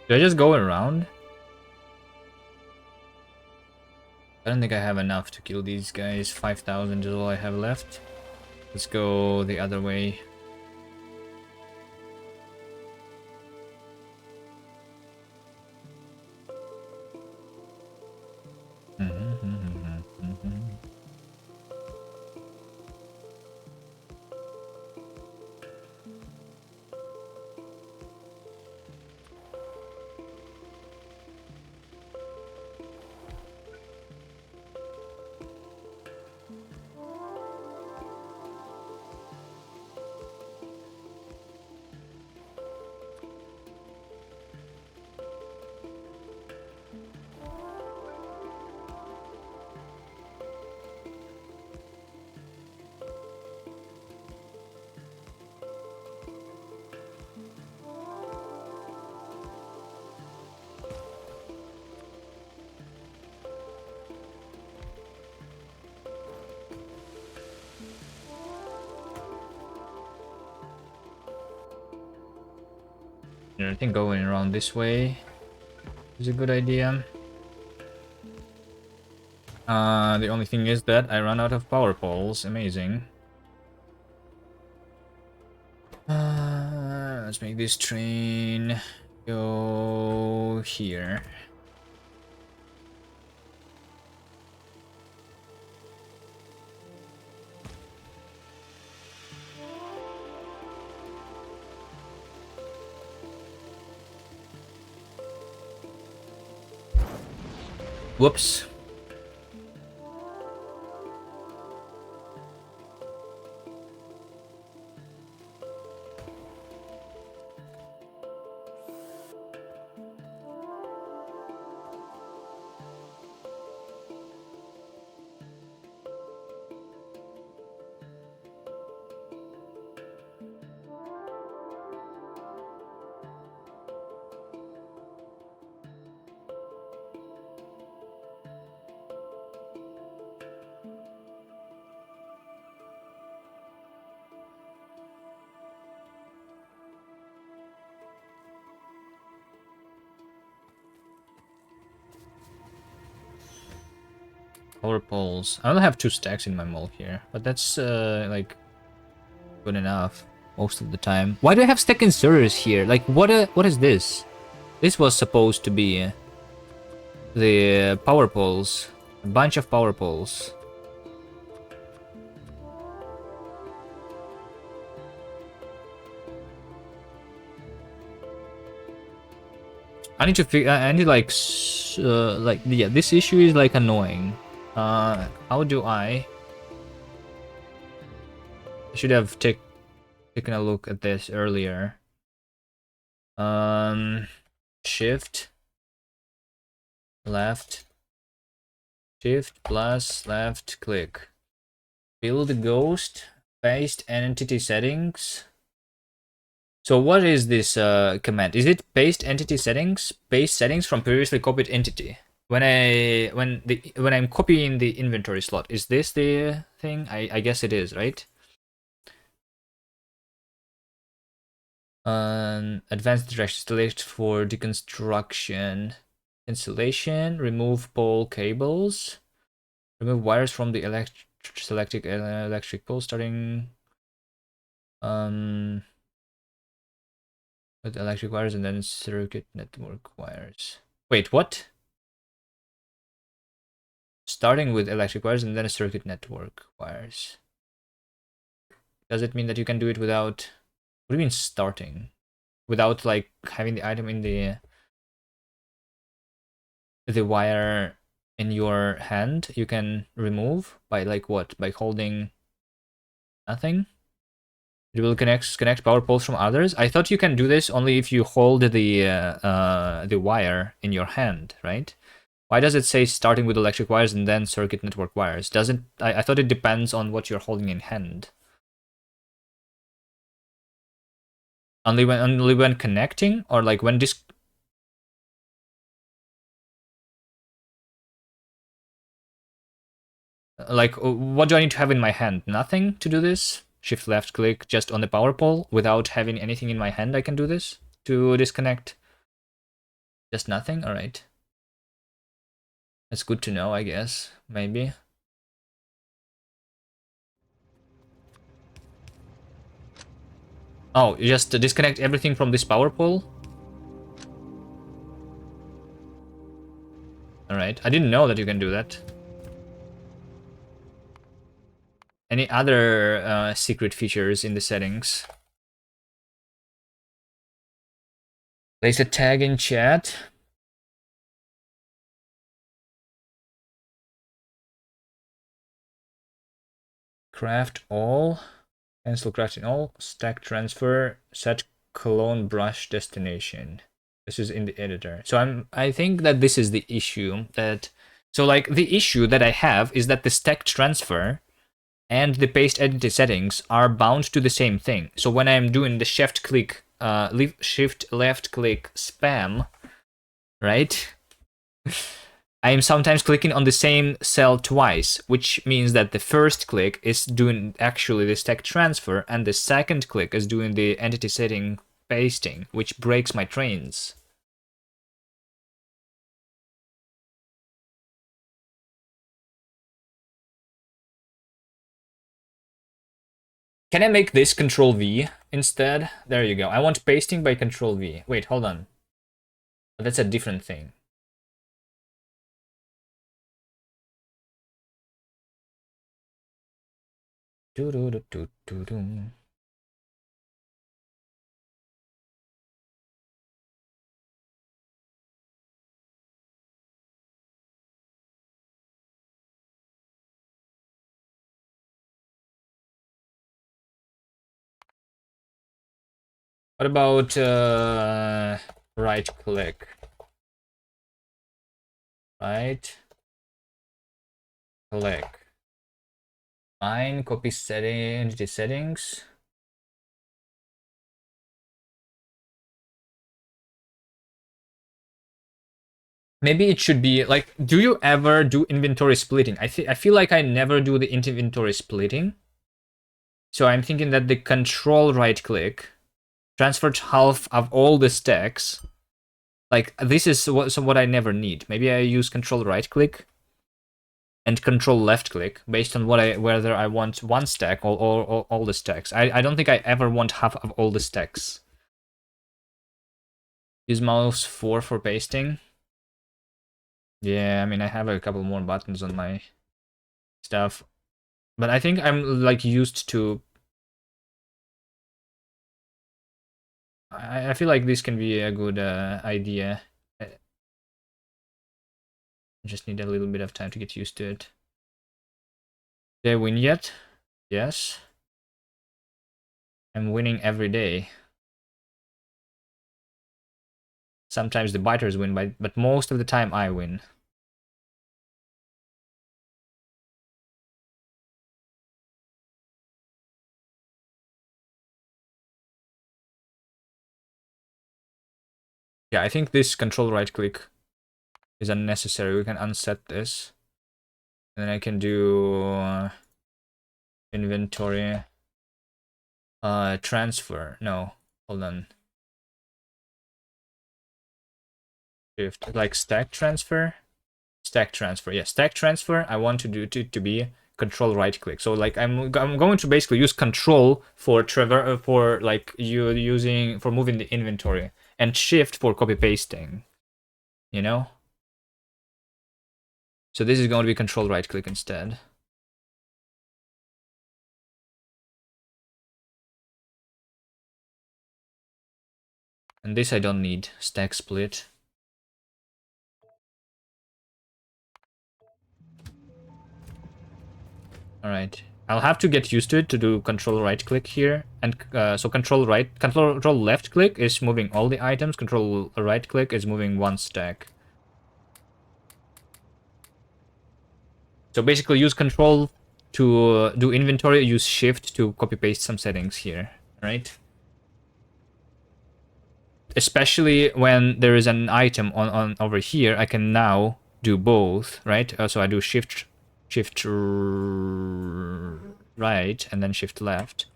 Do I just go around? I don't think I have enough to kill these guys. 5,000 is all I have left. Let's go the other way. Yeah, I think going around this way is a good idea. The only thing is that I run out of power poles. Amazing. Let's make this train go here. Whoops. Power poles. I only have 2 stacks in my mold here, but that's like good enough most of the time. Why do I have stack inserters here? Like what is this? This was supposed to be the power poles. A bunch of power poles. I need to figure. I need like yeah. This issue is like annoying. How do I should have taken a look at this earlier. Shift left, shift plus left click. Build ghost, paste entity settings. So what is this command? Is it paste entity settings? Paste settings from previously copied entity. When I'm copying the inventory slot, is this the thing? I guess it is, right? Advanced direction select for deconstruction. Installation, remove pole cables, remove wires from the selected electric pole starting with electric wires and then circuit network wires. Wait, what? Starting with electric wires and then a circuit network wires. Does it mean that you can do it without... What do you mean starting? Without like having the item in the wire in your hand, you can remove by like what? By holding nothing? It will connect power poles from others. I thought you can do this only if you hold the wire in your hand, right? Why does it say starting with electric wires and then circuit network wires? Doesn't I thought it depends on what you're holding in hand. Only when connecting, or like when this. Like, what do I need to have in my hand? Nothing to do this? Shift left click just on the power pole without having anything in my hand. I can do this to disconnect. Just nothing? Alright. That's good to know, I guess. Maybe. Oh, you just disconnect everything from this power pole? Alright. I didn't know that you can do that. Any other secret features in the settings? Place a tag in chat. Craft all. Cancel crafting all. Stack transfer. Set clone brush destination. This is in the editor. So I think that this is the issue that... So like the issue that I have is that the stack transfer and the paste entity settings are bound to the same thing. So when I'm doing the shift left click spam, right? I am sometimes clicking on the same cell twice, which means that the first click is doing actually the stack transfer and the second click is doing the entity setting pasting, which breaks my trains. Can I make this Control V instead? There you go. I want pasting by Control V. Wait, hold on. That's a different thing. What about right click? Right click. Fine, copy settings, the settings. Maybe it should be like, do you ever do inventory splitting? I feel like I never do the inventory splitting. So I'm thinking that the control right click transferred half of all the stacks. Like this is what I never need. Maybe I use control right click and control left click based on whether I want one stack or all the stacks. I don't think I ever want half of all the stacks. Use mouse 4 for pasting. Yeah, I mean I have a couple more buttons on my stuff, but I think I'm like used to. I feel like this can be a good idea. I just need a little bit of time to get used to it. Did I win yet? Yes. I'm winning every day. Sometimes the biters win, but most of the time I win. Yeah, I think this control right click is unnecessary. We can unset this. And then I can do inventory transfer. No, hold on. Shift, like stack transfer. Stack transfer. Yeah, stack transfer. I want to do to be control right click. So like I'm going to basically use control for like you using for moving the inventory and shift for copy pasting. You know? So this is going to be control right click instead. And this I don't need. Stack split. Alright. I'll have to get used to it to do control right click here. And so control left click is moving all the items. Control right click is moving one stack. So basically use control to do inventory, use shift to copy paste some settings here, right? Especially when there is an item on over here, I can now do both, right? So I do shift right and then shift left.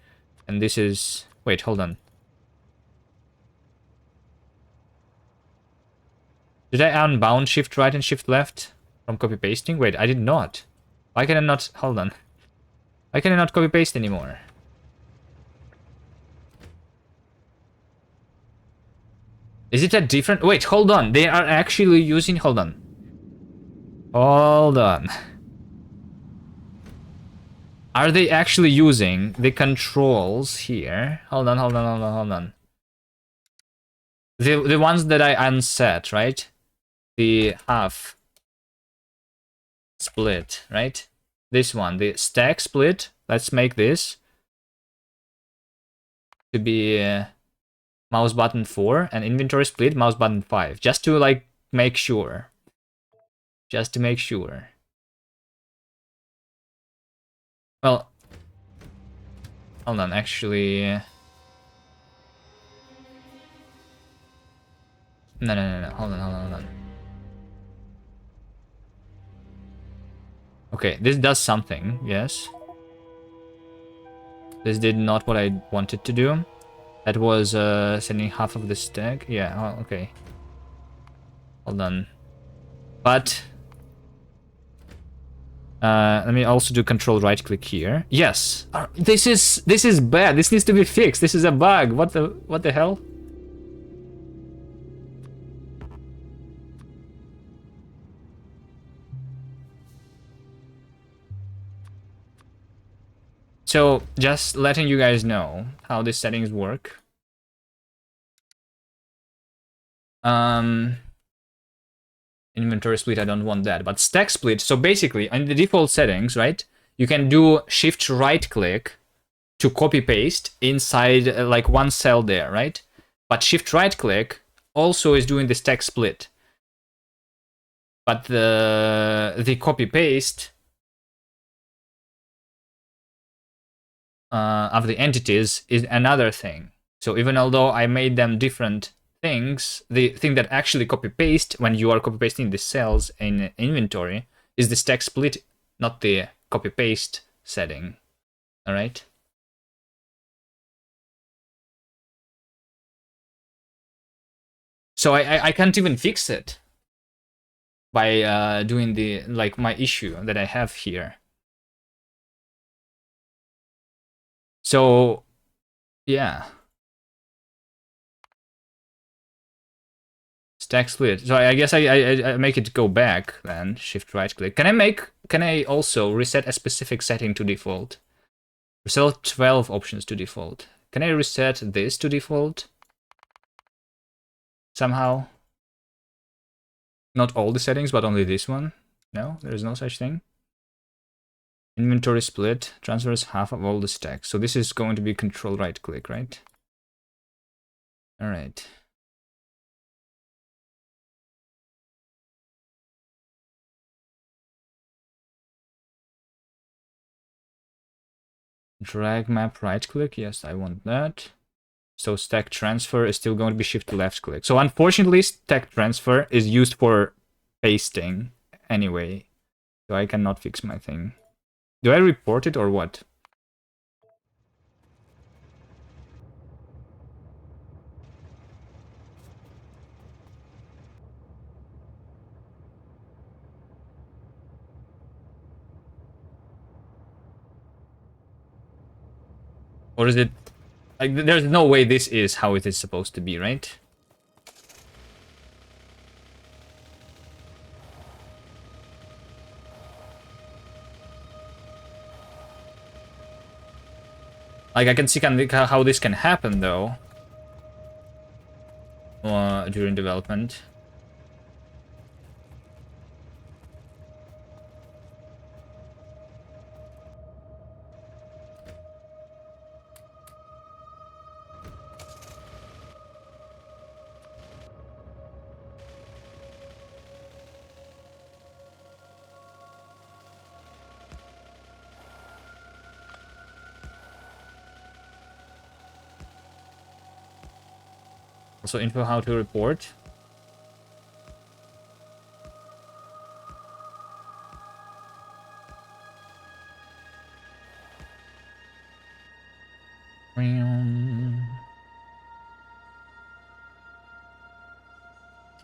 And this is, wait, hold on. Did I unbound shift right and shift left from copy pasting? Wait, I did not. Why can I not, hold on. Why can I not copy paste anymore? Is it a different, wait, hold on. They are actually using, hold on. Hold on. Are they actually using the controls here? Hold on. The ones that I unset, right? The half split, right? This one, the stack split. Let's make this to be mouse button 4 and inventory split mouse button 5, just to like make sure. Just to make sure. Well, hold on, actually. No. Hold on. Okay, this does something, yes. This did not what I wanted to do. That was sending half of the stack. Yeah, oh, okay. Hold on. But let me also do control right click here. Yes. This is bad. This needs to be fixed. This is a bug. What the hell? So just letting you guys know how these settings work. Inventory split, I don't want that, but stack split. So basically, in the default settings, right, you can do shift right click to copy paste inside like one cell there, right? But shift right click also is doing the stack split. But the copy paste of the entities is another thing. So even although I made them different things, the thing that actually copy paste when you are copy pasting the cells in inventory is the stack split, not the copy paste setting. All right. So I can't even fix it by doing the like my issue that I have here. So yeah, stack split. So I guess I make it go back then. Shift right click. Can I also reset a specific setting to default? Reset 12 options to default. Can I reset this to default? Somehow? Not all the settings, but only this one? No, there's no such thing. Inventory split transfers half of all the stacks. So this is going to be control right click, right? All right. Drag map right click. Yes, I want that. So stack transfer is still going to be shift left click. So unfortunately, stack transfer is used for pasting anyway. So I cannot fix my thing. Do I report it or what? Or is it like there's no way this is how it is supposed to be, right? Like I can see how this can happen though during development. Also info how to report.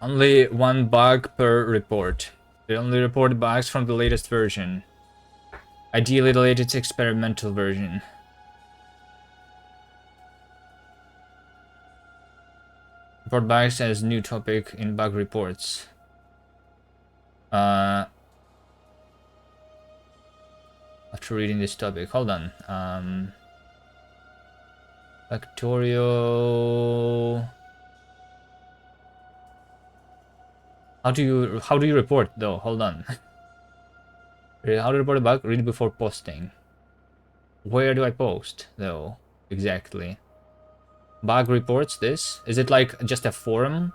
Only one bug per report. They only report bugs from the latest version. Ideally the latest experimental version. Report bugs as new topic in bug reports. After reading this topic, hold on. Factorio. How do you report though? Hold on. How to report a bug? Read before posting. Where do I post though? Exactly. Bug reports. This is it like just a forum?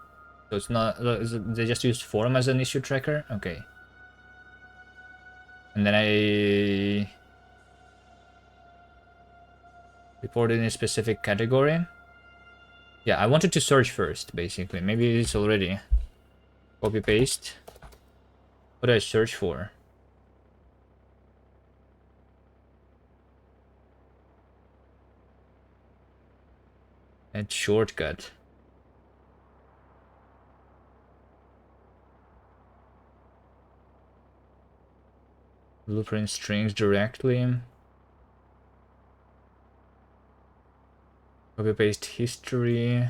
So it's not. They just use forum as an issue tracker. Okay. And then I report in a specific category. Yeah, I wanted to search first, basically. Maybe it's already copy paste. What do I search for? Add shortcut. Blueprint strings directly. Copy paste history.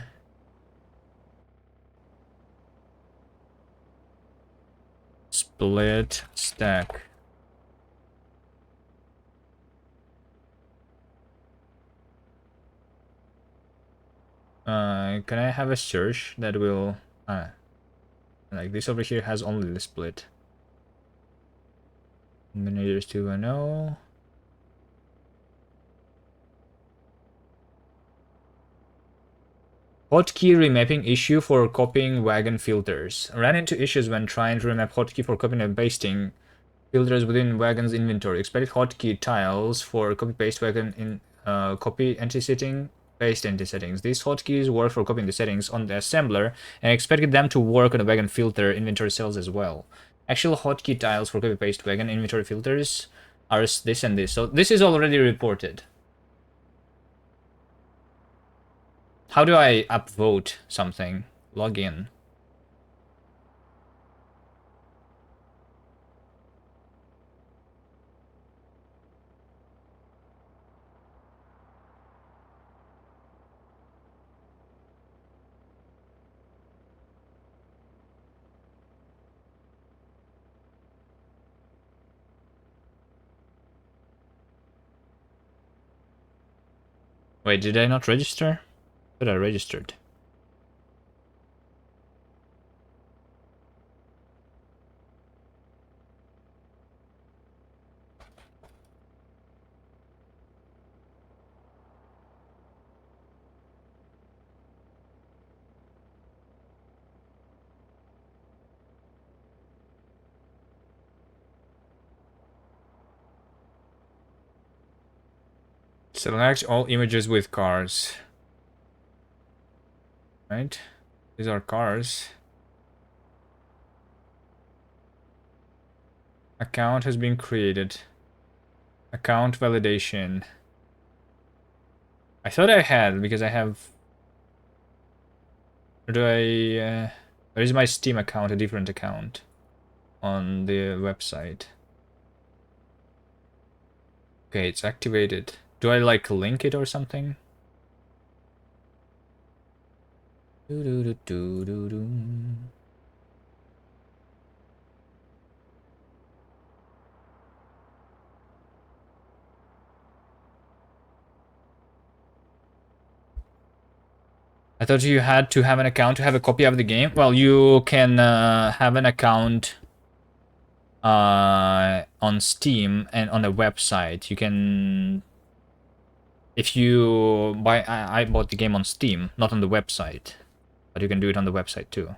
Split stack. Can I have a search that will like this over here has only the split. Managers 2.0. Hotkey remapping issue for copying wagon filters. Ran into issues when trying to remap hotkey for copying and pasting filters within wagon's inventory. Expected hotkey tiles for copy-paste wagon in copy anti-setting, paste anti-settings. These hotkeys work for copying the settings on the assembler and expected them to work on the wagon filter inventory cells as well. Actual hotkey tiles for copy-paste wagon inventory filters are this and this. So this is already reported. How do I upvote something? Log in. Wait, did I not register? But I registered. Select all images with cars. Right? These are cars. Account has been created. Account validation. I thought I had, because I have... Or do I... or is my Steam account a different account on the website? Okay, it's activated. Do I, like, link it or something? I thought you had to have an account to have a copy of the game. Well, you can have an account on Steam and on a website. You can... If you buy... I bought the game on Steam, not on the website. But you can do it on the website too.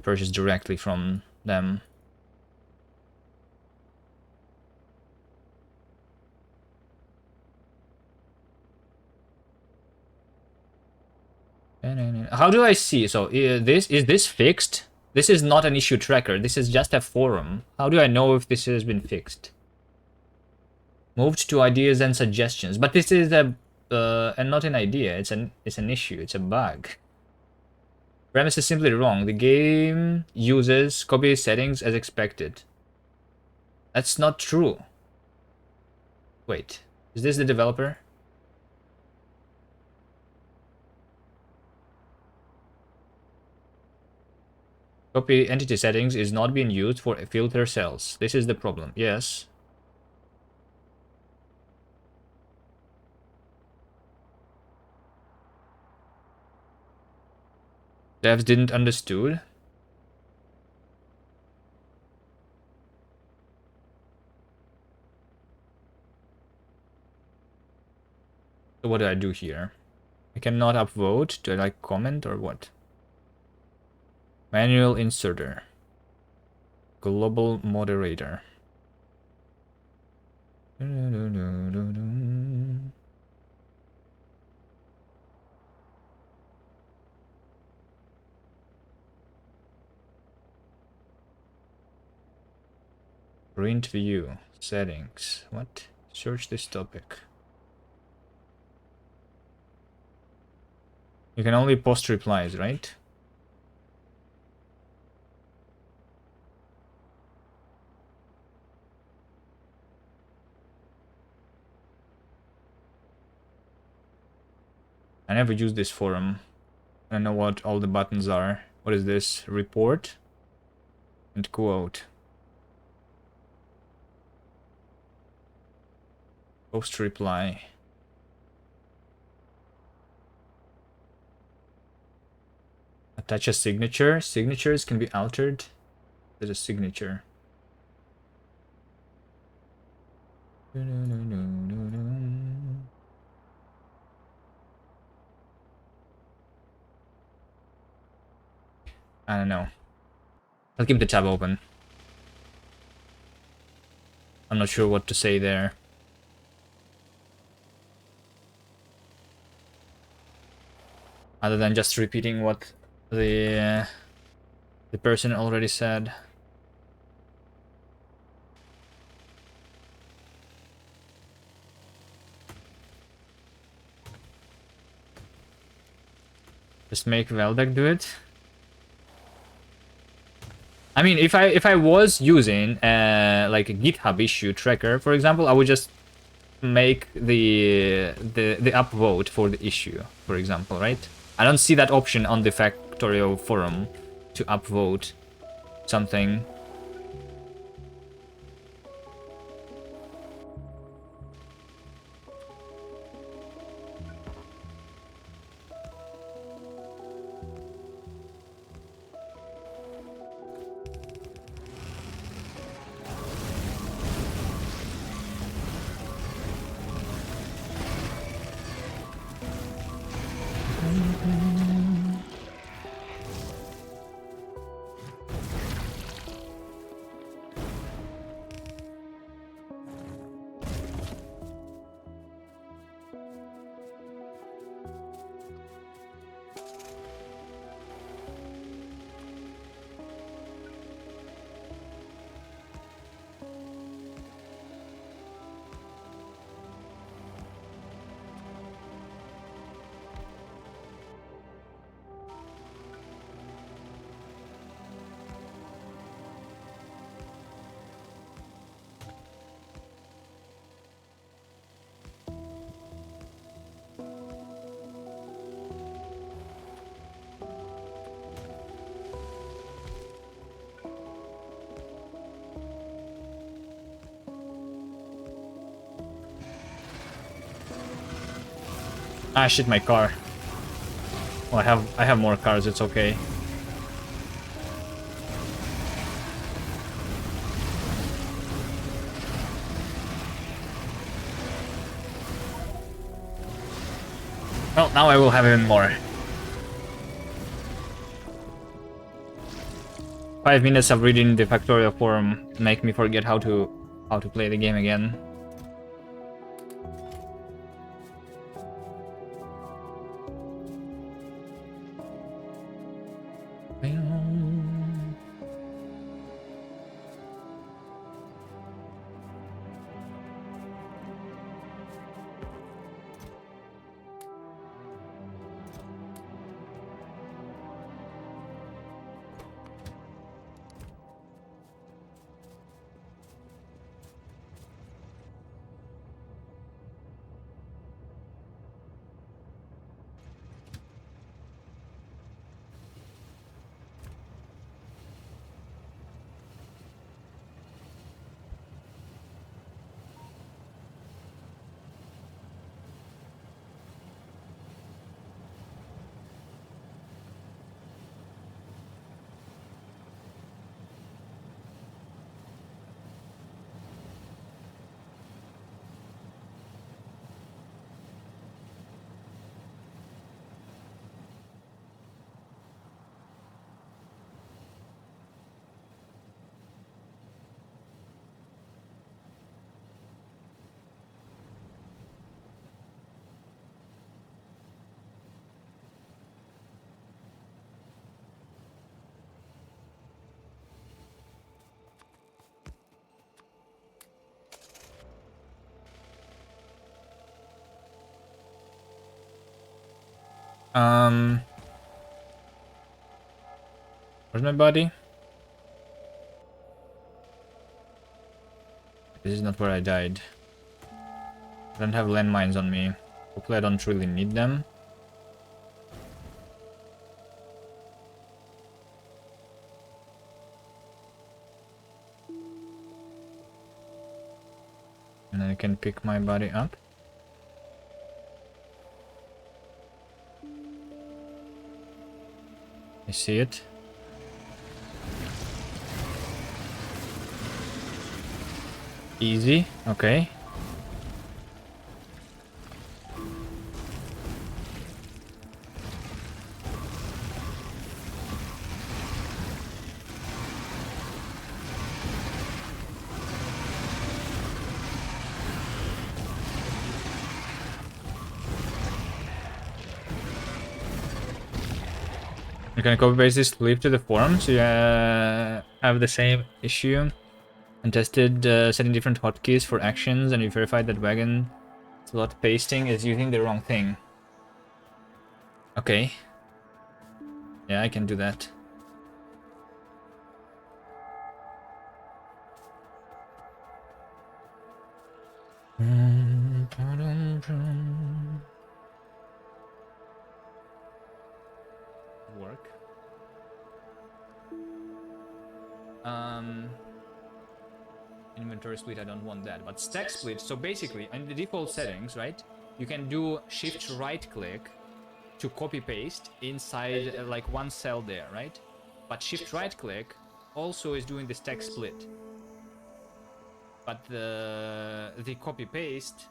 Purchase directly from them. How do I see? So is this fixed? This is not an issue tracker. This is just a forum. How do I know if this has been fixed? Moved to ideas and suggestions. But this is a and not an idea. It's an issue. It's a bug. Premise is simply wrong. The game uses copy settings as expected. That's not true. Wait, is this the developer? Copy entity settings is not being used for filter cells. This is the problem. Yes. Devs didn't understood. So what do I do here? I cannot upvote. Do I like comment or what? Manual inserter. Global moderator. Print view. Settings. What? Search this topic. You can only post replies, right? I never used this forum. I don't know what all the buttons are. What is this? Report and quote. Post reply. Attach a signature. Signatures can be altered. There's a signature. I don't know. I'll keep the tab open. I'm not sure what to say there. Other than just repeating what the person already said. Just make Velbeck do it. I mean, if I was using like a GitHub issue tracker, for example, I would just make the upvote for the issue, for example, right? I don't see that option on the Factorio forum to upvote something. Ah, shit, my car. Well, I have more cars, it's okay. Well, now I will have even more. 5 minutes of reading the Factorio forum make me forget how to play the game again. Where's my body? This is not where I died. I don't have landmines on me. Hopefully I don't really need them. And I can pick my body up. I see it. Easy, okay. You can copy paste this leave to the forum, so you have the same issue. And tested setting different hotkeys for actions, and you verified that wagon slot pasting is using the wrong thing. Okay. Yeah, I can do that. Work. Inventory split, I don't want that. But stack split, so basically, in the default settings, right, you can do shift right click to copy paste inside like one cell there, right? But shift right click also is doing the stack split. But the copy paste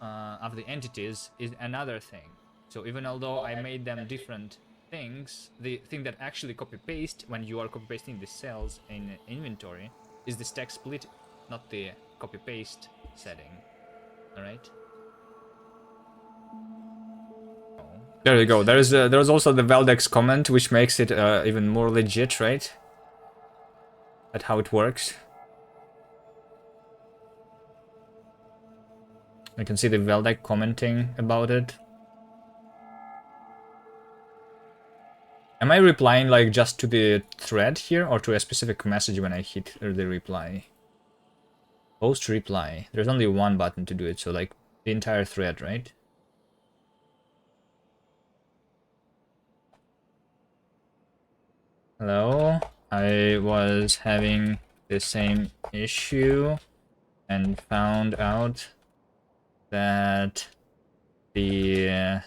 of the entities is another thing. So even although I made them different things, the thing that actually copy paste when you are copy pasting the cells in inventory is the stack split, not the copy paste setting. All right. There you go. There's also the Valdex comment, which makes it even more legit, right? At how it works. I can see the Valdex commenting about it. Am I replying like just to the thread here or to a specific message when I hit the reply? Post reply. There's only one button to do it, so like the entire thread, right? Hello? I was having the same issue and found out that the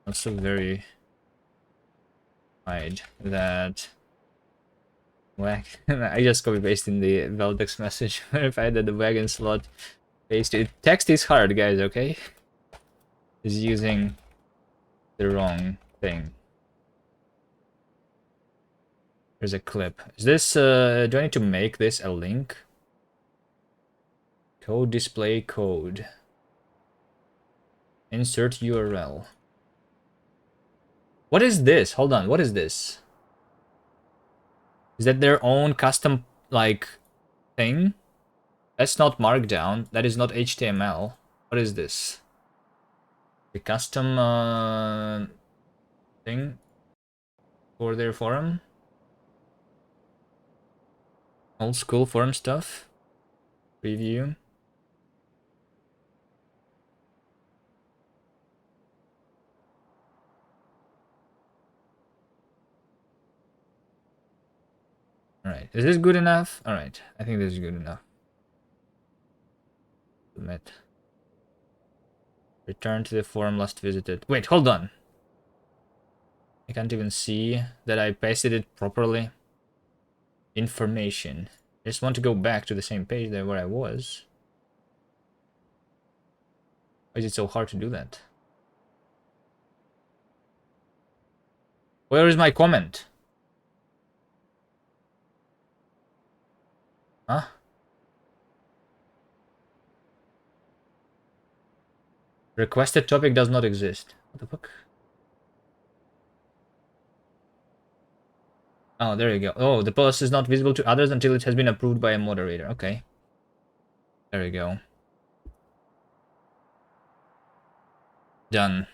also very wide that whack. I just copy pasted in the Veldex message verified that the wagon slot pasted. Text is hard, guys, okay? Is using the wrong thing. There's a clip. Is this do I need to make this a link? Code display code. Insert URL. What is this? Hold on, what is this? Is that their own custom like thing? That's not Markdown. That is not HTML. What is this? The custom thing for their forum? Old school forum stuff? Preview? Alright, is this good enough? Alright, I think this is good enough. Submit. Return to the forum last visited. Wait, hold on. I can't even see that I pasted it properly. Information. I just want to go back to the same page there where I was. Why is it so hard to do that? Where is my comment? Huh? Requested topic does not exist. What the fuck? Oh, there you go. Oh, the post is not visible to others until it has been approved by a moderator. Okay. There we go. Done.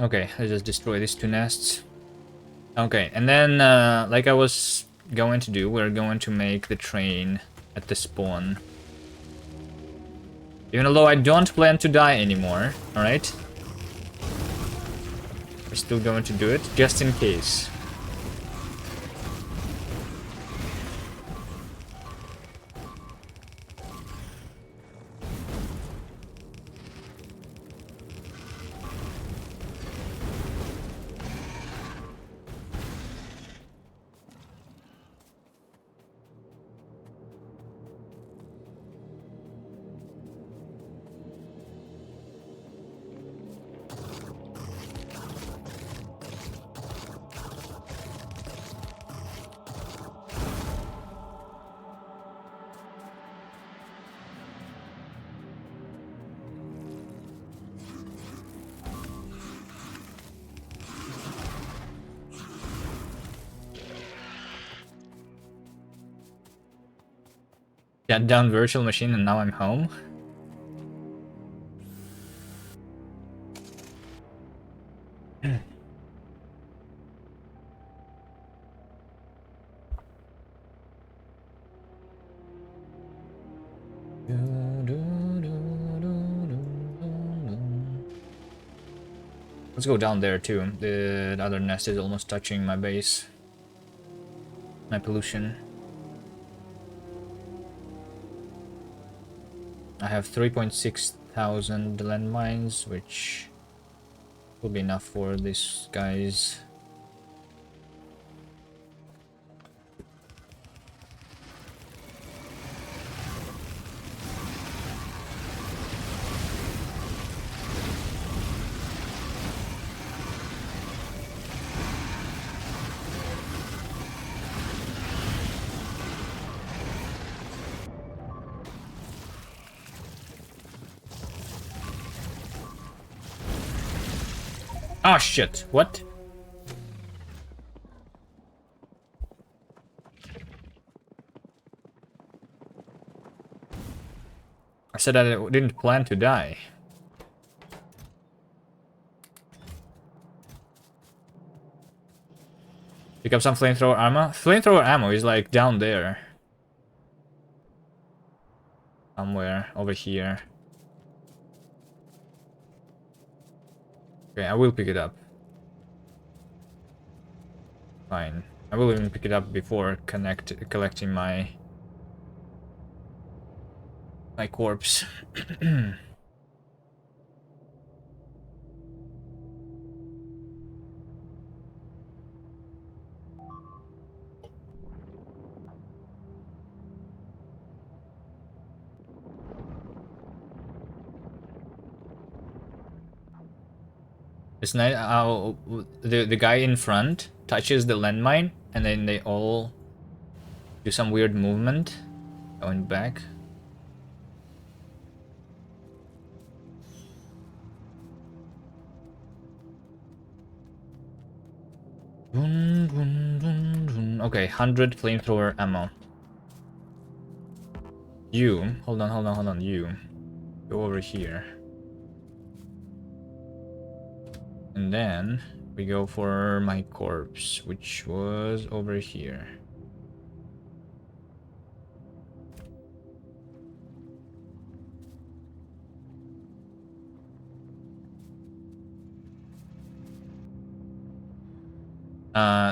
Okay, let's just destroy these two nests. Okay, and then, like I was going to do, we're going to make the train at the spawn. Even though I don't plan to die anymore, alright? We're still going to do it, just in case. Shut down virtual machine and now I'm home. Let's go down there too. The other nest is almost touching my base. My pollution. I have 3.6 thousand landmines, which will be enough for these guys. Oh shit, what? I said I didn't plan to die. Pick up some flamethrower ammo. Flamethrower ammo is like down there. Somewhere over here. Okay, I will pick it up. Fine. I will even pick it up before collecting my corpse. It's nice how the guy in front touches the landmine and then they all do some weird movement going back. Okay, 100 flamethrower ammo. You, hold on, you. Go over here. And then we go for my corpse, which was over here.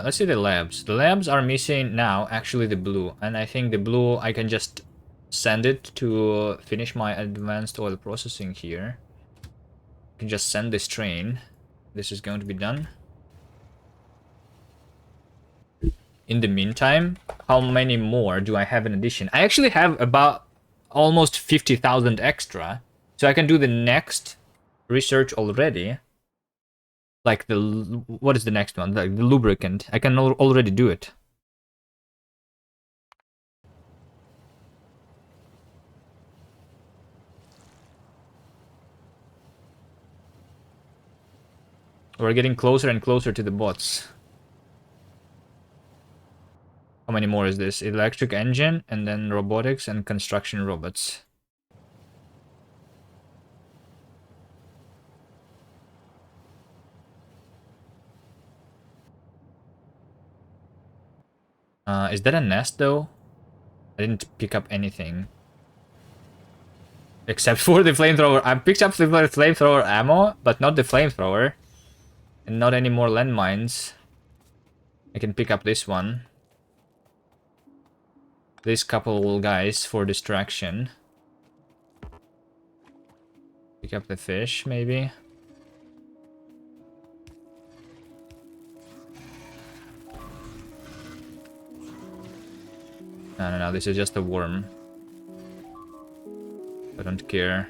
Let's see the labs. The labs are missing now, actually the blue. And I think the blue, I can just send it to finish my advanced oil processing here. I can just send this train. This is going to be done. In the meantime, how many more do I have in addition? I actually have about almost 50,000 extra. So I can do the next research already. Like what is the next one? Like the lubricant. I can already do it. We're getting closer and closer to the bots. How many more is this? Electric engine, and then robotics and construction robots. Is that a nest though? I didn't pick up anything. Except for the flamethrower. I picked up the flamethrower ammo, but not the flamethrower. And not any more landmines. I can pick up this one. This couple guys for distraction. Pick up the fish, maybe. No, this is just a worm. I don't care.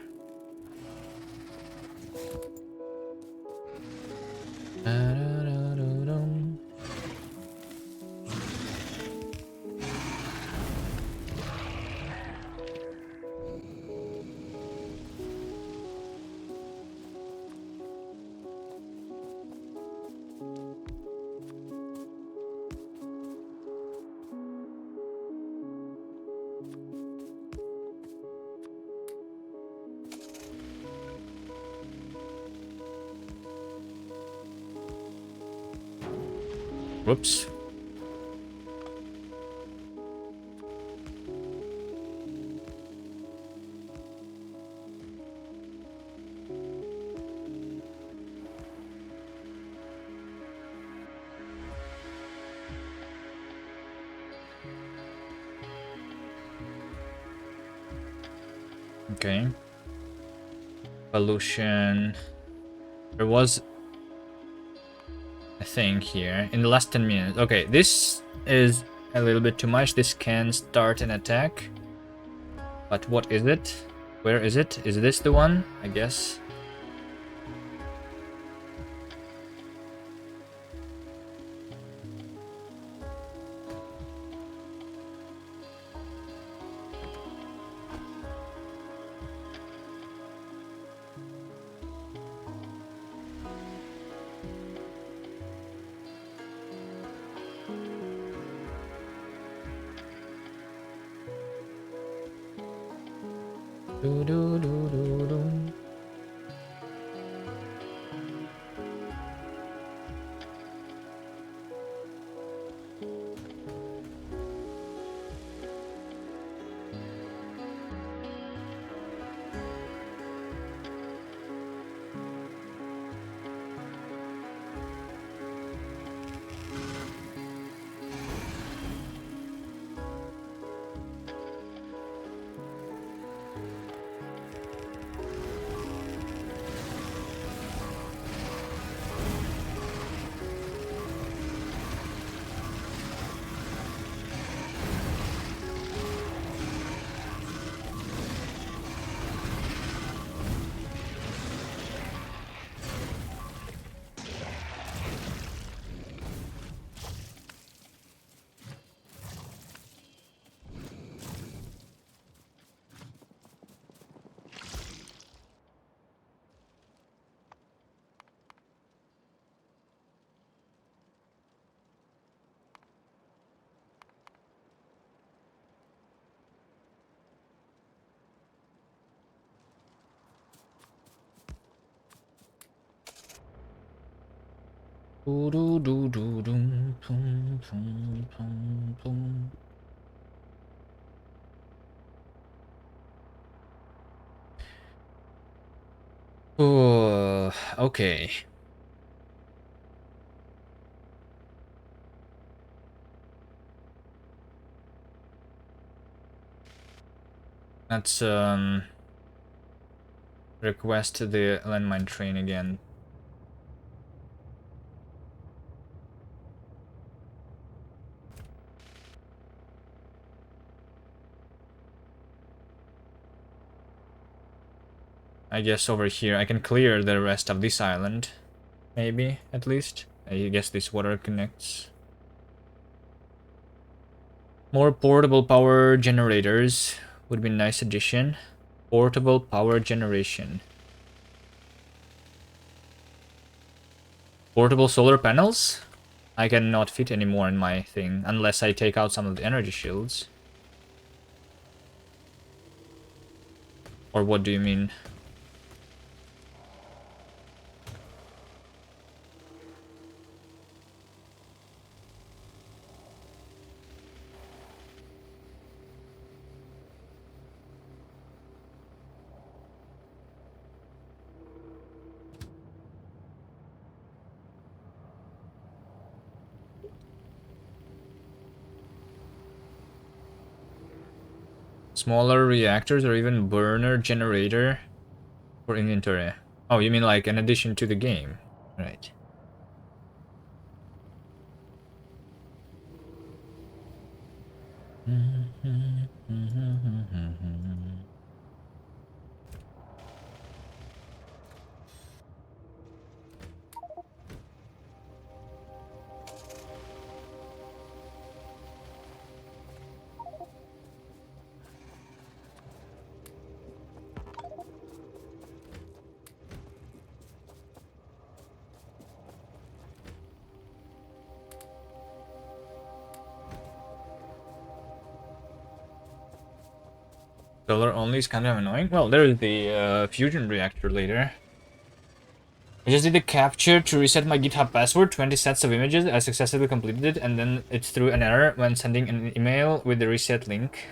Whoops. Okay. Pollution. There was a thing here in the last 10 minutes. Okay, this is a little bit too much. This can start an attack. But what is it? Where is it? Is this the one? I guess. Do, do, do, do, do. Do, do, do, do, do. Pum, pum, pum, pum. Oh, okay. Let's request the landmine train again. I guess over here I can clear the rest of this island. Maybe, at least. I guess this water connects. More portable power generators would be a nice addition. Portable power generation. Portable solar panels? I cannot fit anymore in my thing, unless I take out some of the energy shields. Or what do you mean? Smaller reactors or even burner generator for inventory. Oh, you mean like an addition to the game? Right. Solar only is kind of annoying. Well, there's the fusion reactor later. I just did a capture to reset my GitHub password, 20 sets of images. I successfully completed it, and then it threw an error when sending an email with the reset link.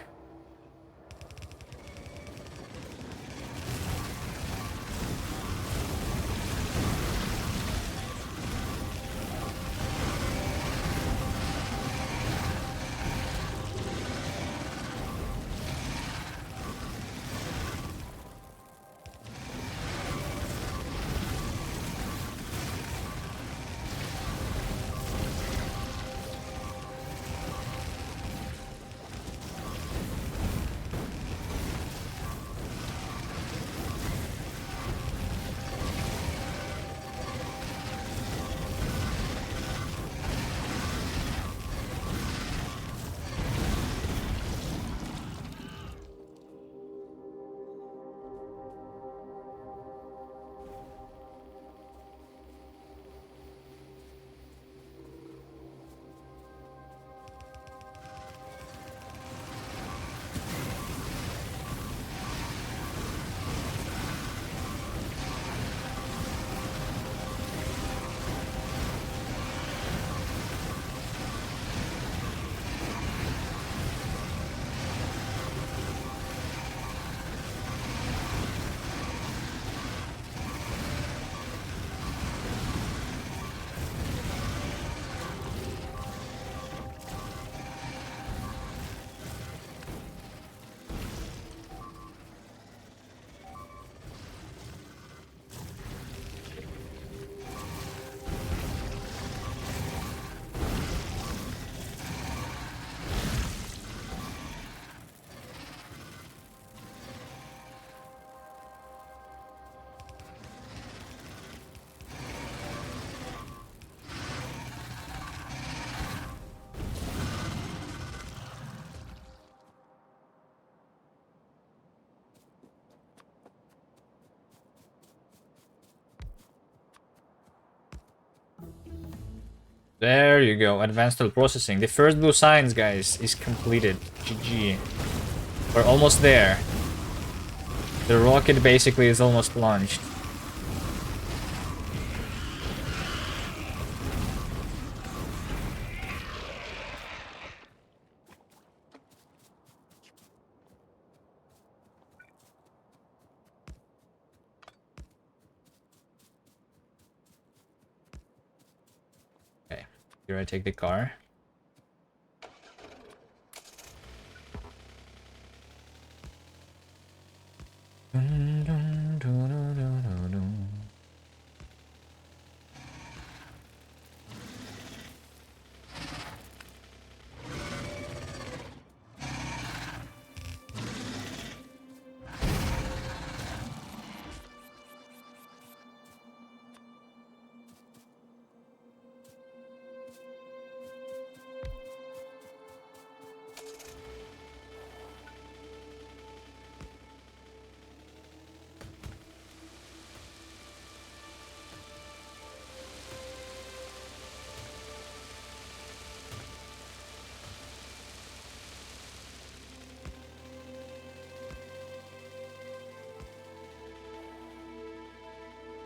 There you go, advanced tool processing. The first blue science, guys, is completed. GG. We're almost there. The rocket basically is almost launched. Okay, here I take the car.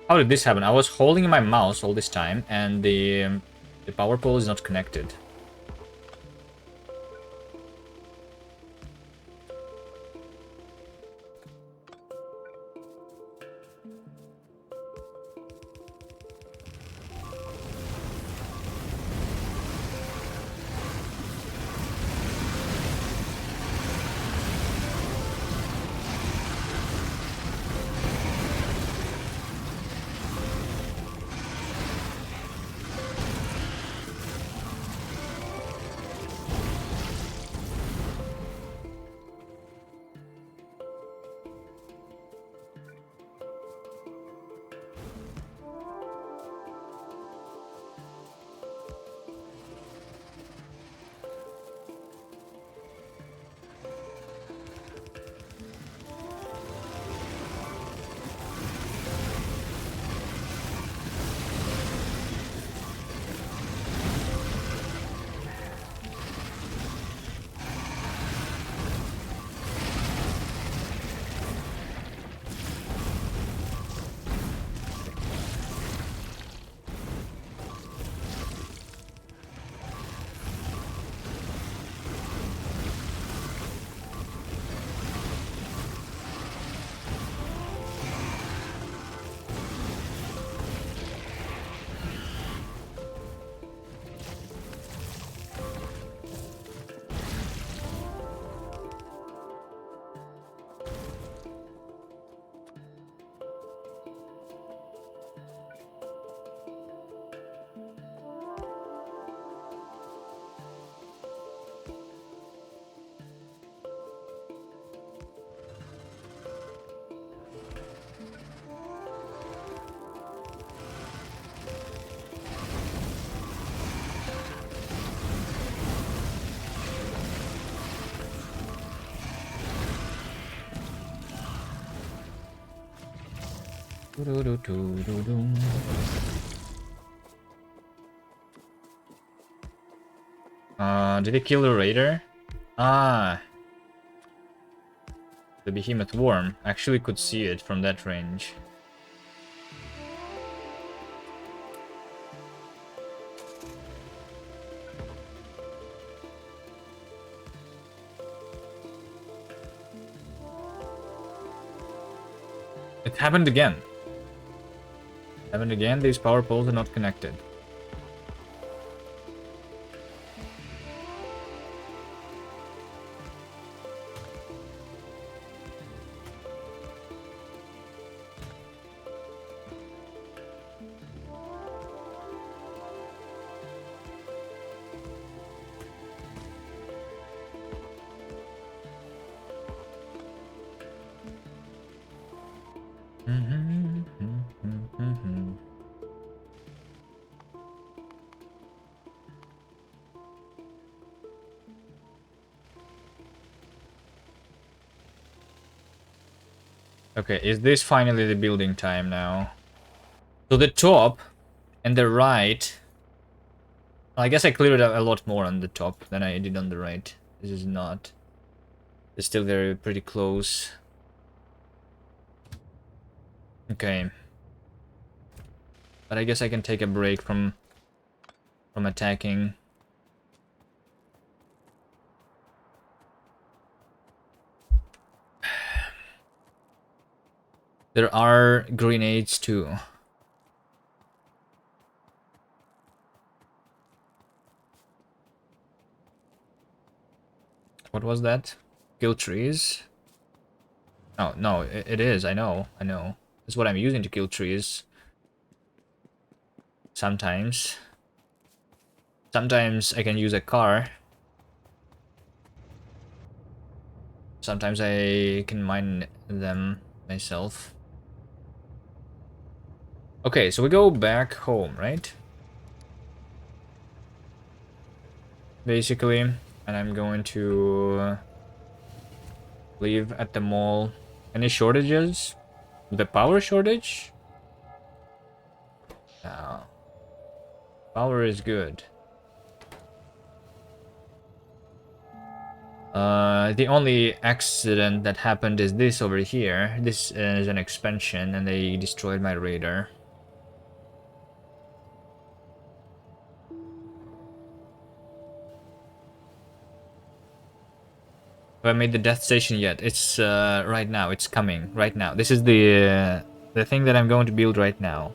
How did this happen? I was holding my mouse all this time, and the power pole is not connected. Did he kill the raider? Ah, the behemoth worm. Actually could see it from that range. It happened again. Happened again, these power poles are not connected. Okay, is this finally the building time now? So the top and the right... I guess I cleared a lot more on the top than I did on the right. This is not... It's still very pretty close. Okay. But I guess I can take a break from attacking. There are grenades too. What was that? Kill trees? Oh, no, it is. I know. That's what I'm using to kill trees. Sometimes. Sometimes I can use a car. Sometimes I can mine them myself. Okay, so we go back home, right? Basically, and I'm going to leave at the mall. Any shortages? The power shortage? No. Power is good. The only accident that happened is this over here. This is an expansion and they destroyed my radar. Have I made the death station yet? It's right now. It's coming right now. This is the thing that I'm going to build right now.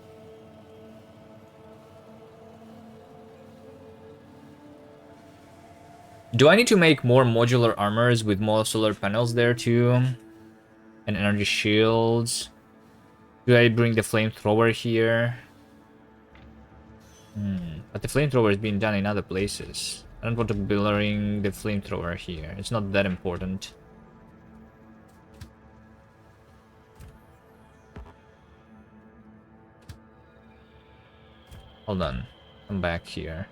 Do I need to make more modular armors with more solar panels there too? And energy shields? Do I bring the flamethrower here? But the flamethrower is being done in other places. I don't want to bring the flamethrower here. It's not that important. Hold on. Come back here.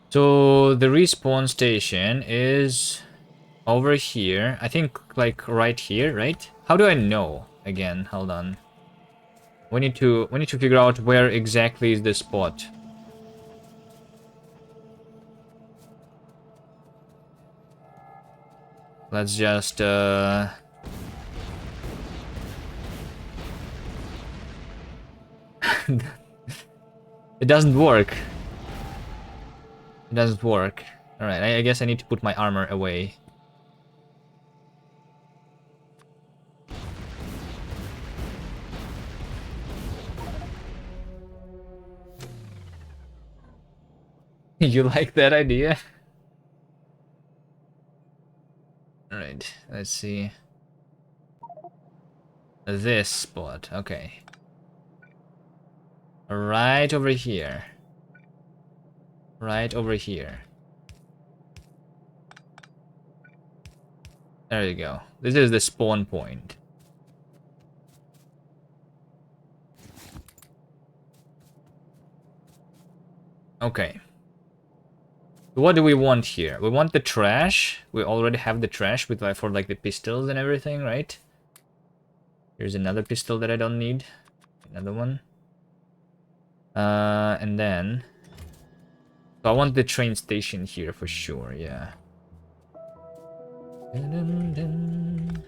So the respawn station is over here. I think like right here, right? How do I know? Again, hold on. We need to figure out where exactly is the spot. Let's just it doesn't work. It doesn't work. Alright, I guess I need to put my armor away. You like that idea? Alright, let's see. This spot, okay. Right over here. Right over here. There you go. This is the spawn point. Okay. What do we want here? We want the trash. We already have the trash with like for like the pistols and everything, right? Here's another pistol that I don't need. Another one. And then so I want the train station here for sure, yeah. Dun, dun, dun.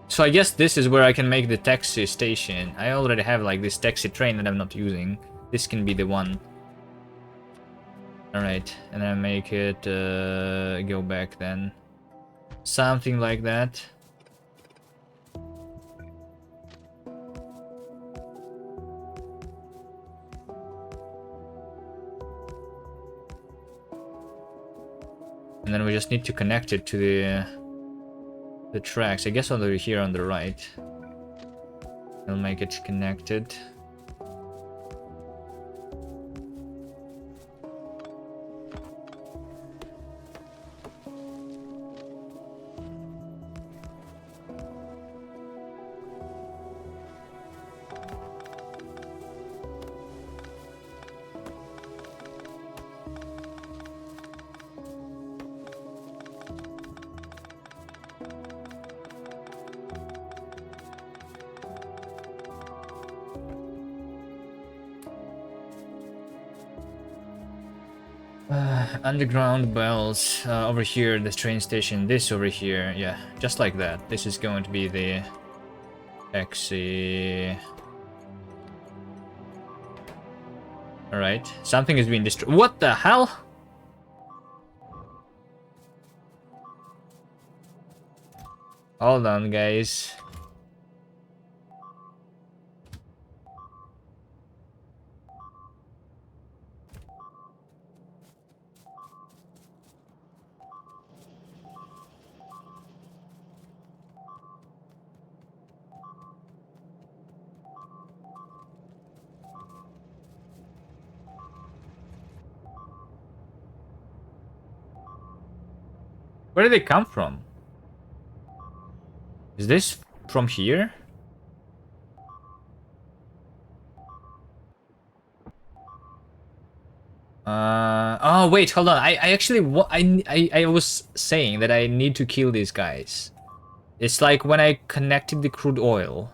So I guess this is where I can make the taxi station. I already have like this taxi train that I'm not using. This can be the one. Alright, and then make it go back then. Something like that. And then we just need to connect it to the tracks. I guess over here on the right. We'll make it connected. Underground bells over here, the train station, this over here, yeah, just like that. This is going to be the taxi. Alright, something is being destroyed. What the hell? Hold on, guys. Where did they come from? Is this from here? Oh wait, hold on. I actually I was saying that I need to kill these guys. It's like when I connected the crude oil,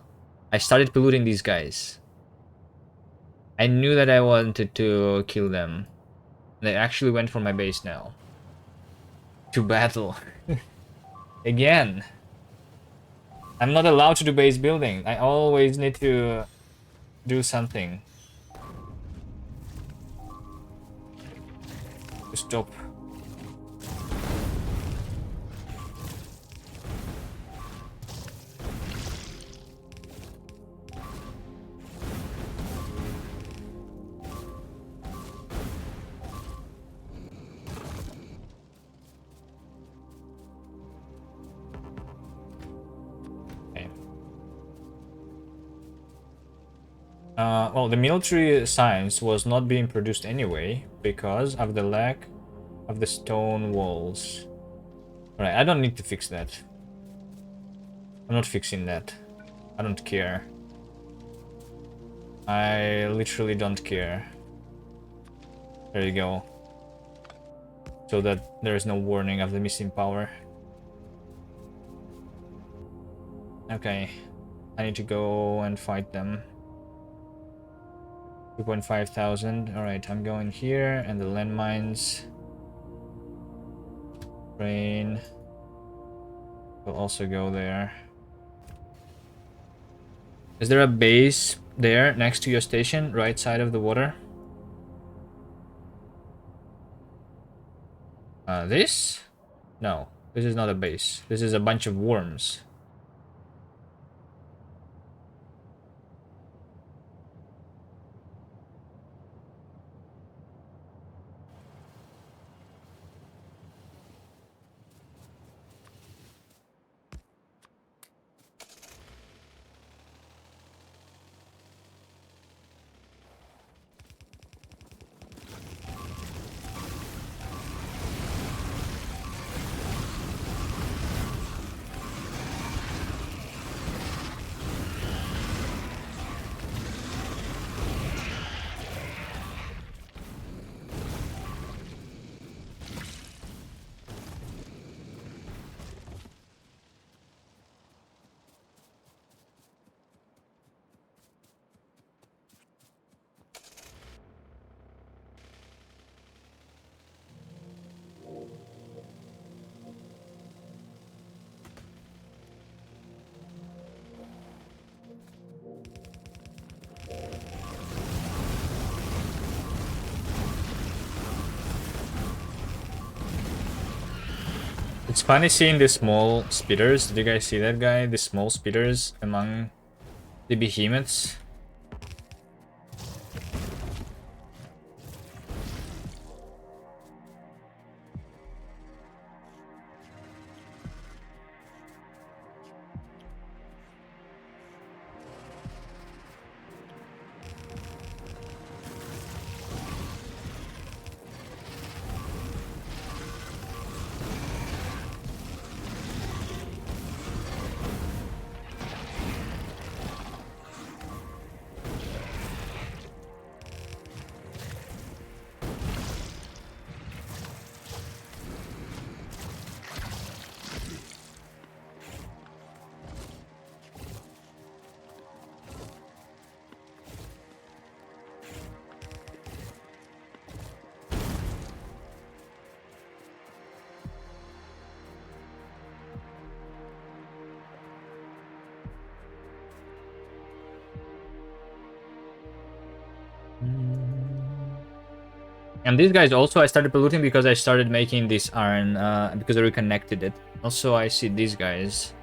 I started polluting these guys. I knew that I wanted to kill them. They actually went for my base now. To battle. Again. I'm not allowed to do base building. I always need to do something. To stop. Well, the military science was not being produced anyway because of the lack of the stone walls. Alright, I don't need to fix that. I'm not fixing that. I don't care. I literally don't care. There you go. So that there is no warning of the missing power. Okay. I need to go and fight them. 2,500. Alright, I'm going here, and the landmines. Train will also go there. Is there a base there next to your station, right side of the water? This? No, this is not a base. This is a bunch of worms. It's funny seeing the small speeders. Did you guys see that guy? The small speeders among the behemoths. And these guys also, I started polluting because I started making this iron, because I reconnected it. Also, I see these guys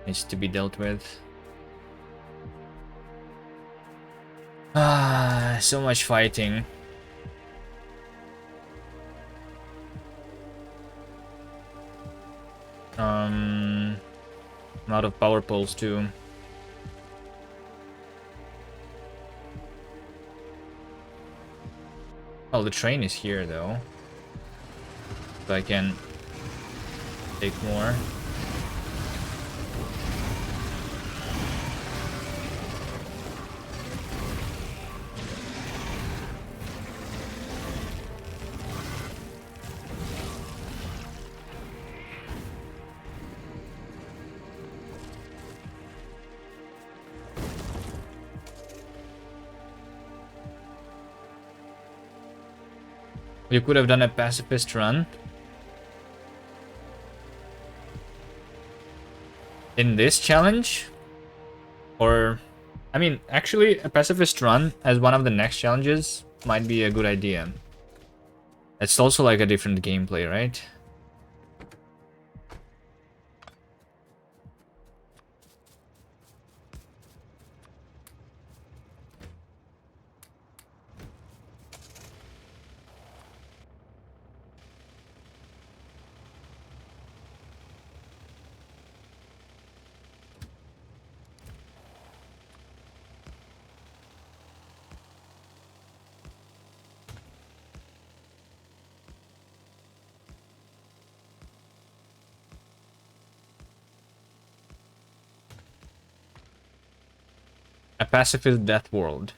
needs to be dealt with. Ah, so much fighting. I'm out of power poles too. Oh, the train is here though. So I can take more. You could have done a pacifist run. In this challenge? Or, I mean, actually, a pacifist run as one of the next challenges might be a good idea. It's also like a different gameplay, right? A pacifist death world.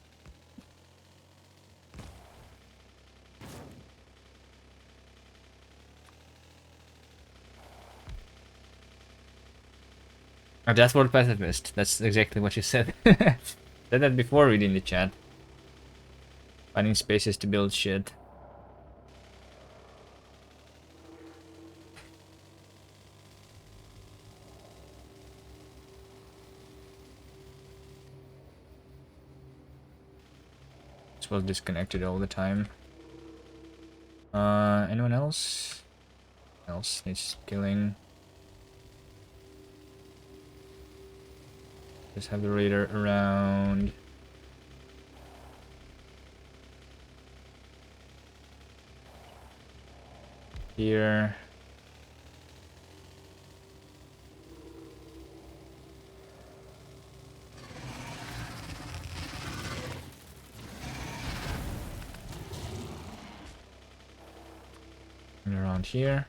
A death world pacifist. That's exactly what you said. Said that before reading the chat. Finding spaces to build shit. This was disconnected all the time. Anyone else? Else needs killing. Just have the raider around. Here. And around here.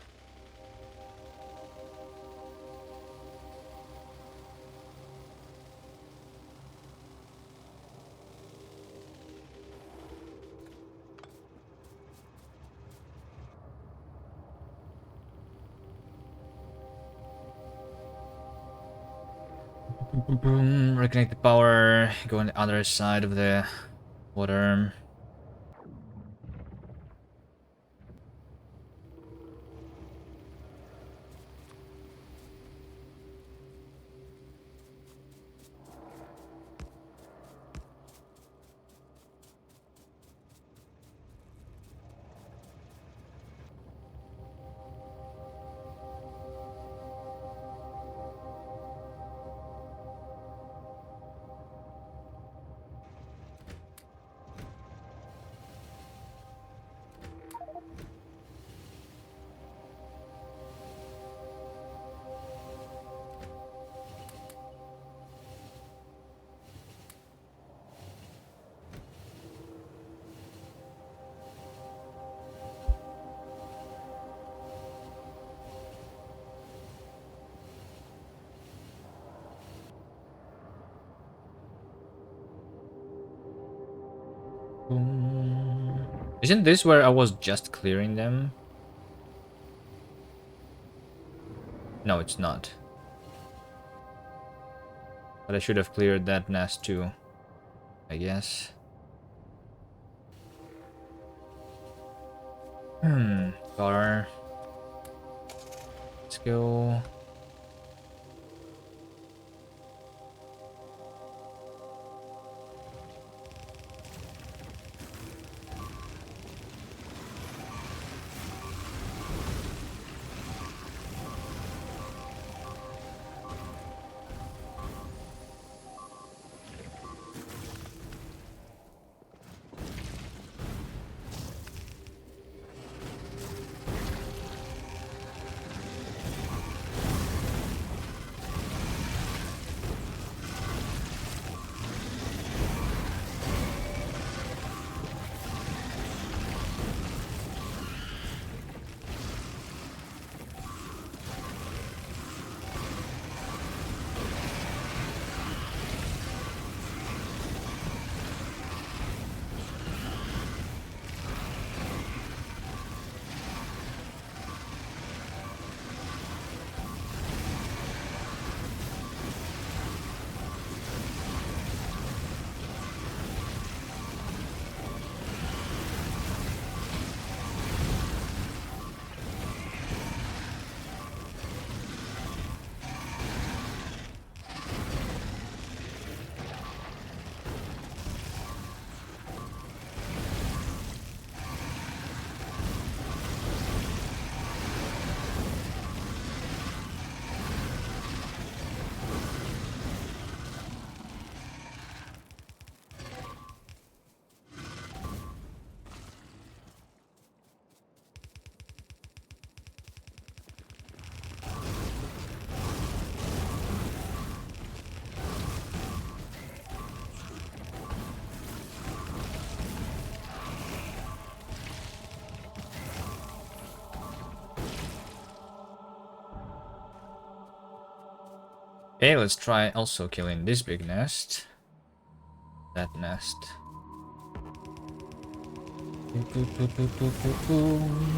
Boom, boom, boom. Reconnect the power. Go on the other side of the water. Boom. Isn't this where I was just clearing them? No, it's not. But I should have cleared that nest too, I guess. Car. Let's go. Okay, let's try also killing this big nest. that nest. Do, do, do, do.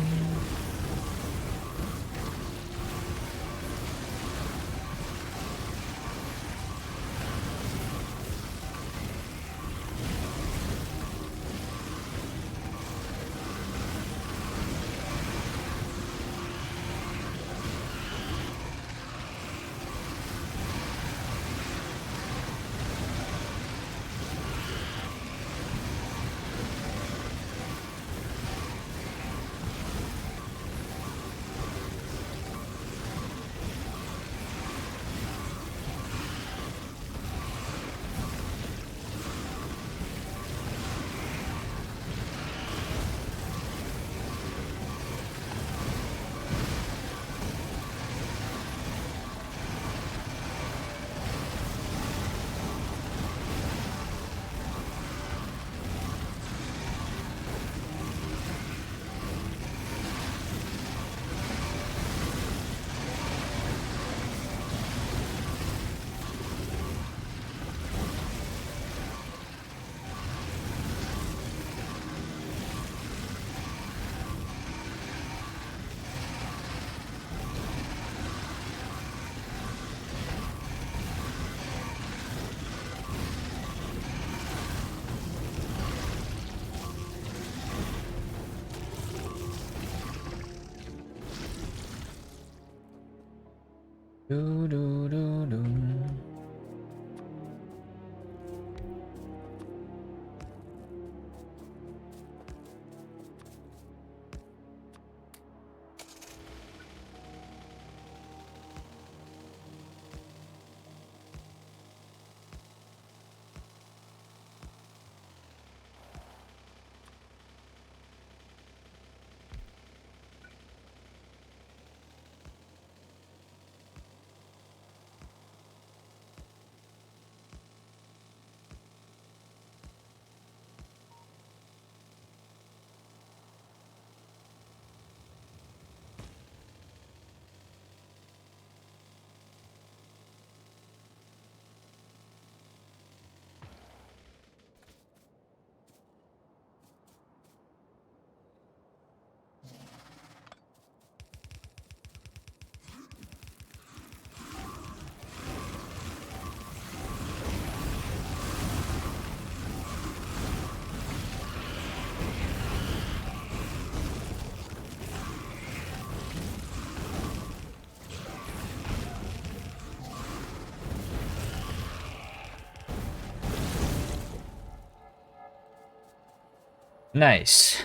Nice.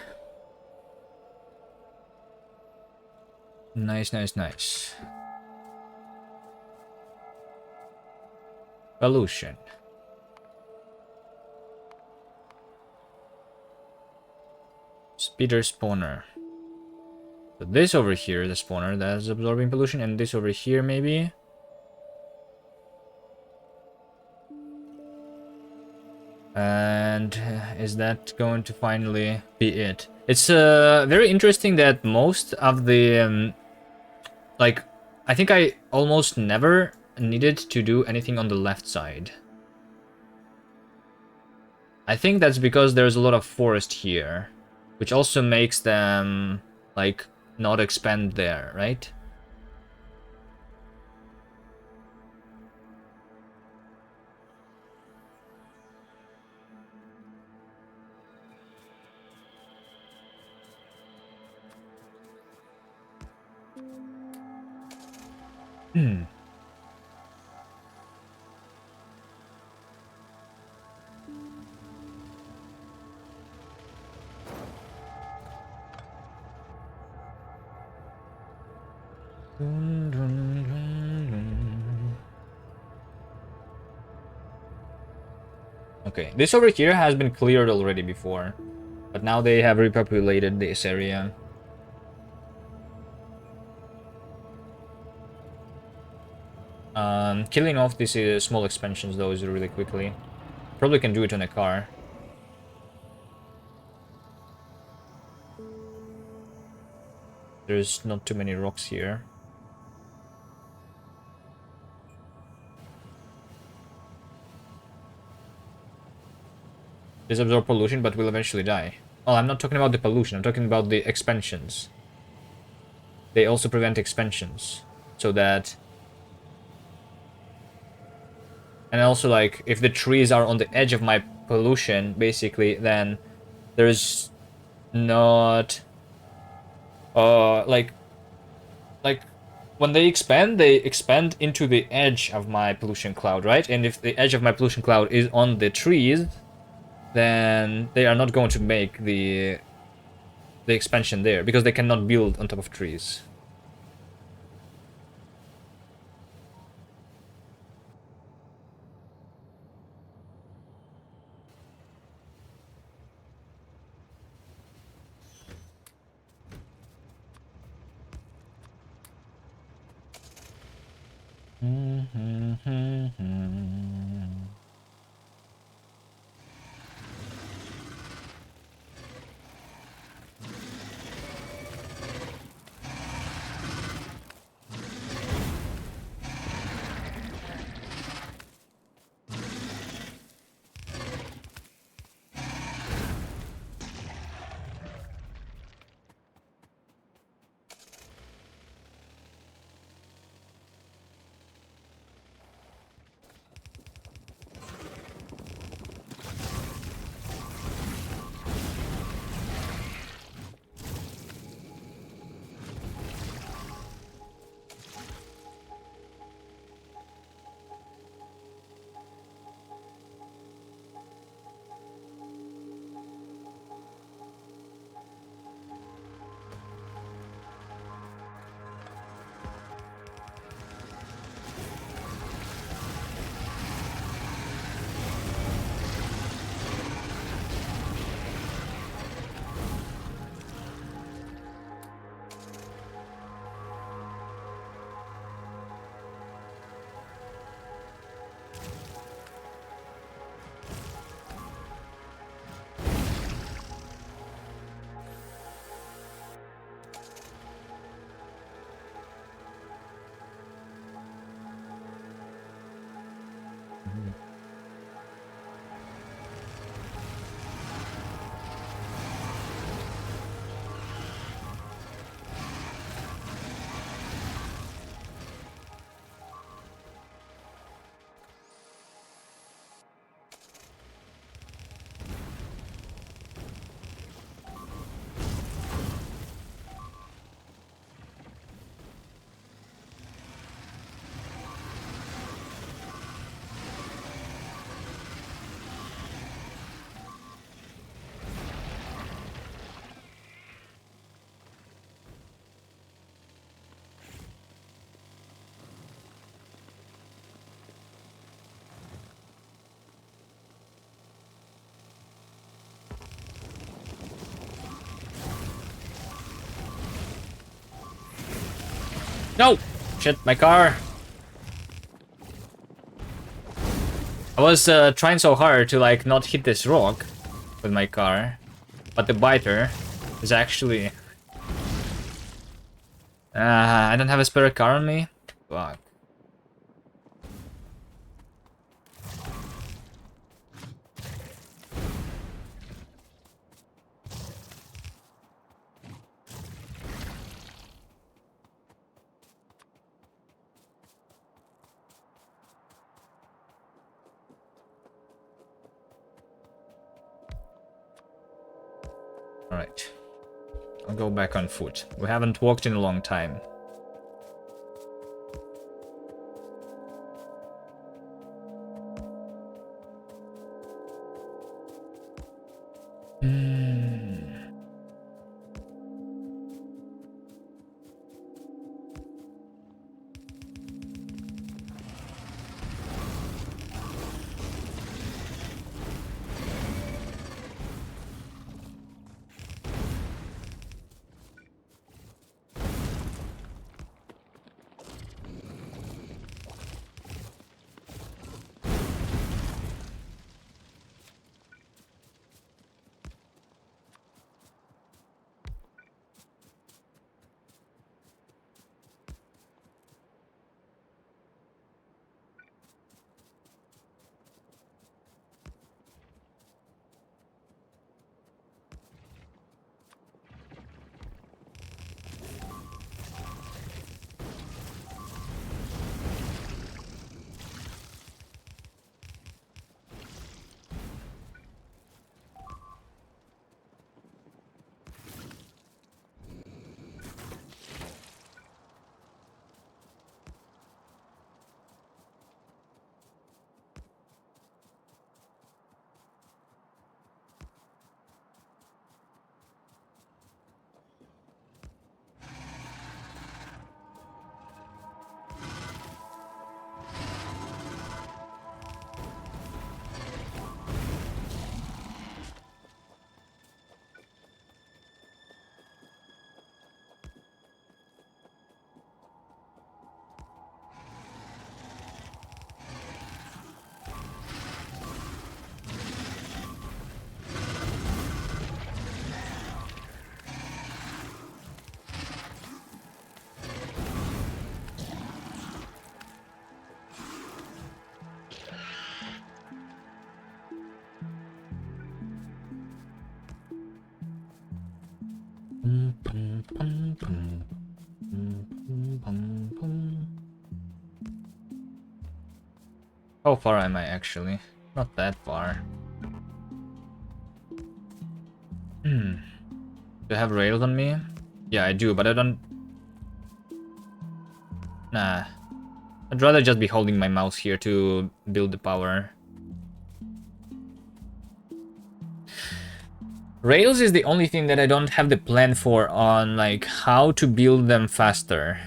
Nice, nice, nice. Pollution. Speeder spawner. So this over here, the spawner that's absorbing pollution, and this over here maybe. And is that going to finally be it? It's very interesting that most of the like, I think I almost never needed to do anything on the left side. I think that's because there's a lot of forest here, which also makes them like not expand there, right? Hmm. Okay, this over here has been cleared already before, but now they have repopulated this area. Killing off these small expansions though is really quickly. Probably can do it on a car. There's not too many rocks here. This absorb pollution, but will eventually die. Well, I'm not talking about the pollution, I'm talking about the expansions. They also prevent expansions. So that... And also, like, if the trees are on the edge of my pollution, basically, then there's not... like, when they expand into the edge of my pollution cloud, right? And if the edge of my pollution cloud is on the trees, then they are not going to make the expansion there, because they cannot build on top of trees. No! Shit, my car! I was trying so hard to, like, not hit this rock with my car, but the biter is actually... I don't have a spare car on me? Fuck. Alright. I'll go back on foot. We haven't walked in a long time. How far am I actually? Not that far. Do I have rails on me? Yeah, I do, but I don't... Nah. I'd rather just be holding my mouse here to build the power. Rails is the only thing that I don't have the plan for on, like, how to build them faster.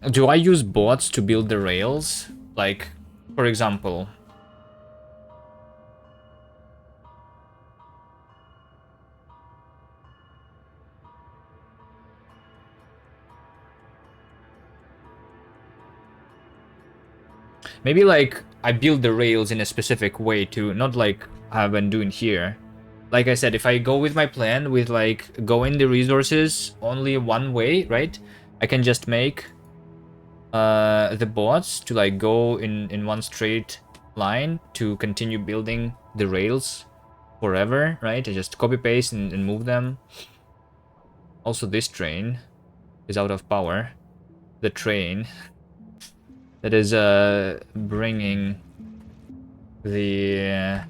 Do I use bots to build the rails? Like, for example... Maybe, like, I build the rails in a specific way to, not like I've been doing here. Like I said, if I go with my plan, with, like, go in the resources only one way, right? I can just make the bots to, like, go in one straight line to continue building the rails forever, right? I just copy paste and move them. Also, this train is out of power. The train that is bringing the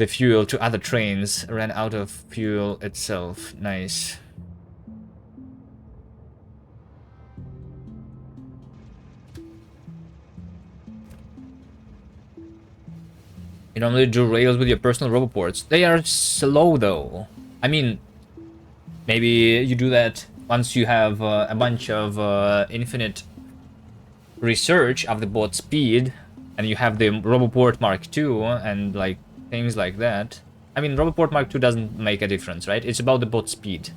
fuel to other trains ran out of fuel itself. Nice. You normally do rails with your personal roboports. They are slow though. I mean, maybe you do that once you have a bunch of infinite research of the bot speed, and you have the Roboport Mark II and like things like that. I mean, Roboport Mark II doesn't make a difference, right? It's about the bot speed.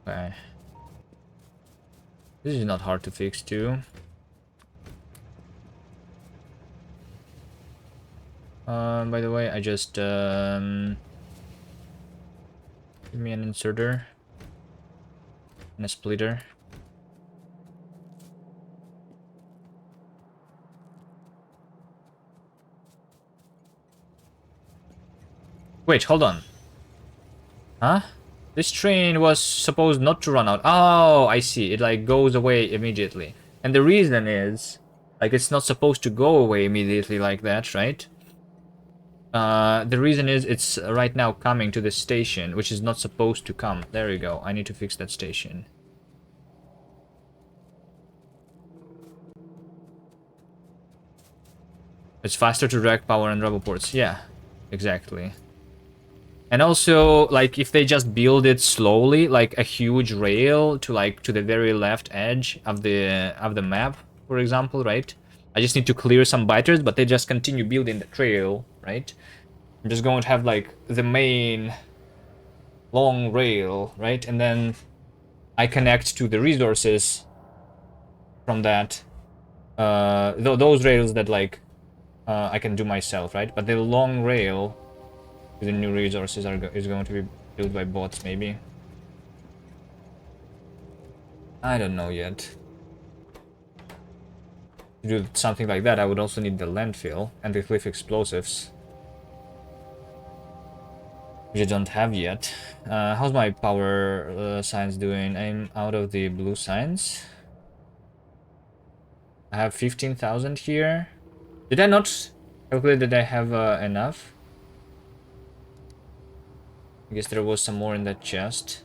Okay. This is not hard to fix too. By the way, I just give me an inserter and a splitter. Wait, hold on. Huh? This train was supposed not to run out. Oh, I see. It like goes away immediately. And the reason is, like, it's not supposed to go away immediately like that, right? The reason is it's right now coming to the station, which is not supposed to come. There you go. I need to fix that station. It's faster to direct power and roboports. Yeah, exactly. And also, like, if they just build it slowly, like a huge rail to like to the very left edge of the map, for example, right? I just need to clear some biters, but they just continue building the trail, right? I'm just going to have like the main long rail, right? And then I connect to the resources from that. Those rails that like I can do myself, right? But the long rail, the new resources is going to be built by bots, maybe. I don't know yet. To do something like that, I would also need the landfill and the cliff explosives, which I don't have yet. How's my power science doing? I'm out of the blue science. I have 15,000 here. Did I not calculate that I have enough? I guess there was some more in that chest.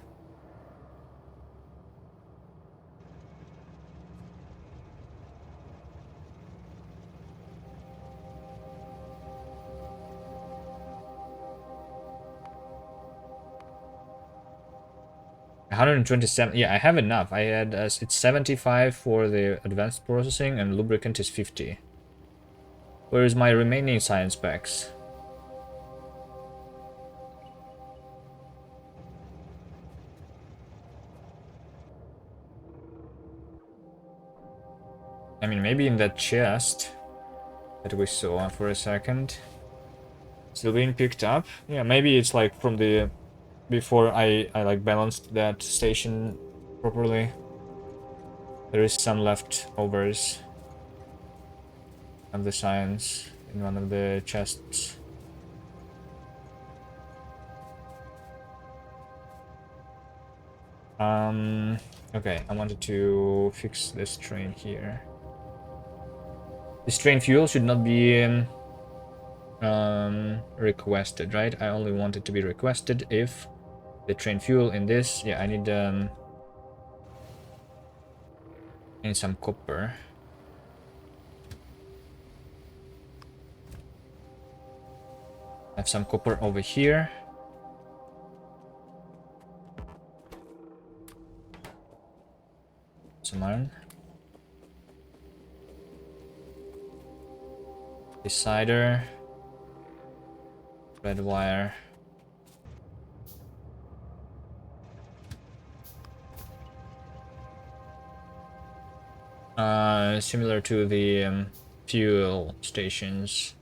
127. Yeah, I have enough. I had it's 75 for the advanced processing and lubricant is 50. Where is my remaining science packs? I mean, maybe in that chest that we saw for a second. Still being picked up. Yeah, maybe it's like from the before I like balanced that station properly. There is some leftovers of the science in one of the chests. Okay, I wanted to fix this train here. This train fuel should not be requested, right? I only want it to be requested if the train fuel in this. Yeah, I need some copper. I have some copper over here. Some iron. Decider. Red wire. Similar to the fuel stations.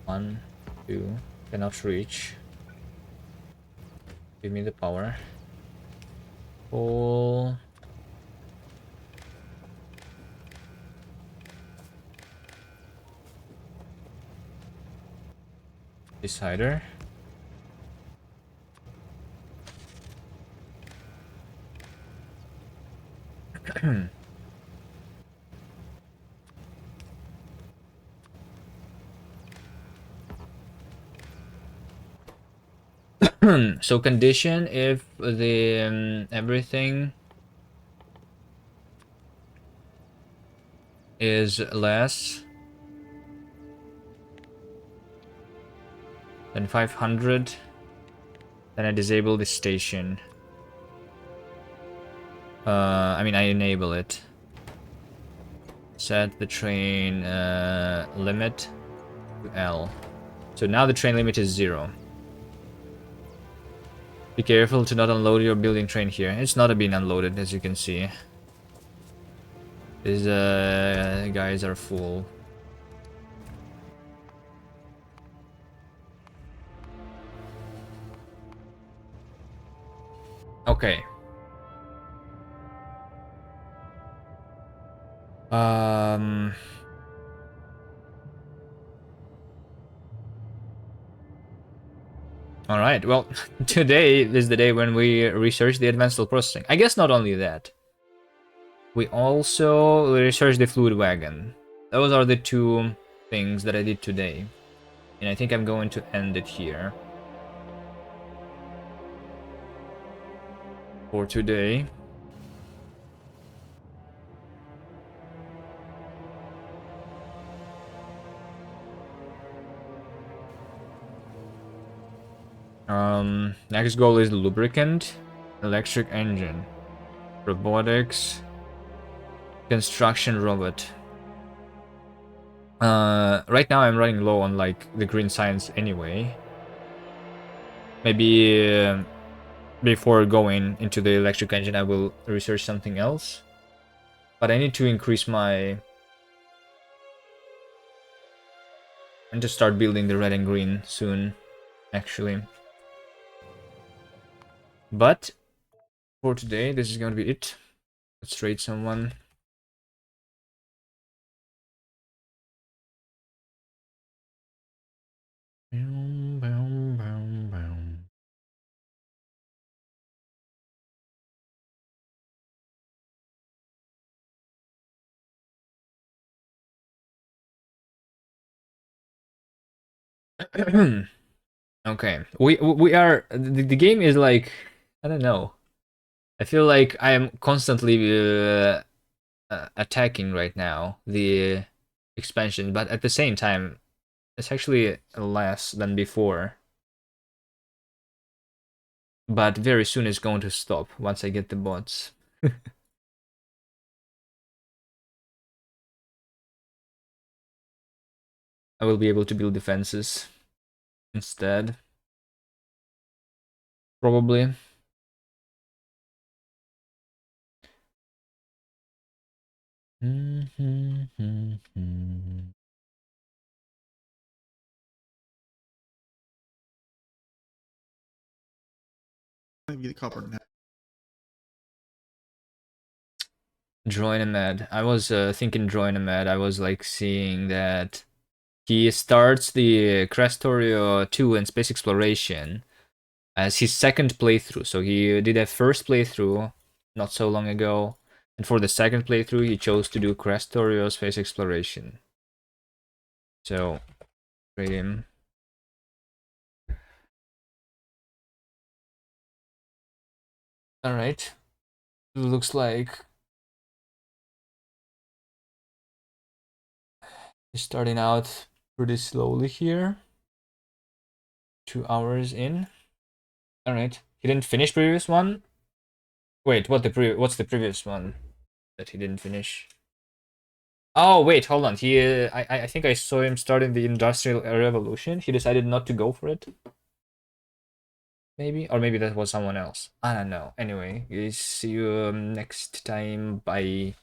One, two, cannot reach. Give me the power. Pull. Decider. So condition if the everything is less than 500, then I disable the station. I mean I enable it. Set the train limit to L. So now the train limit is 0. Be careful to not unload your building train here. It's not being unloaded, as you can see. These guys are full. Okay. Alright, well, today is the day when we research the advanced steel processing. I guess not only that. We also researched the fluid wagon. Those are the two things that I did today. And I think I'm going to end it here. For today. Next goal is lubricant, electric engine, robotics, construction robot. Right now I'm running low on like the green science anyway. Maybe before going into the electric engine I will research something else. But I need to increase my... and to start building the red and green soon, actually. But for today, this is going to be it. Let's trade someone. Okay, we are the game is like, I don't know. I feel like I am constantly attacking right now the expansion, but at the same time, it's actually less than before. But very soon it's going to stop once I get the bots. I will be able to build defenses instead. Probably. Get copper now. Join a med. I was thinking join a med. I was like seeing that he starts the Factorio 2 in space exploration as his second playthrough. So he did a first playthrough not so long ago, and for the second playthrough he chose to do Factorio space exploration. So, rate him. All right. Looks like he's starting out pretty slowly here. 2 hours in. All right. He didn't finish previous one. Wait, what's the previous one that he didn't finish? Oh wait, hold on. I think I saw him starting the Industrial Revolution. He decided not to go for it. Maybe, or maybe that was someone else. I don't know. Anyway, see you next time. Bye.